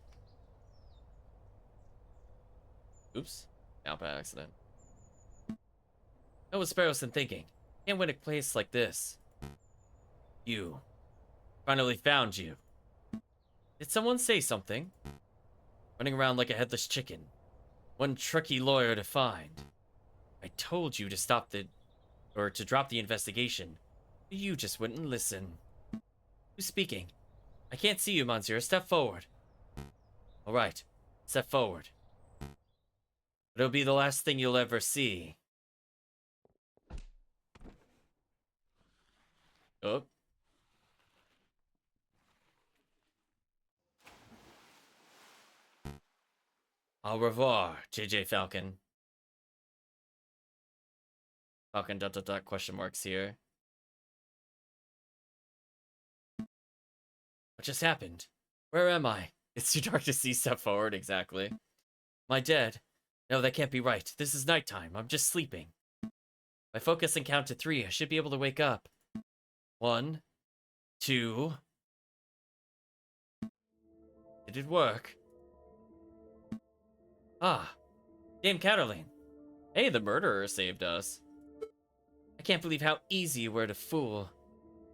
Oops. Out by accident. What was Sparrowson thinking? Can't win a place like this. You. Finally found you. Did someone say something? Running around like a headless chicken. One tricky lawyer to find. I told you to to drop the investigation. You just wouldn't listen. Who's speaking? I can't see you, Monsieur. Step forward. All right. Step forward. But it'll be the last thing you'll ever see. Oh. Au revoir, JJ Falcon. Falcon ... question marks here. What just happened? Where am I? It's too dark to see. Step forward, exactly. Am I dead? No, that can't be right. This is nighttime. I'm just sleeping. If I focus and count to 3, I should be able to wake up. 1, 2. Did it work? Ah, Dame Cataline. Hey, the murderer saved us. I can't believe how easy you were to fool.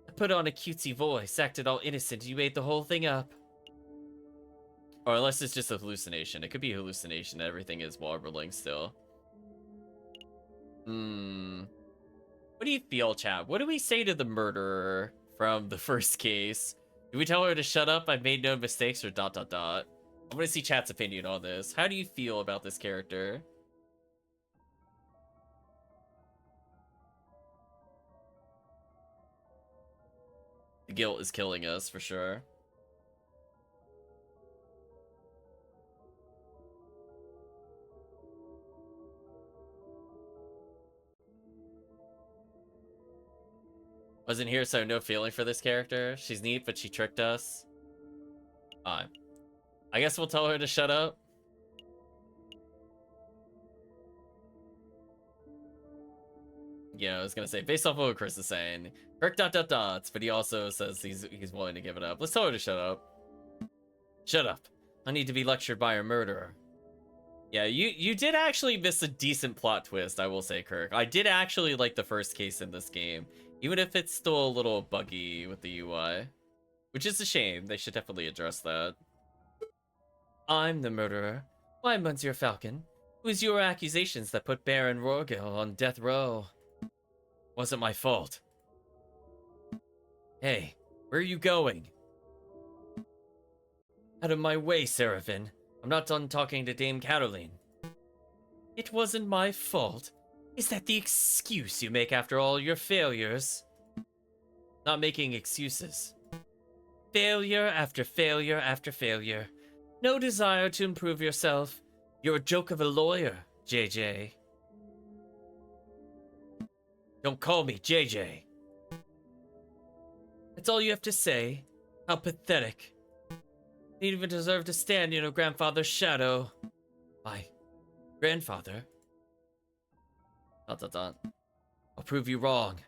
I put on a cutesy voice, acted all innocent, you ate the whole thing up. Or unless it's just a hallucination. It could be a hallucination. Everything is warbling still. What do you feel, chat? What do we say to the murderer from the first case? Do we tell her to shut up? I've made no mistakes or ... I want to see chat's opinion on this. How do you feel about this character? The guilt is killing us for sure. Wasn't here, so no feeling for this character. She's neat, but she tricked us. Fine. I guess we'll tell her to shut up. Yeah, I was gonna say, based off of what Chris is saying, Kirk ... but he also says he's willing to give it up. Let's tell her to shut up. Shut up. I need to be lectured by a murderer. Yeah, you did actually miss a decent plot twist, I will say, Kirk. I did actually like the first case in this game, even if it's still a little buggy with the UI. Which is a shame. They should definitely address that. I'm the murderer. Why, Monsieur Falcon? It was your accusations that put Baron Rorgil on death row. Wasn't my fault. Hey, where are you going? Out of my way, Seraphine. I'm not done talking to Dame Cataline. It wasn't my fault. Is that the excuse you make after all your failures? Not making excuses. Failure after failure after failure. No desire to improve yourself. You're a joke of a lawyer, JJ. Don't call me JJ. That's all you have to say? How pathetic. You even deserve to stand in your grandfather's shadow. My grandfather? Dot dot dot. I'll prove you wrong.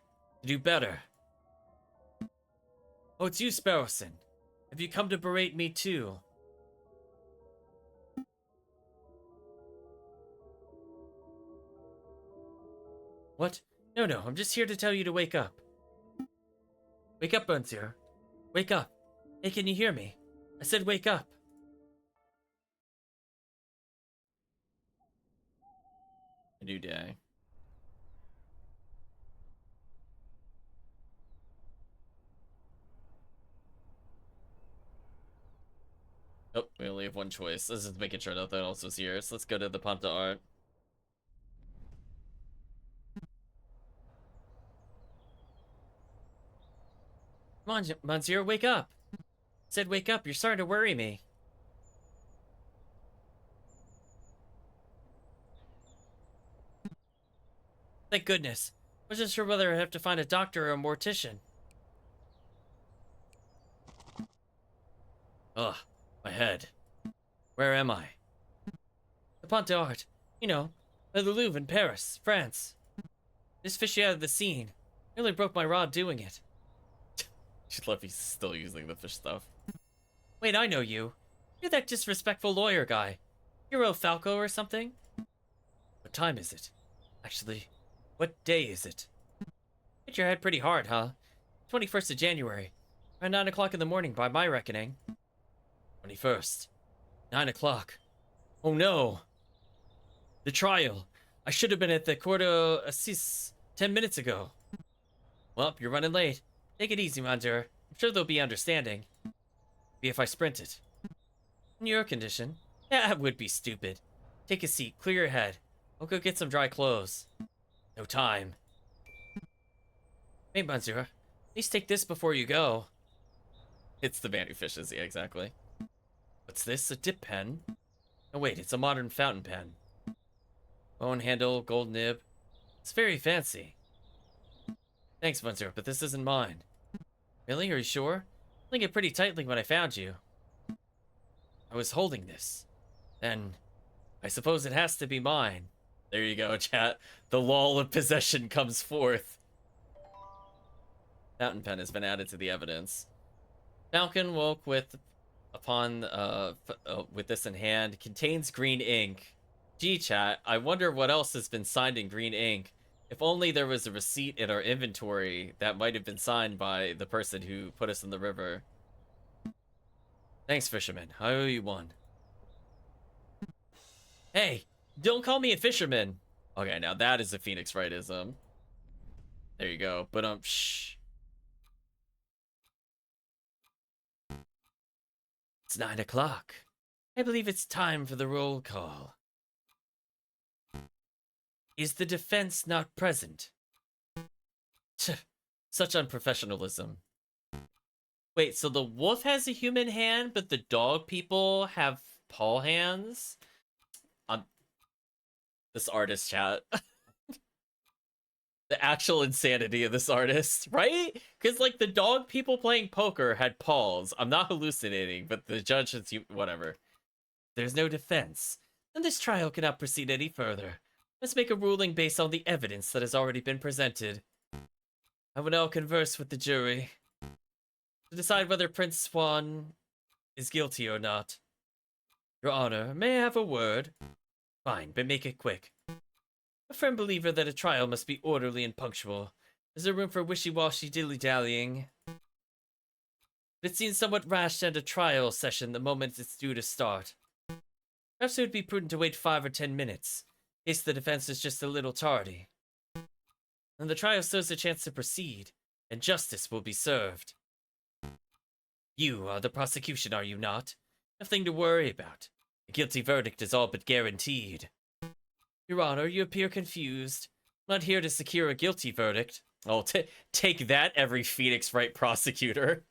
To do better. Oh, it's you, Sparrowson. Have you come to berate me too? What? No, I'm just here to tell you to wake up. Wake up, Bunzier. Wake up. Hey, can you hear me? I said wake up. A new day. Oh, we only have one choice. This is making sure nothing else was here. So let's go to the Ponta Art. Come on, Monsieur, wake up. I said wake up. You're starting to worry me. Thank goodness. I wasn't sure whether I'd have to find a doctor or a mortician. Ugh, my head. Where am I? The Pont d'Art. You know, by the Louvre in Paris, France. Just fish you out of the scene. Nearly broke my rod doing it. She'd love he's still using the fish stuff. Wait, I know you. You're that disrespectful lawyer guy. Hero Falco or something? What time is it? Actually, what day is it? Hit your head pretty hard, huh? 21st of January. Around 9 o'clock in the morning by my reckoning. 21st. 9 o'clock. Oh no! The trial. I should have been at the Court d'Assises 10 minutes ago. Well, you're running late. Take it easy, Monsieur. I'm sure they'll be understanding. Be if I sprint it. In your condition? That would be stupid. Take a seat, clear your head. I'll go get some dry clothes. No time. Hey, Monsieur. At least take this before you go. It's the man who fishes, yeah, exactly. What's this? A dip pen? Oh wait, it's a modern fountain pen. Bone handle, gold nib. It's very fancy. Thanks, Monsieur, but this isn't mine. Really? Are you sure? I holding it pretty tightly when I found you. I was holding this. Then, I suppose it has to be mine. There you go, chat. The law of possession comes forth. Fountain pen has been added to the evidence. Falcon woke with this in hand. Contains green ink. Gee, chat, I wonder what else has been signed in green ink. If only there was a receipt in our inventory that might have been signed by the person who put us in the river. Thanks, fisherman. I owe you one. Hey, don't call me a fisherman. Okay, now that is a Phoenix Wrightism. There you go. But shh. It's 9 o'clock. I believe it's time for the roll call. Is the defense not present? Such unprofessionalism. Wait, so the wolf has a human hand, but the dog people have paw hands? This artist, chat. The actual insanity of this artist, right? Because, like, the dog people playing poker had paws. I'm not hallucinating, but the judge is... whatever. There's no defense, and this trial cannot proceed any further. Let's make a ruling based on the evidence that has already been presented. I will now converse with the jury to decide whether Prince Swan is guilty or not. Your Honor, may I have a word? Fine, but make it quick. A firm believer that a trial must be orderly and punctual. Is there room for wishy-washy dilly-dallying? It seems somewhat rash to end a trial session the moment it's due to start. Perhaps it would be prudent to wait 5 or 10 minutes, in case the defense is just a little tardy. And the trial still has a chance to proceed, and justice will be served. You are the prosecution, are you not? Nothing to worry about. A guilty verdict is all but guaranteed. Your Honor, you appear confused. I'm not here to secure a guilty verdict. Oh, take that, every Phoenix Wright prosecutor.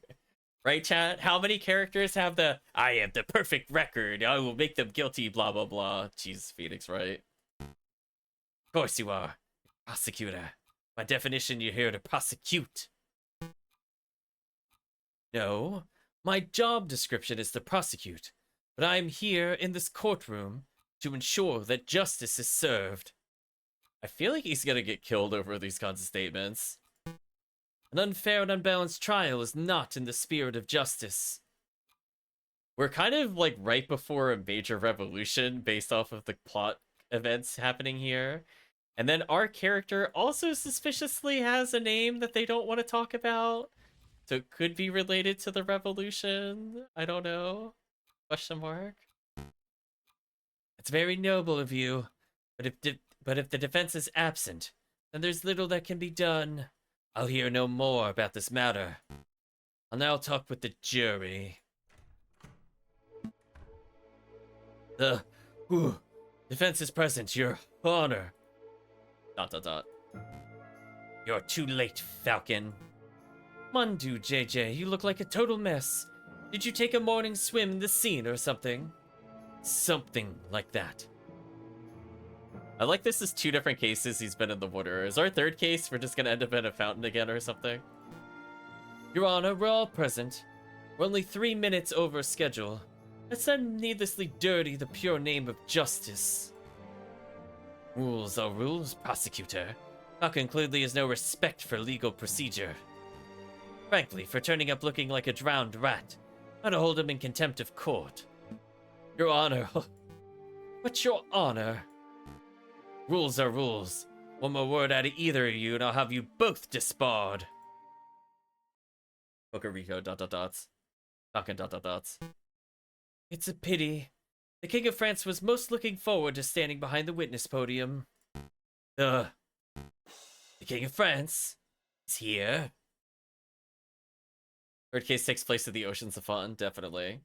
Right, chat? How many characters have the "I am the perfect record, I will make them guilty," blah blah blah? Jesus, Phoenix, right? Of course you are. Prosecutor. By definition, you're here to prosecute. No, my job description is to prosecute, but I am here in this courtroom to ensure that justice is served. I feel like he's gonna get killed over these kinds of statements. An unfair and unbalanced trial is not in the spirit of justice. We're kind of like right before a major revolution based off of the plot events happening here. And then our character also suspiciously has a name that they don't want to talk about. So it could be related to the revolution. I don't know. Question mark. It's very noble of you, but if the defense is absent, then there's little that can be done. I'll hear no more about this matter. I'll now talk with the jury. The defense is present, Your Honor. ... You're too late, Falcon. Mundu, JJ, you look like a total mess. Did you take a morning swim in the scene or something? Something like that. I like this is 2 different cases he's been in the water. Is our 3rd case we're just gonna end up in a fountain again or something? Your Honor, we're all present. We're only 3 minutes over schedule. Let's not needlessly dirty the pure name of justice. Rules are rules, prosecutor. Falcon clearly has no respect for legal procedure. Frankly, for turning up looking like a drowned rat, I'd hold him in contempt of court. Your Honor. What's Your Honor? Rules are rules. One more word out of either of you and I'll have you both disbarred. Rico ... Falcon ... It's a pity. The King of France was most looking forward to standing behind the witness podium. The King of France is here. 3rd case takes place in the Oceans of Fun, definitely.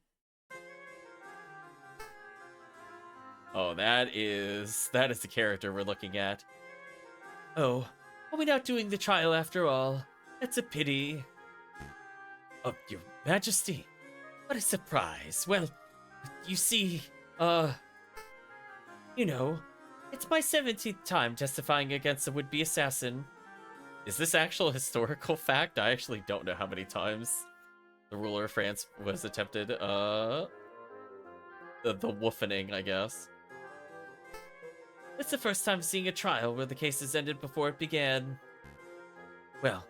Oh, that is the character we're looking at. Oh, are we not doing the trial after all? That's a pity. Oh, Your Majesty, what a surprise. Well, you see, you know, it's my 17th time testifying against a would-be assassin. Is this actual historical fact? I actually don't know how many times the ruler of France was attempted. The woofening, I guess. It's the first time seeing a trial where the case has ended before it began. Well,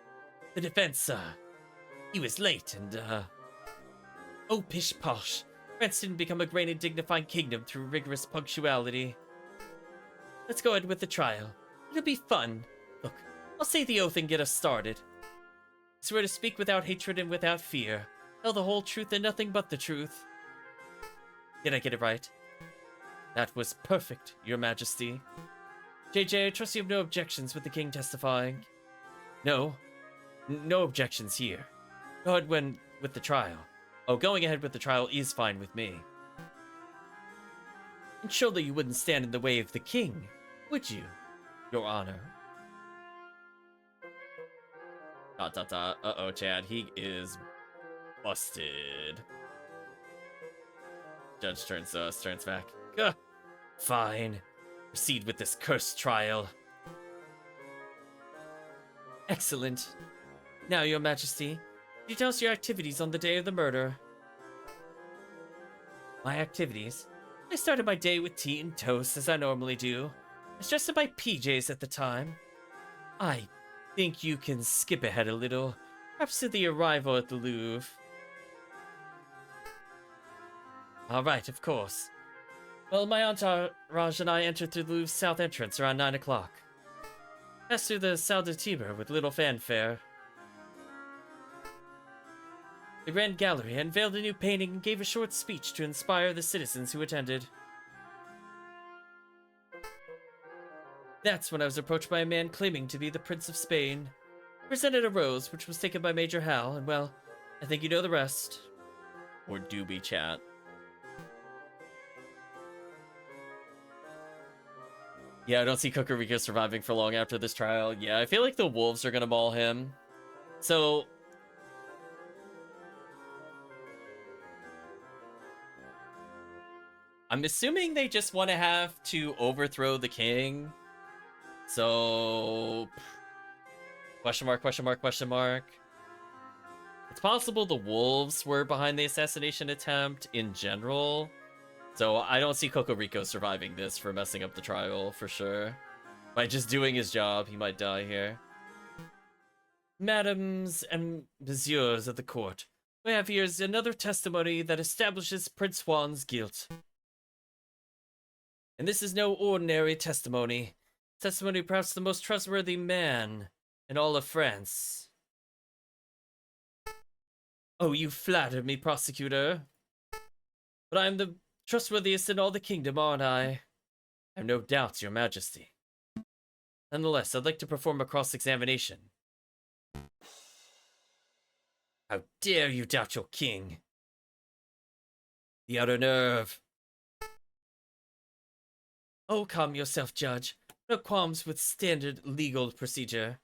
the defense, he was late and, oh, pish posh. France didn't become a great and dignified kingdom through rigorous punctuality. Let's go ahead with the trial. It'll be fun. Look, I'll say the oath and get us started. I swear to speak without hatred and without fear. Tell the whole truth and nothing but the truth. Did I get it right? That was perfect, Your Majesty. JJ, I trust you have no objections with the king testifying. No. No objections here. Go ahead with the trial. Oh, going ahead with the trial is fine with me. And surely you wouldn't stand in the way of the king, would you, Your Honor? ... Uh-oh, Chad. He is busted. Judge turns back. Ugh. Fine. Proceed with this cursed trial. Excellent. Now, Your Majesty, can you tell us your activities on the day of the murder? My activities? I started my day with tea and toast, as I normally do. I was dressed in my PJs at the time. I think you can skip ahead a little, perhaps to the arrival at the Louvre. All right, of course. Well, my entourage and I entered through the Louvre's south entrance around 9 o'clock. Passed through the Salle de Tiber with little fanfare. The Grand Gallery unveiled a new painting and gave a short speech to inspire the citizens who attended. That's when I was approached by a man claiming to be the Prince of Spain. He presented a rose, which was taken by Major Hal, and well, I think you know the rest. Or doobie chat. Yeah, I don't see Kokoriko surviving for long after this trial. Yeah, I feel like the wolves are gonna maul him. So I'm assuming they just want to have to overthrow the king. So... Question mark, question mark, question mark. It's possible the wolves were behind the assassination attempt in general. So I don't see Cocorico surviving this for messing up the trial, for sure. By just doing his job, he might die here. Madams and messieurs of the court, we have here another testimony that establishes Prince Juan's guilt. And this is no ordinary testimony. Testimony perhaps the most trustworthy man in all of France. Oh, you flatter me, prosecutor. But I am the trustworthiest in all the kingdom, aren't I? I have no doubts, your majesty. Nonetheless, I'd like to perform a cross-examination. How dare you doubt your king? The outer nerve. Oh, calm yourself, Judge. No qualms with standard legal procedure.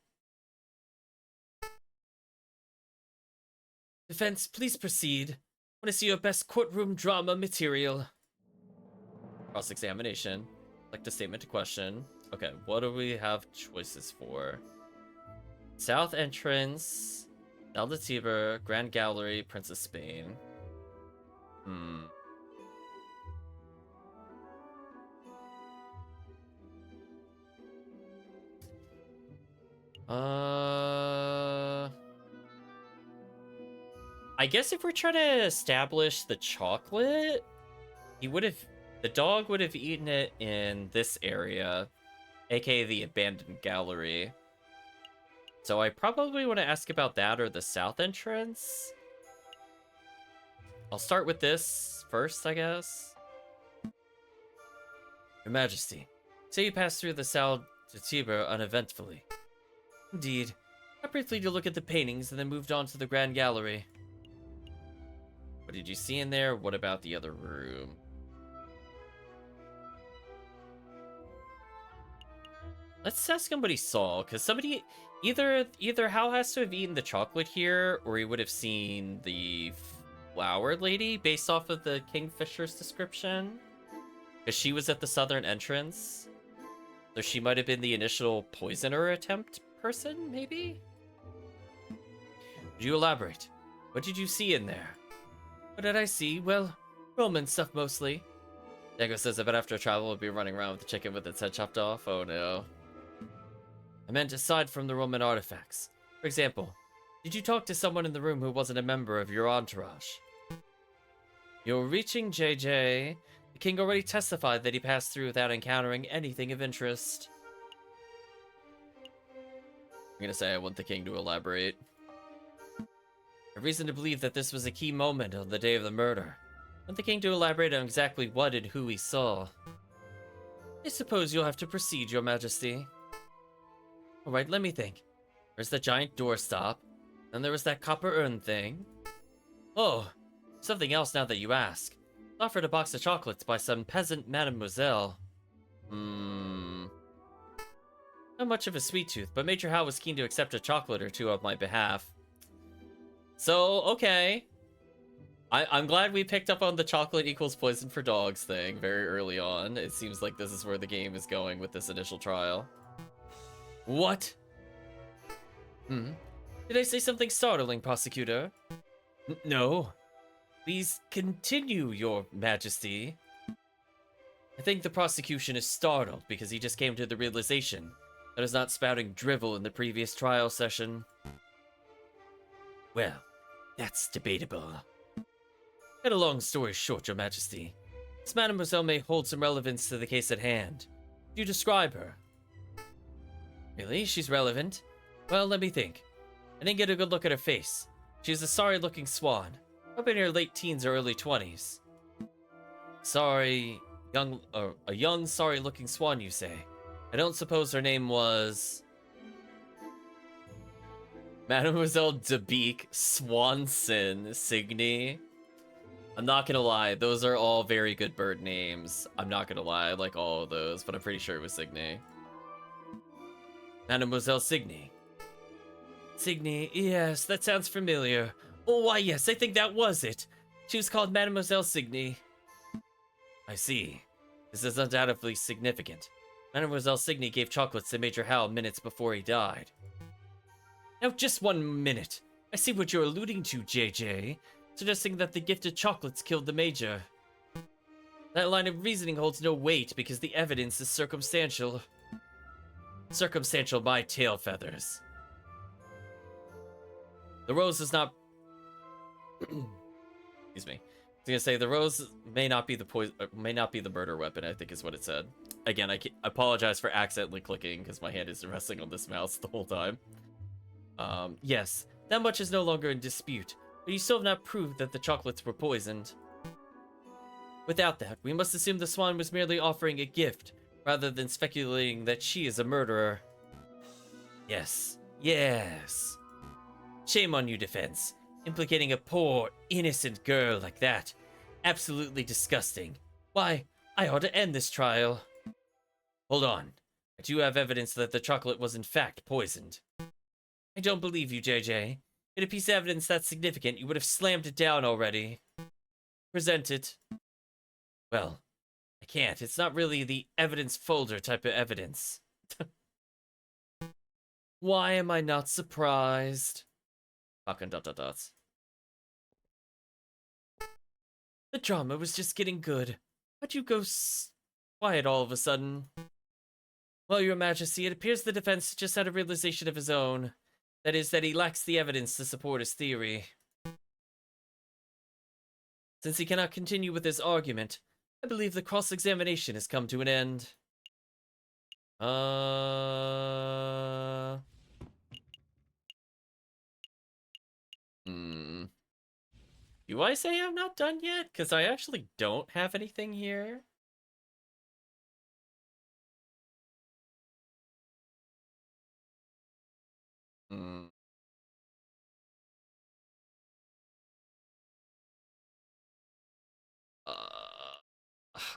Defense, please proceed. I want to see your best courtroom drama material. Cross-examination. Select a statement to question. Okay, what do we have choices for? South entrance, Zelda Tiber, Grand Gallery, Princess Spain. I guess if we're trying to establish the chocolate, the dog would have eaten it in this area, aka the abandoned gallery. So I probably want to ask about that or the south entrance. I'll start with this first, I guess. Your Majesty, say you passed through the Salle de Tiber uneventfully. Indeed. I briefly to look at the paintings and then moved on to the Grand Gallery. What did you see in there? What about the other room? Let's ask him what he saw, because somebody... Either Hal has to have eaten the chocolate here, or he would have seen the flower lady based off of the Kingfisher's description. Because she was at the southern entrance. So she might have been the initial poisoner attempt person, maybe? Would you elaborate? What did you see in there? What did I see? Well, Roman stuff mostly. Diego says that after travel we'll be running around with the chicken with its head chopped off. Oh no. I meant aside from the Roman artifacts. For example, did you talk to someone in the room who wasn't a member of your entourage? You're reaching JJ. The king already testified that he passed through without encountering anything of interest. I'm gonna say I want the king to elaborate. I have reason to believe that this was a key moment on the day of the murder. I want the king to elaborate on exactly what and who he saw. I suppose you'll have to proceed, your majesty. Alright, let me think. There's the giant doorstop. Then there was that copper urn thing. Oh, something else now that you ask. Offered a box of chocolates by some peasant mademoiselle. Not much of a sweet tooth, but Major Hal was keen to accept a chocolate or two on my behalf. So, okay. I'm glad we picked up on the chocolate equals poison for dogs thing very early on. It seems like this is where the game is going with this initial trial. What? Did I say something startling, prosecutor? No. Please continue, your majesty. I think the prosecution is startled because he just came to the realization that is not spouting drivel in the previous trial session. Well, that's debatable. Cut a long story short, your majesty. This mademoiselle may hold some relevance to the case at hand. Could you describe her? Really? She's relevant? Well, let me think. I didn't get a good look at her face. She's a sorry-looking swan. Probably in her late teens or early 20s. A young, sorry-looking swan, you say? I don't suppose her name was... Mademoiselle Debeek Swanson Signy. I'm not gonna lie, those are all very good bird names. I'm not gonna lie, I like all of those, but I'm pretty sure it was Signy. Mademoiselle Signy. Signy, yes, that sounds familiar. Oh, why, yes, I think that was it. She was called Mademoiselle Signy. I see. This is undoubtedly significant. Mademoiselle Signy gave chocolates to Major Hal minutes before he died. Now, just 1 minute. I see what you're alluding to, JJ. Suggesting that the gifted chocolates killed the Major. That line of reasoning holds no weight because the evidence is circumstantial. Circumstantial by tail feathers. The rose is not... Excuse me. I was gonna say the rose may not be the may not be the murder weapon, I think is what it said. Again, I apologize for accidentally clicking because my hand is resting on this mouse the whole time. Yes, that much is no longer in dispute, but you still have not proved that the chocolates were poisoned. Without that, we must assume the swan was merely offering a gift, rather than speculating that she is a murderer. Yes. Yes. Shame on you, defense. Implicating a poor, innocent girl like that. Absolutely disgusting. Why, I ought to end this trial. Hold on. I do have evidence that the chocolate was in fact poisoned. I don't believe you, JJ. In a piece of evidence that significant, you would have slammed it down already. Present it. Well, I can't. It's not really the evidence folder type of evidence. Why am I not surprised? Fucking ... The drama was just getting good. Why'd you go quiet all of a sudden? Well, Your Majesty, it appears the defense just had a realization of his own. That is, that he lacks the evidence to support his theory. Since he cannot continue with his argument, I believe the cross-examination has come to an end. Do I say I'm not done yet? Because I actually don't have anything here.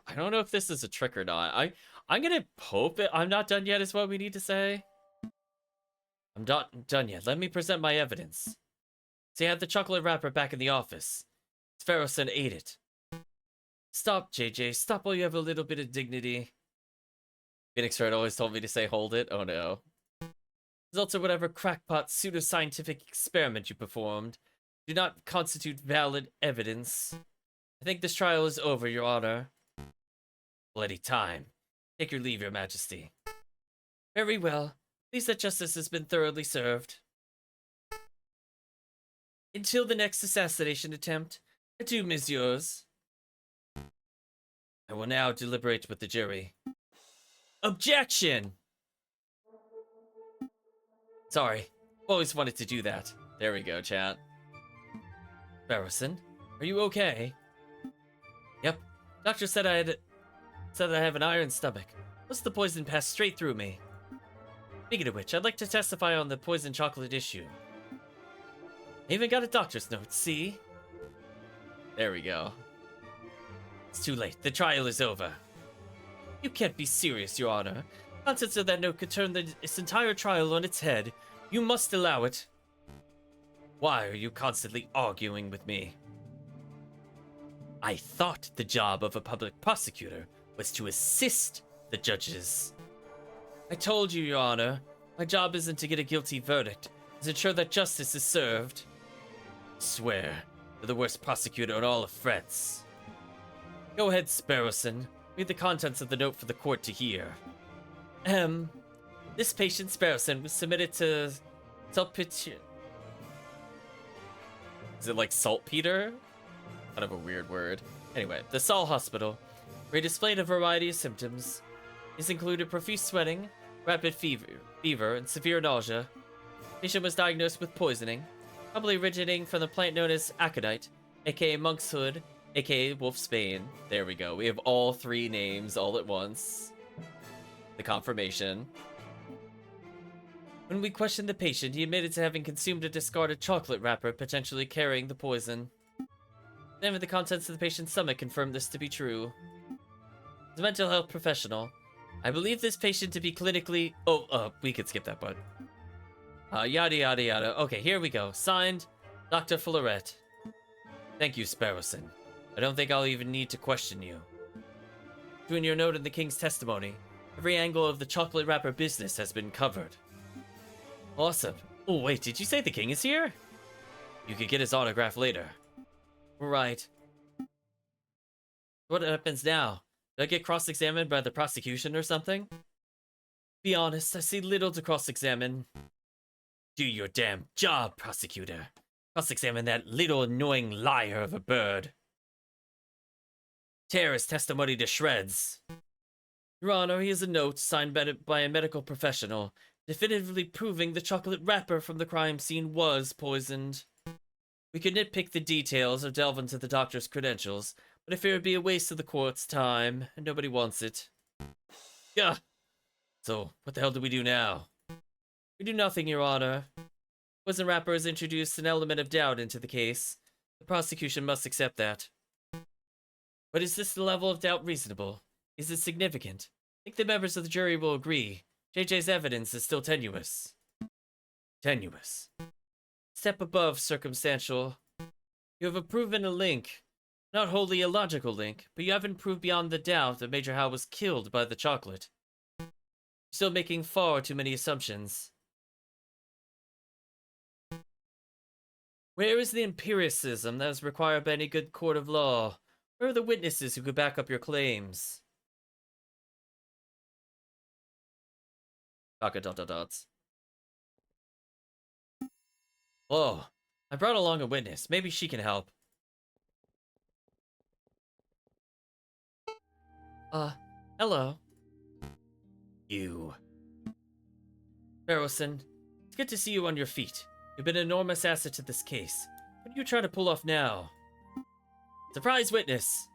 I don't know if this is a trick or not. I'm gonna hope I'm not done yet is what we need to say. I'm not done yet. Let me present my evidence. See, I had the chocolate wrapper back in the office. Sparrowson ate it. Stop, JJ. Stop while you have a little bit of dignity. Phoenix Wright always told me to say hold it. Oh no. Results of whatever crackpot pseudoscientific experiment you performed do not constitute valid evidence. I think this trial is over, Your Honor. Bloody time. Take your leave, Your Majesty. Very well. Please that justice has been thoroughly served. Until the next assassination attempt, adieu, messieurs. I will now deliberate with the jury. Objection! Sorry, always wanted to do that. There we go, chat. Barrison, are you okay? Yep. Doctor said I have an iron stomach. Plus the poison passed straight through me. Speaking of which, I'd like to testify on the poison chocolate issue. I even got a doctor's note, see? There we go. It's too late. The trial is over. You can't be serious, Your Honor. Contents of that note could turn this entire trial on its head. You must allow it. Why are you constantly arguing with me? I thought the job of a public prosecutor was to assist the judges. I told you, Your Honor, my job isn't to get a guilty verdict. It's to ensure that justice is served. I swear, you're the worst prosecutor in all of France. Go ahead, Sparrowson. Read the contents of the note for the court to hear. This patient, Sparrowson, was submitted to saltpeter. Is it like saltpeter? Kind of a weird word. Anyway, the Saul Hospital, where he displayed a variety of symptoms. These included profuse sweating, rapid fever, and severe nausea. The patient was diagnosed with poisoning, probably originating from the plant known as aconite, aka monk's hood, aka wolf's bane. There we go. We have all three names all at once. The confirmation. When we questioned the patient, he admitted to having consumed a discarded chocolate wrapper, potentially carrying the poison. Then, the contents of the patient's stomach confirmed this to be true. As a mental health professional, I believe this patient to be clinically... we could skip that part. Yada yada yada. Okay, here we go. Signed, Dr. Florette. Thank you, Sparrowson. I don't think I'll even need to question you. Between your note and the king's testimony, every angle of the chocolate wrapper business has been covered. Awesome. Oh, wait, did you say the king is here? You could get his autograph later. Right. What happens now? Do I get cross-examined by the prosecution or something? Be honest, I see little to cross-examine. Do your damn job, prosecutor. Cross-examine that little annoying liar of a bird. Tear his testimony to shreds. Your Honor, he has a note signed by a medical professional, definitively proving the chocolate wrapper from the crime scene was poisoned. We could nitpick the details or delve into the doctor's credentials, but I fear it'd be a waste of the court's time, and nobody wants it. Yeah. So, what the hell do we do now? We do nothing, Your Honor. Poison wrapper has introduced an element of doubt into the case. The prosecution must accept that. But is this level of doubt reasonable? Is it significant? I think the members of the jury will agree. JJ's evidence is still tenuous. Tenuous. Step above circumstantial. You have proven a link. Not wholly a logical link, but you haven't proved beyond the doubt that Major Hal was killed by the chocolate. You're still making far too many assumptions. Where is the empiricism that is required by any good court of law? Where are the witnesses who could back up your claims? Dots. Whoa, I brought along a witness. Maybe she can help. Hello. You. Barrowson, it's good to see you on your feet. You've been an enormous asset to this case. What are you trying to pull off now? Surprise witness!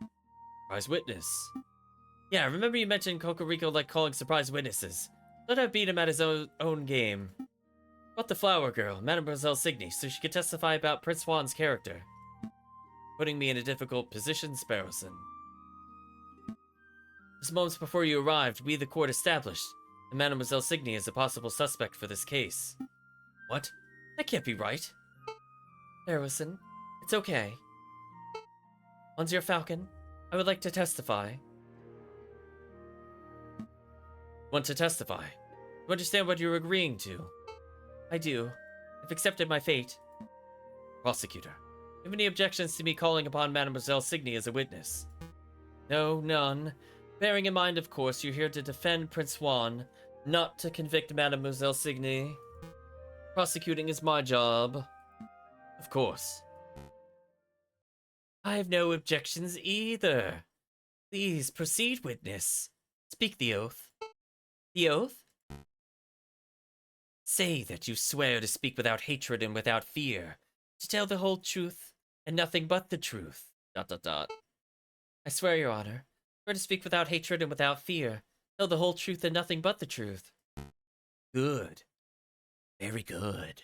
Surprise witness. Yeah, remember you mentioned Cocorico liked calling surprise witnesses. Let I beat him at his own game. Brought the flower girl, Mademoiselle Signy, so she could testify about Prince Juan's character. Putting me in a difficult position, Sparrowson. Just moments before you arrived, we the court established that Mademoiselle Signy is a possible suspect for this case. What? That can't be right. Sparrowson, it's okay. Monsieur Falcon, I would like to testify. Want to testify? You understand what you're agreeing to? I do. I've accepted my fate. Prosecutor, have any objections to me calling upon Mademoiselle Signy as a witness? No, none. Bearing in mind, of course, you're here to defend Prince Juan, not to convict Mademoiselle Signy. Prosecuting is my job. Of course. I have no objections either. Please proceed, witness. Speak the oath. The oath? Say that you swear to speak without hatred and without fear, to tell the whole truth and nothing but the truth. ... I swear, Your Honor. I swear to speak without hatred and without fear, tell the whole truth and nothing but the truth. Good. Very good.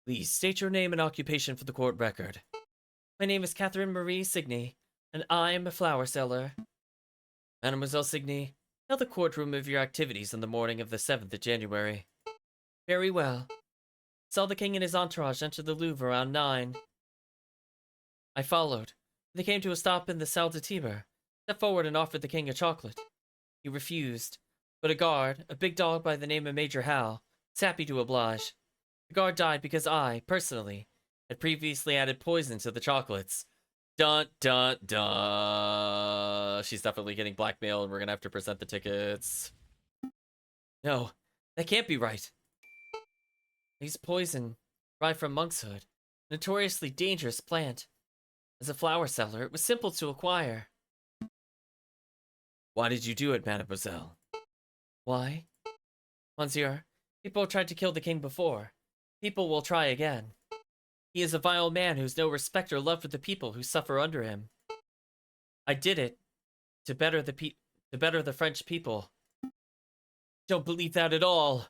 Please state your name and occupation for the court record. My name is Catherine Marie Signy, and I am a flower seller. Mademoiselle Signy, tell the courtroom of your activities on the morning of the 7th of January. Very well. Saw the king and his entourage enter the Louvre around 9. I followed. They came to a stop in the Salle de Tiber. Stepped forward and offered the king a chocolate. He refused, but a guard, a big dog by the name of Major Hal, was happy to oblige. The guard died because I, personally, had previously added poison to the chocolates. Dun dun dun. She's definitely getting blackmailed and we're gonna have to present the tickets. No, that can't be right. I used poison derived from monkshood, a notoriously dangerous plant. As a flower seller, it was simple to acquire. Why did you do it, mademoiselle? Why? Monsieur, people tried to kill the king before. People will try again. He is a vile man who has no respect or love for the people who suffer under him. I did it to better the French people. Don't believe that at all.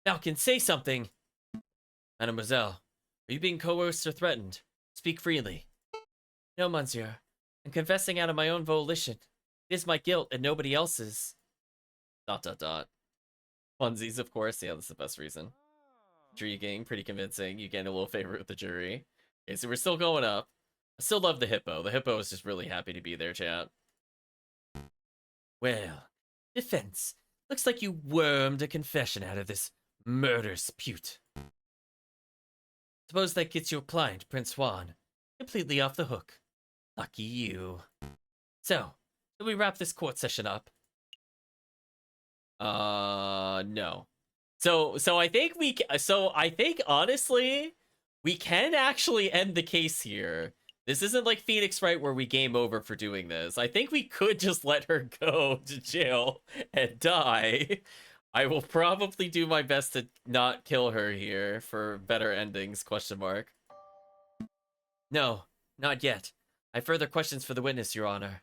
Falcon, say something. Mademoiselle, are you being coerced or threatened? Speak freely. No, monsieur. I'm confessing out of my own volition. It is my guilt and nobody else's. ... Funsies, of course. Yeah, that's the best reason. Intriguing, pretty convincing. You gain a little favor with the jury. Okay, so we're still going up. I still love the hippo. The hippo is just really happy to be there, chat. Well, defense. Looks like you wormed a confession out of this murder spute. Suppose that gets your client, Prince Juan, completely off the hook. Lucky you. So, shall we wrap this court session up? No. So I think I think honestly, we can actually end the case here. This isn't like Phoenix Wright where we game over for doing this. I think we could just let her go to jail and die. I will probably do my best to not kill her here for better endings, question mark. No, not yet. I have further questions for the witness, Your Honor.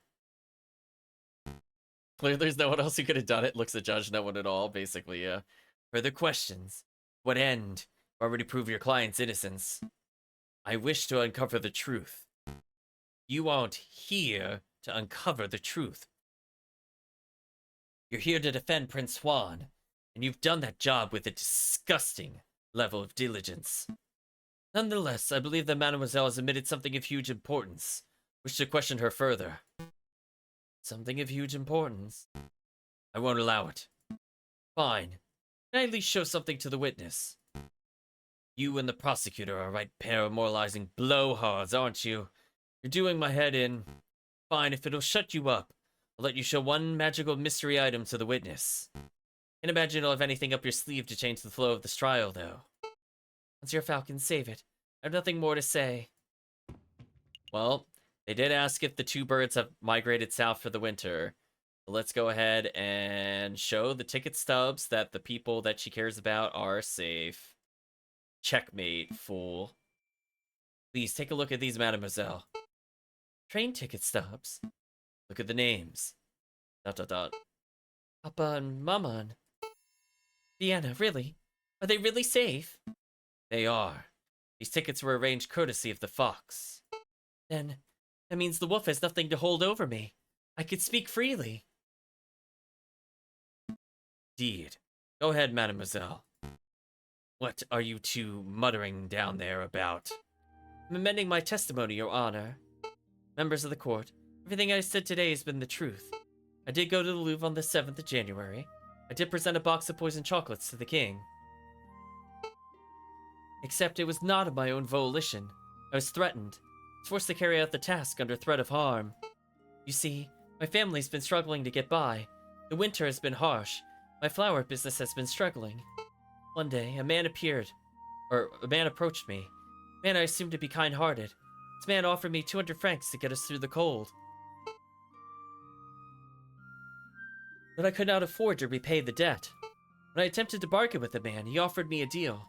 Clearly there's no one else who could have done it. Looks the judge, no one at all, basically, yeah. Further questions? What end? Already prove your client's innocence. I wish to uncover the truth. You aren't here to uncover the truth. You're here to defend Prince Juan, and you've done that job with a disgusting level of diligence. Nonetheless, I believe that Mademoiselle has admitted something of huge importance. Wish to question her further. Something of huge importance? I won't allow it. Fine. Can I at least show something to the witness? You and the prosecutor are right pair of moralizing blowhards, aren't you? You're doing my head in. Fine, if it'll shut you up, I'll let you show one magical mystery item to the witness. Can't imagine you'll have anything up your sleeve to change the flow of this trial, though. Once your falcon, save it. I have nothing more to say. Well, they did ask if the two birds have migrated south for the winter. So let's go ahead and show the ticket stubs that the people that she cares about are safe. Checkmate, fool. Please take a look at these, mademoiselle. Train ticket stubs? Look at the names. ... Papa and Mama and Vienna, really? Are they really safe? They are. These tickets were arranged courtesy of the Fox. Then, that means the wolf has nothing to hold over me. I could speak freely. Indeed. Go ahead, mademoiselle. What are you two muttering down there about? I'm amending my testimony, Your Honor. Members of the court, everything I said today has been the truth. I did go to the Louvre on the 7th of January. I did present a box of poisoned chocolates to the king. Except it was not of my own volition. I was threatened. I was forced to carry out the task under threat of harm. You see, my family's been struggling to get by. The winter has been harsh. My flower business has been struggling. One day, a man approached me. A man I assumed to be kind-hearted. This man offered me 200 francs to get us through the cold. But I could not afford to repay the debt. When I attempted to bargain with the man, he offered me a deal.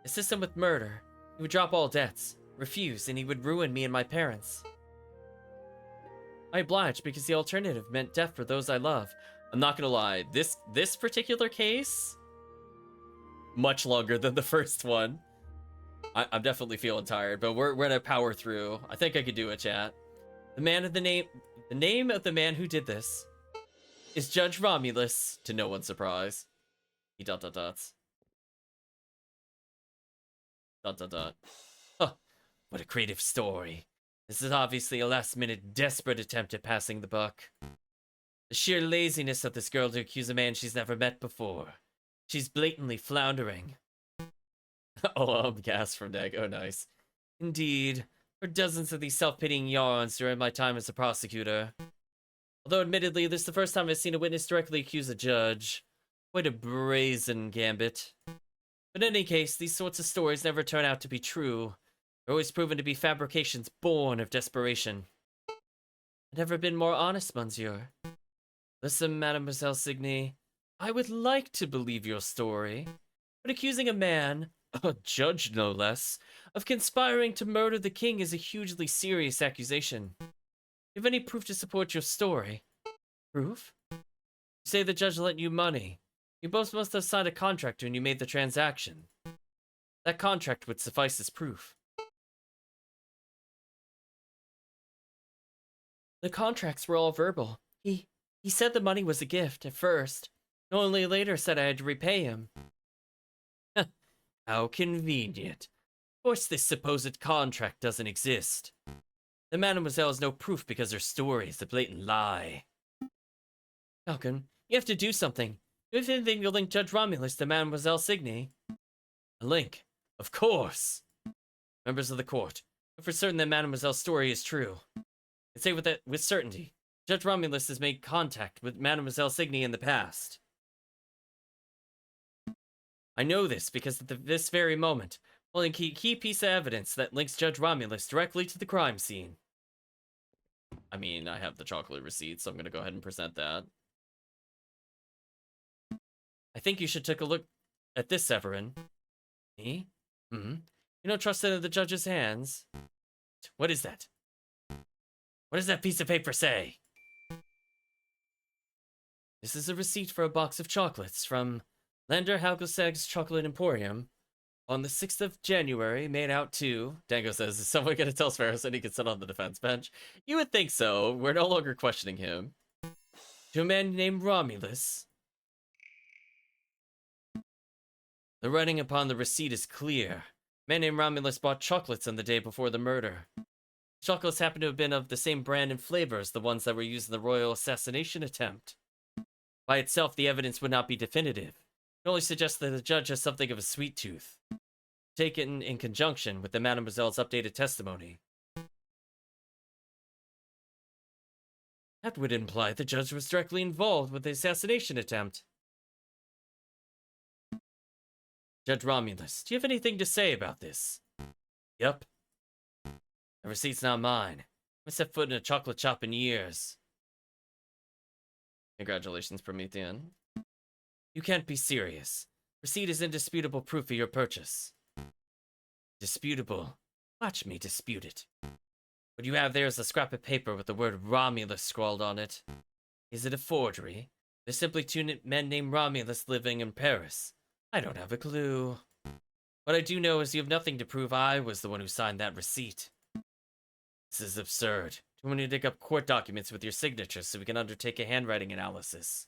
Assist him with murder. He would drop all debts. Refuse, and he would ruin me and my parents. I obliged because the alternative meant death for those I love. I'm not gonna lie, this particular case, much longer than the first one. I'm definitely feeling tired, but we're gonna power through. I think I could do it, chat. The name of the man who did this is Judge Romulus, to no one's surprise. He ... Huh, what a creative story. This is obviously a last-minute, desperate attempt at passing the buck. The sheer laziness of this girl to accuse a man she's never met before. She's blatantly floundering. Oh, gas from Dag. Oh, nice. Indeed, for dozens of these self-pitying yarns during my time as a prosecutor. Although admittedly, this is the first time I've seen a witness directly accuse a judge. Quite a brazen gambit. But in any case, these sorts of stories never turn out to be true. They're always proven to be fabrications born of desperation. I've never been more honest, monsieur. Listen, Mademoiselle Signy, I would like to believe your story, but accusing a man, a judge no less, of conspiring to murder the king is a hugely serious accusation. Do you have any proof to support your story? Proof? You say the judge lent you money. You both must have signed a contract when you made the transaction. That contract would suffice as proof. The contracts were all verbal. He said the money was a gift at first, and only later said I had to repay him. How convenient. Of course this supposed contract doesn't exist. The mademoiselle has no proof because her story is a blatant lie. Falcon, you have to do something. If anything, you'll link Judge Romulus to Mademoiselle Signy. A link? Of course! Members of the court, know for certain that Mademoiselle's story is true. I say with certainty, Judge Romulus has made contact with Mademoiselle Signy in the past. I know this because at this very moment, holding a key piece of evidence that links Judge Romulus directly to the crime scene. I mean, I have the chocolate receipt, so I'm gonna go ahead and present that. I think you should take a look at this, Severin. Me? Hmm? You don't trust it in the judge's hands? What is that? What does that piece of paper say? This is a receipt for a box of chocolates from Lander Halgoseg's Chocolate Emporium on the 6th of January, made out to... Dango says, is someone gonna tell Sparrow so he can sit on the defense bench? You would think so. We're no longer questioning him. To a man named Romulus. The writing upon the receipt is clear. A man named Romulus bought chocolates on the day before the murder. Chocolates happen to have been of the same brand and flavor as the ones that were used in the royal assassination attempt. By itself, the evidence would not be definitive. It only suggests that the judge has something of a sweet tooth. Taken in conjunction with the Mademoiselle's updated testimony. That would imply the judge was directly involved with the assassination attempt. Judge Romulus, do you have anything to say about this? Yep. The receipt's not mine. I set foot in a chocolate shop in years. Congratulations, Promethean. You can't be serious. Receipt is indisputable proof of your purchase. Disputable? Watch me dispute it. What you have there is a scrap of paper with the word Romulus scrawled on it. Is it a forgery? There's simply two men named Romulus living in Paris. I don't have a clue. What I do know is you have nothing to prove I was the one who signed that receipt. This is absurd. Do you want me to dig up court documents with your signature so we can undertake a handwriting analysis?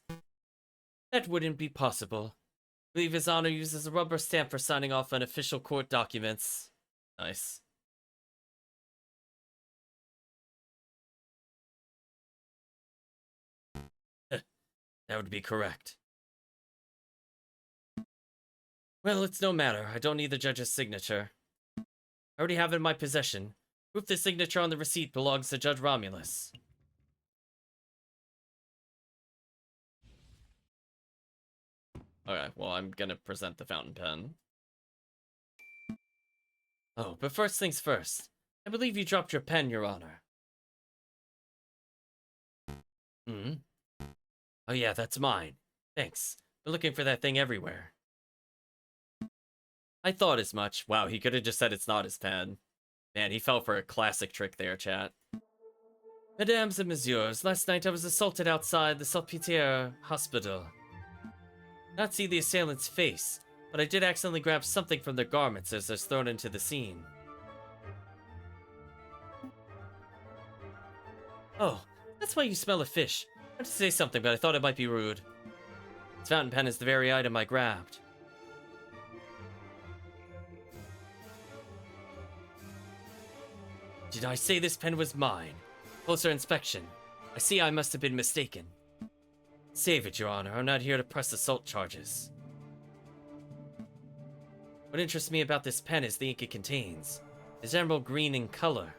That wouldn't be possible. I believe His Honor uses a rubber stamp for signing off on official court documents. Nice. That would be correct. Well, it's no matter. I don't need the judge's signature. I already have it in my possession. Proof the signature on the receipt belongs to Judge Romulus. Okay, well, I'm gonna present the fountain pen. Oh, but first things first. I believe you dropped your pen, Your Honor. Hmm? Oh yeah, that's mine. Thanks. Been looking for that thing everywhere. I thought as much. Wow, he could have just said it's not his pen. Man, he fell for a classic trick there, chat. Mesdames and messieurs, last night I was assaulted outside the Salpêtrière hospital. Not see the assailant's face, but I did accidentally grab something from their garments as I was thrown into the scene. Oh, that's why you smell of fish. I had to say something, but I thought it might be rude. This fountain pen is the very item I grabbed. Did I say this pen was mine? Closer inspection. I see I must have been mistaken. Save it, Your Honor. I'm not here to press assault charges. What interests me about this pen is the ink it contains. It's emerald green in color.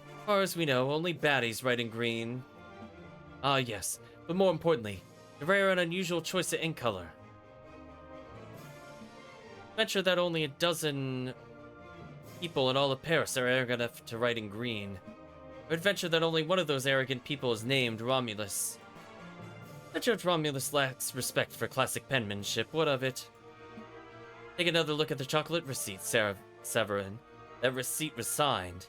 As far as we know, only baddies write in green. Ah, yes. But more importantly, the rare and unusual choice of ink color. Venture that only a dozen people in all of Paris are arrogant enough to write in green. I would venture that only one of those arrogant people is named Romulus. But Judge Romulus lacks respect for classic penmanship. What of it? Take another look at the chocolate receipt, Severin. That receipt was signed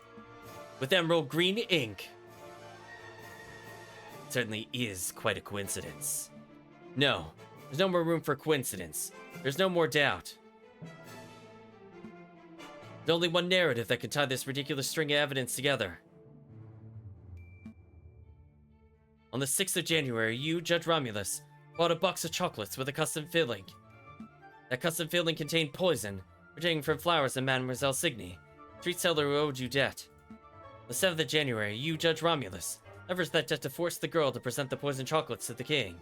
with emerald green ink. It certainly is quite a coincidence. No, there's no more room for coincidence. There's no more doubt. There's only one narrative that can tie this ridiculous string of evidence together. On the 6th of January, you, Judge Romulus, bought a box of chocolates with a custom filling. That custom filling contained poison, originating from flowers in Mademoiselle Signy, street seller who owed you debt. The 7th of January, you, Judge Romulus, leveraged that jet to force the girl to present the poisoned chocolates to the king.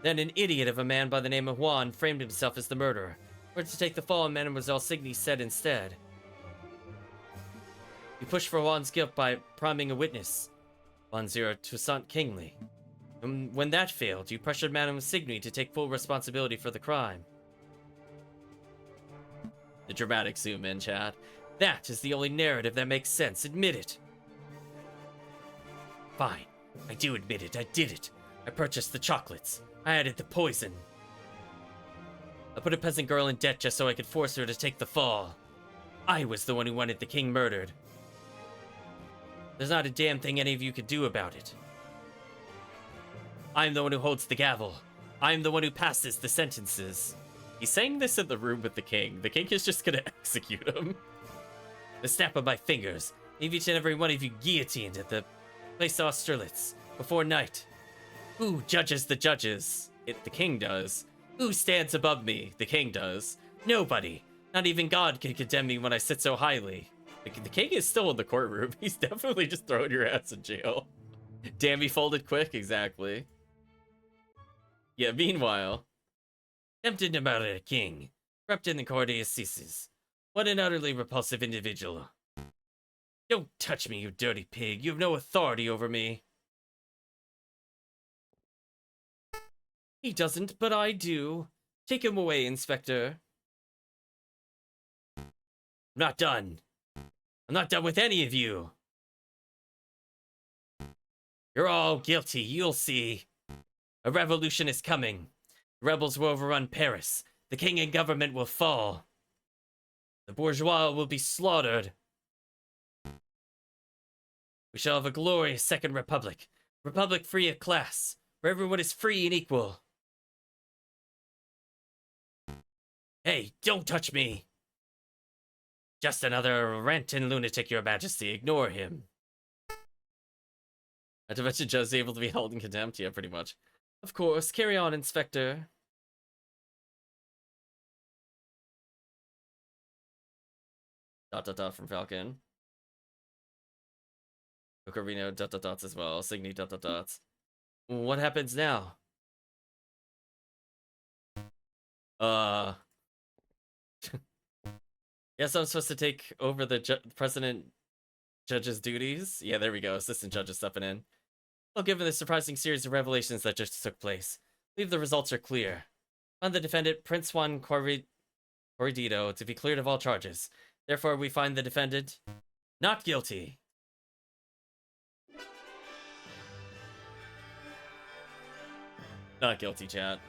Then an idiot of a man by the name of Juan framed himself as the murderer, or to take the fall on Mademoiselle Signy said instead. You pushed for Juan's guilt by priming a witness, Juan-Zero Toussaint Kingsley. And when that failed, you pressured Madame Signy to take full responsibility for the crime. The dramatic zoom in, chat. That is the only narrative that makes sense. Admit it. Fine. I do admit it. I did it. I purchased the chocolates. I added the poison. I put a peasant girl in debt just so I could force her to take the fall. I was the one who wanted the king murdered. There's not a damn thing any of you could do about it. I'm the one who holds the gavel. I'm the one who passes the sentences. He's saying this in the room with the king. The king is just gonna execute him. The snap of my fingers, leave each and every one of you guillotined at the place of Austerlitz before night. Who judges the judges? The king does. Who stands above me? The king does. Nobody. Not even God can condemn me when I sit so highly. The king is still in the courtroom. He's definitely just throwing your ass in jail. Damn, he folded quick, exactly. Yeah, meanwhile. Tempted to murder a king. Corrupt in the court of Assizes. What an utterly repulsive individual. Don't touch me, you dirty pig. You have no authority over me. He doesn't, but I do. Take him away, Inspector. I'm not done. I'm not done with any of you. You're all guilty, you'll see. A revolution is coming. The rebels will overrun Paris. The king and government will fall. The bourgeois will be slaughtered. We shall have a glorious second republic. A republic free of class, where everyone is free and equal. Hey, don't touch me! Just another ranting lunatic, Your Majesty. Ignore him. Not to mention Joe's able to be held in contempt. Yeah, pretty much. Of course. Carry on, Inspector. Dot dot dot from Falcon. Ocarino dot dot dots as well. Signy dot dot dots. What happens now? Yes, I'm supposed to take over the president judge's duties. Yeah, there we go. Assistant judge is stepping in. Well, given the surprising series of revelations that just took place, I believe the results are clear. Find the defendant, Prince Juan Corridito, to be cleared of all charges. Therefore, we find the defendant not guilty. Not guilty, chat.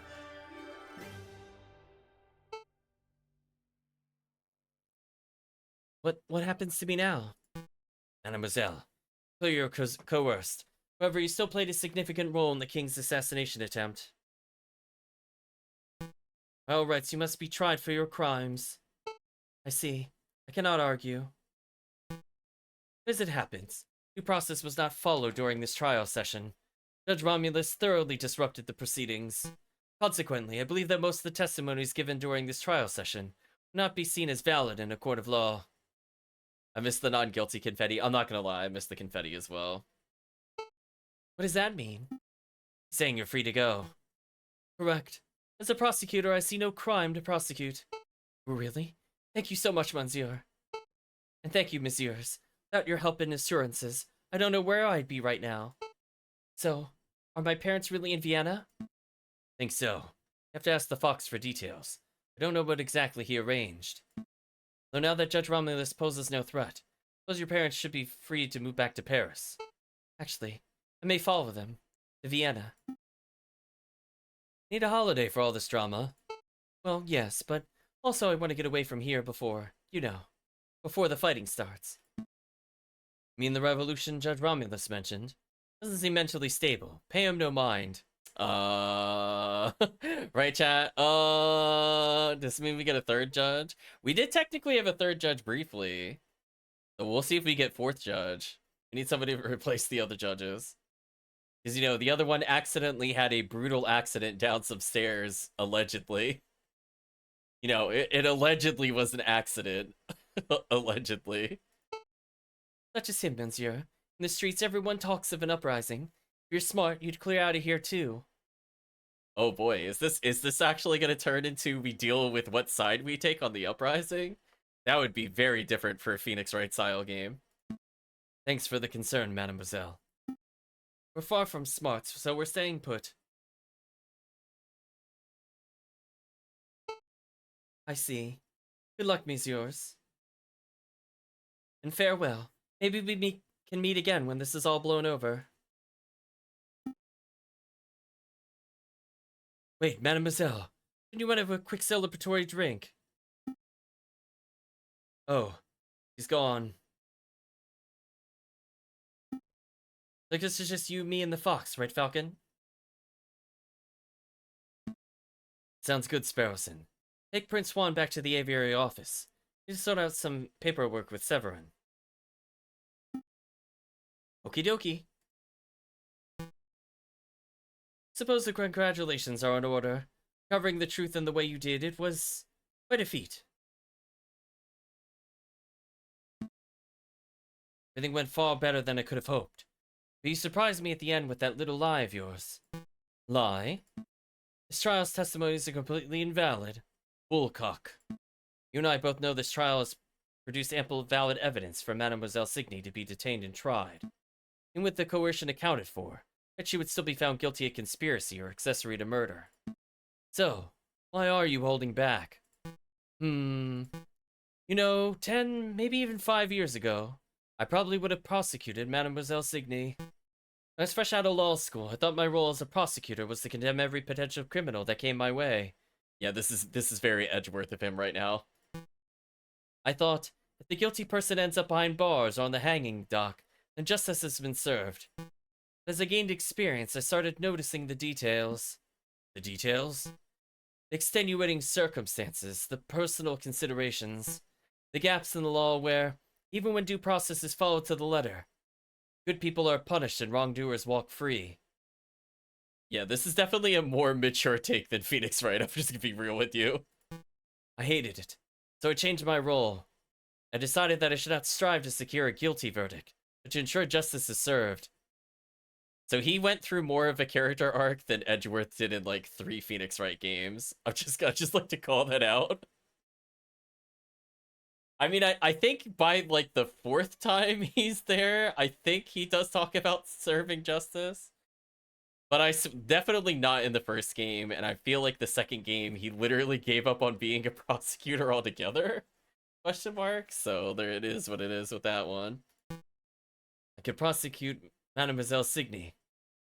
What happens to me now? Mademoiselle, though you're coerced, however, you still played a significant role in the king's assassination attempt. By all rights, you must be tried for your crimes. I see. I cannot argue. As it happens, due process was not followed during this trial session. Judge Romulus thoroughly disrupted the proceedings. Consequently, I believe that most of the testimonies given during this trial session will not be seen as valid in a court of law. I missed the non-guilty confetti. I'm not gonna lie, I missed the confetti as well. What does that mean? Saying you're free to go. Correct. As a prosecutor, I see no crime to prosecute. Really? Thank you so much, Monsieur. And thank you, Messieurs. Without your help and assurances, I don't know where I'd be right now. So, are my parents really in Vienna? Think so. You have to ask the Fox for details. I don't know what exactly he arranged. Though now that Judge Romulus poses no threat, I suppose your parents should be free to move back to Paris. Actually, I may follow them to Vienna. Need a holiday for all this drama. Well, yes, but also I want to get away from here before, before the fighting starts. You mean the revolution Judge Romulus mentioned? Doesn't seem mentally stable. Pay him no mind. Right, chat? Does this mean we get a third judge? We did technically have a third judge briefly. So we'll see if we get fourth judge. We need somebody to replace the other judges. Because, the other one accidentally had a brutal accident down some stairs, allegedly. It allegedly was an accident. Allegedly. Such as him, monsieur. In the streets, everyone talks of an uprising. If you're smart, you'd clear out of here too. Oh boy, is this actually gonna turn into we deal with what side we take on the uprising? That would be very different for a Phoenix Wright style game. Thanks for the concern, mademoiselle. We're far from smart, so we're staying put. I see. Good luck, messieurs. And farewell. Maybe we can meet again when this is all blown over. Wait, mademoiselle. Didn't you want to have a quick celebratory drink? Oh, he's gone. I guess it's just you, me, and the fox, right, Falcon? Sounds good, Sparrowson. Take Prince Swan back to the aviary office. Need to sort out some paperwork with Severin. Okie dokie. Suppose the congratulations are in order. Covering the truth in the way you did, it was quite a feat. Everything went far better than I could have hoped. But you surprised me at the end with that little lie of yours. Lie? This trial's testimonies are completely invalid. Bullcock. You and I both know this trial has produced ample valid evidence for Mademoiselle Signy to be detained and tried. And with the coercion accounted for, that she would still be found guilty of conspiracy or accessory to murder. So, why are you holding back? You know, 10, maybe even 5 years ago, I probably would have prosecuted Mademoiselle Signy. I was fresh out of law school. I thought my role as a prosecutor was to condemn every potential criminal that came my way. Yeah, this is very Edgeworth of him right now. I thought, if the guilty person ends up behind bars or on the hanging dock, then justice has been served. As I gained experience, I started noticing the details. The details? The extenuating circumstances, the personal considerations, the gaps in the law where, even when due process is followed to the letter, good people are punished and wrongdoers walk free. Yeah, this is definitely a more mature take than Phoenix Wright. I'm just gonna be real with you. I hated it, so I changed my role. I decided that I should not strive to secure a guilty verdict, but to ensure justice is served. So he went through more of a character arc than Edgeworth did in like 3 Phoenix Wright games. I just like to call that out. I mean, I think by like the 4th time he's there, I think he does talk about serving justice. But definitely not in the first game, and I feel like the second game he literally gave up on being a prosecutor altogether. Question mark. So there it is what it is with that one. I could prosecute Mademoiselle Signy.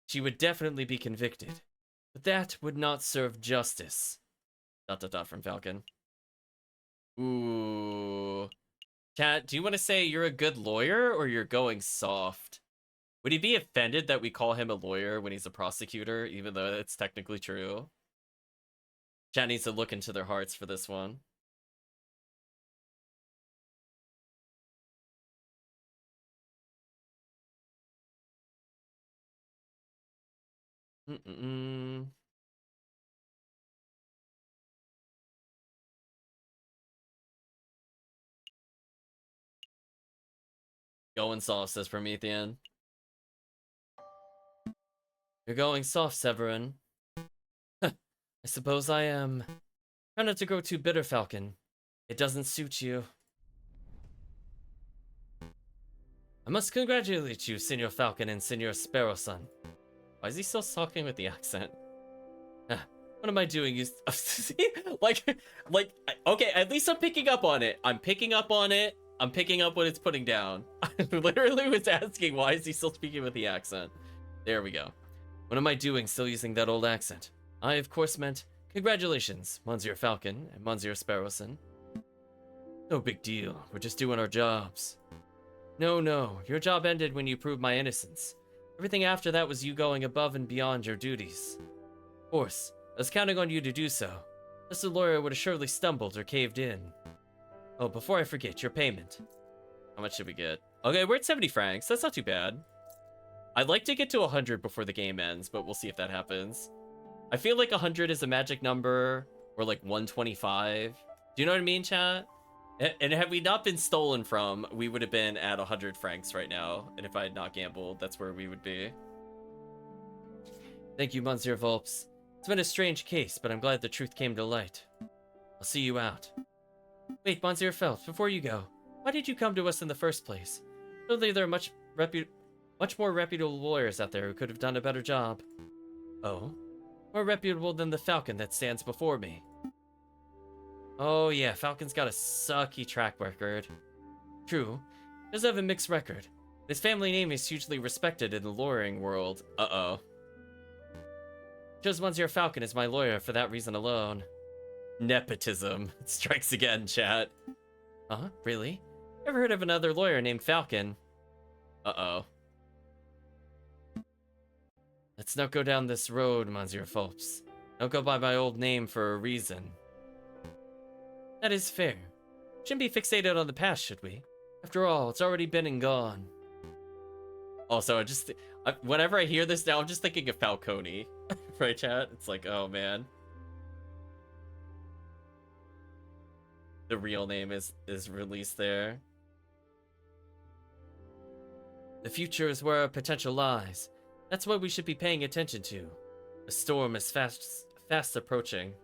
She would definitely be convicted. But that would not serve justice. ... from Falcon. Ooh. Chat, do you want to say you're a good lawyer or you're going soft? Would he be offended that we call him a lawyer when he's a prosecutor, even though it's technically true? Chat needs to look into their hearts for this one. Going soft, says Promethean. You're going soft, Severin. I suppose I am. Try not to grow too bitter, Falcon. It doesn't suit you. I must congratulate you, Senor Falcon and Senor Sparrowson. Why is he still talking with the accent? What am I doing? like, okay, at least I'm picking up on it. I'm picking up on it. I'm picking up what it's putting down. I literally was asking, why is he still speaking with the accent? There we go. What am I doing still using that old accent? I, of course, meant, congratulations, Monsieur Falcon and Monsieur Sparrowson. No big deal. We're just doing our jobs. No. Your job ended when you proved my innocence. Everything after that was you going above and beyond your duties. Of course, I was counting on you to do so. Just a lawyer would have surely stumbled or caved in. Oh, before I forget, your payment. How much should we get? Okay, we're at 70 francs. That's not too bad. I'd like to get to 100 before the game ends, but we'll see if that happens. I feel like 100 is a magic number, or like 125. Do you know what I mean, chat? And had we not been stolen from, we would have been at 100 francs right now. And if I had not gambled, that's where we would be. Thank you, Monsieur Volps. It's been a strange case, but I'm glad the truth came to light. I'll see you out. Wait, Monsieur Phelps, before you go, why did you come to us in the first place? Surely there are much more reputable lawyers out there who could have done a better job. Oh? More reputable than the Falcon that stands before me. Oh yeah, Falcon's got a sucky track record. True, he does have a mixed record. His family name is hugely respected in the lawyering world. Uh-oh. Chose Monsieur Falcon as my lawyer for that reason alone. Nepotism. Strikes again, chat. Huh? Really? Never heard of another lawyer named Falcon. Uh-oh. Let's not go down this road, Monsieur Phelps. Don't go by my old name for a reason. That is fair. Shouldn't be fixated on the past, should we? After all, it's already been and gone. Also, whenever I hear this now, I'm just thinking of Falcone. Right, chat? It's like, oh, man. The real name is released there. The future is where our potential lies. That's what we should be paying attention to. The storm is fast approaching.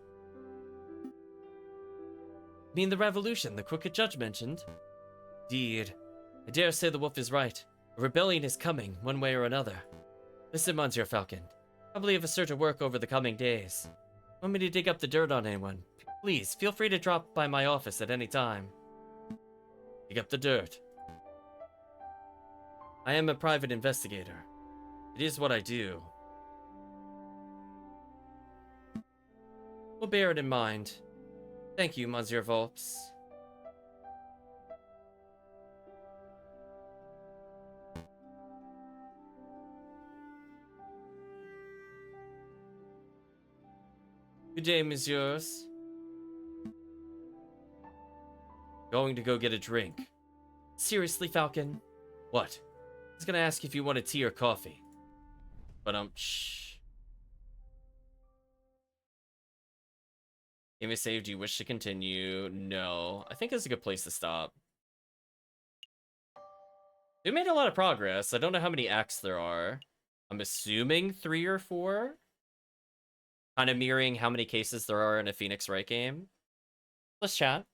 You mean the revolution the crooked judge mentioned? Indeed. I dare say the wolf is right. A rebellion is coming, one way or another. Listen, Monsieur Falcon. Probably have a certain work over the coming days. Want me to dig up the dirt on anyone? Please, feel free to drop by my office at any time. Dig up the dirt. I am a private investigator. It is what I do. We'll bear it in mind. Thank you, Monsieur Volps. Good day, messieurs. Going to go get a drink. Seriously, Falcon? What? I was gonna ask if you wanted tea or coffee. But, shh. Game is saved. Do you wish to continue? No. I think it's a good place to stop. We made a lot of progress. I don't know how many acts there are. I'm assuming 3 or 4. Kind of mirroring how many cases there are in a Phoenix Wright game. Let's chat.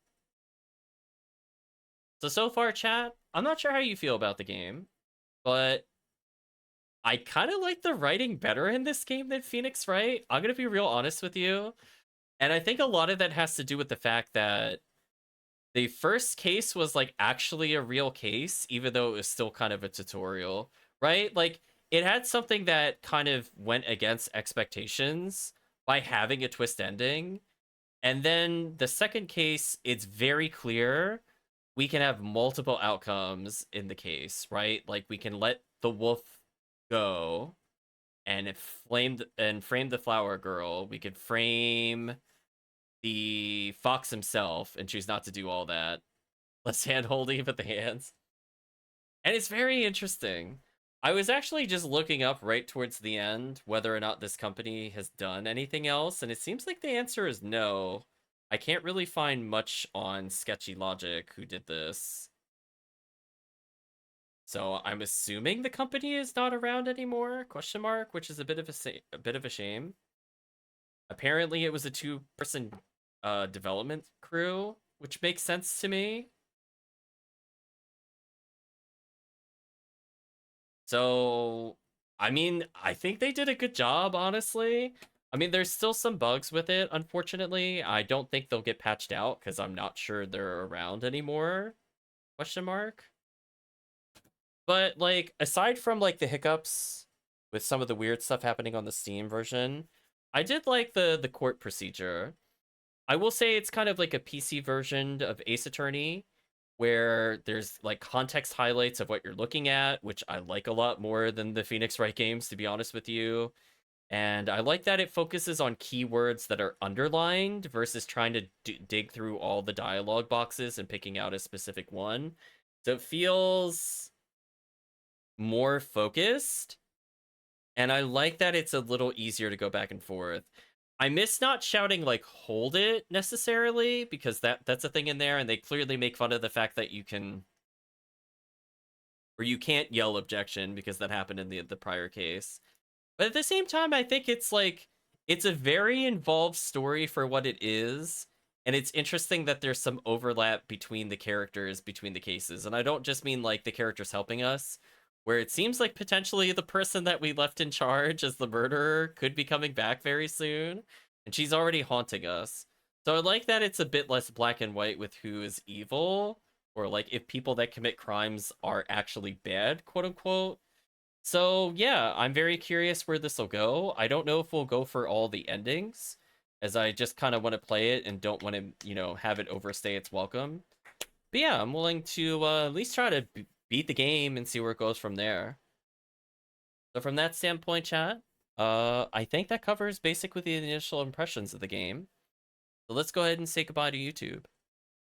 So far, chat, I'm not sure how you feel about the game, but I kind of like the writing better in this game than Phoenix Wright. I'm going to be real honest with you. And I think a lot of that has to do with the fact that the first case was like actually a real case, even though it was still kind of a tutorial, right? Like it had something that kind of went against expectations by having a twist ending. And then the second case, it's very clear we can have multiple outcomes in the case, right? Like we can let the wolf go and frame the flower girl. We could frame the fox himself and choose not to do all that. Less hand holding but the hands. And it's very interesting. I was actually just looking up right towards the end whether or not this company has done anything else, and it seems like the answer is no. I can't really find much on Sketchy Logic who did this. So I'm assuming the company is not around anymore, question mark, which is a bit of a shame. Apparently it was a 2-person development crew, which makes sense to me. So, I mean, I think they did a good job, honestly. I mean, there's still some bugs with it, unfortunately. I don't think they'll get patched out because I'm not sure they're around anymore. Question mark. But, like, aside from, like, the hiccups with some of the weird stuff happening on the Steam version, I did like the court procedure. I will say it's kind of like a PC version of Ace Attorney, where there's, like, context highlights of what you're looking at, which I like a lot more than the Phoenix Wright games, to be honest with you. And I like that it focuses on keywords that are underlined versus trying to dig through all the dialogue boxes and picking out a specific one. So it feels more focused. And I like that it's a little easier to go back and forth. I miss not shouting like "hold it" necessarily, because that's a thing in there, and they clearly make fun of the fact that you can, or you can't yell objection, because that happened in the prior case. But at the same time, I think it's like it's a very involved story for what it is, and it's interesting that there's some overlap between the characters between the cases. And I don't just mean like the characters helping us, where it seems like potentially the person that we left in charge as the murderer could be coming back very soon, and she's already haunting us. So I like that it's a bit less black and white with who is evil, or like if people that commit crimes are actually bad, quote unquote. So yeah, I'm very curious where this will go. I don't know if we'll go for all the endings, as I just kind of want to play it and don't want to, have it overstay its welcome. But yeah, I'm willing to at least try to beat the game and see where it goes from there. So from that standpoint, chat, I think that covers basically the initial impressions of the game. So let's go ahead and say goodbye to YouTube.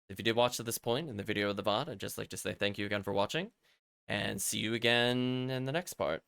If you did watch to this point in the video of the VOD, I'd just like to say thank you again for watching, and see you again in the next part.